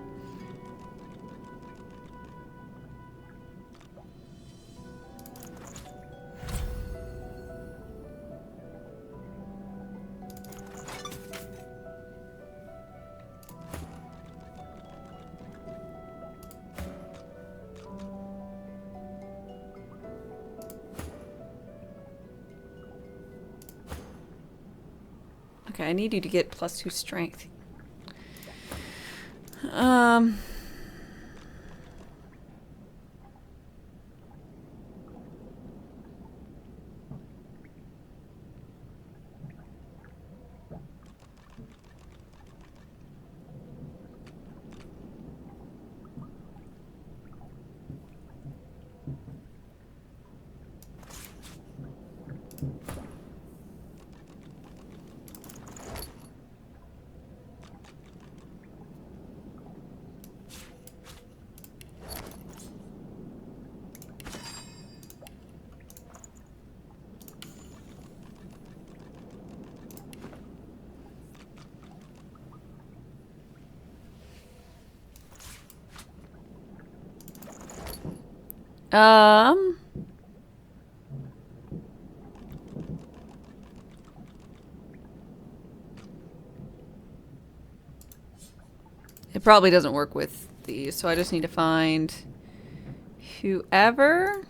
I need you to get +2 strength. It probably doesn't work with these, so I just need to find whoever.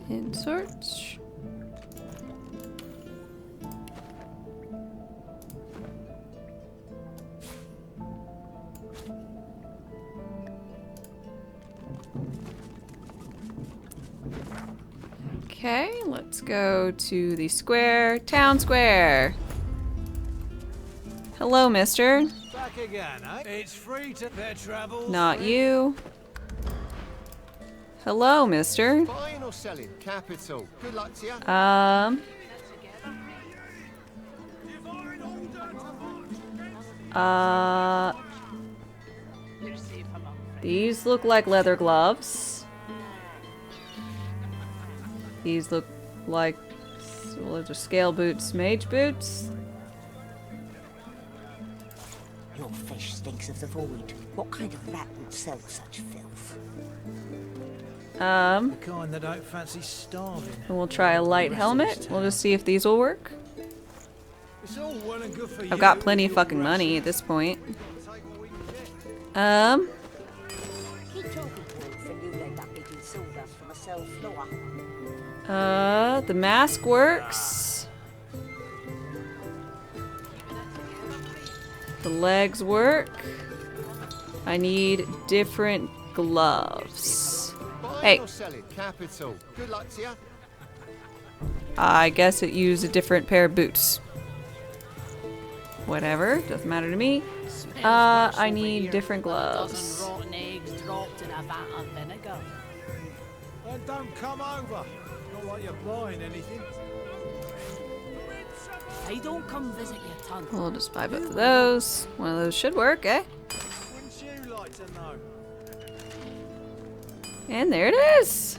Insert. Okay, let's go to the square. Town square. Hello, mister. Back again, eh? It's free to their travel. Not you. Hello, mister. Buying or selling? Capital. Good luck to you. These look like leather gloves. These look like, well, those are scale boots, mage boots. Your fish stinks of the void. What kind of rat would sell such filth? The kind that don't fancy starving. And we'll try a light helmet. We'll just see if these will work. It's all well and good for I've got plenty of fucking money at this point. Keep talking to and you'll end up eating sawdust from a cell floor. The mask works. The legs work. I need different gloves. Hey. Capital. Good luck to you. I guess it used a different pair of boots. Whatever, doesn't matter to me. I need different gloves. Rotten eggs dropped in a vat of vinegar. Then don't come over. Not like you're buying anything. I don't come visit your ton. We'll just buy both of those. One of those should work, eh? Wouldn't you like to know? And there it is.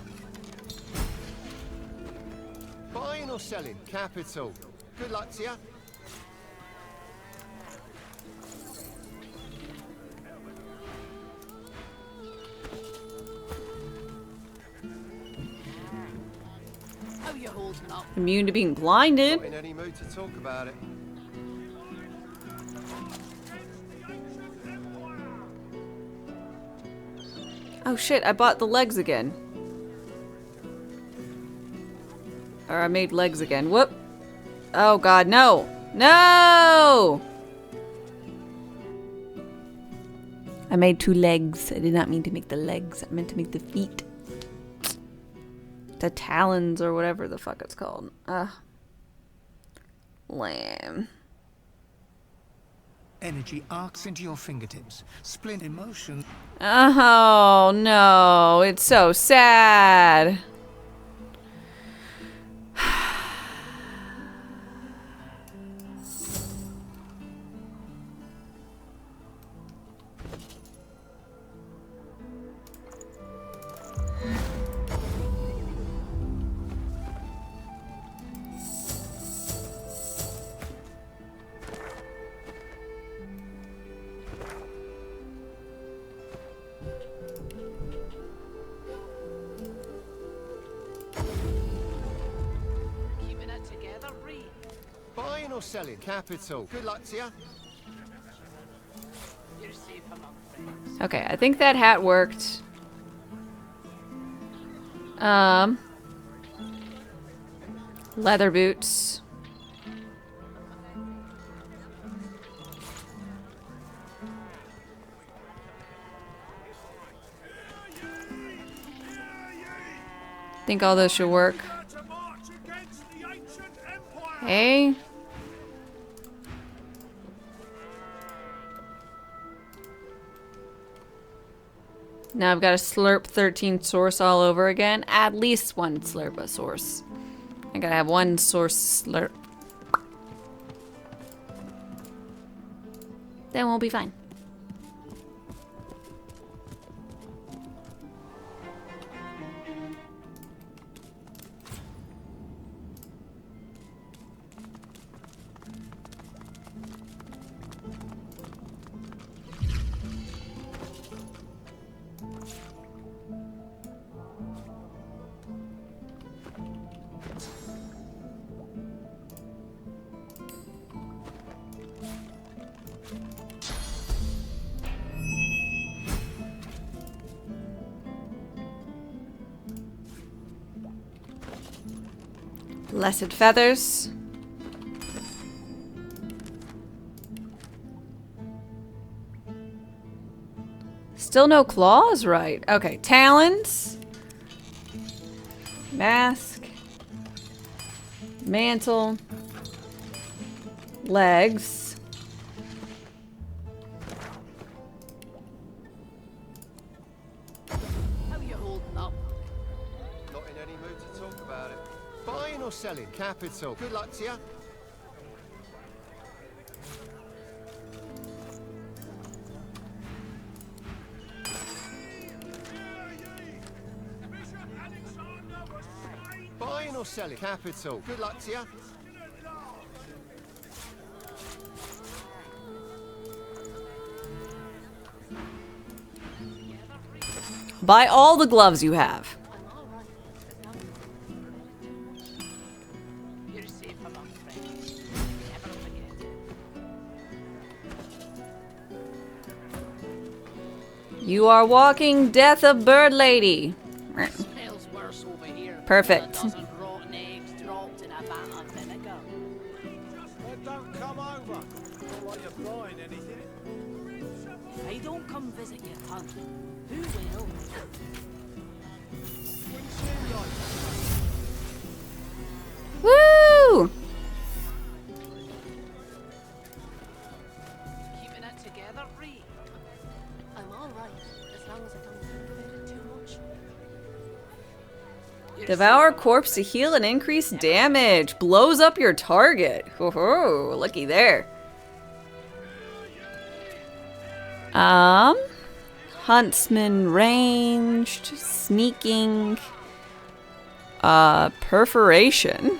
Buying or selling? Capital. Good luck to you. How you holding up? Immune to being blinded. Not in any mood to talk about it. Oh shit, I bought the legs again. Or I made legs again. Whoop. Oh god, no. No! I made 2 legs. I did not mean to make the legs. I meant to make the feet. The talons or whatever the fuck it's called. Lame. Energy arcs into your fingertips. Splint emotion. Oh no, it's so sad. Buying or selling? Capital. Good luck to you. You're safe among friends. Okay, I think that hat worked. Leather boots. Think all those should work. Hey. Now I've got to slurp 13 source all over again. At least one slurp a source. I gotta have one source slurp. Then we'll be fine. Blessed feathers. Still no claws? Right. Okay. Talons. Mask. Mantle. Legs. How you holding up? Not in any mood to talk about it. Buying or selling? Capital. Good luck to you. Buying or selling? Capital. Good luck to you. Buy all the gloves you have. You're safe among friends. Never forget it. You are walking death of bird lady. Smells worse over here. Perfect. Than a dozen rotten eggs dropped in a vat of vinegar. Well, don't come over. Not like you're buying anything. I don't come visit your tongue. Who will? Woo! Keeping it together, Ree. I'm alright, as long as I don't think about it too much. Devour corpse to heal and increase damage. Blows up your target. Ho-ho, looky there. Huntsman ranged, sneaking, perforation.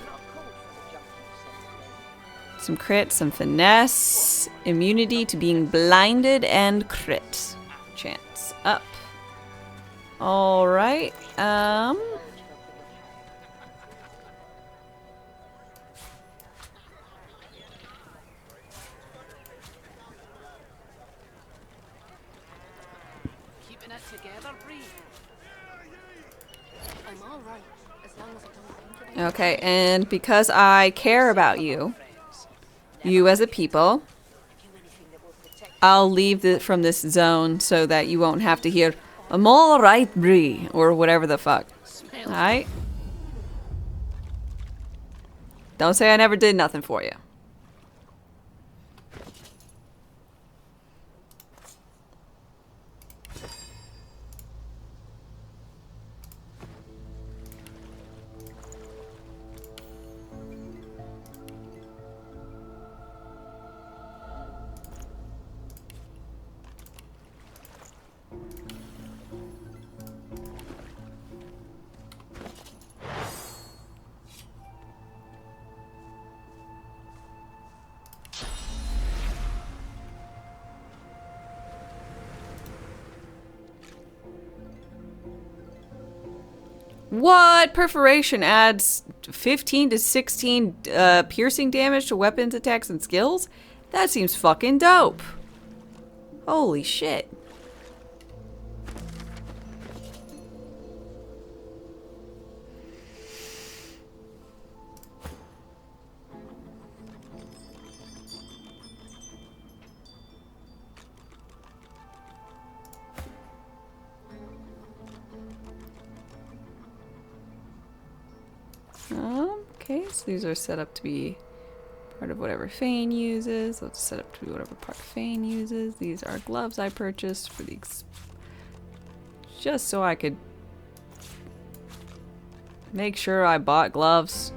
Some crit, some finesse, immunity to being blinded, and crit. Chance up. Alright, Keeping it together, Ree. I'm alright, as long as I don't think about it. okay, and because I care about you, you as a people, I'll leave from this zone so that you won't have to hear, I'm alright, Bree, or whatever the fuck. Alright? Don't say I never did nothing for you. What? Perforation adds 15 to 16 piercing damage to weapons, attacks, and skills? That seems fucking dope. Holy shit. Okay, so these are set up to be part of whatever Fane uses. Let's set up to be whatever part Fane uses. These are gloves I purchased for the just so I could make sure I bought gloves.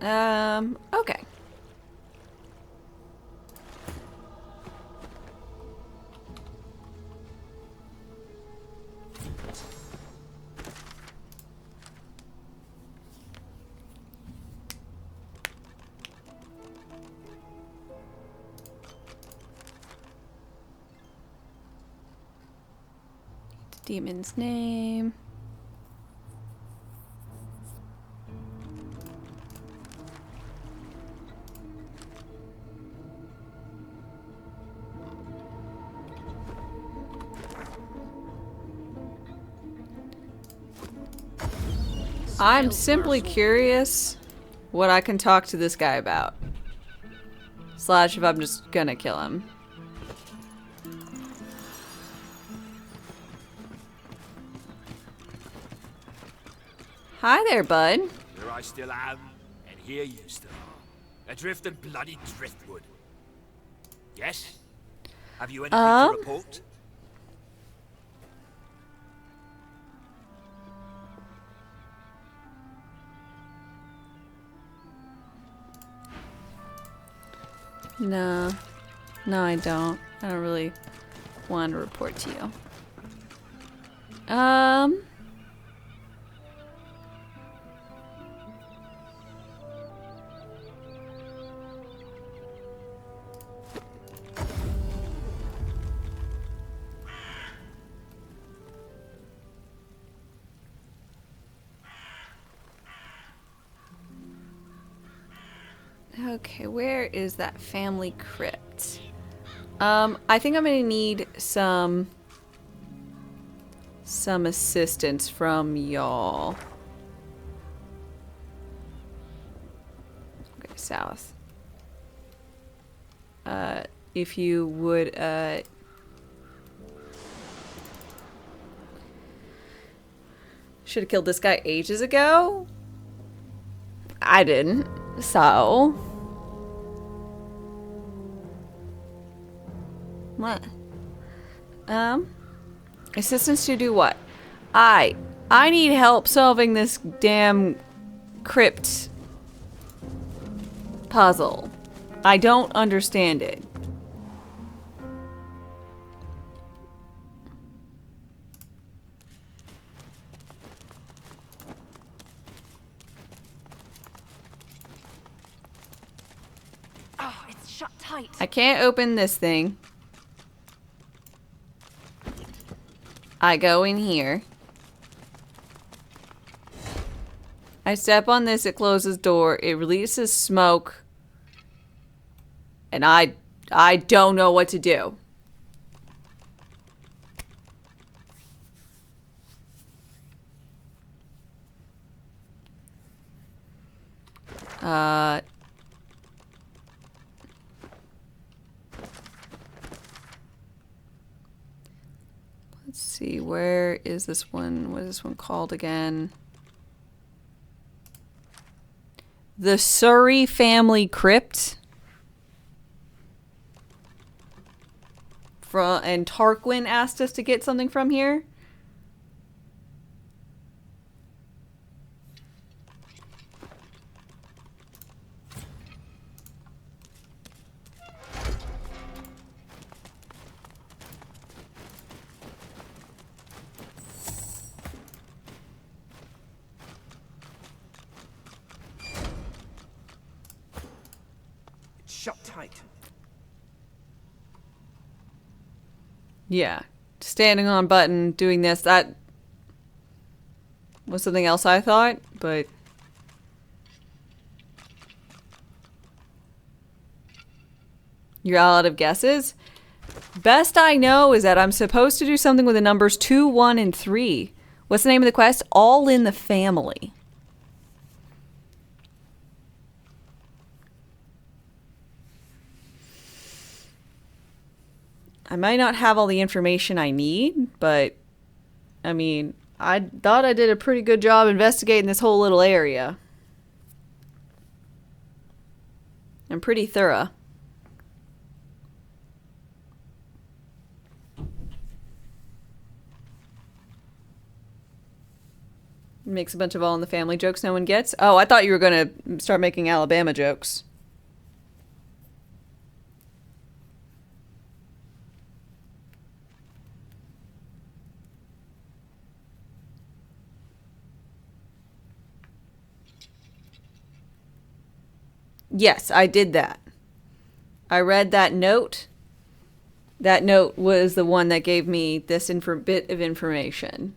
Okay. Demon's name. I'm simply curious what I can talk to this guy about. Slash if I'm just gonna kill him. Hi there, bud. Here I still am, and here you still are. Adrift in bloody driftwood. Yes? Have you anything to report? No. No, I don't. I don't really want to report to you. Okay, where is that family crypt? I think I'm gonna need some assistance from y'all. Okay, south. If you would, should have killed this guy ages ago. I didn't, so. What? Assistance to do what? I need help solving this damn crypt puzzle. I don't understand it. Oh, it's shut tight. I can't open this thing. I go in here. I step on this, it closes door, it releases smoke. And I don't know what to do. Let's see, where is this one? What is this one called again? The Surrey Family Crypt. And Tarquin asked us to get something from here. Shut tight. Yeah. Standing on button, doing this, that was something else I thought, but you're all out of guesses? Best I know is that I'm supposed to do something with the numbers 2, 1, and 3. What's the name of the quest? All in the Family. I might not have all the information I need, but I mean, I thought I did a pretty good job investigating this whole little area. I'm pretty thorough. Makes a bunch of All in the Family jokes no one gets. Oh, I thought you were going to start making Alabama jokes. Yes, I did that. I read that note. That note was the one that gave me this bit of information.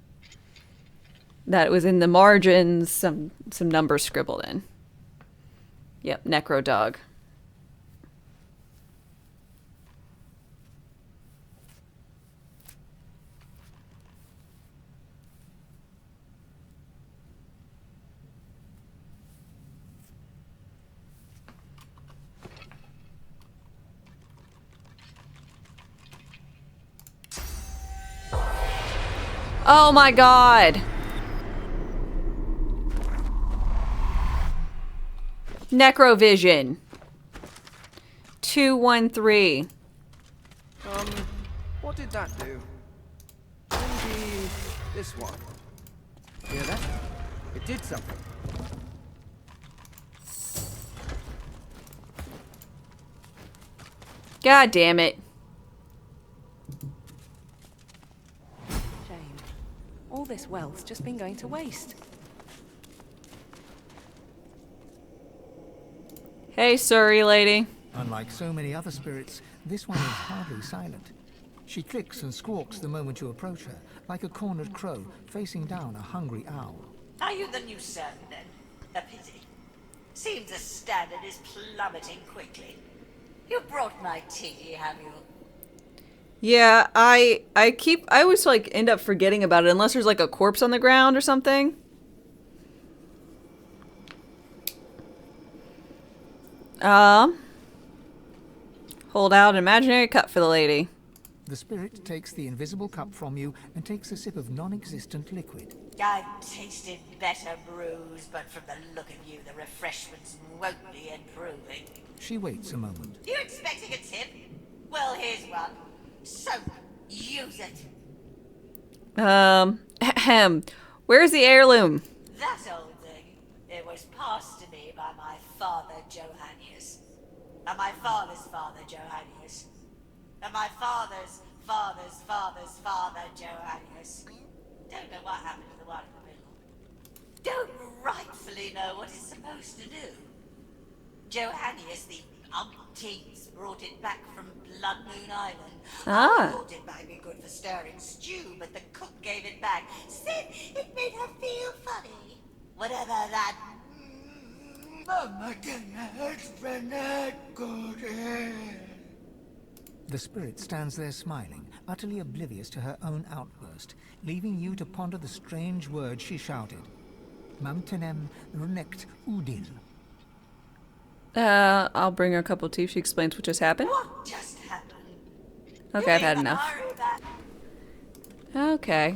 That it was in the margins, some numbers scribbled in. Yep, Necro Dog. Oh my god! Necrovision. 213. What did that do? Maybe this one. Hear that? It did something. God damn it. Shame. All this wealth's just been going to waste. Hey, Surrey lady. Unlike so many other spirits, this one is hardly silent. She clicks and squawks the moment you approach her, like a cornered crow facing down a hungry owl. Are you the new servant, then? A pity. Seems the standard is plummeting quickly. You brought my tea, have you? Yeah, I always like end up forgetting about it unless there's like a corpse on the ground or something. Hold out an imaginary cup for the lady. The spirit takes the invisible cup from you and takes a sip of non-existent liquid. I've tasted better brews, but from the look of you, the refreshments won't be improving. She waits a moment. You expecting a tip? Well, here's one. So, use it. Where's the heirloom? That old thing. It was passed to me by my father, Johannius. And my father's father, Johannius. And my father's father's father's father, Johannius. Don't know what happened to the one in the middle. Don't rightfully know what it's supposed to do. Johannius, the umpteenth, brought it back from Blood Moon Island. I thought it might be good for stirring stew, but the cook gave it back. Said it made her feel funny. Whatever that... The spirit stands there smiling, utterly oblivious to her own outburst, leaving you to ponder the strange words she shouted. Mamtenem runect udil. I'll bring her a cup of tea if she explains what just happened. What just happened? Okay, I've had enough. Okay,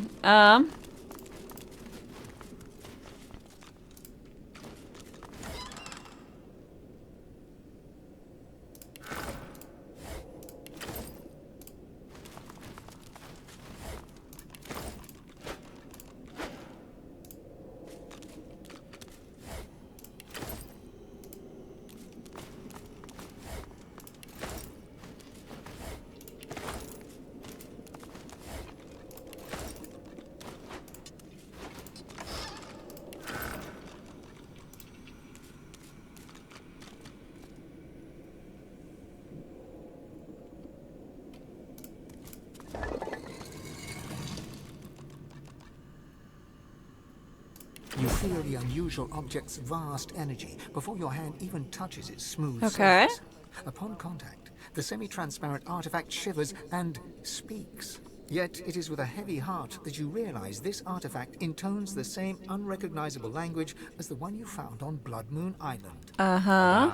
You feel the unusual object's vast energy before your hand even touches its smooth Okay. surface. Upon contact, the semi-transparent artifact shivers and speaks. Yet it is with a heavy heart that you realize this artifact intones the same unrecognizable language as the one you found on Blood Moon Island. Uh-huh.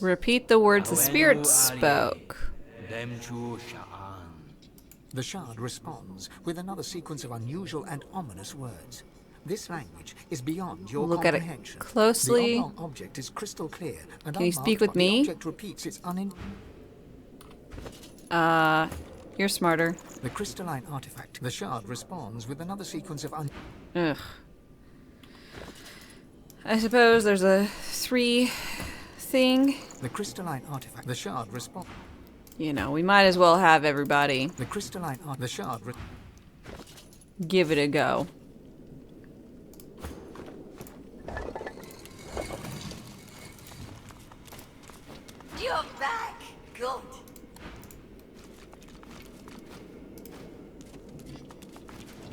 Repeat the words the spirit spoke. The shard responds with another sequence of unusual and ominous words. This language is beyond your Look at it comprehension. closely. The oblong object is crystal clear and Can you unmarked, speak with but me? The object repeats its You're smarter. The crystalline artifact. The shard responds with another sequence of Ugh. I suppose there's a 3 thing. The crystalline artifact. The shard responds. You know, we might as well have everybody The crystalline the shard give it a go. You're back. Good.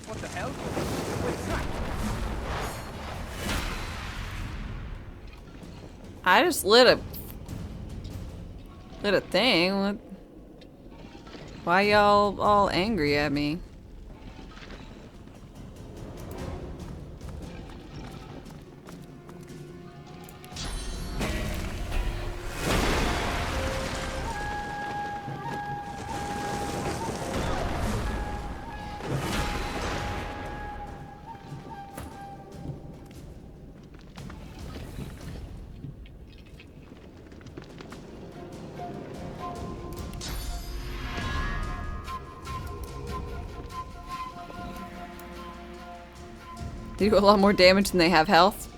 What the hell? Wed-Sat. I just lit a thing. What? Why y'all all angry at me? They do a lot more damage than they have health.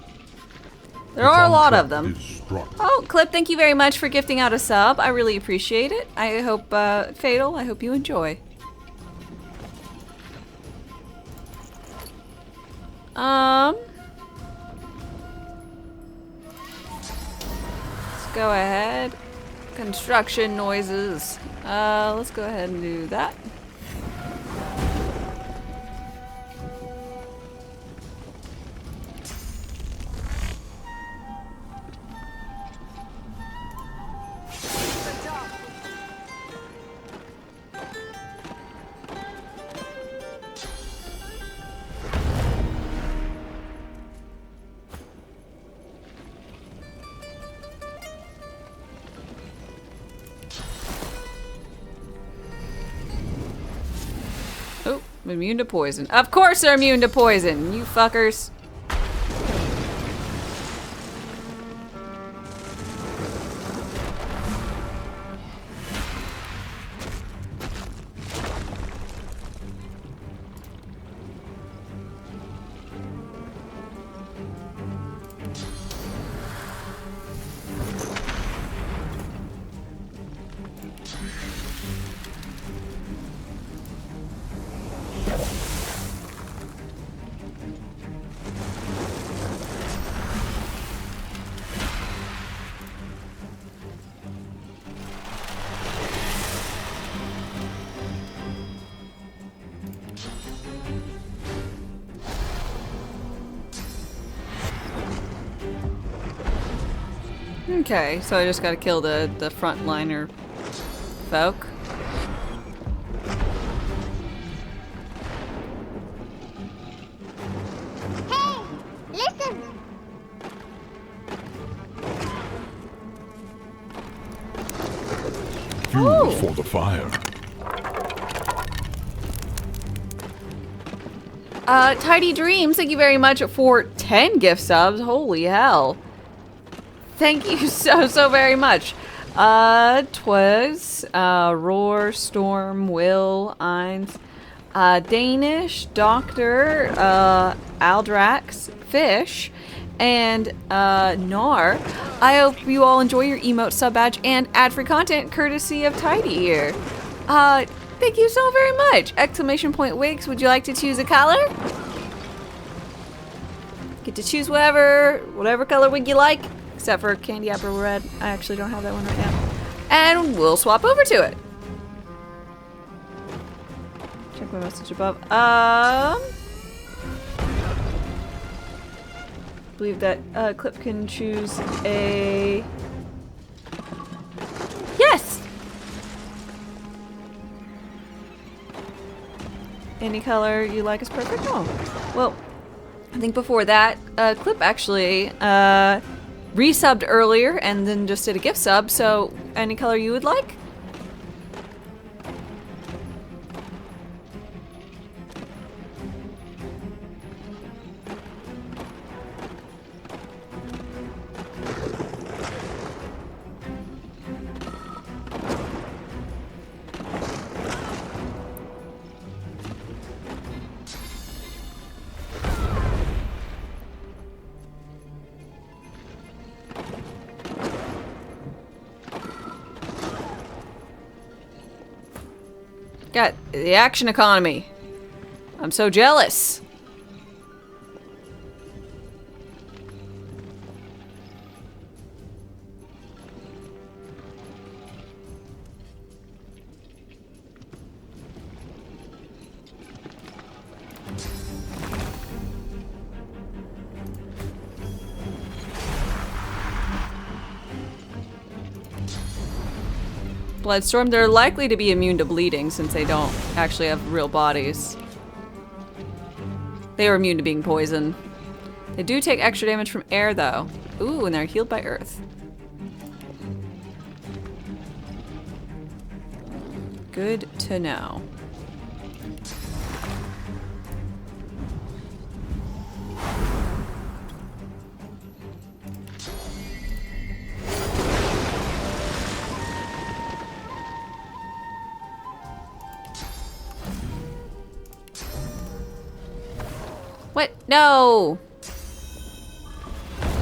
There are a lot of them. Oh, Clip, thank you very much for gifting out a sub. I really appreciate it. I hope, Fatal, I hope you enjoy. Let's go ahead. Construction noises. Let's go ahead and do that. Oh, I'm immune to poison. Of course they're immune to poison, you fuckers. Okay, so I just gotta kill the frontliner folk. Hey, listen! Fuel for the fire. Tidy Dreams, thank you very much for 10 gift subs. Holy hell. Thank you so very much. Twas, Roar, Storm, Will, Eins, Danish, Doctor, Aldrax, Fish, and Nar. I hope you all enjoy your emote sub badge and ad-free content courtesy of Tidy here. Thank you so very much. Exclamation point Wigs, would you like to choose a color? Get to choose whatever color wig you like. Except for Candy Apple Red. I actually don't have that one right now. And we'll swap over to it. Check my message above. I believe that Clip can choose a... Yes! Any color you like is perfect. Oh, well, I think before that, Clip actually, resubbed earlier and then just did a gift sub, so any color you would like? Got the action economy. I'm so jealous. Bloodstorm, they're likely to be immune to bleeding since they don't actually have real bodies. They are immune to being poisoned. They do take extra damage from air though. Ooh, and they're healed by earth. Good to know. What? No!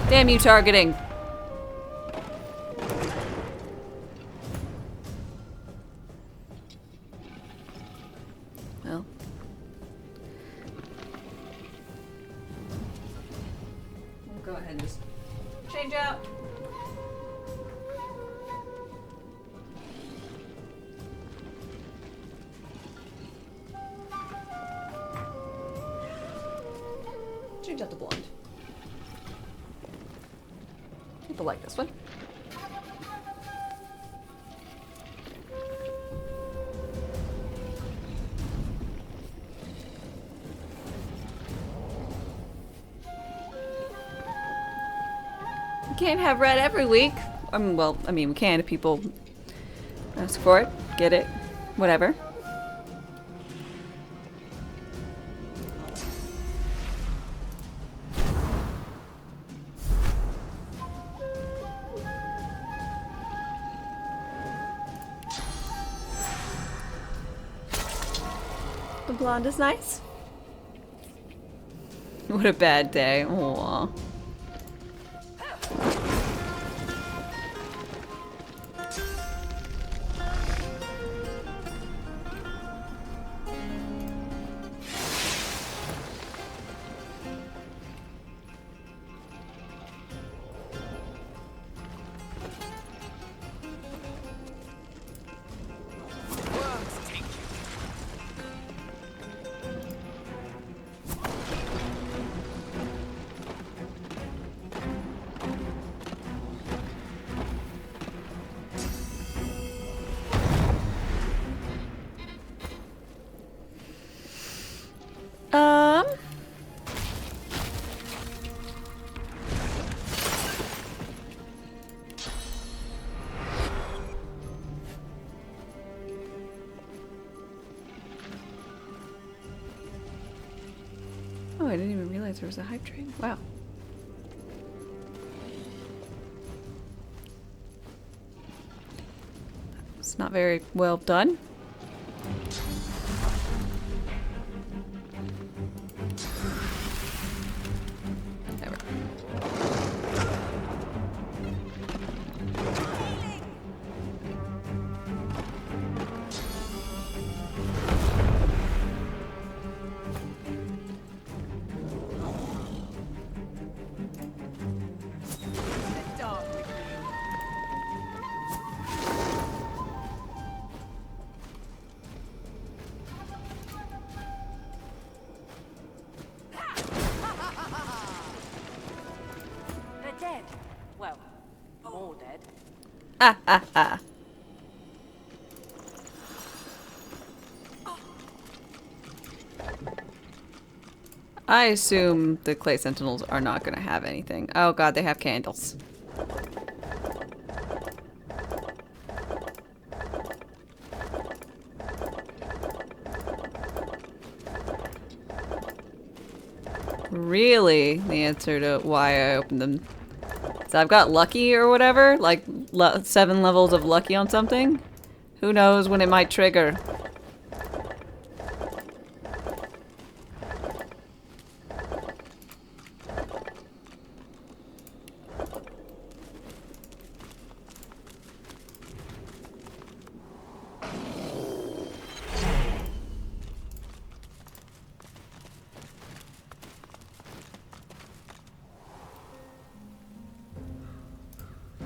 Damn you, targeting. Well. We'll go ahead and just change out. Change out the blonde. People like this one. We can't have red every week. Well, I mean, we can if people ask for it, get it, whatever. The blonde is nice. What a bad day. Aww. Oh, I didn't even realize there was a hype train. Wow. It's not very well done. Never. Dead. Well, more dead. Ah, ah, ah. I assume the clay sentinels are not going to have anything. Oh god, they have candles. Really? The answer to why I opened them. So I've got lucky or whatever? Like 7 levels of lucky on something? Who knows when it might trigger?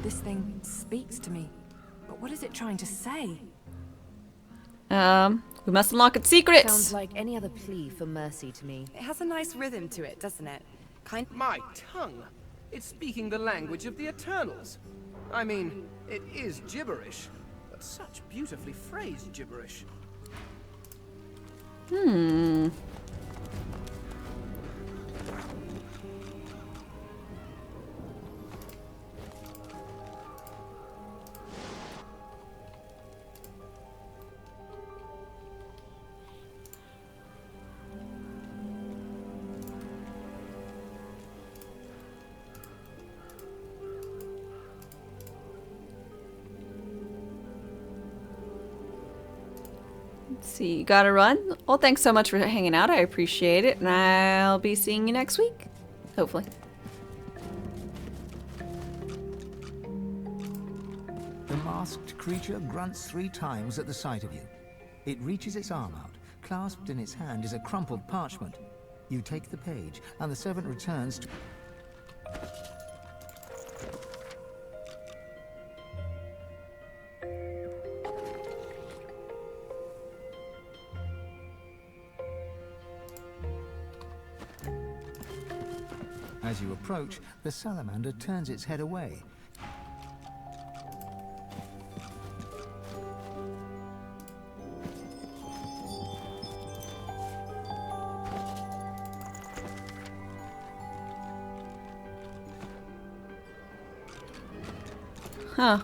This thing speaks to me. But what is it trying to say? We must unlock its secrets. Sounds like any other plea for mercy to me. It has a nice rhythm to it, doesn't it? My tongue! It's speaking the language of the Eternals. I mean, it is gibberish, but such beautifully phrased gibberish. See, you gotta run. Well, thanks so much for hanging out. I appreciate it. And I'll be seeing you next week. Hopefully. The masked creature grunts 3 times at the sight of you. It reaches its arm out. Clasped in its hand is a crumpled parchment. You take the page, and the servant returns to... As you approach, the salamander turns its head away. Huh.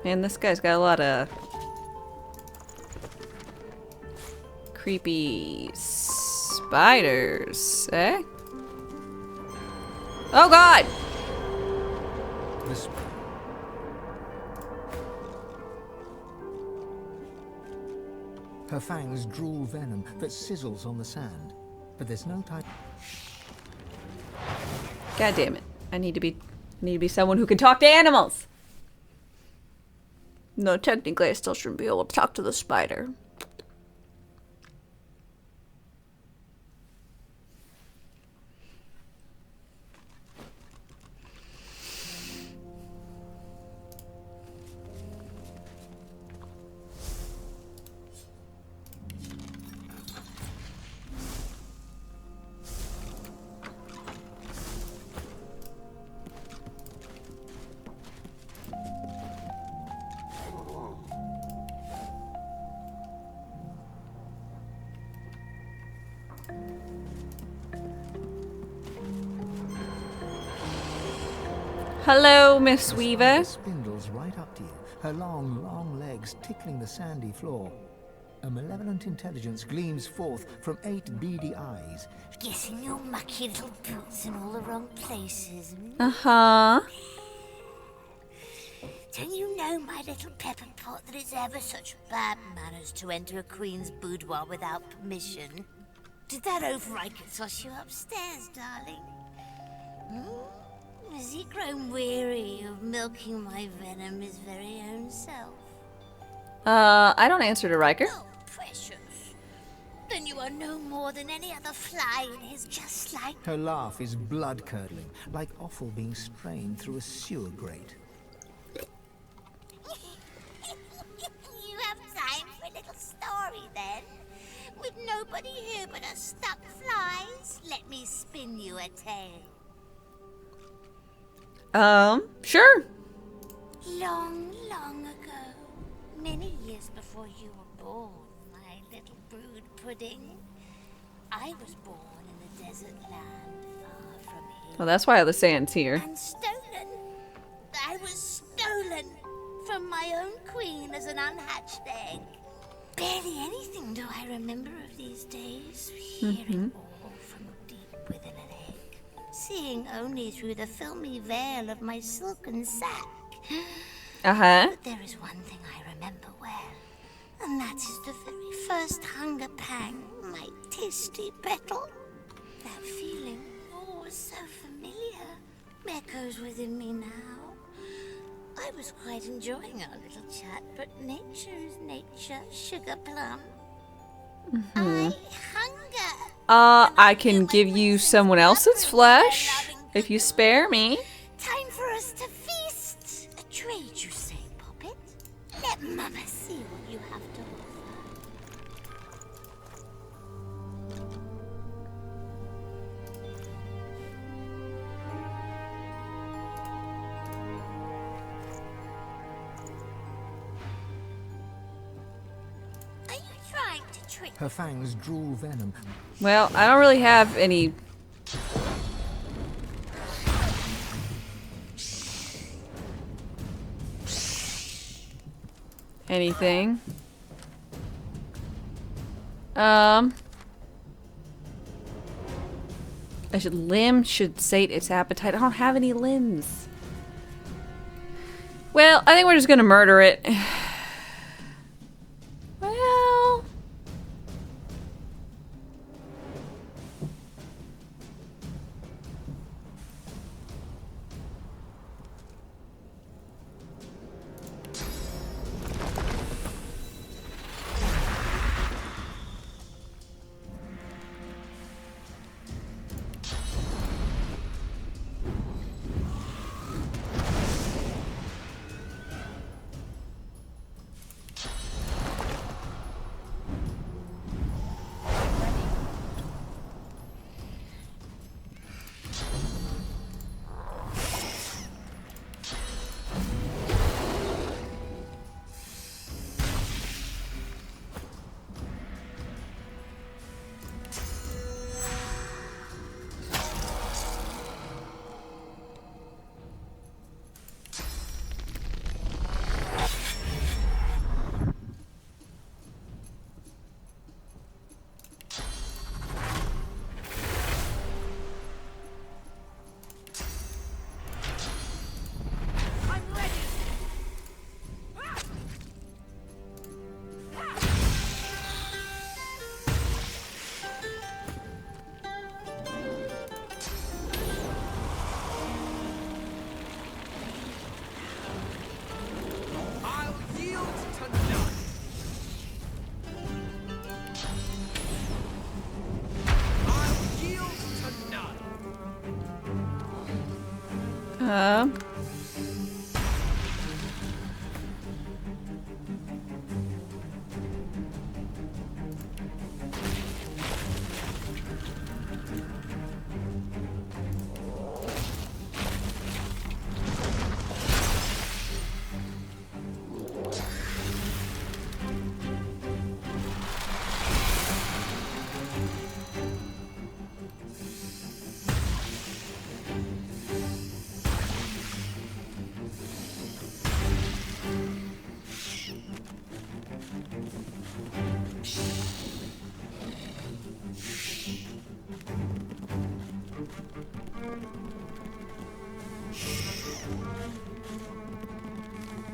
Man, this guy's got a lot of creepy spiders, eh? Oh God! Her fangs drool venom that sizzles on the sand, but there's no time. God damn it! I need to be someone who can talk to animals. No, technically, I still shouldn't be able to talk to the spider. Hello, Miss Weaver. Spindles right up to you, her long, long legs tickling the sandy floor. A malevolent intelligence gleams forth from 8 beady eyes. Getting your mucky little boots in all the wrong places. Uh-huh. Don't you know, my little pepper pot, that it's ever such bad manners to enter a queen's boudoir without permission? Did that override get toss you upstairs, darling? Has he grown weary of milking my venom his very own self? I don't answer to Riker. Oh, precious. Then you are no more than any other fly in his just like... Her laugh is blood-curdling, like offal being strained through a sewer grate. You have time for a little story, then? With nobody here but us stuck flies, let me spin you a tale. Sure. Long, long ago, many years before you were born, my little brood pudding, I was born in the desert land far from here. Well, that's why the sand's here. And stolen. The I was stolen from my own queen as an unhatched egg. Barely anything do I remember of these days. Hearing all from deep within an egg. Seeing only through the filmy veil of my silken sack. But there is one thing I remember well. And that is the very first hunger pang, my tasty petal. That feeling, oh, was so familiar, echoes within me now. I was quite enjoying our little chat, but nature is nature, sugar plum. I hunger. I can give you someone else's flesh if you spare me. Time for us to feast. A trade, you say, Poppet? Let Mama see what you have to Her fangs drool venom. Well, I don't really have any. Anything. Limb should sate its appetite. I don't have any limbs. Well, I think we're just gonna murder it. Well.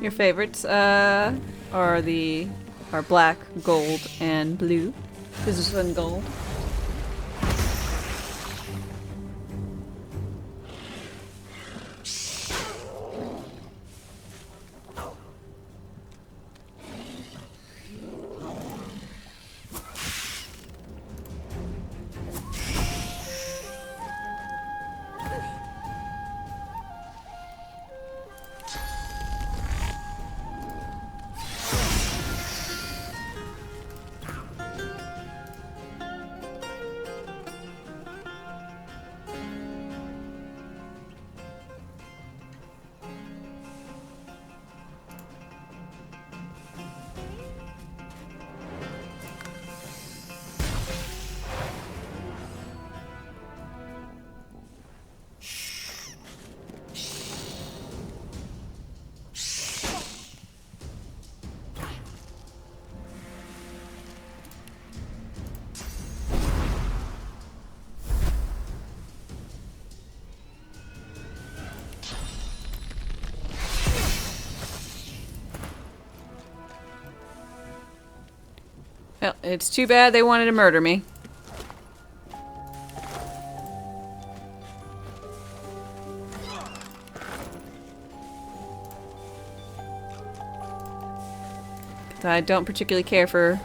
Your favorites are black, gold, and blue. This is one gold. Well, it's too bad they wanted to murder me. I don't particularly care for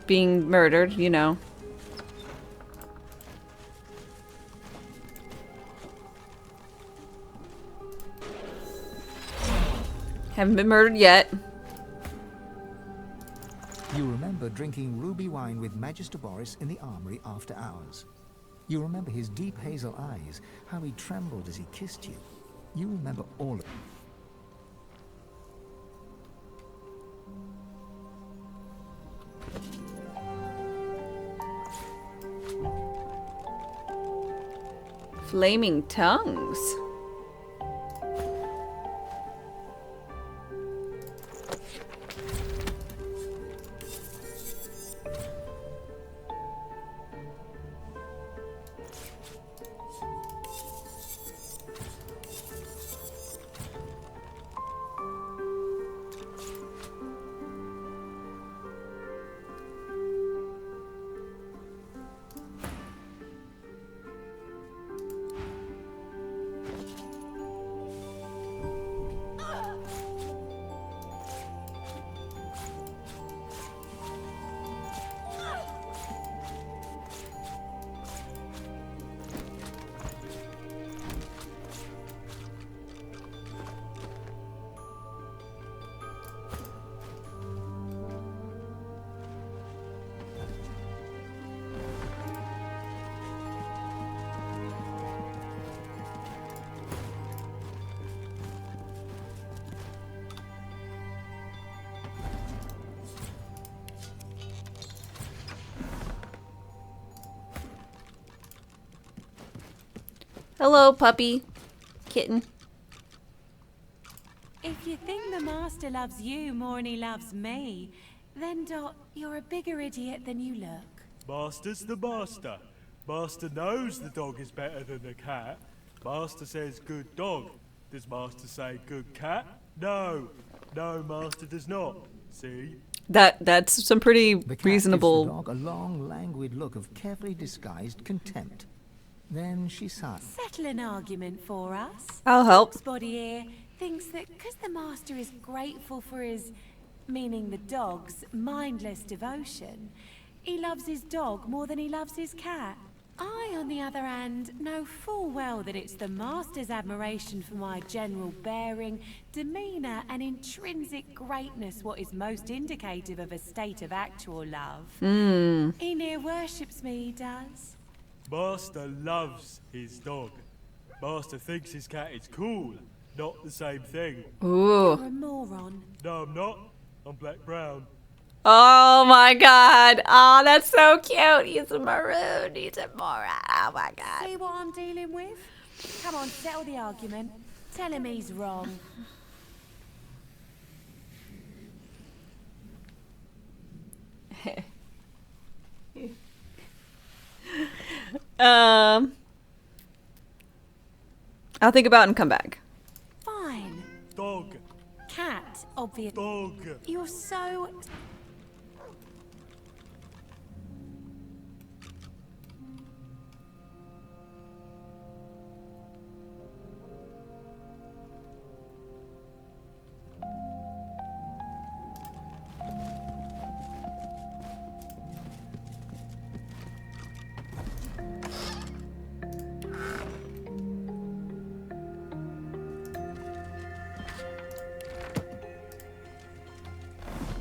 being murdered, you know. Haven't been murdered yet. You remember drinking ruby wine with Magister Boris in the armory after hours. You remember his deep hazel eyes, how he trembled as he kissed you. You remember all of it. Flaming tongues. Hello, puppy. Kitten. If you think the Master loves you more than he loves me, then Dot, you're a bigger idiot than you look. Master's the master. Master knows the dog is better than the cat. Master says good dog. Does Master say good cat? No. No, Master does not. See? That's some pretty The cat reasonable. gives the dog a long, languid look of carefully disguised contempt. Then she sighed. Settle an argument for us. I'll help. Foxbody here thinks that because the Master is grateful for his, meaning the dog's, mindless devotion, he loves his dog more than he loves his cat. I, on the other hand, know full well that it's the Master's admiration for my general bearing, demeanour and intrinsic greatness what is most indicative of a state of actual love. He near worships me, he does. Master loves his dog. Master thinks his cat is cool. Not the same thing. You're a moron. No, I'm not. I'm black-brown. Oh my god. Oh, that's so cute. He's a maroon. He's a moron. Oh my god. See what I'm dealing with? Come on, settle the argument. Tell him he's wrong. I'll think about it and come back. Fine. Dog. Cat, obvious. Dog. You're so...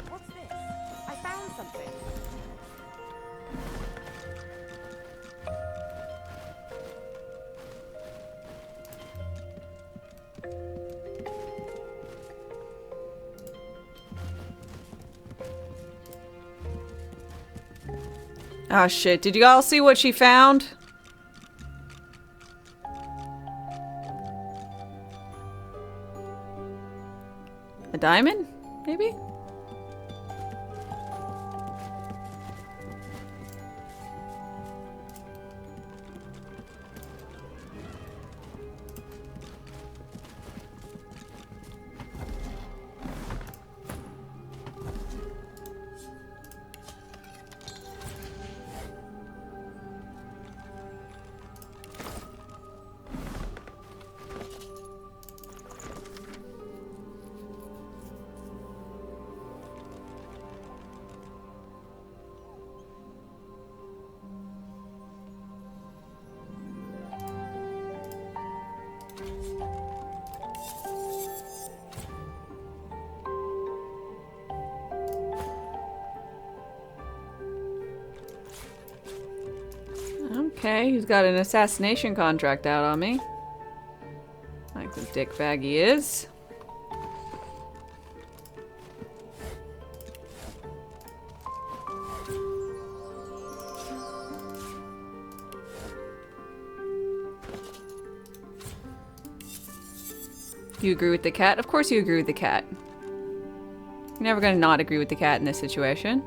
What's this? I found something. Oh shit, did you all see what she found? A diamond? Maybe? Okay, he's got an assassination contract out on me. Like the dickbag he is. You agree with the cat? Of course you agree with the cat. You're never gonna not agree with the cat in this situation.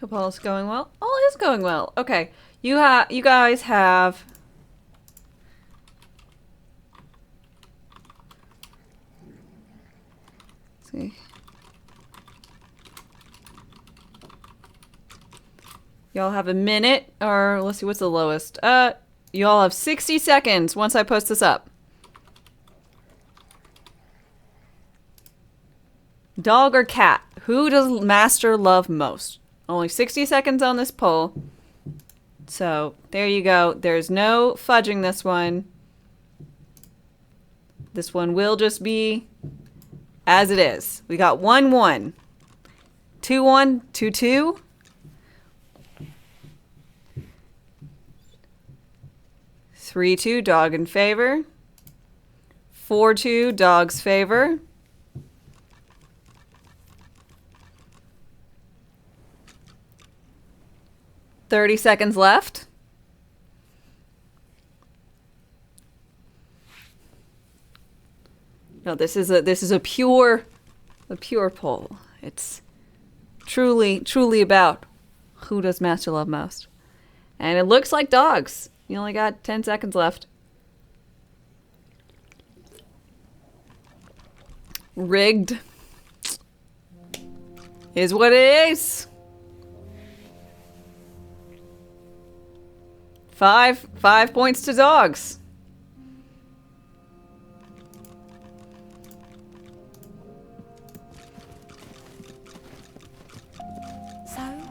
Hope all is going well. All is going well. Okay, you guys have. Let's see. Y'all have a minute, or let's see, what's the lowest? Y'all have 60 seconds once I post this up. Dog or cat? Who does Master love most? Only 60 seconds on this poll. So, there you go. There's no fudging this one. This one will just be as it is. We got 1-1. 2-1, 2-2. 3-2, dog in favor. 4-2, dog's favor. $30 seconds left. No, this is a pure poll. It's truly about who does Master love most. And it looks like dogs. You only got 10 seconds left. Rigged. Is what it is. 5 points to dogs. So,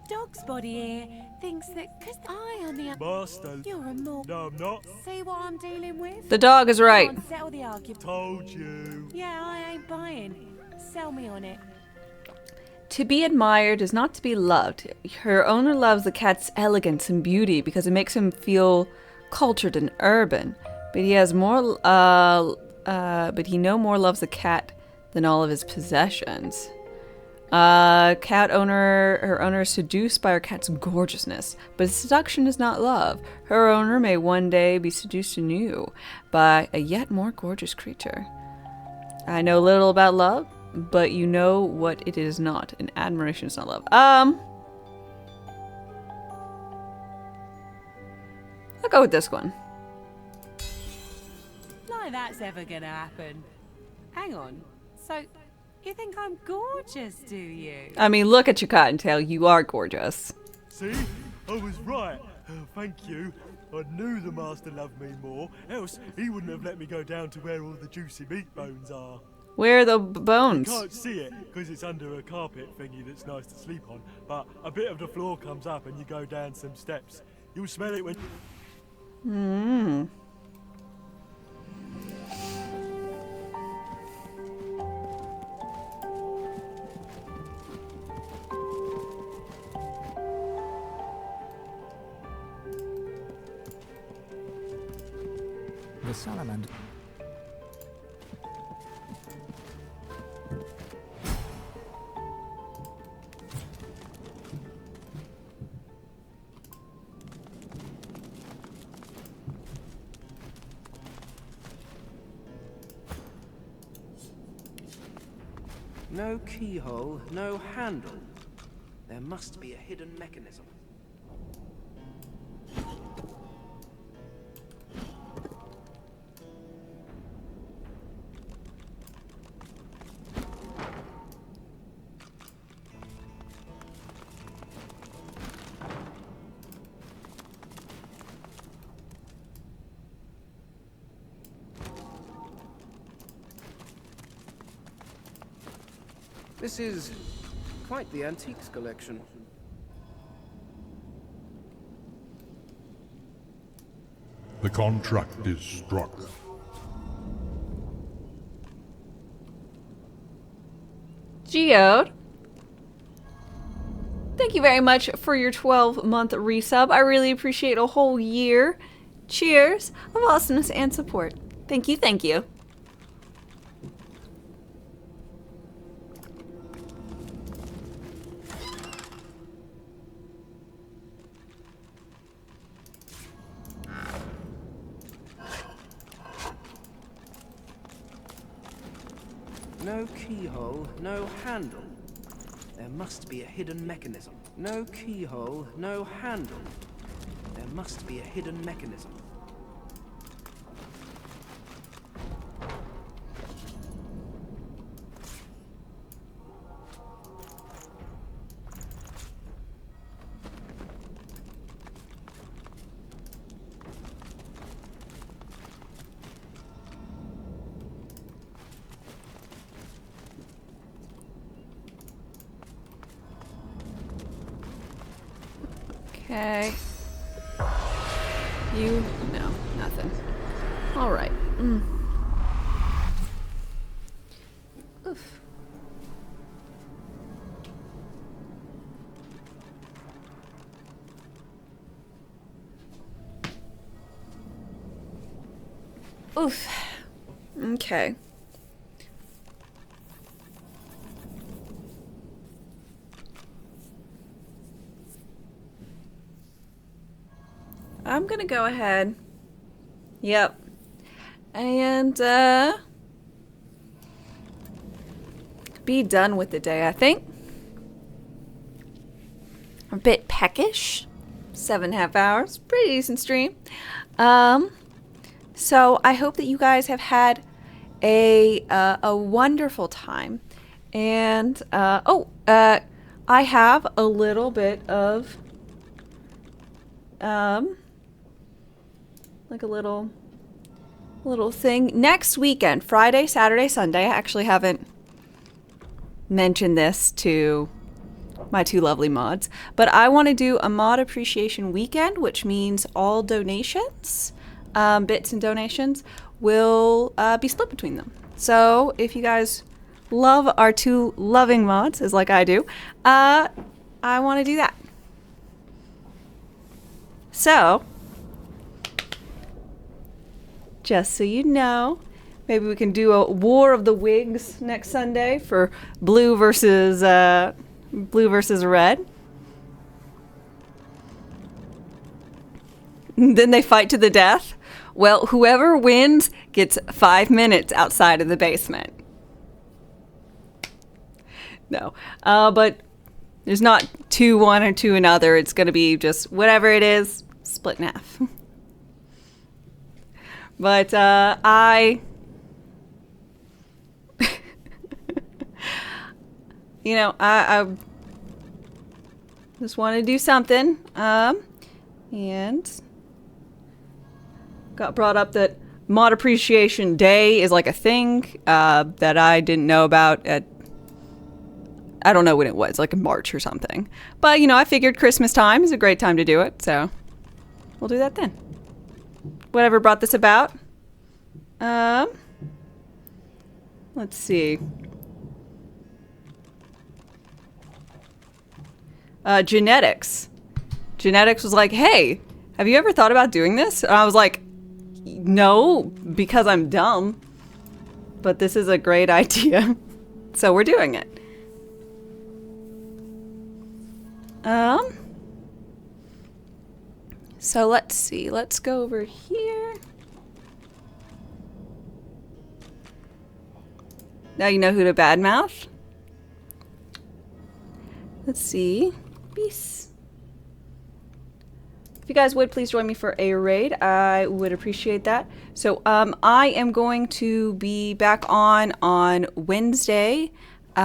Dog's body here thinks that because I on the Master. You're a more. No, I'm not. See what I'm dealing with? The dog is right. Come on, settle the argument. Told you. Yeah, I ain't buying. Sell me on it. To be admired is not to be loved. Her owner loves the cat's elegance and beauty because it makes him feel cultured and urban. But he has more. But he no more loves the cat than all of his possessions. Her owner is seduced by her cat's gorgeousness, but seduction is not love. Her owner may one day be seduced anew by a yet more gorgeous creature. I know little about love, but you know what it is not, and admiration is not love. I'll go with this one. Like that's ever gonna happen. Hang on. So, you think I'm gorgeous, do you? I mean, look at your cottontail. You are gorgeous. See? I was right. Thank you. I knew the Master loved me more, else he wouldn't have let me go down to where all the juicy meat bones are. Where are the bones? You can't see it, because it's under a carpet thingy that's nice to sleep on, but a bit of the floor comes up and you go down some steps. You'll smell it when... Mmm. The salamander. No keyhole, no handle. There must be a hidden mechanism. This is quite the antiques collection. The contract is struck. Geode, thank you very much for your 12-month resub. I really appreciate a whole year. Cheers of awesomeness and support. Thank you, thank you. No keyhole, no handle. There must be a hidden mechanism. No keyhole, no handle. There must be a hidden mechanism. Okay. You? No, nothing. Alright. Oof. Oof. Okay. I'm gonna go ahead. Yep. And, be done with the day, I think. A bit peckish. 7.5 hours. Pretty decent stream. So I hope that you guys have had a wonderful time. And, I have a little bit of, like a little thing. Next weekend, Friday, Saturday, Sunday. I actually haven't mentioned this to my two lovely mods, but I want to do a mod appreciation weekend, which means all donations, bits and donations, will be split between them. So if you guys love our two loving mods, as like I do, I want to do that. So, just so you know, maybe we can do a War of the Wigs next Sunday for blue versus red. Then they fight to the death. Well, whoever wins gets 5 minutes outside of the basement. No, but there's not 2-1 or 2 another. It's going to be just whatever it is, split in half. But I you know, I just want to do something, and got brought up that Mod Appreciation Day is like a thing that I didn't know about at, I don't know when it was, like in March or something. But, you know, I figured Christmas time is a great time to do it, so we'll do that then. Whatever brought this about. Let's see. Genetics. Genetics was like, hey, have you ever thought about doing this? And I was like, no, because I'm dumb. But this is a great idea. So we're doing it. So let's see. Let's go over here. Now you know who to badmouth. Let's see. Peace. If you guys would please join me for a raid, I would appreciate that. So I am going to be back on Wednesday, 8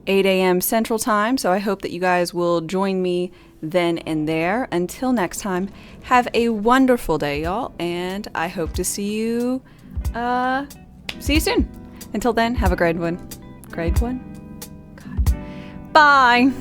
a.m. Central Time. So I hope that you guys will join me then and there. Until next time, have a wonderful day, y'all, and I hope to see you soon. Until then, have a great one. Grade 1? God. Bye!